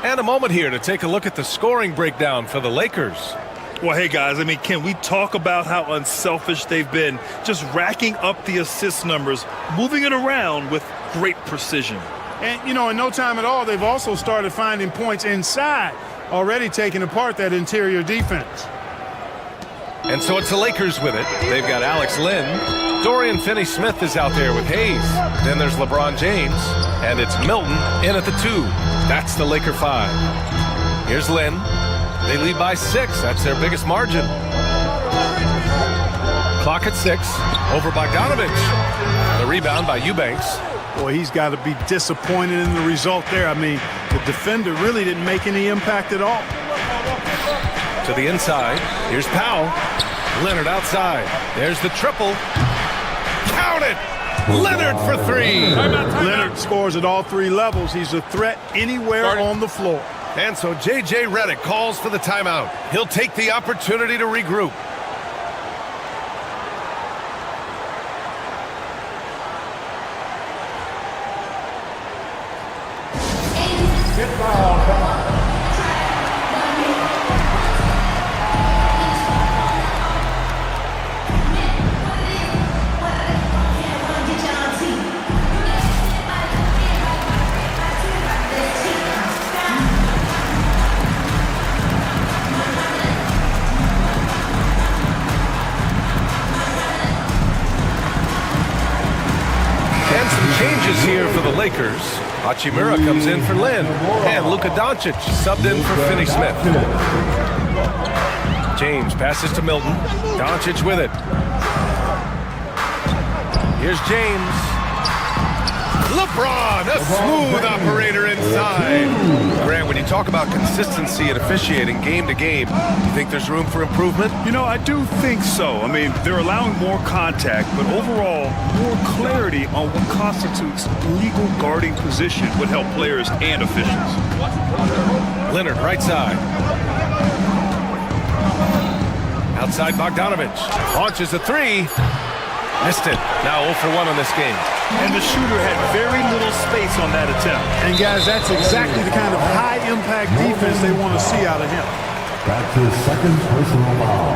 And a moment here to take a look at the scoring breakdown for the Lakers. Well, hey, guys, I mean, can we talk about how unselfish they've been? Just racking up the assist numbers, moving it around with great precision. And, you know, in no time at all, they've also started finding points inside, already taking apart that interior defense. And so it's the Lakers with it. They've got Alex Lynn. Dorian Finney-Smith is out there with Hayes. Then there's LeBron James. And it's Milton in at the 2. That's the Laker 5. Here's Lynn. They lead by 6. That's their biggest margin. Clock at 6. Over Bogdanovich. The rebound by Eubanks. Boy, he's got to be disappointed in the result there. I mean, the defender really didn't make any impact at all. To the inside. Here's Powell. Leonard outside. There's the triple. Count it! Leonard for 3. Leonard scores at all 3 levels. He's a threat anywhere on the floor. And so J.J. Redick calls for the timeout. He'll take the opportunity to regroup. Changes here for the Lakers. Hachimura comes in for Lynn. And Luka Doncic subbed in for Finney-Smith. James passes to Milton. Doncic with it. Here's James. LeBron, a smooth operator inside. Grant, when you talk about consistency and officiating game to game, you think there's room for improvement? You know, I do think so. I mean, they're allowing more contact, but overall, more clarity on what constitutes legal guarding position would help players and officials. Leonard, right side. Outside Bogdanovich. Launches a 3. Missed it. Now 0 for 1 on this game. And the shooter had very little space on that attempt. And, guys, that's exactly the kind of high-impact defense they want to see out of him. That's his second personal foul.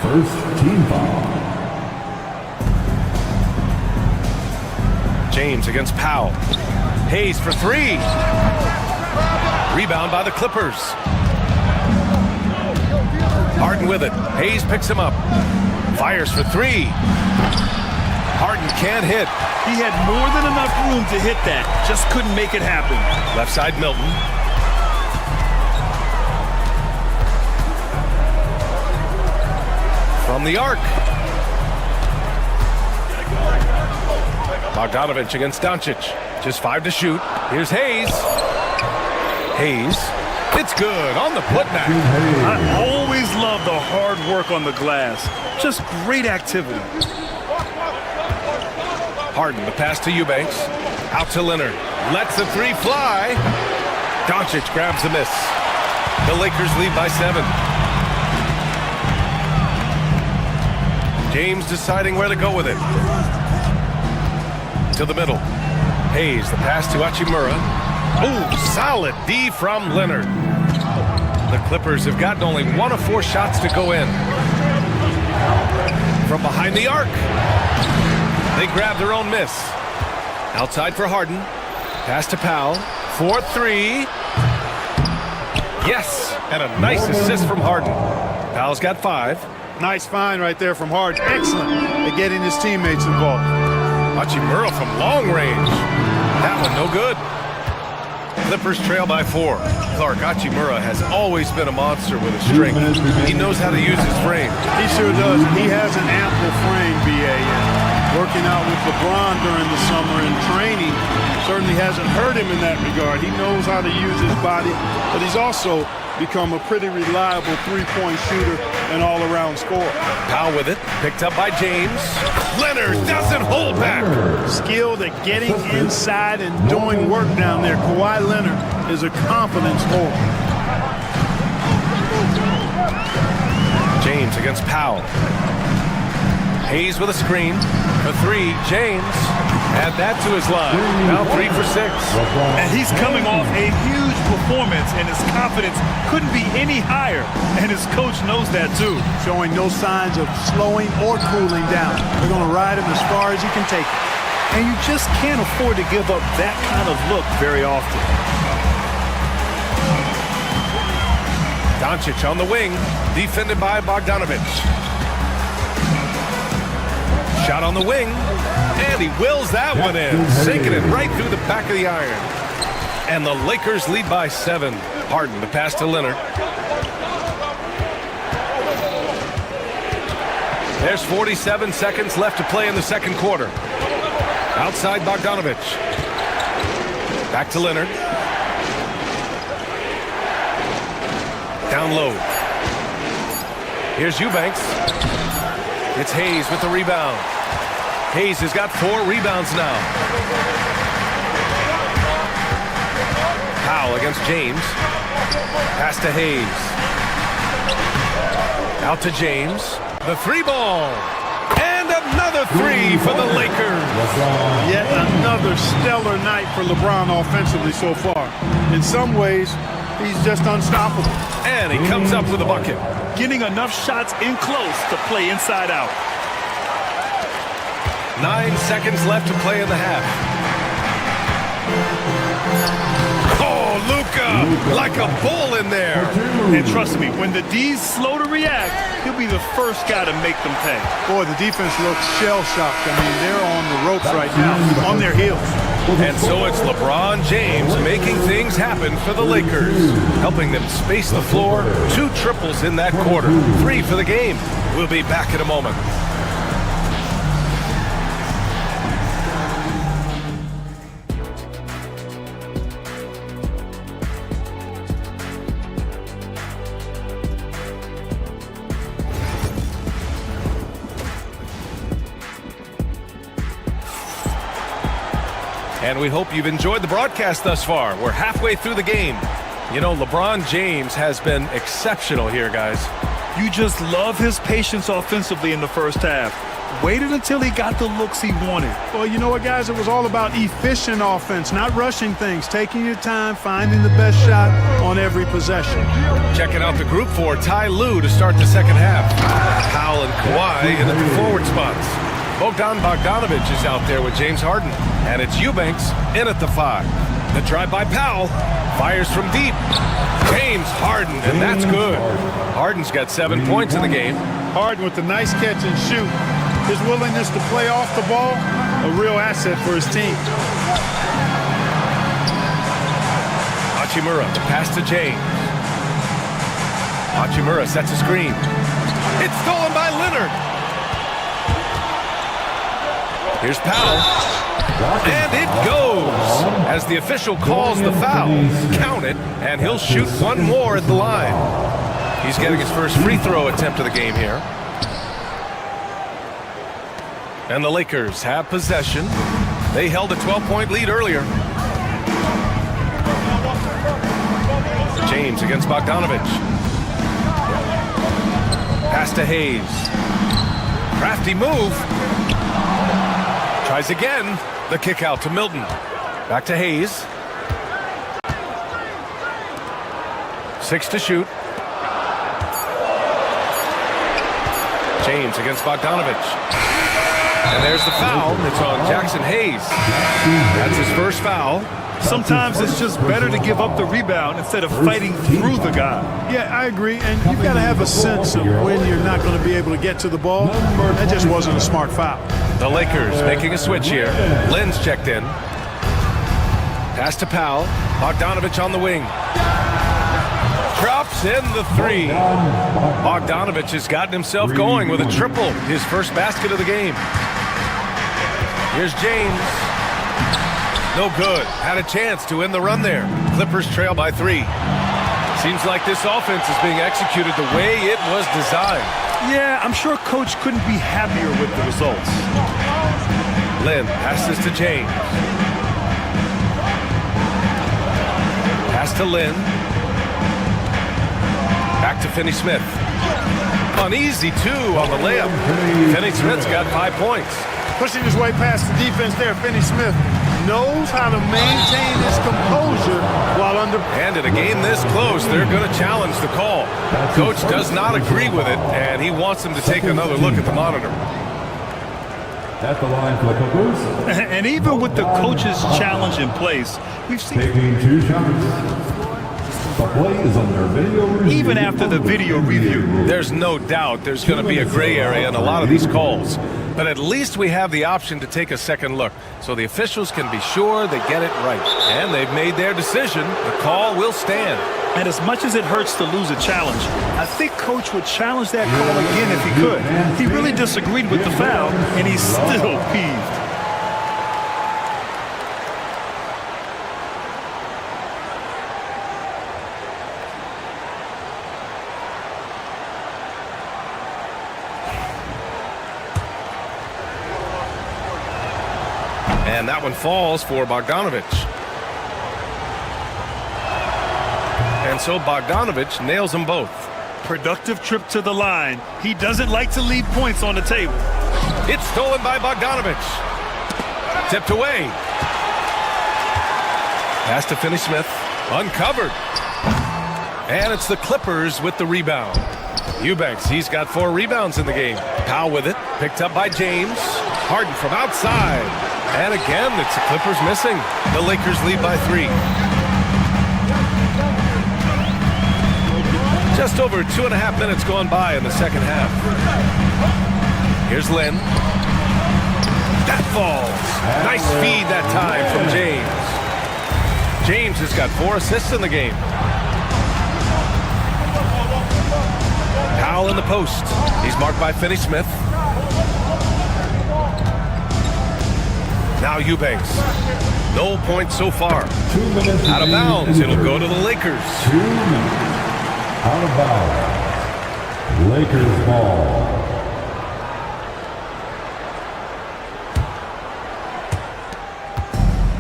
First team foul. James against Powell. Hayes for 3. Rebound by the Clippers. Harden with it. Hayes picks him up. Fires for 3. Harden can't hit. He had more than enough room to hit that. Just couldn't make it happen. Left side Milton. From the arc. Bogdanovich against Doncic. Just 5 to shoot. Here's Hayes. Hayes. It's good on the putback. I always love the hard work on the glass. Just great activity. Harden, the pass to Eubanks. Out to Leonard. Lets the three fly. Doncic grabs the miss. The Lakers lead by 7. James deciding where to go with it. To the middle. Hayes, the pass to Hachimura. Oh, solid D from Leonard. The Clippers have gotten only 1 of 4 shots to go in. From behind the arc. They grab their own miss. Outside for Harden. Pass to Powell. 4-3. Yes, and a nice assist from Harden. Powell's got 5. Nice find right there from Harden. Excellent at getting his teammates involved. Hachimura from long range. That one no good. Clippers trail by 4. Clark, Hachimura has always been a monster with his strength. He knows how to use his frame. He sure does. He has an ample frame, B.A. Working out with LeBron during the summer and training certainly hasn't hurt him in that regard. He knows how to use his body, but he's also become a pretty reliable three-point shooter and all-around scorer. Powell with it, picked up by James. Leonard doesn't hold back. Skilled at getting inside and doing work down there. Kawhi Leonard is a confident scorer. James against Powell. Hayes with a screen. For 3, James. Add that to his line. Now 3 for 6. And he's coming off a huge performance, and his confidence couldn't be any higher. And his coach knows that too. Showing no signs of slowing or cooling down. They're going to ride him as far as he can take it. And you just can't afford to give up that kind of look very often. Doncic on the wing, defended by Bogdanovich. Shot on the wing, and he wills that one in, sinking it right through the back of the iron. And the Lakers lead by 7. Harden, the pass to Leonard. There's 47 seconds left to play in the second quarter. Outside Bogdanovich. Back to Leonard. Down low. Here's Eubanks. It's Hayes with the rebound. Hayes has got 4 rebounds now. Powell against James. Pass to Hayes. Out to James. The 3-ball. And another 3 for the Lakers. Yet another stellar night for LeBron offensively so far. In some ways, he's just unstoppable. And he comes up with a bucket. Getting enough shots in close to play inside out. 9 seconds left to play in the half. Oh, Luka, like a bull in there. And trust me, when the D's slow to react, he'll be the first guy to make them pay. Boy, the defense looks shell-shocked. I mean, they're on the ropes right now, on their heels. And so it's LeBron James making things happen for the Lakers, helping them space the floor. 2 triples in that quarter, 3 for the game. We'll be back in a moment. And we hope you've enjoyed the broadcast thus far. We're halfway through the game. You know, LeBron James has been exceptional here, guys. You just love his patience offensively in the first half. Waited until he got the looks he wanted. Well, you know what, guys? It was all about efficient offense, not rushing things, taking your time, finding the best shot on every possession. Checking out the group for Ty Lue to start the second half. Powell and Kawhi in the forward spots. Bogdanovich is out there with James Harden. And it's Eubanks in at the 5. The drive by Powell. Fires from deep. James Harden, and that's good. Harden's got 7 points in the game. Harden with the nice catch and shoot. His willingness to play off the ball a real asset for his team. Hachimura, the pass to James. Hachimura sets a screen. It's stolen by Leonard. Here's Powell. And it goes as the official calls the foul. Count it, and he'll shoot one more at the line. He's getting his first free throw attempt of the game here. And the Lakers have possession. They held a 12-point lead earlier. James against Bogdanovich. Pass to Hayes. Crafty move. Tries again. The kick out to Milton. Back to Hayes. 6 to shoot. James against Bogdanovich. And there's the foul. It's on Jackson Hayes. That's his first foul. Sometimes it's just better to give up the rebound instead of fighting through the guy. Yeah, I agree. And you've got to have a sense of when you're not going to be able to get to the ball. That just wasn't a smart foul. The Lakers making a switch here. Lynn's checked in. Pass to Powell. Bogdanovich on the wing. Drops in the 3. Bogdanovich has gotten himself going with a triple. His first basket of the game. Here's James. No good. Had a chance to end the run there. Clippers trail by 3. Seems like this offense is being executed the way it was designed. Yeah, I'm sure Coach couldn't be happier with the results. Lynn passes to James. Pass to Lynn. Back to Finney-Smith. Uneasy 2 on the layup. Finney-Smith's got 5 points. Pushing his way past the defense there, Finney-Smith knows how to maintain his composure while under. And in a game this close, they're going to challenge the call. Coach does not agree with it, and he wants them to take another look at the monitor. At the line for the Clippers. And even with the coach's challenge in place, we've seen Taking 2 shots. The play is under video review. Even after the video review, there's no doubt there's going to be a gray area in a lot of these calls. But at least we have the option to take a second look, so the officials can be sure they get it right. And they've made their decision. The call will stand. And as much as it hurts to lose a challenge, I think Coach would challenge that call again if he could. He really disagreed with the foul, and he's still peeved. And that one falls for Bogdanovich. And so Bogdanovich nails them both. Productive trip to the line. He doesn't like to leave points on the table. It's stolen by Bogdanovich. Tipped away. Pass to Finney-Smith. Uncovered. And it's the Clippers with the rebound. Eubanks, he's got 4 rebounds in the game. Powell with it. Picked up by James. Harden from outside. And again, it's the Clippers missing. The Lakers lead by 3. Just over 2.5 minutes gone by in the second half. Here's Lynn. That falls. Nice feed that time from James. James has got 4 assists in the game. Powell in the post. He's marked by Finney-Smith. Now Eubanks. No points so far. 2 minutes. Out of bounds. It'll go to the Lakers. 2 minutes. Out of bounds. Lakers ball.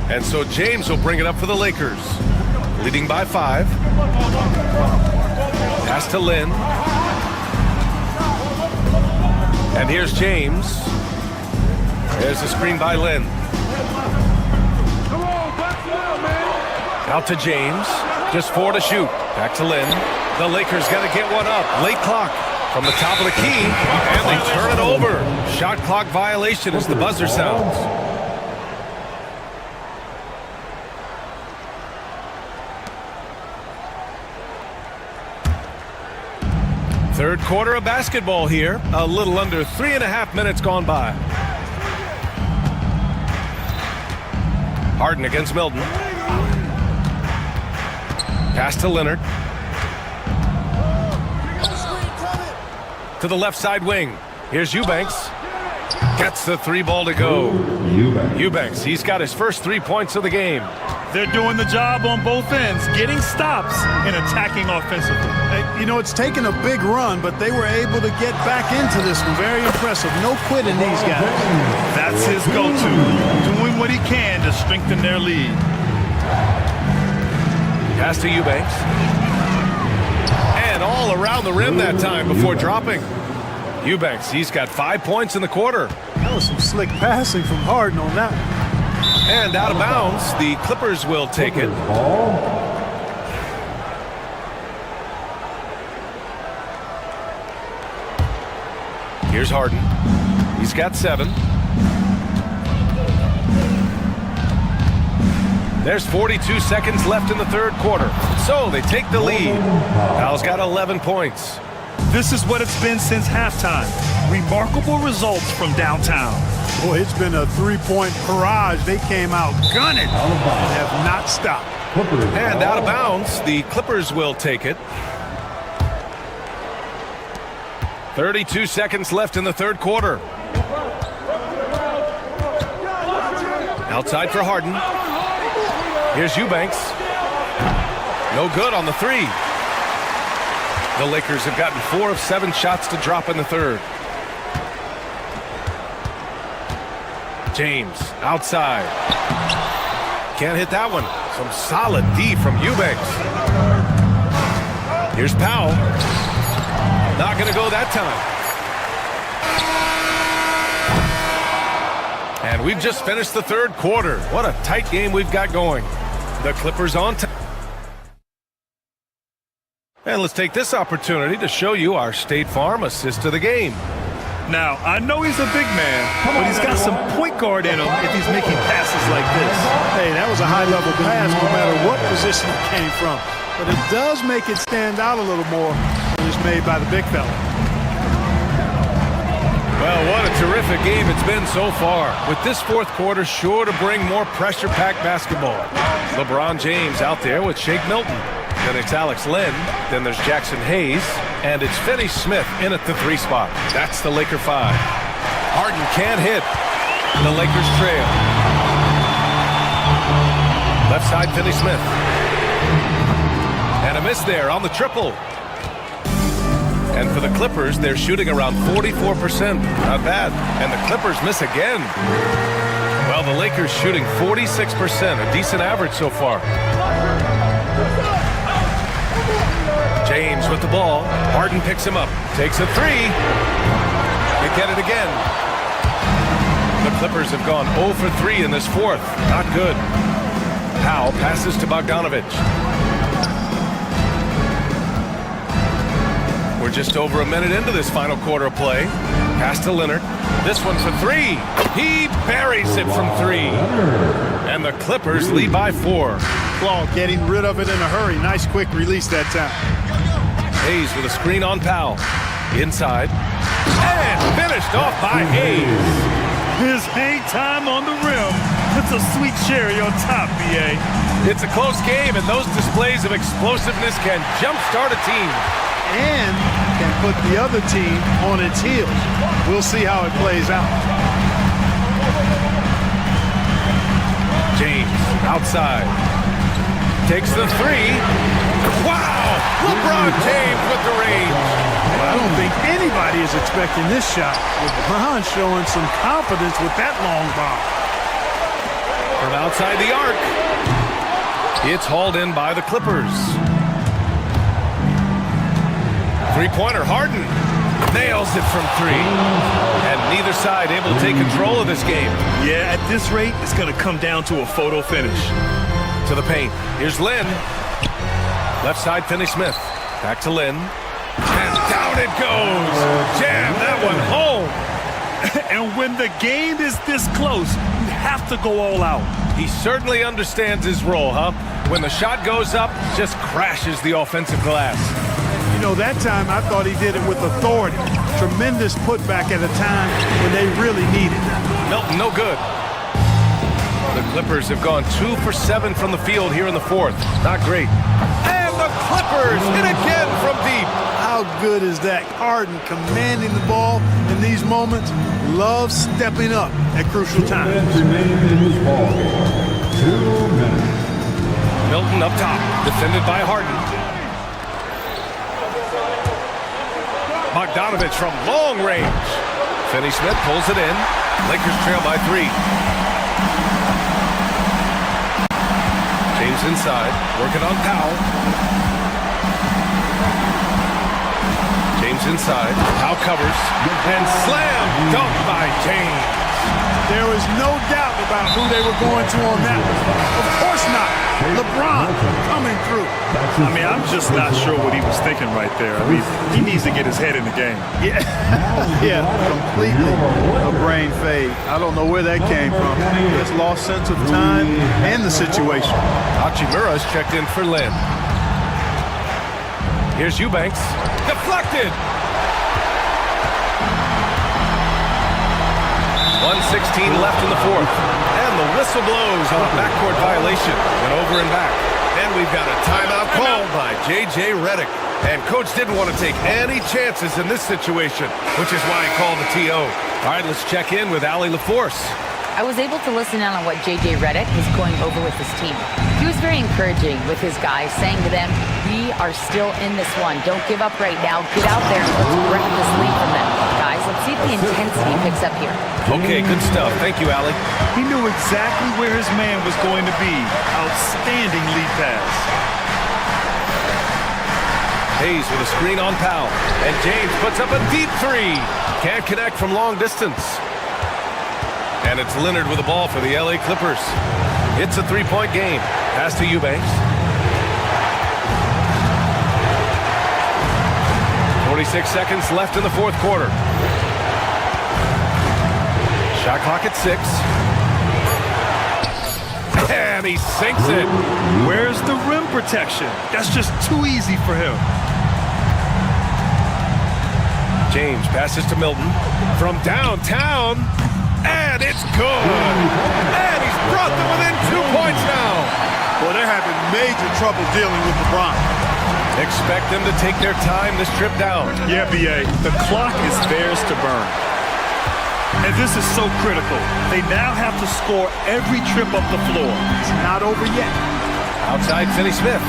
And so James will bring it up for the Lakers. Leading by 5. Pass to Lynn. And here's James. There's a screen by Lynn. Out to James. Just 4 to shoot. Back to Lynn. The Lakers got to get one up. Late clock from the top of the key. And they turn it over. Shot clock violation as the buzzer sounds. Third quarter of basketball here. A little under 3.5 minutes gone by. Harden against Milton. Pass to Leonard. To the left side wing. Here's Eubanks. Gets the 3 ball to go. Eubanks, he's got his first 3 points of the game. They're doing the job on both ends, getting stops and attacking offensively. You know, it's taken a big run, but they were able to get back into this one. Very impressive. No quitting these guys. That's his go-to, doing what he can to strengthen their lead. Pass to Eubanks. And all around the rim that time before dropping. Eubanks, he's got 5 points in the quarter. That was some slick passing from Harden on that one. And out of bounds, the Clippers will take it. Here's Harden. He's got 7. There's 42 seconds left in the third quarter. So they take the lead. Al's got 11 points. This is what it's been since halftime. Remarkable results from downtown. Boy, it's been a 3-point barrage. They came out gunning and have not stopped. And out of bounds, the Clippers will take it. 32 seconds left in the third quarter. Outside for Harden. Here's Eubanks. No good on the 3. The Lakers have gotten 4 of 7 shots to drop in the third. James outside. Can't hit that one. Some solid D from Eubanks. Here's Powell. Not going to go that time. And we've just finished the third quarter. What a tight game we've got going. The Clippers on top. And let's take this opportunity to show you our State Farm assist to the game. Now, I know he's a big man, but he's got some point guard in him if he's making passes like this. Hey, that was a high-level pass no matter what position it came from. But it does make it stand out a little more when it's made by the big fella. Well, what a terrific game it's been so far. With this fourth quarter sure to bring more pressure-packed basketball. LeBron James out there with Shake Milton. Then it's Alex Len. Then there's Jackson Hayes. And it's Finney Smith in at the 3 spot. That's the Laker 5. Harden can't hit. The Lakers trail. Left side, Finney Smith. And a miss there on the triple. And for the Clippers, they're shooting around 44%. Not bad. And the Clippers miss again. Well, the Lakers shooting 46%. A decent average so far. James with the ball. Harden picks him up. Takes a 3. They get it again. The Clippers have gone 0 for 3 in this fourth. Not good. Powell passes to Bogdanovich. We're just over a minute into this final quarter of play. Pass to Leonard. This one for 3. He buries it from 3. And the Clippers lead by 4. Claw getting rid of it in a hurry. Nice quick release that time. Hayes with a screen on Powell. Inside. And finished off by Hayes. His hang time on the rim. It's a sweet cherry on top, B.A. It's a close game, and those displays of explosiveness can jumpstart a team. And can put the other team on its heels. We'll see how it plays out. James outside. Takes the 3. Wow! LeBron James with the range. Well, I don't think anybody is expecting this shot. LeBron showing some confidence with that long bomb. From outside the arc. It's hauled in by the Clippers. 3-pointer Harden. Nails it from 3. And neither side able to take control of this game. Yeah, at this rate, it's going to come down to a photo finish. To the paint. Here's Lynn. Left side, Finney Smith. Back to Lynn. And down it goes. Jam that one home. And when the game is this close, you have to go all out. He certainly understands his role, huh? When the shot goes up, just crashes the offensive glass. You know, that time I thought he did it with authority. Tremendous putback at a time when they really needed it. Milton, no good. The Clippers have gone 2 for 7 from the field here in the fourth. Not great. And the Clippers hit again from deep. How good is that? Harden commanding the ball in these moments. Love stepping up at crucial times. Milton up top, defended by Harden. Bogdanovich from long range. Finney-Smith pulls it in. Lakers trail by 3. James inside, working on Powell. James inside, Powell covers, and slam dunk by James. There was no doubt about who they were going to on that one. Of course not. LeBron coming through. I mean, I'm just not sure what he was thinking right there. I mean, he needs to get his head in the game. Yeah, yeah, completely a brain fade. I don't know where that came from. Just lost sense of time and the situation. Hachimura's checked in for Lynn. Here's Eubanks. Deflected. 1:16 left in the fourth. And the whistle blows on a backcourt violation. Went over and back. And we've got a timeout called by J.J. Redick. And Coach didn't want to take any chances in this situation, which is why he called the T.O. All right, let's check in with Allie LaForce. I was able to listen in on what J.J. Redick was going over with his team. He was very encouraging with his guys, saying to them, we are still in this one. Don't give up right now. Get out there and let's grab this lead from them. Guys, let's see if the intensity picks up here. Okay, good stuff. Thank you, Allie. He knew exactly where his man was going to be. Outstanding lead pass. Hayes with a screen on Powell. And James puts up a deep 3. Can't connect from long distance. And it's Leonard with the ball for the LA Clippers. It's a 3-point game. Pass to Eubanks. 46 seconds left in the fourth quarter. Shot clock at 6. And he sinks it. Where's the rim protection? That's just too easy for him. James passes to Milton from downtown. And it's good. And he's brought them within 2 points now. Well, they're having major trouble dealing with LeBron. Expect them to take their time this trip down. Yeah, B.A. The clock is theirs to burn. And this is so critical. They now have to score every trip up the floor. It's not over yet. Outside, Finney-Smith.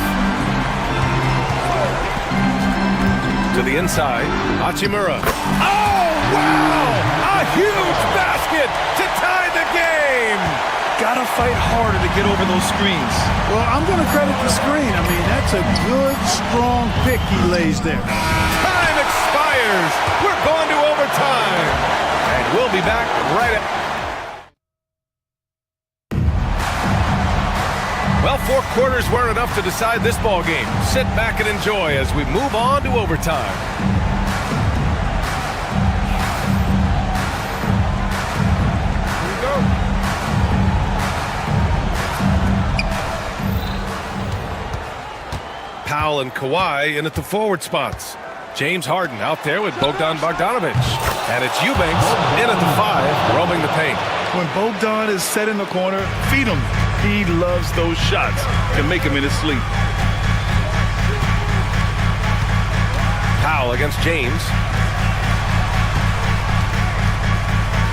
To the inside, Hachimura. Oh, wow! A huge basket to tie the game! Gotta fight harder to get over those screens. Well, I'm going to credit the screen. I mean, that's a good, strong pick he lays there. Time expires. We're going to overtime. And we'll be back right after. Well, 4 quarters weren't enough to decide this ball game. Sit back and enjoy as we move on to overtime. Here we go. Powell and Kawhi in at the forward spots. James Harden out there with Bogdan Bogdanovich. And it's Eubanks in at the 5, roaming the paint. When Bogdan is set in the corner, feed him. He loves those shots. Can make him in his sleep. Powell against James.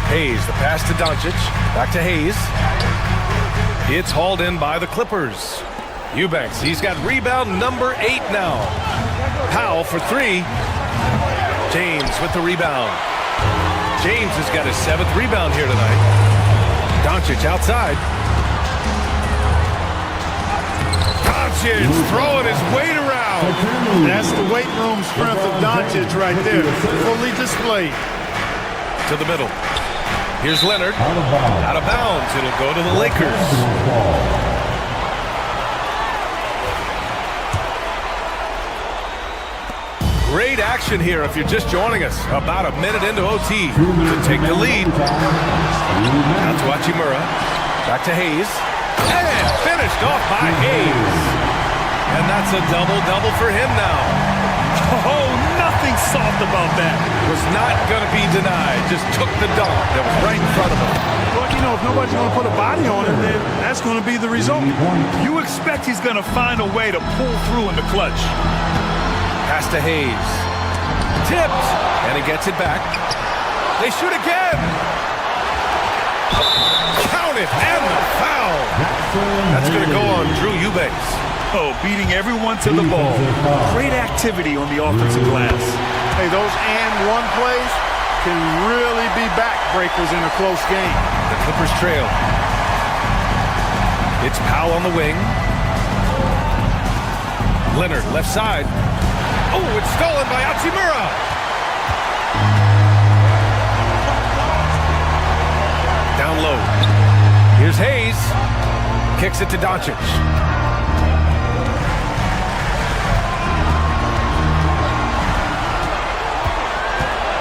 Hayes, the pass to Doncic. Back to Hayes. It's hauled in by the Clippers. Eubanks, he's got rebound number 8 now. Powell for 3. James with the rebound. James has got his 7th rebound here tonight. Doncic outside. Doncic throwing his weight around. That's the weight room strength of Doncic right there. Fully displayed. To the middle. Here's Leonard. Out of bounds. It'll go to the Lakers. Great action here if you're just joining us. About a minute into OT to take the lead. Now to Hachimura. Back to Hayes. And finished off by Hayes. And that's a double-double for him now. Oh, nothing soft about that. Was not going to be denied. Just took the dunk that was right in front of him. Well, you know, if nobody's going to put a body on him, then that's going to be the result. You expect he's going to find a way to pull through in the clutch. Pass to Hayes. Tipped. And he gets it back. They shoot again. Count it. And the foul. That's going to go on Drew Eubanks. Oh, beating everyone to the ball. Great activity on the offensive glass. Hey, those and one plays can really be backbreakers in a close game. The Clippers trail. It's Powell on the wing. Leonard, left side. Oh, it's stolen by Hachimura. Down low. Here's Hayes. Kicks it to Doncic.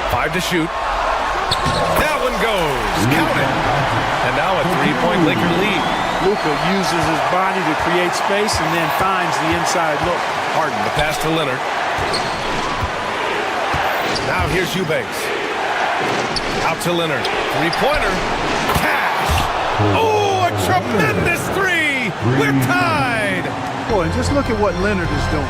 5 to shoot. That one goes. Count it. And now a three-point Laker lead. Luka uses his body to create space and then finds the inside look. Harden, the pass to Leonard. Now here's Eubanks. Out to Leonard. Three-pointer. Cash. Oh, a tremendous three. We're tied. Boy, just look at what Leonard is doing.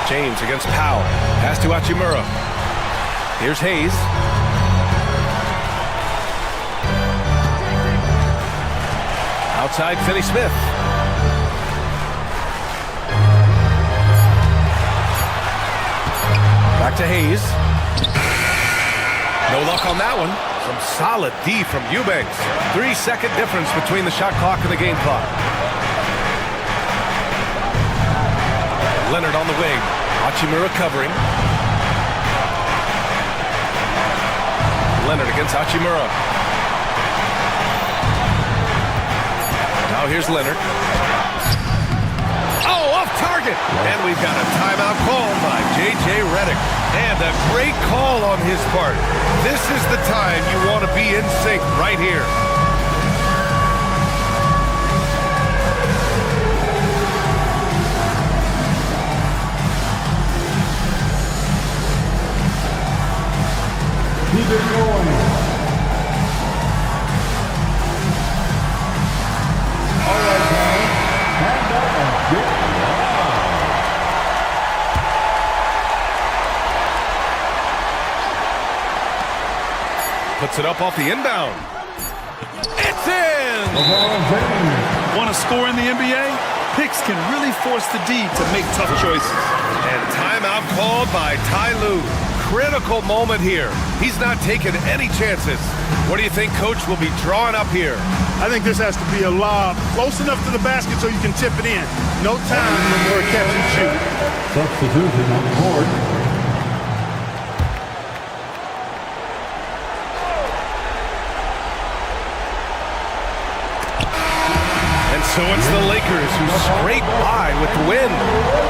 James against Powell. Pass to Hachimura. Here's Hayes. Outside, Finney-Smith. Back to Hayes. No luck on that one. Some solid D from Eubanks. 3-second difference between the shot clock and the game clock. Leonard on the wing. Hachimura covering. Leonard against Hachimura. Now here's Leonard. Oh, off target. And we've got a timeout called by J.J. Redick. And a great call on his part. This is the time you want to be in sync right here. Keep it going. All right, guys. Hand up and get wild. Puts it up off the inbound. It's in! Want to score in the NBA? Picks can really force the D to make tough choices. And timeout called by Ty Lue. Critical moment here. He's not taking any chances. What do you think Coach will be drawing up here? I think this has to be a lob close enough to the basket so you can tip it in. No time for a catch and shoot. Substitution on the board. So it's the Lakers who scrape by with the win.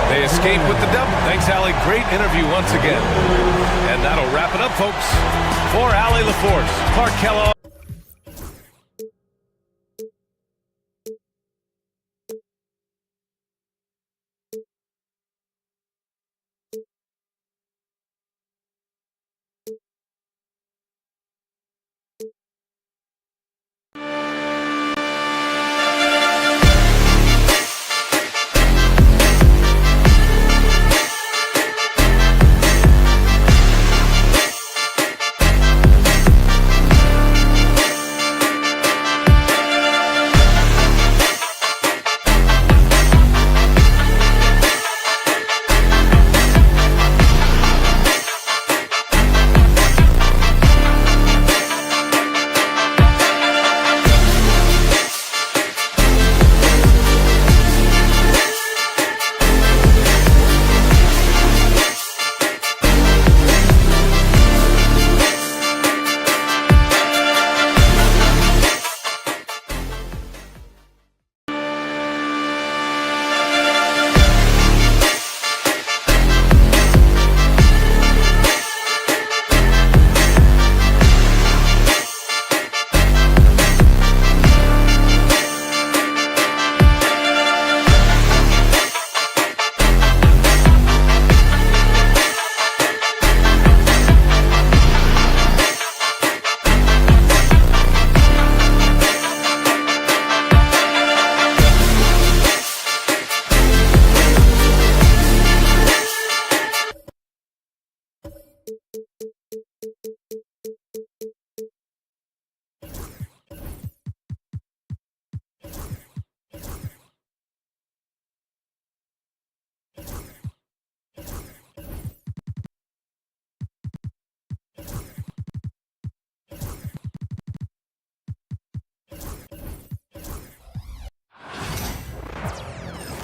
They escape with the dub. Thanks, Allie. Great interview once again. And that'll wrap it up, folks. For Allie LaForce, Clark Kellogg.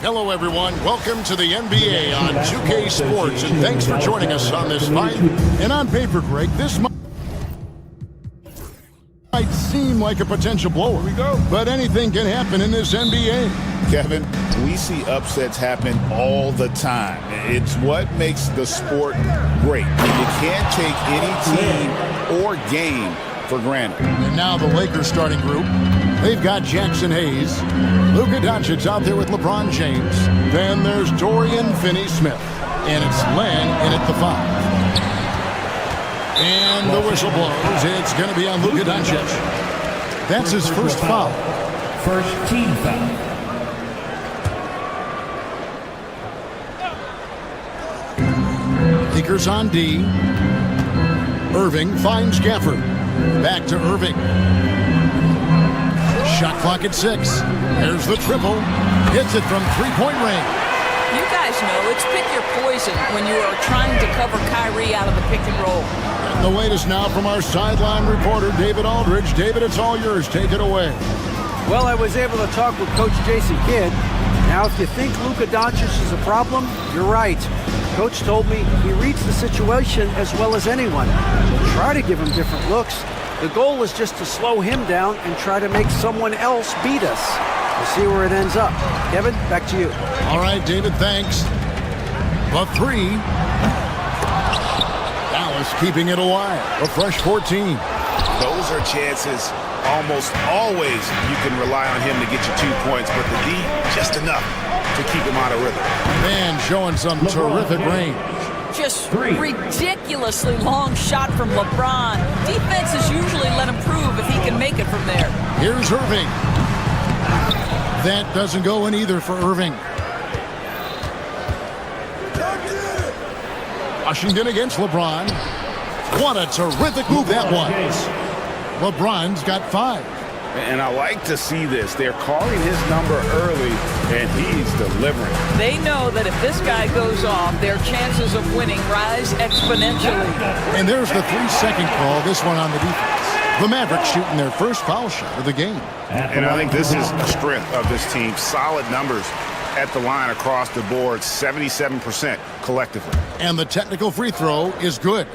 Hello, everyone. Welcome to the NBA on 2K Sports, and thanks for joining us on this fine and on paper, Greg. This might seem like a potential blower, but anything can happen in this NBA. Kevin, we see upsets happen all the time. It's what makes the sport great. And you can't take any team or game for granted. And now the Lakers starting group. They've got Jackson Hayes, Luka Doncic out there with LeBron James. Then there's Dorian Finney-Smith, and it's Len in at the 5. And the whistle blows. It's going to be on Luka Doncic. That's his first foul. First team foul. Lakers on D. Irving finds Gafford. Back to Irving. Shot clock at 6. There's the triple. Hits it from three-point range. You guys know it's pick your poison when you are trying to cover Kyrie out of the pick and roll. And the latest now from our sideline reporter, David Aldridge. David, it's all yours. Take it away. Well, I was able to talk with Coach Jason Kidd. Now, if you think Luka Doncic is a problem, you're right. Coach told me he reads the situation as well as anyone. We'll try to give him different looks. The goal is just to slow him down and try to make someone else beat us. We'll see where it ends up. Kevin, back to you. All right, David, thanks. The 3. Dallas keeping it alive. A fresh 14. Those are chances almost always you can rely on him to get you 2 points, but the D, just enough to keep him out of rhythm. Man showing some terrific range. Just ridiculously long shot from LeBron. Defenses usually let him prove if he can make it from there. Here's Irving. That doesn't go in either for Irving. Washington against LeBron. What a terrific move that was. LeBron's got 5. And I like to see this. They're calling his number early, and he's delivering. They know that if this guy goes off, their chances of winning rise exponentially. And there's the 3-second call, this one on the defense. The Mavericks shooting their first foul shot of the game. And I think this is a strength of this team. Solid numbers at the line across the board, 77% collectively. And the technical free throw is good.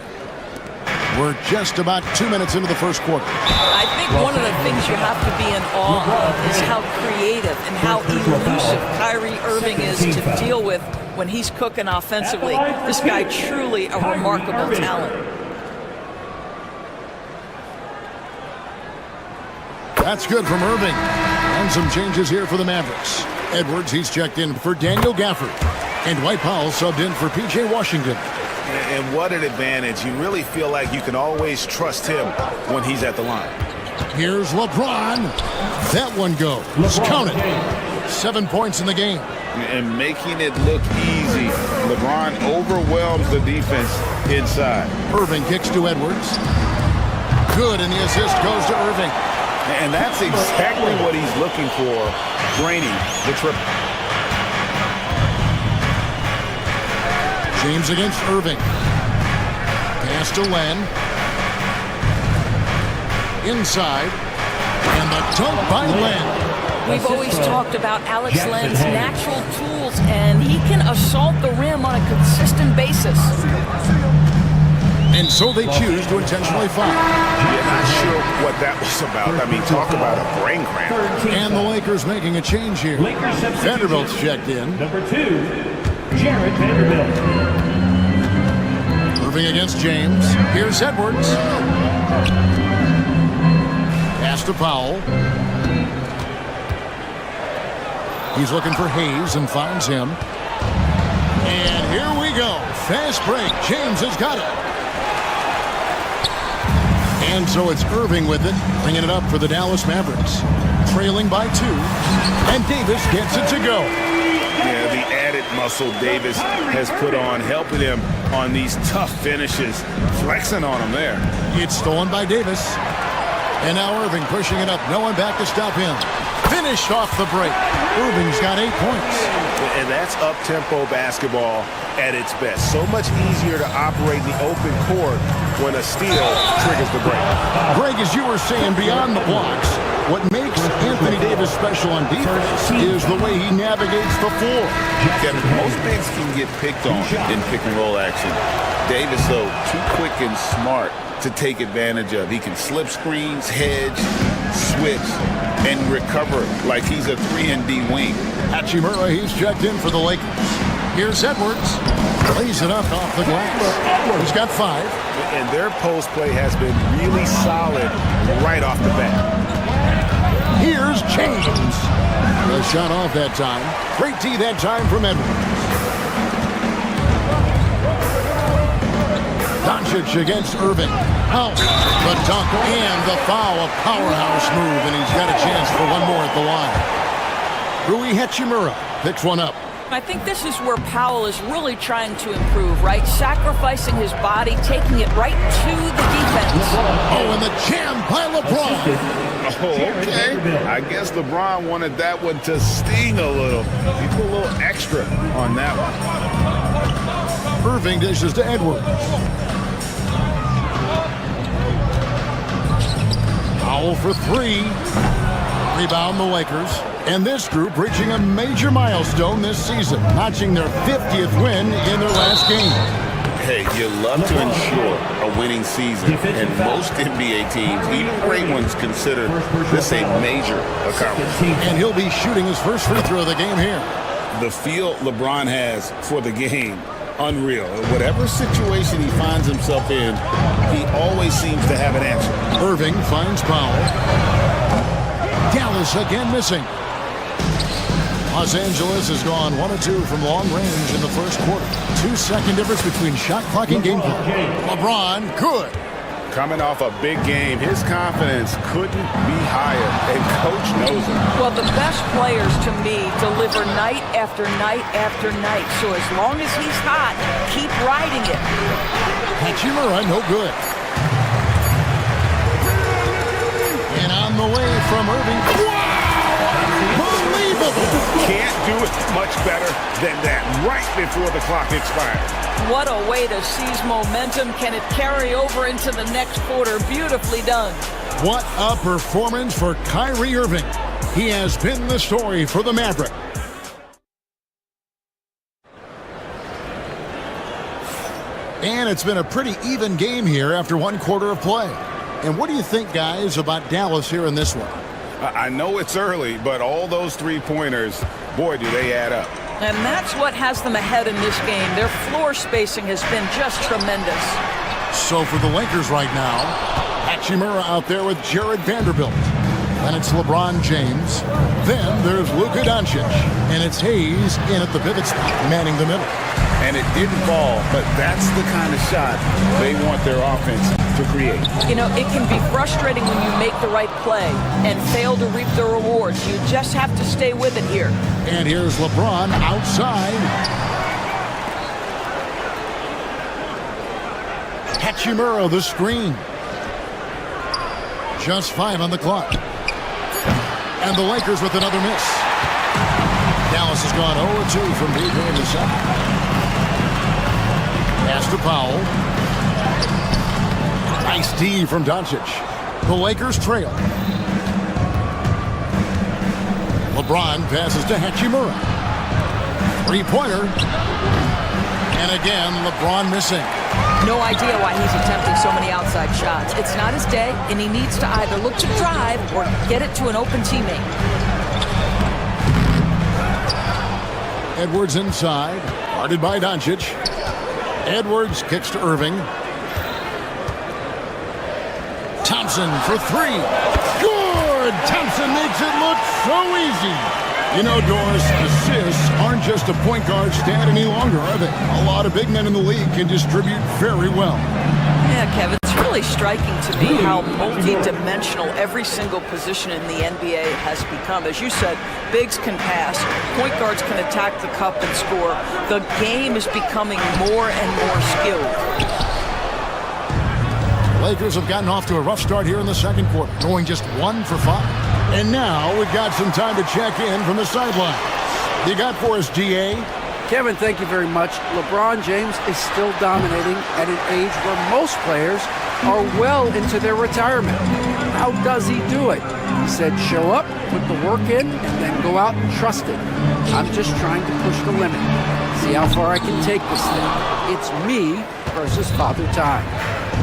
We're just about 2 minutes into the first quarter. I think one of the things you have to be in awe of is how creative and how elusive Kyrie Irving is to deal with when he's cooking offensively. This guy truly a remarkable talent. That's good from Irving. And some changes here for the Mavericks. Edwards, he's checked in for Daniel Gafford. And Dwight Powell subbed in for P.J. Washington. And what an advantage. You really feel like you can always trust him when he's at the line. Here's LeBron. That one goes. Count it. 7 points in the game. And making it look easy. LeBron overwhelms the defense inside. Irving kicks to Edwards. Good, and the assist goes to Irving. And that's exactly what he's looking for, draining the triple. James against Irving. Pass to Len. Inside. And the dunk by Len. We've always talked about Alex Len's natural tools, and he can assault the rim on a consistent basis. And so they choose to intentionally foul. Yeah, not sure what that was about. I mean, talk about a brain cramp. And the Lakers making a change here. Vanderbilt's checked in. Number 2, Jared Vanderbilt. Irving against James. Here's Edwards. Pass to Powell. He's looking for Hayes and finds him. And here we go. Fast break. James has got it. And so it's Irving with it, bringing it up for the Dallas Mavericks. Trailing by 2. And Davis gets it to go. Yeah, the added muscle Davis has put on, helping him on these tough finishes, flexing on him there. It's stolen by Davis. And now Irving pushing it up. No one back to stop him. Finished off the break. Irving's got 8 points. And that's up-tempo basketball at its best. So much easier to operate in the open court when a steal triggers the break. Greg, as you were saying, beyond the blocks, What makes Anthony Davis special on defense is the way he navigates the floor. Kevin, most bigs can get picked on in pick-and-roll action. Davis, though, too quick and smart to take advantage of. He can slip screens, hedge, switch, and recover like he's a 3-and-D wing. Hachimura, he's checked in for the Lakers. Here's Edwards. Lays it up off the glass. He's got 5. And their post play has been really solid right off the bat. Here's James. The shot off that time. Great tee that time from Edwards. Doncic against Irving. Out. The dunk and the foul. A powerhouse move, and he's got a chance for one more at the line. Rui Hachimura picks one up. I think this is where Powell is really trying to improve, right? Sacrificing his body, taking it right to the defense. Oh, and the jam by LeBron. Oh, okay. I guess LeBron wanted that one to sting a little. He put a little extra on that one. Irving dishes to Edwards. Powell for 3. Rebound the Lakers. And this group reaching a major milestone this season, notching their 50th win in their last game. Hey, you love to ensure a winning season, and most NBA teams, even great ones, consider this a major accomplishment. And he'll be shooting his first free throw of the game here. The feel LeBron has for the game, unreal. Whatever situation he finds himself in, he always seems to have an answer. Irving finds Powell. Dallas again missing. Los Angeles has gone 1 of 2 from long range in the first quarter. 2-second difference between shot clock and game clock. LeBron, good. Coming off a big game, his confidence couldn't be higher, and Coach knows it. Well, the best players, to me, deliver night after night after night. So as long as he's hot, keep riding it. Hachimura, no good. And on the way from Irving. Wow! Unbelievable! Can't do it much better than that right before the clock expires. What a way to seize momentum. Can it carry over into the next quarter? Beautifully done. What a performance for Kyrie Irving. He has been the story for the Maverick. And it's been a pretty even game here after 1 quarter of play. And what do you think, guys, about Dallas here in this one? I know it's early, but all those 3-pointers, boy, do they add up. And that's what has them ahead in this game. Their floor spacing has been just tremendous. So for the Lakers right now, Hachimura out there with Jared Vanderbilt. Then it's LeBron James. Then there's Luka Doncic. And it's Hayes in at the pivot spot, manning the middle. And it didn't fall, but that's the kind of shot they want their offense to create. You know, it can be frustrating when you make the right play and fail to reap the rewards. You just have to stay with it here. And here's LeBron outside. Hachimura, the screen. Just 5 on the clock. And the Lakers with another miss. Dallas has gone 0-2 from deep in the second. Pass to Powell. Nice D from Doncic. The Lakers trail. LeBron passes to Hachimura. 3-pointer. And again, LeBron missing. No idea why he's attempting so many outside shots. It's not his day, and he needs to either look to drive or get it to an open teammate. Edwards inside. Guarded by Doncic. Edwards kicks to Irving. Thompson for 3. Good! Thompson makes it look so easy. You know, Doris, assists aren't just a point guard stat any longer, are they? A lot of big men in the league can distribute very well. Yeah, Kevin, it's really striking to me how multi-dimensional every single position in the NBA has become. As you said, bigs can pass, point guards can attack the cup and score. The game is becoming more and more skilled. Lakers have gotten off to a rough start here in the second quarter, going just 1 for 5. And now we've got some time to check in from the sideline. You got for us, GA? Kevin, thank you very much. LeBron James is still dominating at an age where most players are well into their retirement. How does he do it? He said, show up, put the work in, and then go out and trust it. I'm just trying to push the limit. See how far I can take this thing. It's me versus Father Time.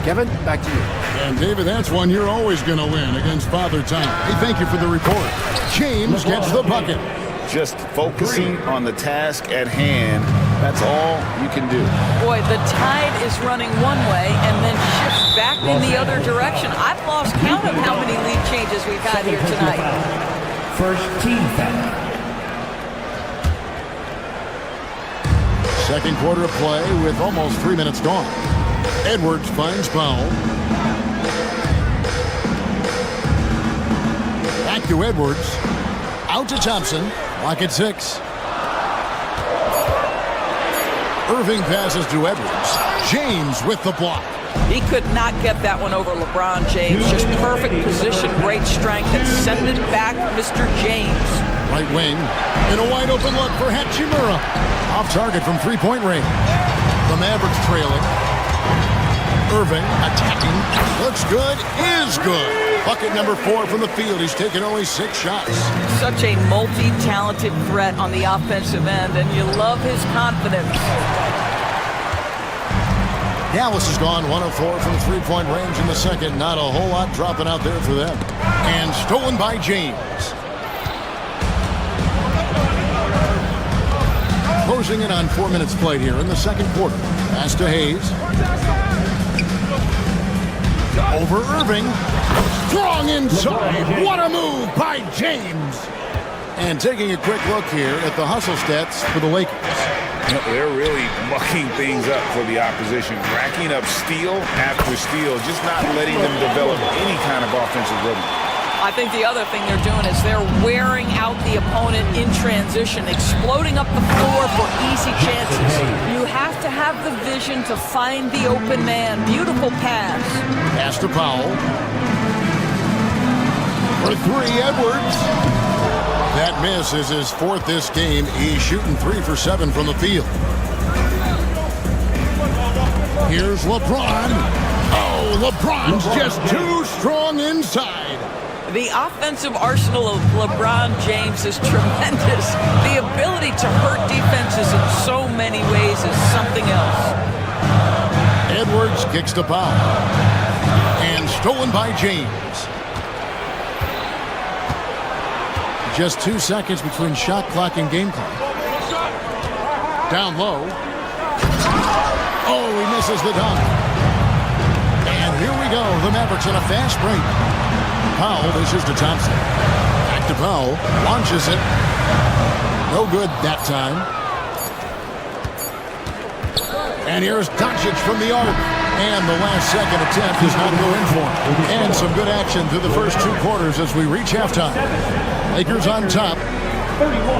Kevin, back to you. And David, that's one you're always going to win against Father Time. Hey, thank you for the report. James gets the bucket. Just focusing on the task at hand. That's all you can do. Boy, the tide is running one way and then shifts back in the other direction. I've lost count of how many lead changes we've had here tonight. First team foul. Second quarter of play with almost 3 minutes gone. Edwards finds Powell. Back to Edwards. Out to Thompson. Lock at 6. Irving passes to Edwards. James with the block. He could not get that one over LeBron James. Just perfect position, great strength, and send it back, Mr. James. Right wing. And a wide open look for Hachimura. Off target from three-point range. The Mavericks trailing. Irving attacking. Looks good. Is good. Bucket number 4 from the field. He's taken only 6 shots. Such a multi-talented threat on the offensive end, and you love his confidence. Dallas has gone 1 of 4 from three-point range in the second. Not a whole lot dropping out there for them. And stolen by James. Closing in on 4 minutes played here in the second quarter. Pass to Hayes. Over Irving. Strong inside. What a move by James. And taking a quick look here at the hustle stats for the Lakers. They're really mucking things up for the opposition, racking up steal after steal, just not letting them develop any kind of offensive rhythm. I think the other thing they're doing is they're wearing out the opponent in transition, exploding up the floor for easy chances. You have to have the vision to find the open man. Beautiful pass. Pass to Powell. For 3, Edwards. That miss is his 4th this game. He's shooting 3 for 7 from the field. Here's LeBron. Oh, LeBron's just too strong inside. The offensive arsenal of LeBron James is tremendous. The ability to hurt defenses in so many ways is something else. Edwards kicks to Powell. And stolen by James. Just 2 seconds between shot clock and game clock. Down low. Oh, he misses the dunk. And here we go. The Mavericks in a fast break. Powell dishes to Thompson. Back to Powell. Launches it. No good that time. And here's Doncic from the arc. And the last second attempt does not go in for him. And some good action through the first 2 quarters as we reach halftime. Lakers on top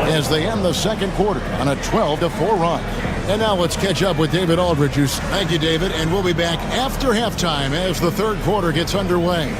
as they end the second quarter on a 12-4 run. And now let's catch up with David Aldridge. Thank you, David. And we'll be back after halftime as the third quarter gets underway.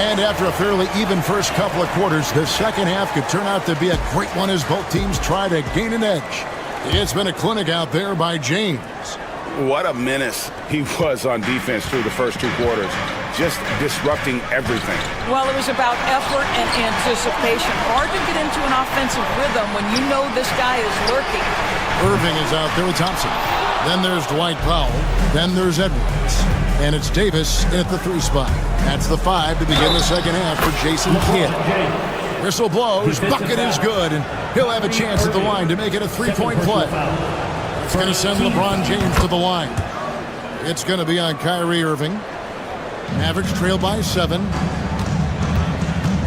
And after a fairly even first couple of quarters, the second half could turn out to be a great one as both teams try to gain an edge. It's been a clinic out there by James. What a menace he was on defense through the first 2 quarters, just disrupting everything. Well, it was about effort and anticipation. Hard to get into an offensive rhythm when you know this guy is lurking. Irving is out there with Thompson. Then there's Dwight Powell. Then there's Edwards. And it's Davis in at the 3 spot. That's the 5 to begin the second half for Jason Kidd. Whistle blows. Bucket is good. And he'll have a chance at the line to make it a 3-point play. It's going to send LeBron James to the line. It's going to be on Kyrie Irving. Mavericks trail by 7.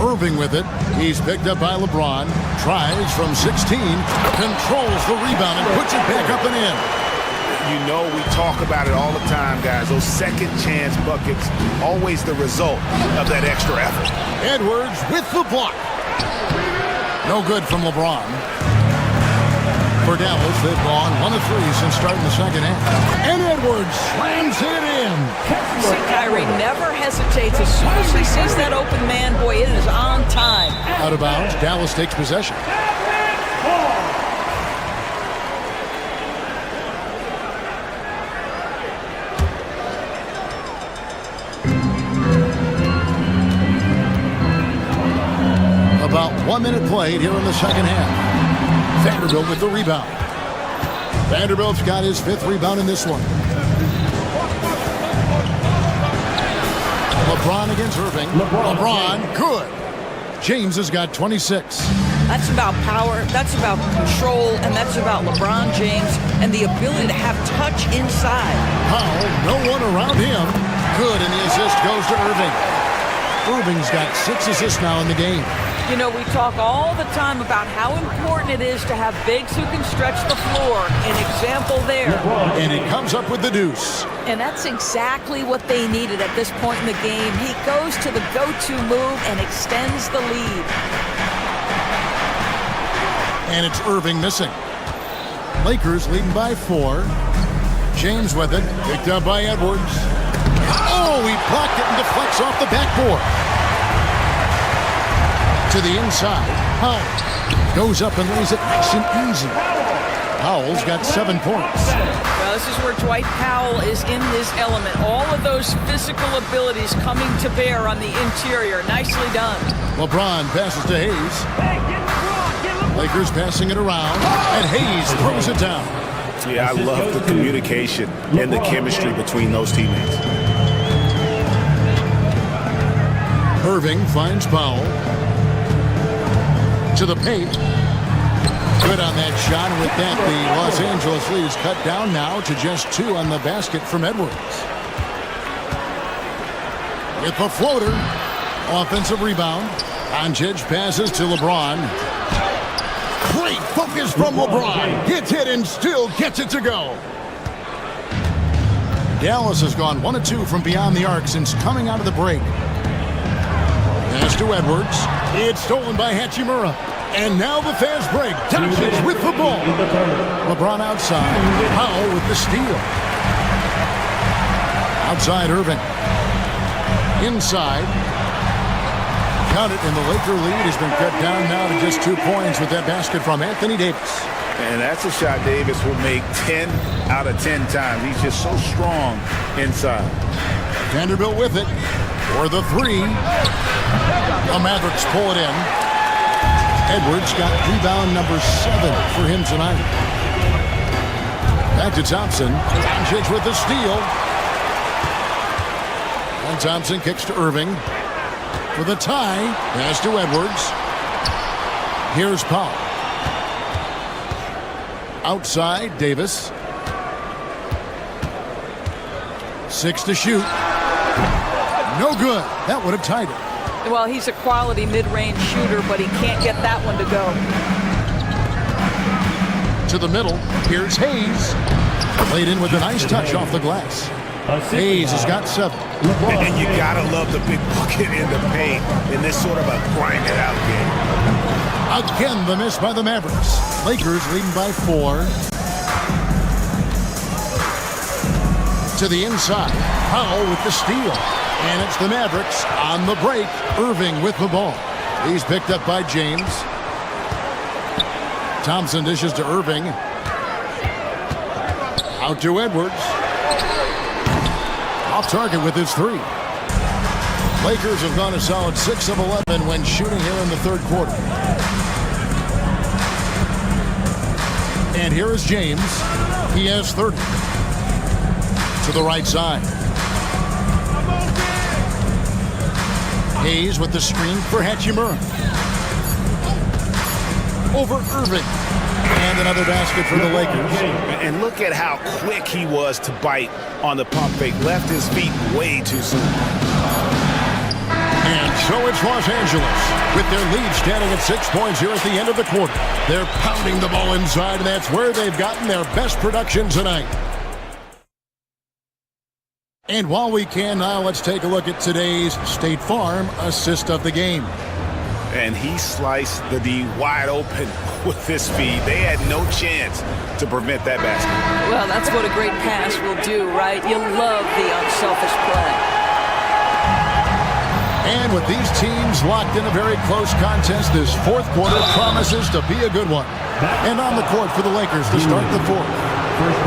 Irving with it. He's picked up by LeBron. Tries from 16. Controls the rebound and puts it back up and in. You know, we talk about it all the time, guys. Those second chance buckets, always the result of that extra effort. Edwards with the block. No good from LeBron. For Dallas, they've gone 1 of 3 since starting the second half. And Edwards slams it in. See, Kyrie never hesitates. As soon as he sees that open man, boy, it is on time. Out of bounds, Dallas takes possession. About 1 minute played here in the second half. Vanderbilt with the rebound. Vanderbilt's got his 5th rebound in this one. LeBron against Irving. LeBron, good. James has got 26. That's about power, that's about control, and that's about LeBron James and the ability to have touch inside. Powell, no one around him. Good, and the assist goes to Irving. Irving's got 6 assists now in the game. You know, we talk all the time about how important it is to have bigs who can stretch the floor. An example there. And he comes up with the deuce. And that's exactly what they needed at this point in the game. He goes to the go-to move and extends the lead. And it's Irving missing. Lakers leading by 4. James with it. Picked up by Edwards. Oh, he blocked it and deflects off the backboard. To the inside. Powell goes up and lays it nice and easy. Powell's got 7 points. Well, this is where Dwight Powell is in his element. All of those physical abilities coming to bear on the interior. Nicely done. LeBron passes to Hayes. Lakers passing it around, and Hayes throws it down. Yeah, I love the communication and the chemistry between those teammates. Irving finds Powell. To the paint. Good on that shot. And with that, the Los Angeles lead is cut down now to just 2 on the basket from Edwards. With the floater. Offensive rebound. Doncic passes to LeBron. Great focus from LeBron. Gets hit and still gets it to go. Dallas has gone 1 of 2 from beyond the arc since coming out of the break. Pass to Edwards. It's stolen by Hachimura. And now the fast break. Doncic with the ball. LeBron outside. Powell with the steal. Outside Irving. Inside. Count it, and the Laker lead has been cut down now to just 2 points with that basket from Anthony Davis. And that's a shot Davis will make 10 out of 10 times. He's just so strong inside. Vanderbilt with it for the 3. The Mavericks pull it in. Edwards got rebound number 7 for him tonight. Back to Thompson. Doncic with the steal. And Thompson kicks to Irving for the tie. Pass to Edwards. Here's Powell. Outside, Davis. 6 to shoot. No good. That would have tied it. Well, he's a quality mid-range shooter, but he can't get that one to go. To the middle. Here's Hayes. Played in with a nice touch off the glass. Hayes has got 7. And you gotta love the big bucket in the paint in this sort of a grind-it-out game. Again, the miss by the Mavericks. Lakers leading by 4. To the inside. Powell with the steal. And it's the Mavericks on the break. Irving with the ball. He's picked up by James. Thompson dishes to Irving. Out to Edwards. Off target with his 3. Lakers have gone a solid 6 of 11 when shooting here in the 3rd quarter. And here is James. He has 30. To the right side. Hayes with the screen for Hachimura. Over Irving. And another basket for the Lakers. And look at how quick he was to bite on the pump fake. Left his feet way too soon. And so it's Los Angeles with their lead standing at 6 points here at the end of the quarter. They're pounding the ball inside, and that's where they've gotten their best production tonight. And while we can now, let's take a look at today's State Farm assist of the game. and he sliced the D wide open with his speed. They had no chance to prevent that basket. Well, that's what a great pass will do, right? You love the unselfish play. And with these teams locked in a very close contest, this fourth quarter promises to be a good one. And on the court for the Lakers to start the fourth,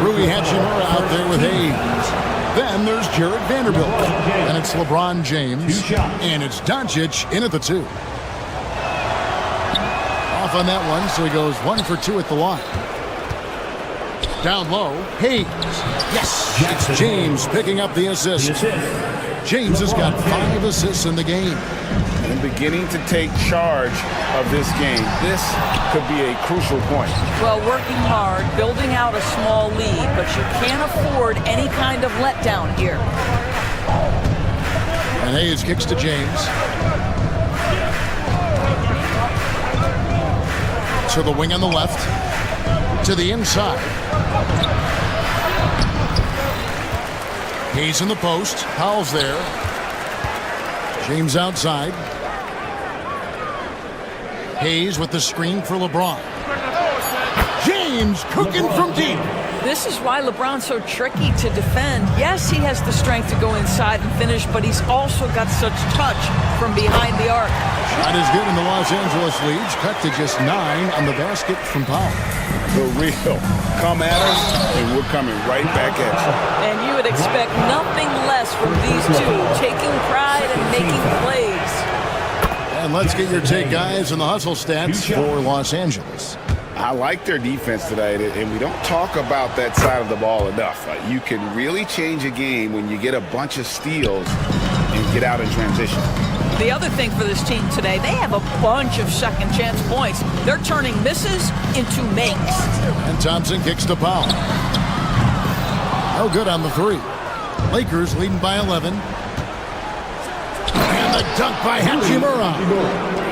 Rui Hachimura out there with Hayes. Then there's Jared Vanderbilt. And it's LeBron James. And it's Doncic in at the 2. Off on that one, so he goes 1 for 2 at the line. Down low, Hayes. Yes, it's James picking up the assist. James has got 5 assists in the game. And beginning to take charge of this game. This could be a crucial point. Well, working hard, building out a small lead, but you can't afford any kind of letdown here. And Hayes kicks to James. To the wing on the left. To the inside. Hayes in the post. Powell's there. James outside. Hayes with the screen for LeBron. James cooking from deep. This is why LeBron's so tricky to defend. Yes, he has the strength to go inside and finish, but he's also got such touch from behind the arc. Shot is good, and the Los Angeles leads cut to just 9 on the basket from Powell. The real. Come at us, and we're coming right back at you. And you would expect nothing less from these two, taking pride and making plays. And let's get your take, guys, on the hustle stats for Los Angeles. I like their defense tonight, and we don't talk about that side of the ball enough. You can really change a game when you get a bunch of steals and get out in transition. The other thing for this team today, they have a bunch of second chance points. They're turning misses into makes. And Thompson kicks to Powell. No good on the 3. Lakers leading by 11. And the dunk by Hachimura.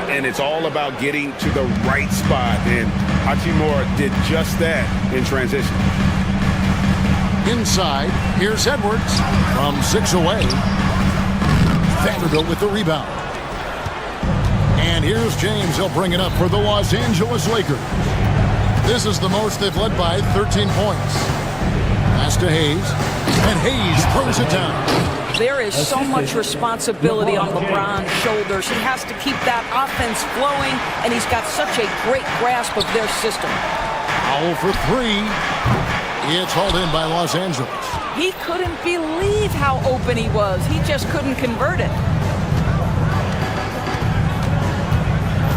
And it's all about getting to the right spot. And Hachimura did just that in transition. Inside, here's Edwards from 6 away. Vanderbilt with the rebound. And here's James. He'll bring it up for the Los Angeles Lakers. This is the most they've led by 13 points. Pass to Hayes. And Hayes throws it down. There is so much responsibility on LeBron's shoulders. He has to keep that offense flowing, and he's got such a great grasp of their system. Foul for 3. It's hauled in by Los Angeles. He couldn't believe how open he was. He just couldn't convert it.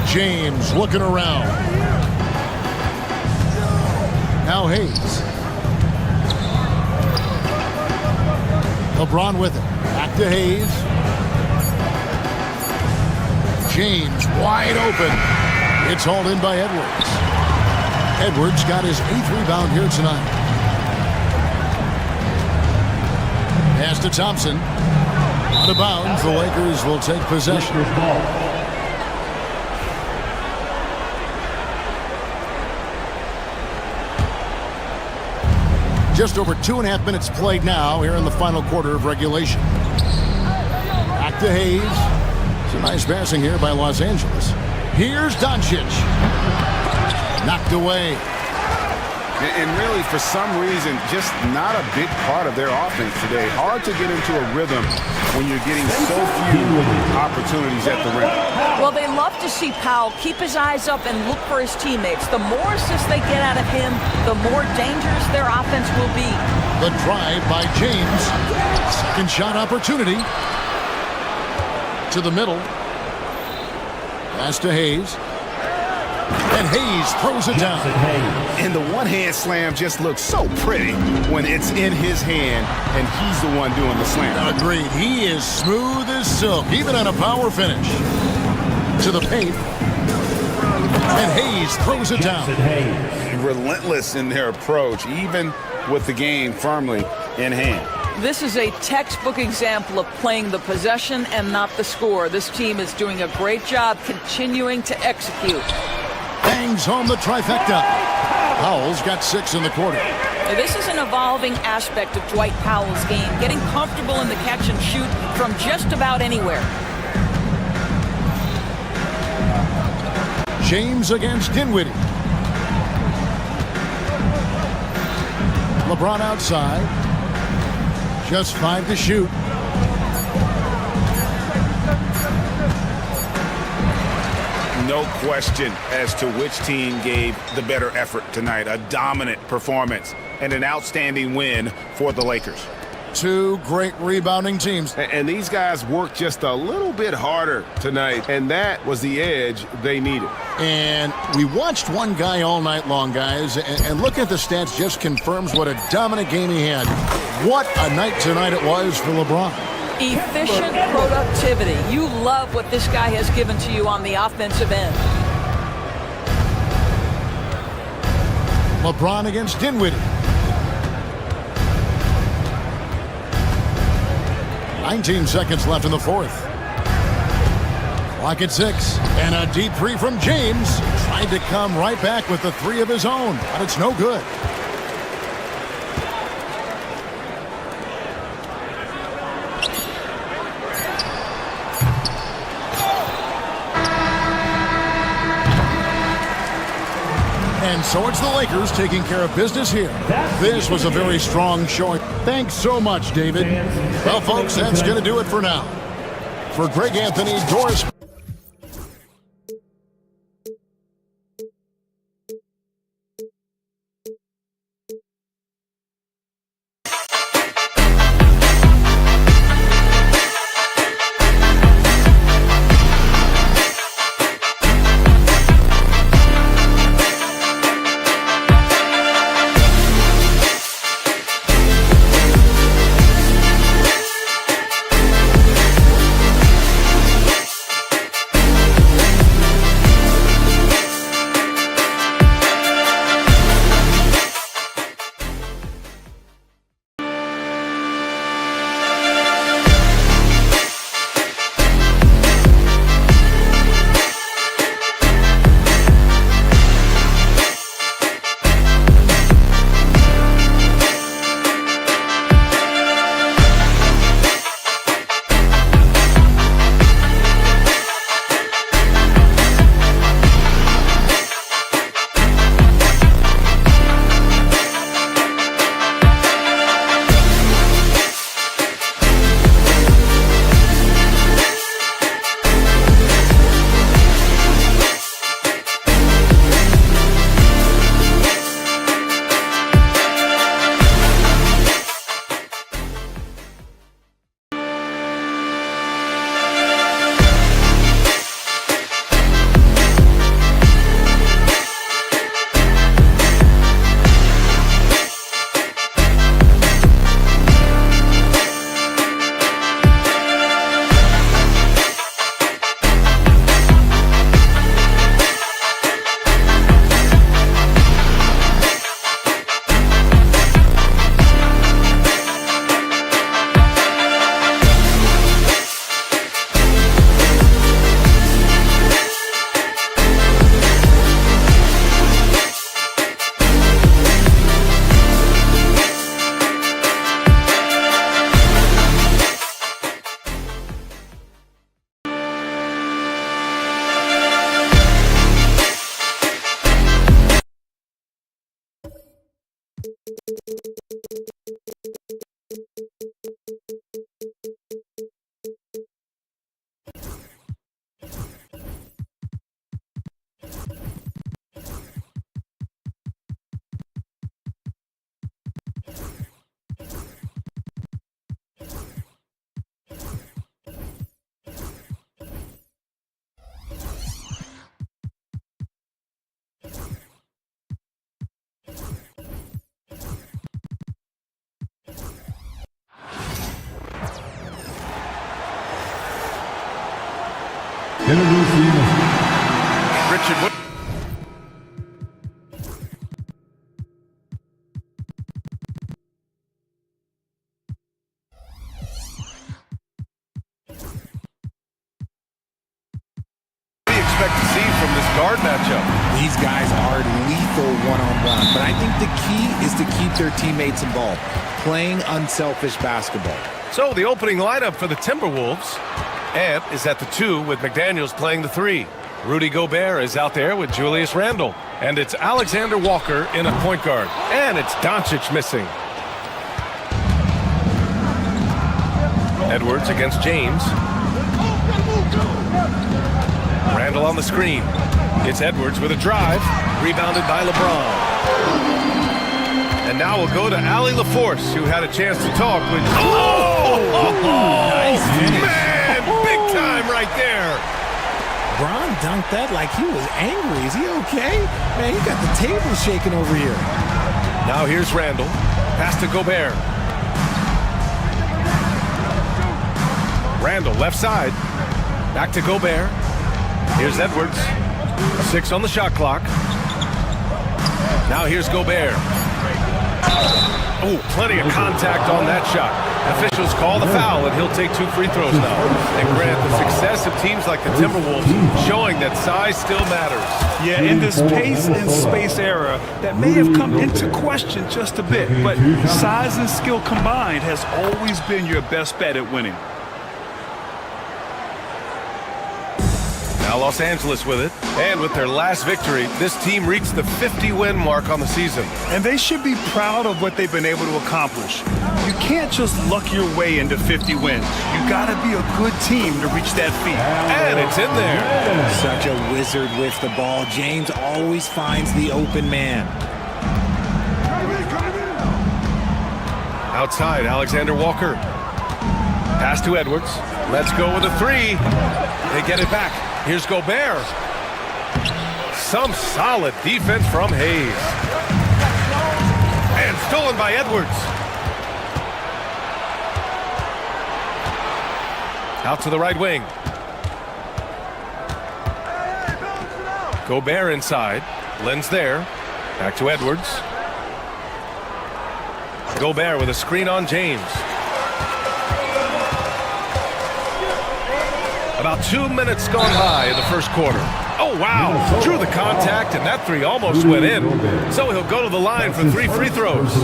James looking around. Now Hayes. LeBron with it. Back to Hayes. James wide open. It's hauled in by Edwards. Edwards got his 8th rebound here tonight. Pass to Thompson. Out of bounds. The Lakers will take possession. Just over 2.5 minutes played now here in the final quarter of regulation. Back to Hayes. Some nice passing here by Los Angeles. Here's Doncic. Knocked away. And really, for some reason, just not a big part of their offense today. Hard to get into a rhythm when you're getting so few opportunities at the rim. Well, they love to see Powell keep his eyes up and look for his teammates. The more assists they get out of him, the more dangerous their offense will be. The drive by James. Second shot opportunity. To the middle. Pass to Hayes. And Hayes throws it down. And the one-hand slam just looks so pretty when it's in his hand and he's the one doing the slam. Agreed. He is smooth as silk, even on a power finish. To the paint. And Hayes throws it down. Relentless in their approach, even with the game firmly in hand. This is a textbook example of playing the possession and not the score. This team is doing a great job continuing to execute. Bangs home the trifecta. Powell's got 6 in the quarter. This is an evolving aspect of Dwight Powell's game, getting comfortable in the catch and shoot from just about anywhere. James against Dinwiddie. LeBron outside. Just 5 to shoot. No question as to which team gave the better effort tonight. A dominant performance and an outstanding win for the Lakers. Two great rebounding teams. And these guys worked just a little bit harder tonight, and that was the edge they needed. And we watched one guy all night long, guys, and looking at the stats just confirms what a dominant game he had. What a night tonight it was for LeBron. Efficient productivity. You love what this guy has given to you on the offensive end. LeBron against Dinwiddie. 19 seconds left in the fourth. Clock at 6. And a deep three from James. Tried to come right back with the three of his own, but it's no good. And so it's the Lakers taking care of business here. This was a very strong showing. Thanks so much, David. Well, folks, that's going to do it for now. For Greg Anthony, Doris. Richard Wood. What do you expect to see from this guard matchup? These guys are lethal one-on-one, but I think the key is to keep their teammates involved, playing unselfish basketball. So the opening lineup for the Timberwolves. Ant is at the 2 with McDaniels playing the 3. Rudy Gobert is out there with Julius Randle. And it's Alexander Walker in a point guard. And it's Doncic missing. Edwards against James. Randle on the screen. It's Edwards with a drive. Rebounded by LeBron. And now we'll go to Allie LaForce, who had a chance to talk with... Nice finish. Man, big time right there. Bron dunked that like he was angry. Is he okay? Man, he got the table shaking over here. Now here's Randle. Pass to Gobert. Randle, left side. Back to Gobert. Here's Edwards. 6 on the shot clock. Now here's Gobert. Oh, plenty of contact on that shot. Officials call the foul, and he'll take 2 free throws now. And grant the success of teams like the Timberwolves, showing that size still matters. Yeah, in this pace and space era, that may have come into question just a bit, but size and skill combined has always been your best bet at winning. Now Los Angeles with it. And with their last victory, this team reached the 50-win mark on the season. And they should be proud of what they've been able to accomplish. You can't just luck your way into 50 wins. You gotta be a good team to reach that feat. And it's in there. Such a wizard with the ball. James always finds the open man. Outside, Alexander Walker. Pass to Edwards. Let's go with a 3. They get it back. Here's Gobert. Some solid defense from Hayes. And stolen by Edwards. Out to the right wing. Gobert inside. Lens there. Back to Edwards. Gobert with a screen on James. About 2 minutes gone by in the first quarter. Oh, wow. Drew the contact, and that 3 almost went in. So he'll go to the line for 3 free throws.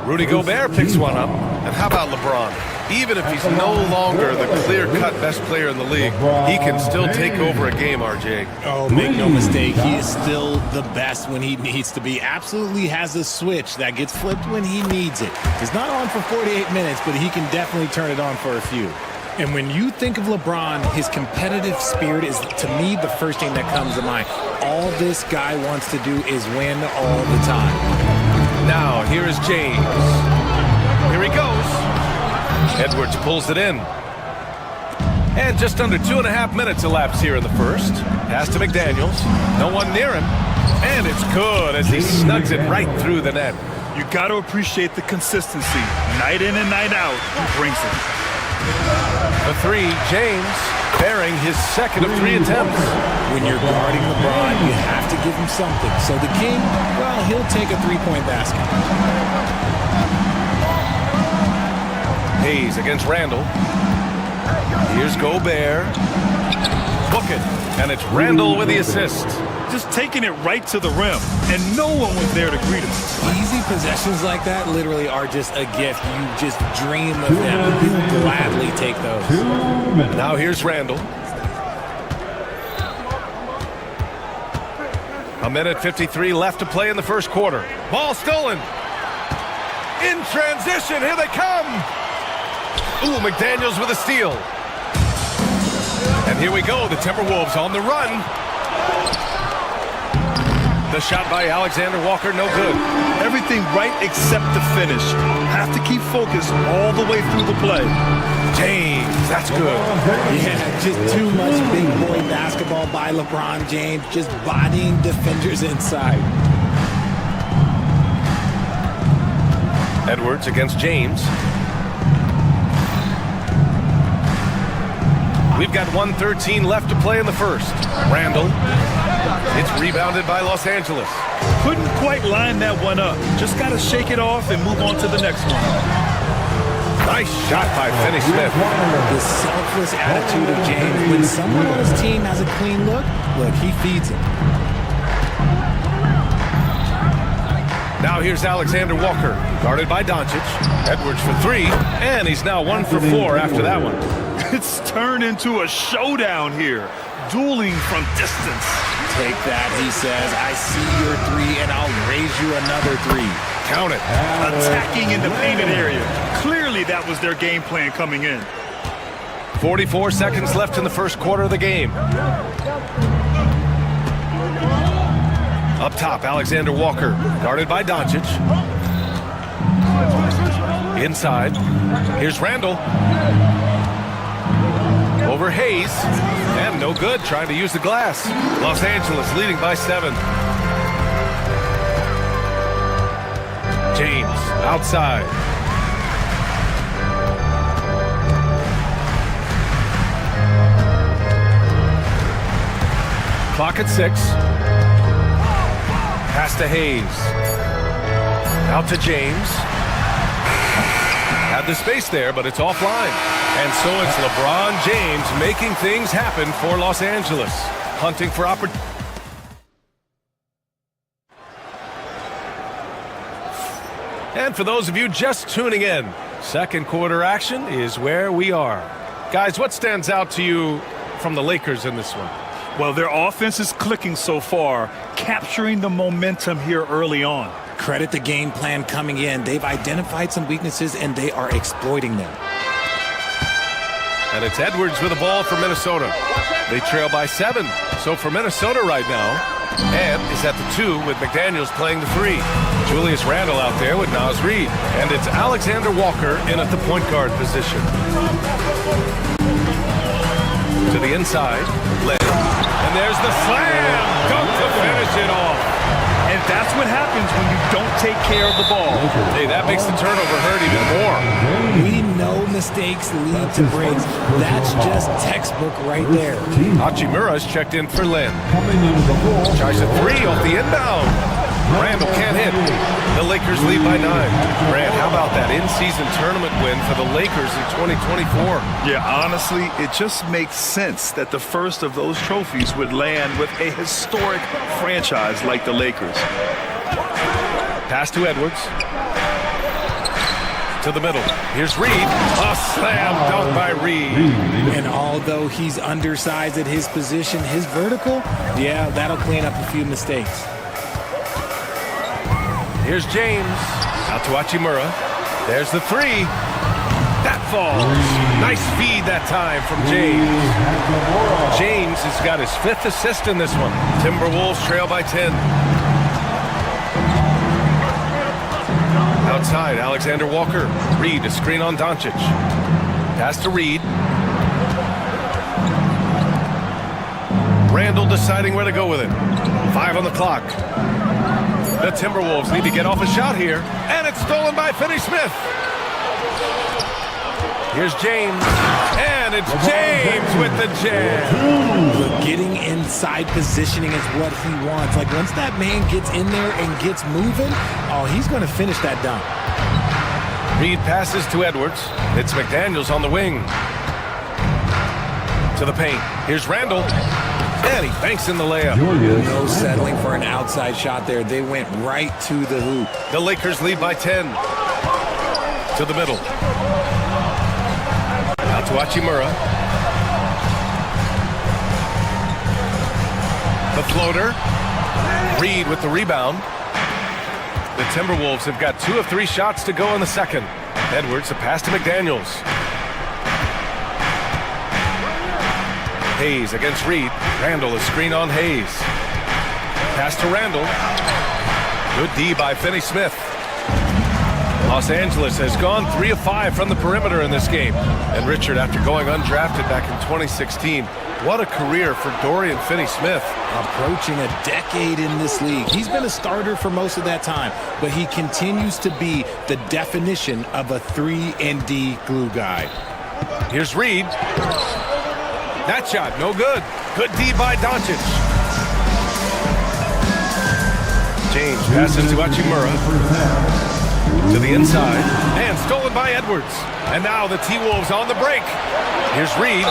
Rudy Gobert picks one up. And how about LeBron? Even if he's no longer the clear-cut best player in the league, he can still take over a game, RJ. Oh, make no mistake, he is still the best when he needs to be. Absolutely has a switch that gets flipped when he needs it. He's not on for 48 minutes, but he can definitely turn it on for a few. And when you think of LeBron, his competitive spirit is, to me, the first thing that comes to mind. All this guy wants to do is win all the time. Now, here is James. Here he goes. Edwards pulls it in. And just under 2.5 minutes elapsed here in the first. Pass to McDaniels. No one near him. And it's good as he snugs it right through the net. You got to appreciate the consistency. Night in and night out, he brings it. The 3, James, bearing his second of 3 attempts. When you're guarding LeBron, you have to give him something. So the King, well, he'll take a 3-point basket. Hayes against Randle. Here's Gobert. Book it. And it's Randle with the assist. Just taking it right to the rim, and no one was there to greet him. Easy possessions like that literally are just a gift. You just dream of them. You'll gladly take those. Now here's Randle. 1:53 left to play in the first quarter. Ball stolen. In transition, here they come. Ooh, McDaniels with a steal. And here we go, the Timberwolves on the run. The shot by Alexander Walker, no good. Everything right except the finish. Have to keep focused all the way through the play. James, that's good. Yeah, just too much big boy basketball by LeBron James, just bodying defenders inside. Edwards against James. We've got 1:13 left to play in the first. Randle. It's rebounded by Los Angeles. Couldn't quite line that one up. Just got to shake it off and move on to the next one. Nice shot by Finney-Smith. The selfless attitude of James. When someone on his team has a clean look, he feeds it. Now here's Alexander Walker, guarded by Doncic. Edwards for 3, and he's now 1 for 4 after that one. It's turned into a showdown here. dueling from distance. Take that, he says. I see your three, and I'll raise you another three. Count it. Attacking in the painted area. Clearly that was their game plan coming in. 44 seconds left in the first quarter of the game. Up top, Alexander Walker, guarded by Doncic. Inside, here's Randall. Over Hayes, and no good, trying to use the glass. Los Angeles leading by 7. James, outside. Clock at 6. Pass to Hayes. Out to James. Had the space there, but it's offline. And so it's LeBron James making things happen for Los Angeles. Hunting for opportunity. And for those of you just tuning in, second quarter action is where we are. Guys, what stands out to you from the Lakers in this one? Well, their offense is clicking so far, capturing the momentum here early on. Credit the game plan coming in. They've identified some weaknesses, and they are exploiting them. And it's Edwards with the ball for Minnesota. They trail by 7. So for Minnesota right now, Ed is at the 2 with McDaniels playing the 3. Julius Randle out there with Naz Reid. And it's Alexander Walker in at the point guard position. To the inside, Len. And there's the slam! Dunk to finish it off. And that's what happens when you don't take care of the ball. Hey, that makes the turnover hurt even more. We know mistakes lead to breaks. That's just textbook right there. Hachimura's checked in for Lynn. Tries a 3 off the inbound. Randall can't hit. The Lakers lead by 9. Brad, how about that in-season tournament win for the Lakers in 2024? Yeah, honestly, it just makes sense that the first of those trophies would land with a historic franchise like the Lakers. Pass to Edwards. To the middle. Here's Reid. A slam dunk by Reid. And although he's undersized at his position, his vertical, yeah, that'll clean up a few mistakes. Here's James. Out to Hachimura. There's the 3. That falls. Nice feed that time from James. James has got his 5th assist in this one. Timberwolves trail by 10. Outside, Alexander Walker. Reid, a screen on Doncic. Pass to Reid. Randall deciding where to go with it. 5 on the clock. The Timberwolves need to get off a shot here. And it's stolen by Finney-Smith. Here's James. And it's James with the jam. Look, getting inside positioning is what he wants. Like, once that man gets in there and gets moving, oh, he's going to finish that dunk. Reid passes to Edwards. It's McDaniels on the wing. To the paint. Here's Randall. And he banks in the layup. No settling for an outside shot there. They went right to the hoop. The Lakers lead by 10. To the middle. Out to Hachimura. The floater. Reid with the rebound. The Timberwolves have got 2 of 3 shots to go in the second. Edwards, a pass to McDaniels. Hayes against Reid. Randall, a screen on Hayes. Pass to Randall. Good D by Finney-Smith. Los Angeles has gone 3 of 5 from the perimeter in this game. And Richard, after going undrafted back in 2016, what a career for Dorian Finney-Smith. Approaching a decade in this league. He's been a starter for most of that time, but he continues to be the definition of a 3-and-D glue guy. Here's Reid. That shot, no good. Good D by Doncic. James passes to Hachimura. To the inside. And stolen by Edwards. And now the T-Wolves on the break. Here's Reid.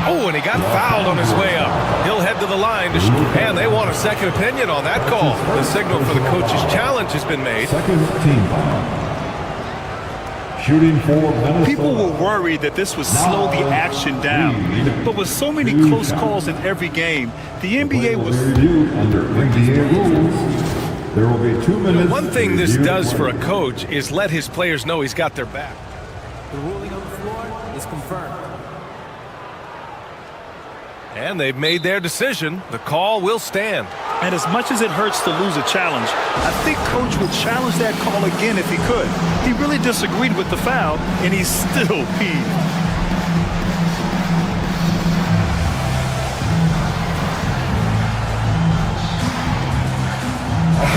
Oh, and he got fouled on his way up. He'll head to the line. And they want a second opinion on that call. The signal for the coach's challenge has been made. Shooting for Minnesota. People were worried that this would slow the action down. But with so many close calls in every game, the NBA was... Under NBA rules, there will be 2 minutes. One thing this does for a coach is let his players know he's got their back. The ruling on the floor is confirmed. And they've made their decision. The call will stand. And as much as it hurts to lose a challenge, I think Coach would challenge that call again if he could. He really disagreed with the foul, and he's still peeved.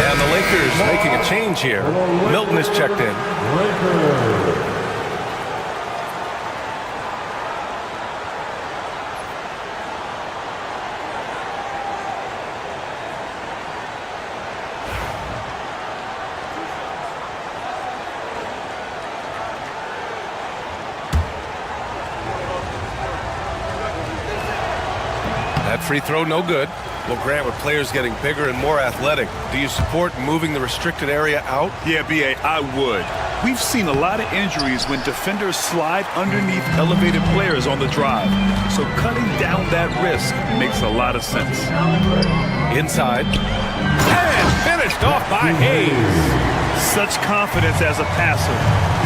And the Lakers making a change here. Milton is checked in. That free throw no good. Well, Grant, with players getting bigger and more athletic, do you support moving the restricted area out? Yeah, B.A., I would. We've seen a lot of injuries when defenders slide underneath elevated players on the drive. So cutting down that risk makes a lot of sense. Inside. And finished off by Hayes. Such confidence as a passer.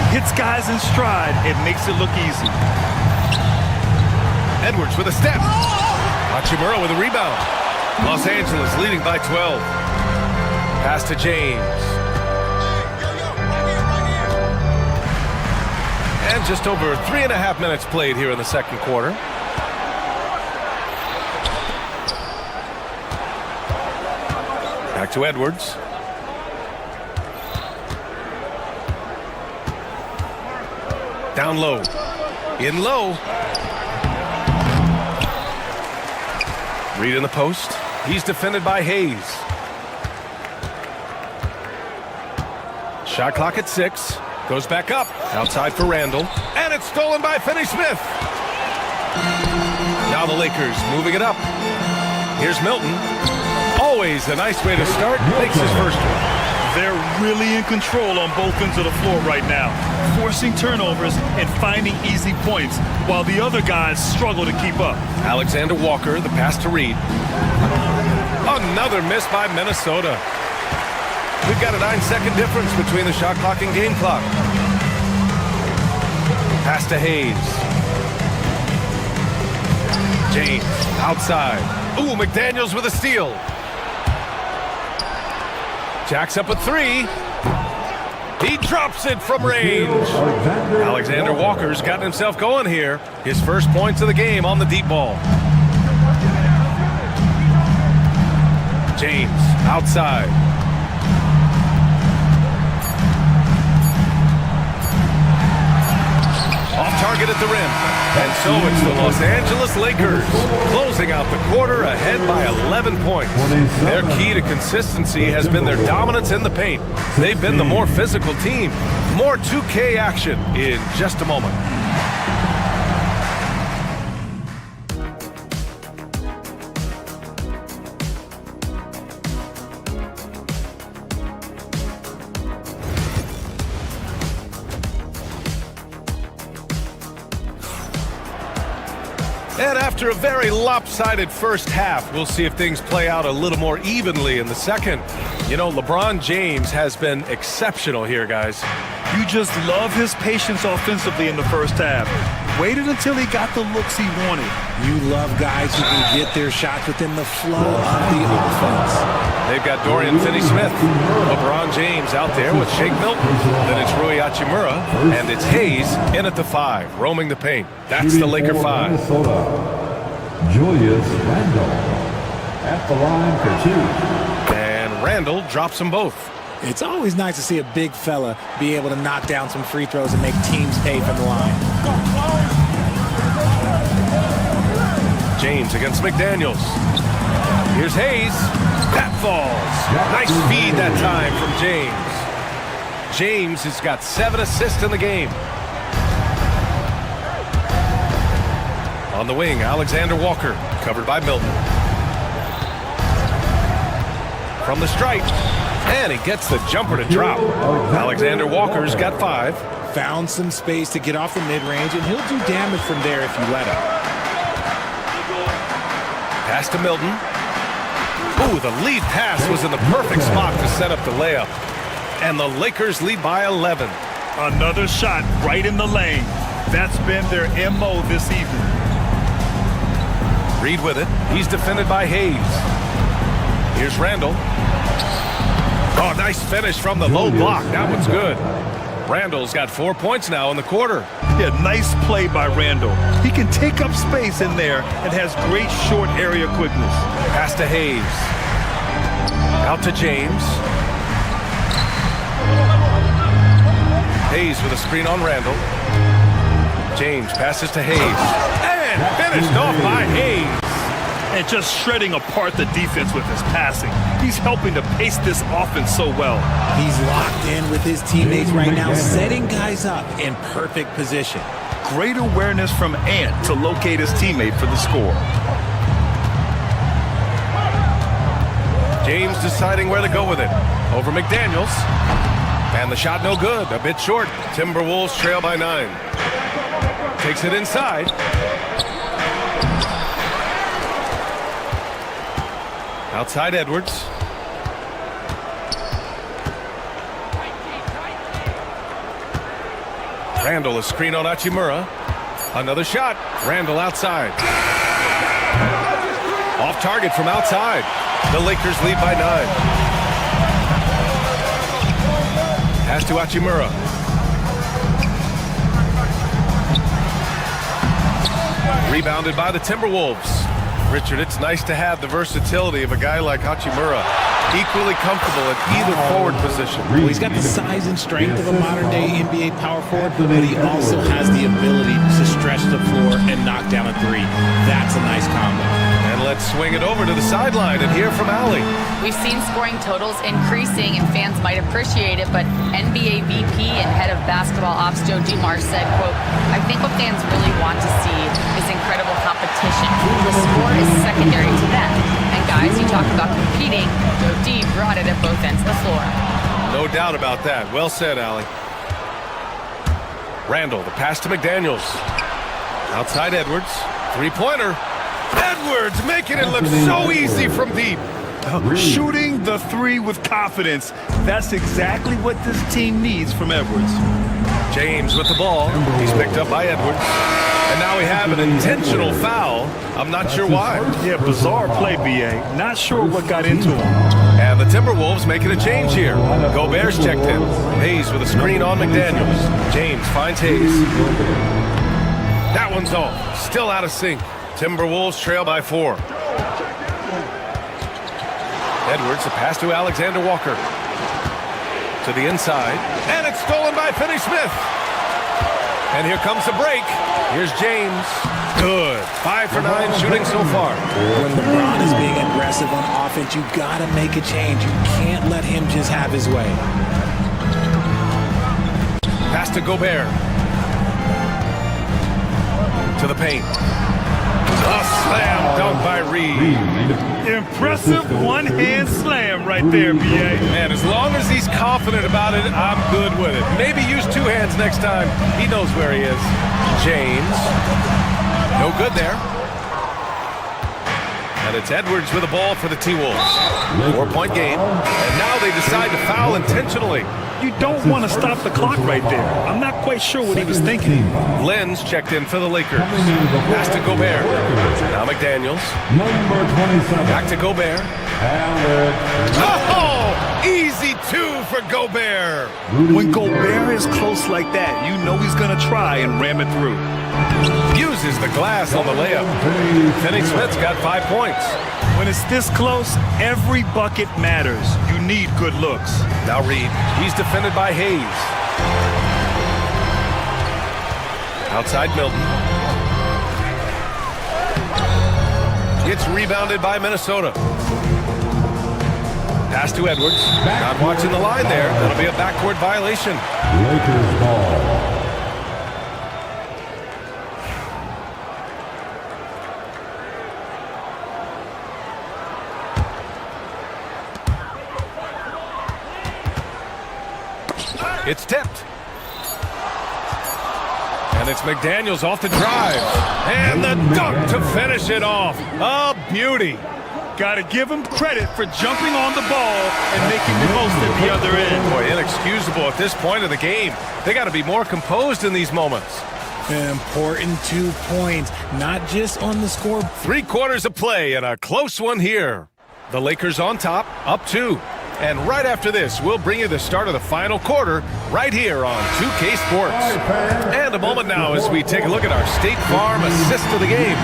Hits guys in stride and makes it look easy. Edwards with a step. Hachimura with a rebound. Los Angeles leading by 12. Pass to James. And just over 3.5 minutes played here in the second quarter. Back to Edwards. Down low. In low. Reed in the post. He's defended by Hayes. Shot clock at 6. Goes back up. Outside for Randall. And it's stolen by Finney-Smith. Now the Lakers moving it up. Here's Milton. Always a nice way to start. Makes his first one. They're really in control on both ends of the floor right now, forcing turnovers and finding easy points while the other guys struggle to keep up. Alexander Walker, the pass to Reed. Another miss by Minnesota. We've got a 9-second difference between the shot clock and game clock. Pass to Hayes. James outside. Ooh, McDaniels with a steal. Jacks up a 3. He drops it from range. Alexander Walker's gotten himself going here. His first points of the game on the deep ball. James outside. Off target at the rim. And so it's the Los Angeles Lakers closing out the quarter ahead by 11 points. Their key to consistency has been their dominance in the paint. They've been the more physical team. More 2K action in just a moment. And after a very lopsided first half, we'll see if things play out a little more evenly in the second. You know, LeBron James has been exceptional here, guys. You just love his patience offensively in the first half. Waited until he got the looks he wanted. You love guys who can get their shots within the flow of the offense. They've got Dorian Finney-Smith, LeBron James out there with Shake Milton. Then it's Rui Hachimura, and it's Hayes in at the 5, roaming the paint. That's the Laker 5. Minnesota, Julius Randle at the line for 2. And Randle drops them both. It's always nice to see a big fella be able to knock down some free throws and make teams pay from the line. James against McDaniels. Here's Hayes. That falls. Nice feed that time from James. James has got 7 assists in the game. On the wing, Alexander Walker, covered by Milton. From the stripe. And he gets the jumper to drop. Alexander Walker's got 5. Found some space to get off the mid-range, and he'll do damage from there if you let him. Pass to Milton. Ooh, the lead pass was in the perfect spot to set up the layup. And the Lakers lead by 11. Another shot right in the lane. That's been their MO this evening. Reed with it. He's defended by Hayes. Here's Randall. Oh, nice finish from the low block. That one's good. Randall's got 4 points now in the quarter. Yeah, nice play by Randall. He can take up space in there and has great short area quickness. Pass to Hayes. Out to James. Hayes with a screen on Randall. James passes to Hayes. And finished off by Hayes. And just shredding apart the defense with his passing. He's helping to pace this offense so well. He's locked in with his teammates right now, setting guys up in perfect position. Great awareness from Ant to locate his teammate for the score. James deciding where to go with it. Over McDaniels. And the shot no good. A bit short. Timberwolves trail by 9. Takes it inside. Outside Edwards. Randall, a screen on Hachimura. Another shot. Randall outside. Off target from outside. The Lakers lead by 9. Pass to Hachimura. Rebounded by the Timberwolves. Richard, it's nice to have the versatility of a guy like Hachimura. Equally comfortable at either forward position. Well, he's got the size and strength of a modern-day NBA power forward, but he also has the ability to stretch the floor and knock down a 3. That's a nice combo. And let's swing it over to the sideline and hear from Allie. We've seen scoring totals increasing, and fans might appreciate it, but NBA VP and head of basketball ops Joe Dumars said, quote, "I think what fans really want to see is incredible competition. The score is secondary to that. And guys, you talk about competing, Joe D brought it at both ends of the floor." No doubt about that. Well said, Allie. Randall, the pass to McDaniels. Outside Edwards. Three-pointer. Edwards making it look so easy from deep. Shooting the 3 with confidence. That's exactly what this team needs from Edwards. James with the ball. He's picked up by Edwards. And now we have an intentional foul. I'm not sure why. Yeah, bizarre play, B.A. Not sure what got into him. And the Timberwolves making a change here. Gobert's checked in. Hayes with a screen on McDaniels. James finds Hayes. That one's off. Still out of sync. Timberwolves trail by 4. Edwards, a pass to Alexander Walker. To the inside. And it's stolen by Finney-Smith. And here comes the break. Here's James. Good. 5 for 9 shooting so far. When LeBron is being aggressive on offense, you got to make a change. You can't let him just have his way. Pass to Gobert. To the paint. A slam dunk by Reed. Impressive one-hand slam right there, B.A. Man, as long as he's confident about it, I'm good with it. Maybe use 2 hands next time. He knows where he is. James. No good there. And it's Edwards with the ball for the T-Wolves. 4-point game. And now they decide to foul intentionally. You don't want to stop the clock right there. I'm not quite sure what he was thinking. Lenz checked in for the Lakers. Pass to Gobert. Now McDaniels. Back to Gobert. Oh! Easy 2 for Gobert. When Gobert is close like that, you know he's going to try and ram it through. Uses the glass on the layup. Finney-Smith's got 5 points. When it's this close, every bucket matters. You need good looks. Now Reed. He's defended by Hayes. Outside Milton. It's rebounded by Minnesota. Pass to Edwards. Not watching the line there. That'll be a backcourt violation. Lakers ball. It's tipped. And it's McDaniels off the drive. And the dunk to finish it off. A beauty. Got to give him credit for jumping on the ball and making the most at the other end. Boy, inexcusable at this point of the game. They got to be more composed in these moments. Important 2 points, not just on the score. 3 quarters of play and a close one here. The Lakers on top, up 2. And right after this, we'll bring you the start of the final quarter right here on 2K Sports. And a moment now as we take a look at our State Farm assist of the game.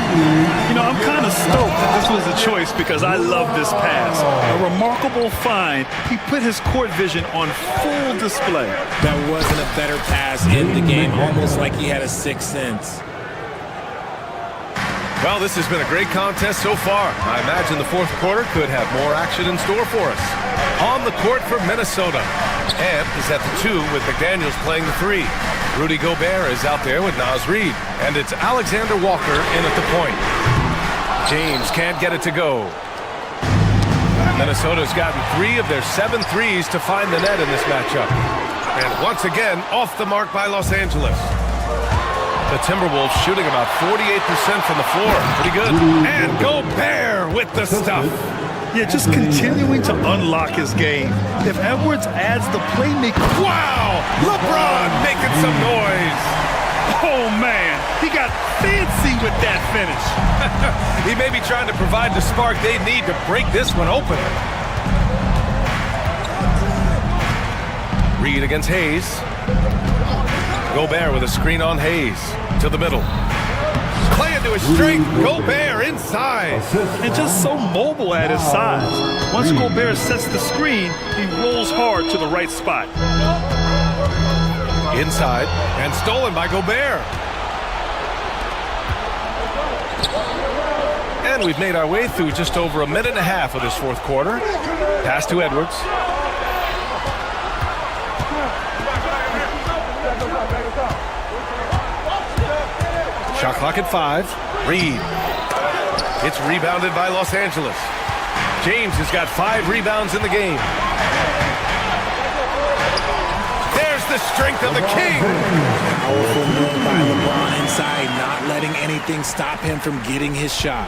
You know, I'm kind of stoked that this was a choice because I love this pass. A remarkable find. He put his court vision on full display. That wasn't a better pass in the game, almost like he had a sixth sense. Well, this has been a great contest so far. I imagine the fourth quarter could have more action in store for us. On the court for Minnesota. And is at the 2 with McDaniels playing the 3. Rudy Gobert is out there with Naz Reid. And it's Alexander Walker in at the point. James can't get it to go. Minnesota's gotten 3 of their 7 threes to find the net in this matchup. And once again, off the mark by Los Angeles. The Timberwolves shooting about 48% from the floor. Pretty good. And Gobert with the stuff. Yeah, just continuing to unlock his game. If Edwards adds the playmaker... Wow! LeBron making some noise. Oh, man. He got fancy with that finish. He may be trying to provide the spark they need to break this one open. Reed against Hayes. Gobert with a screen on Hayes. To the middle. Play into his strength. Gobert inside. And just so mobile at his size. Once Gobert sets the screen, he rolls hard to the right spot. Inside and stolen by Gobert. And we've made our way through just over a minute and a half of this fourth quarter. Pass to Edwards. Shot clock at 5. Reed. It's rebounded by Los Angeles. James has got 5 rebounds in the game. There's the strength of the king. Powerful move by LeBron inside, not letting anything stop him from getting his shot.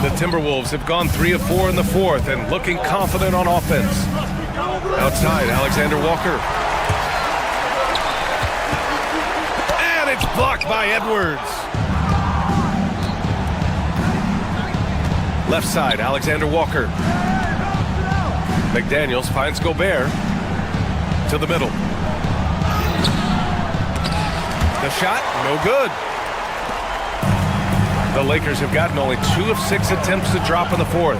The Timberwolves have gone 3 of 4 in the fourth and looking confident on offense. Outside, Alexander Walker. It's blocked by Edwards. Left side, Alexander Walker. McDaniels finds Gobert. To the middle. The shot, no good. The Lakers have gotten only 2 of 6 attempts to drop in the fourth.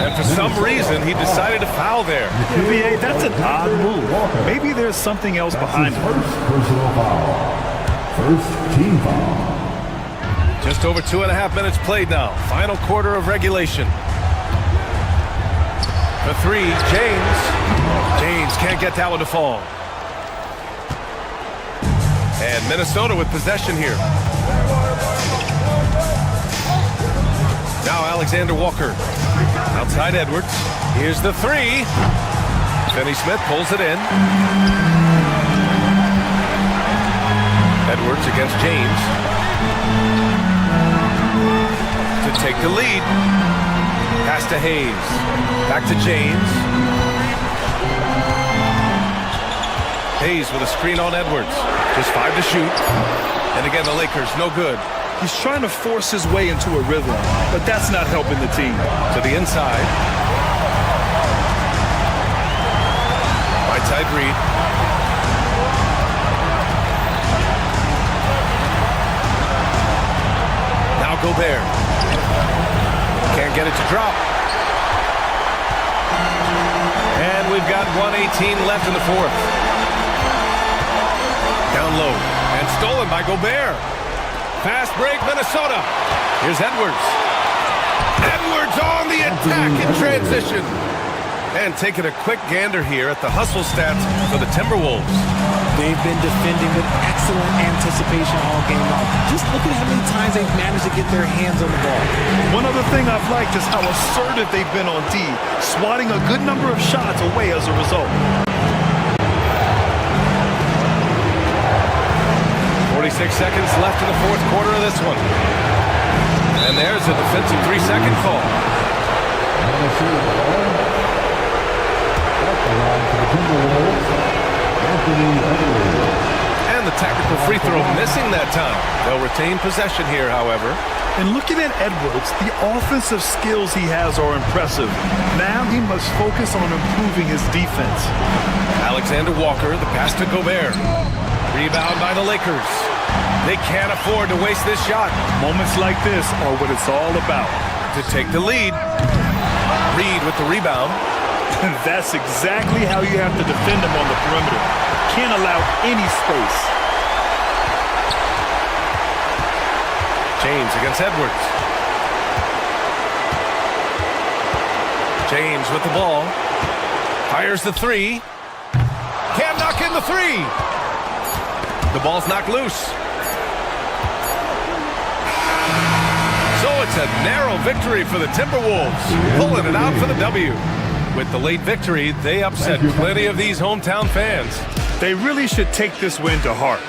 And for some reason, he decided to foul there. NBA, that's an odd move. Maybe there's something else behind it. First personal foul. First team foul. Just over 2.5 minutes played now. Final quarter of regulation. The 3, James. James can't get that one to fall. And Minnesota with possession here. Now Alexander Walker. Outside Edwards. Here's the 3. Finney-Smith pulls it in. Edwards against James. To take the lead. Pass to Hayes. Back to James. Hayes with a screen on Edwards. Just 5 to shoot. And again, the Lakers, no good. He's trying to force his way into a rhythm, but that's not helping the team. To the inside. Right side Reed. Now Gobert. Can't get it to drop. And we've got 1:18 left in the fourth. Down low. And stolen by Gobert. Fast break, Minnesota. Here's Edwards. Edwards on the attack in transition. And taking a quick gander here at the hustle stats for the Timberwolves. They've been defending with excellent anticipation all game long. Just look at how many times they've managed to get their hands on the ball. One other thing I've liked is how assertive they've been on D, swatting a good number of shots away as a result. 46 seconds left in the fourth quarter of this one. And there's a defensive 3-second call. And the technical free throw missing that time. They'll retain possession here, however. And looking at Edwards, the offensive skills he has are impressive. Now he must focus on improving his defense. Alexander Walker, the pass to Gobert. Rebound by the Lakers. They can't afford to waste this shot. Moments like this are what it's all about. To take the lead. Reed with the rebound. That's exactly how you have to defend him on the perimeter. Can't allow any space. James against Edwards. James with the ball. Fires the three. Can't knock in the three. The ball's knocked loose. So it's a narrow victory for the Timberwolves, pulling it out for the W. With the late victory, they upset plenty of these hometown fans. They really should take this win to heart.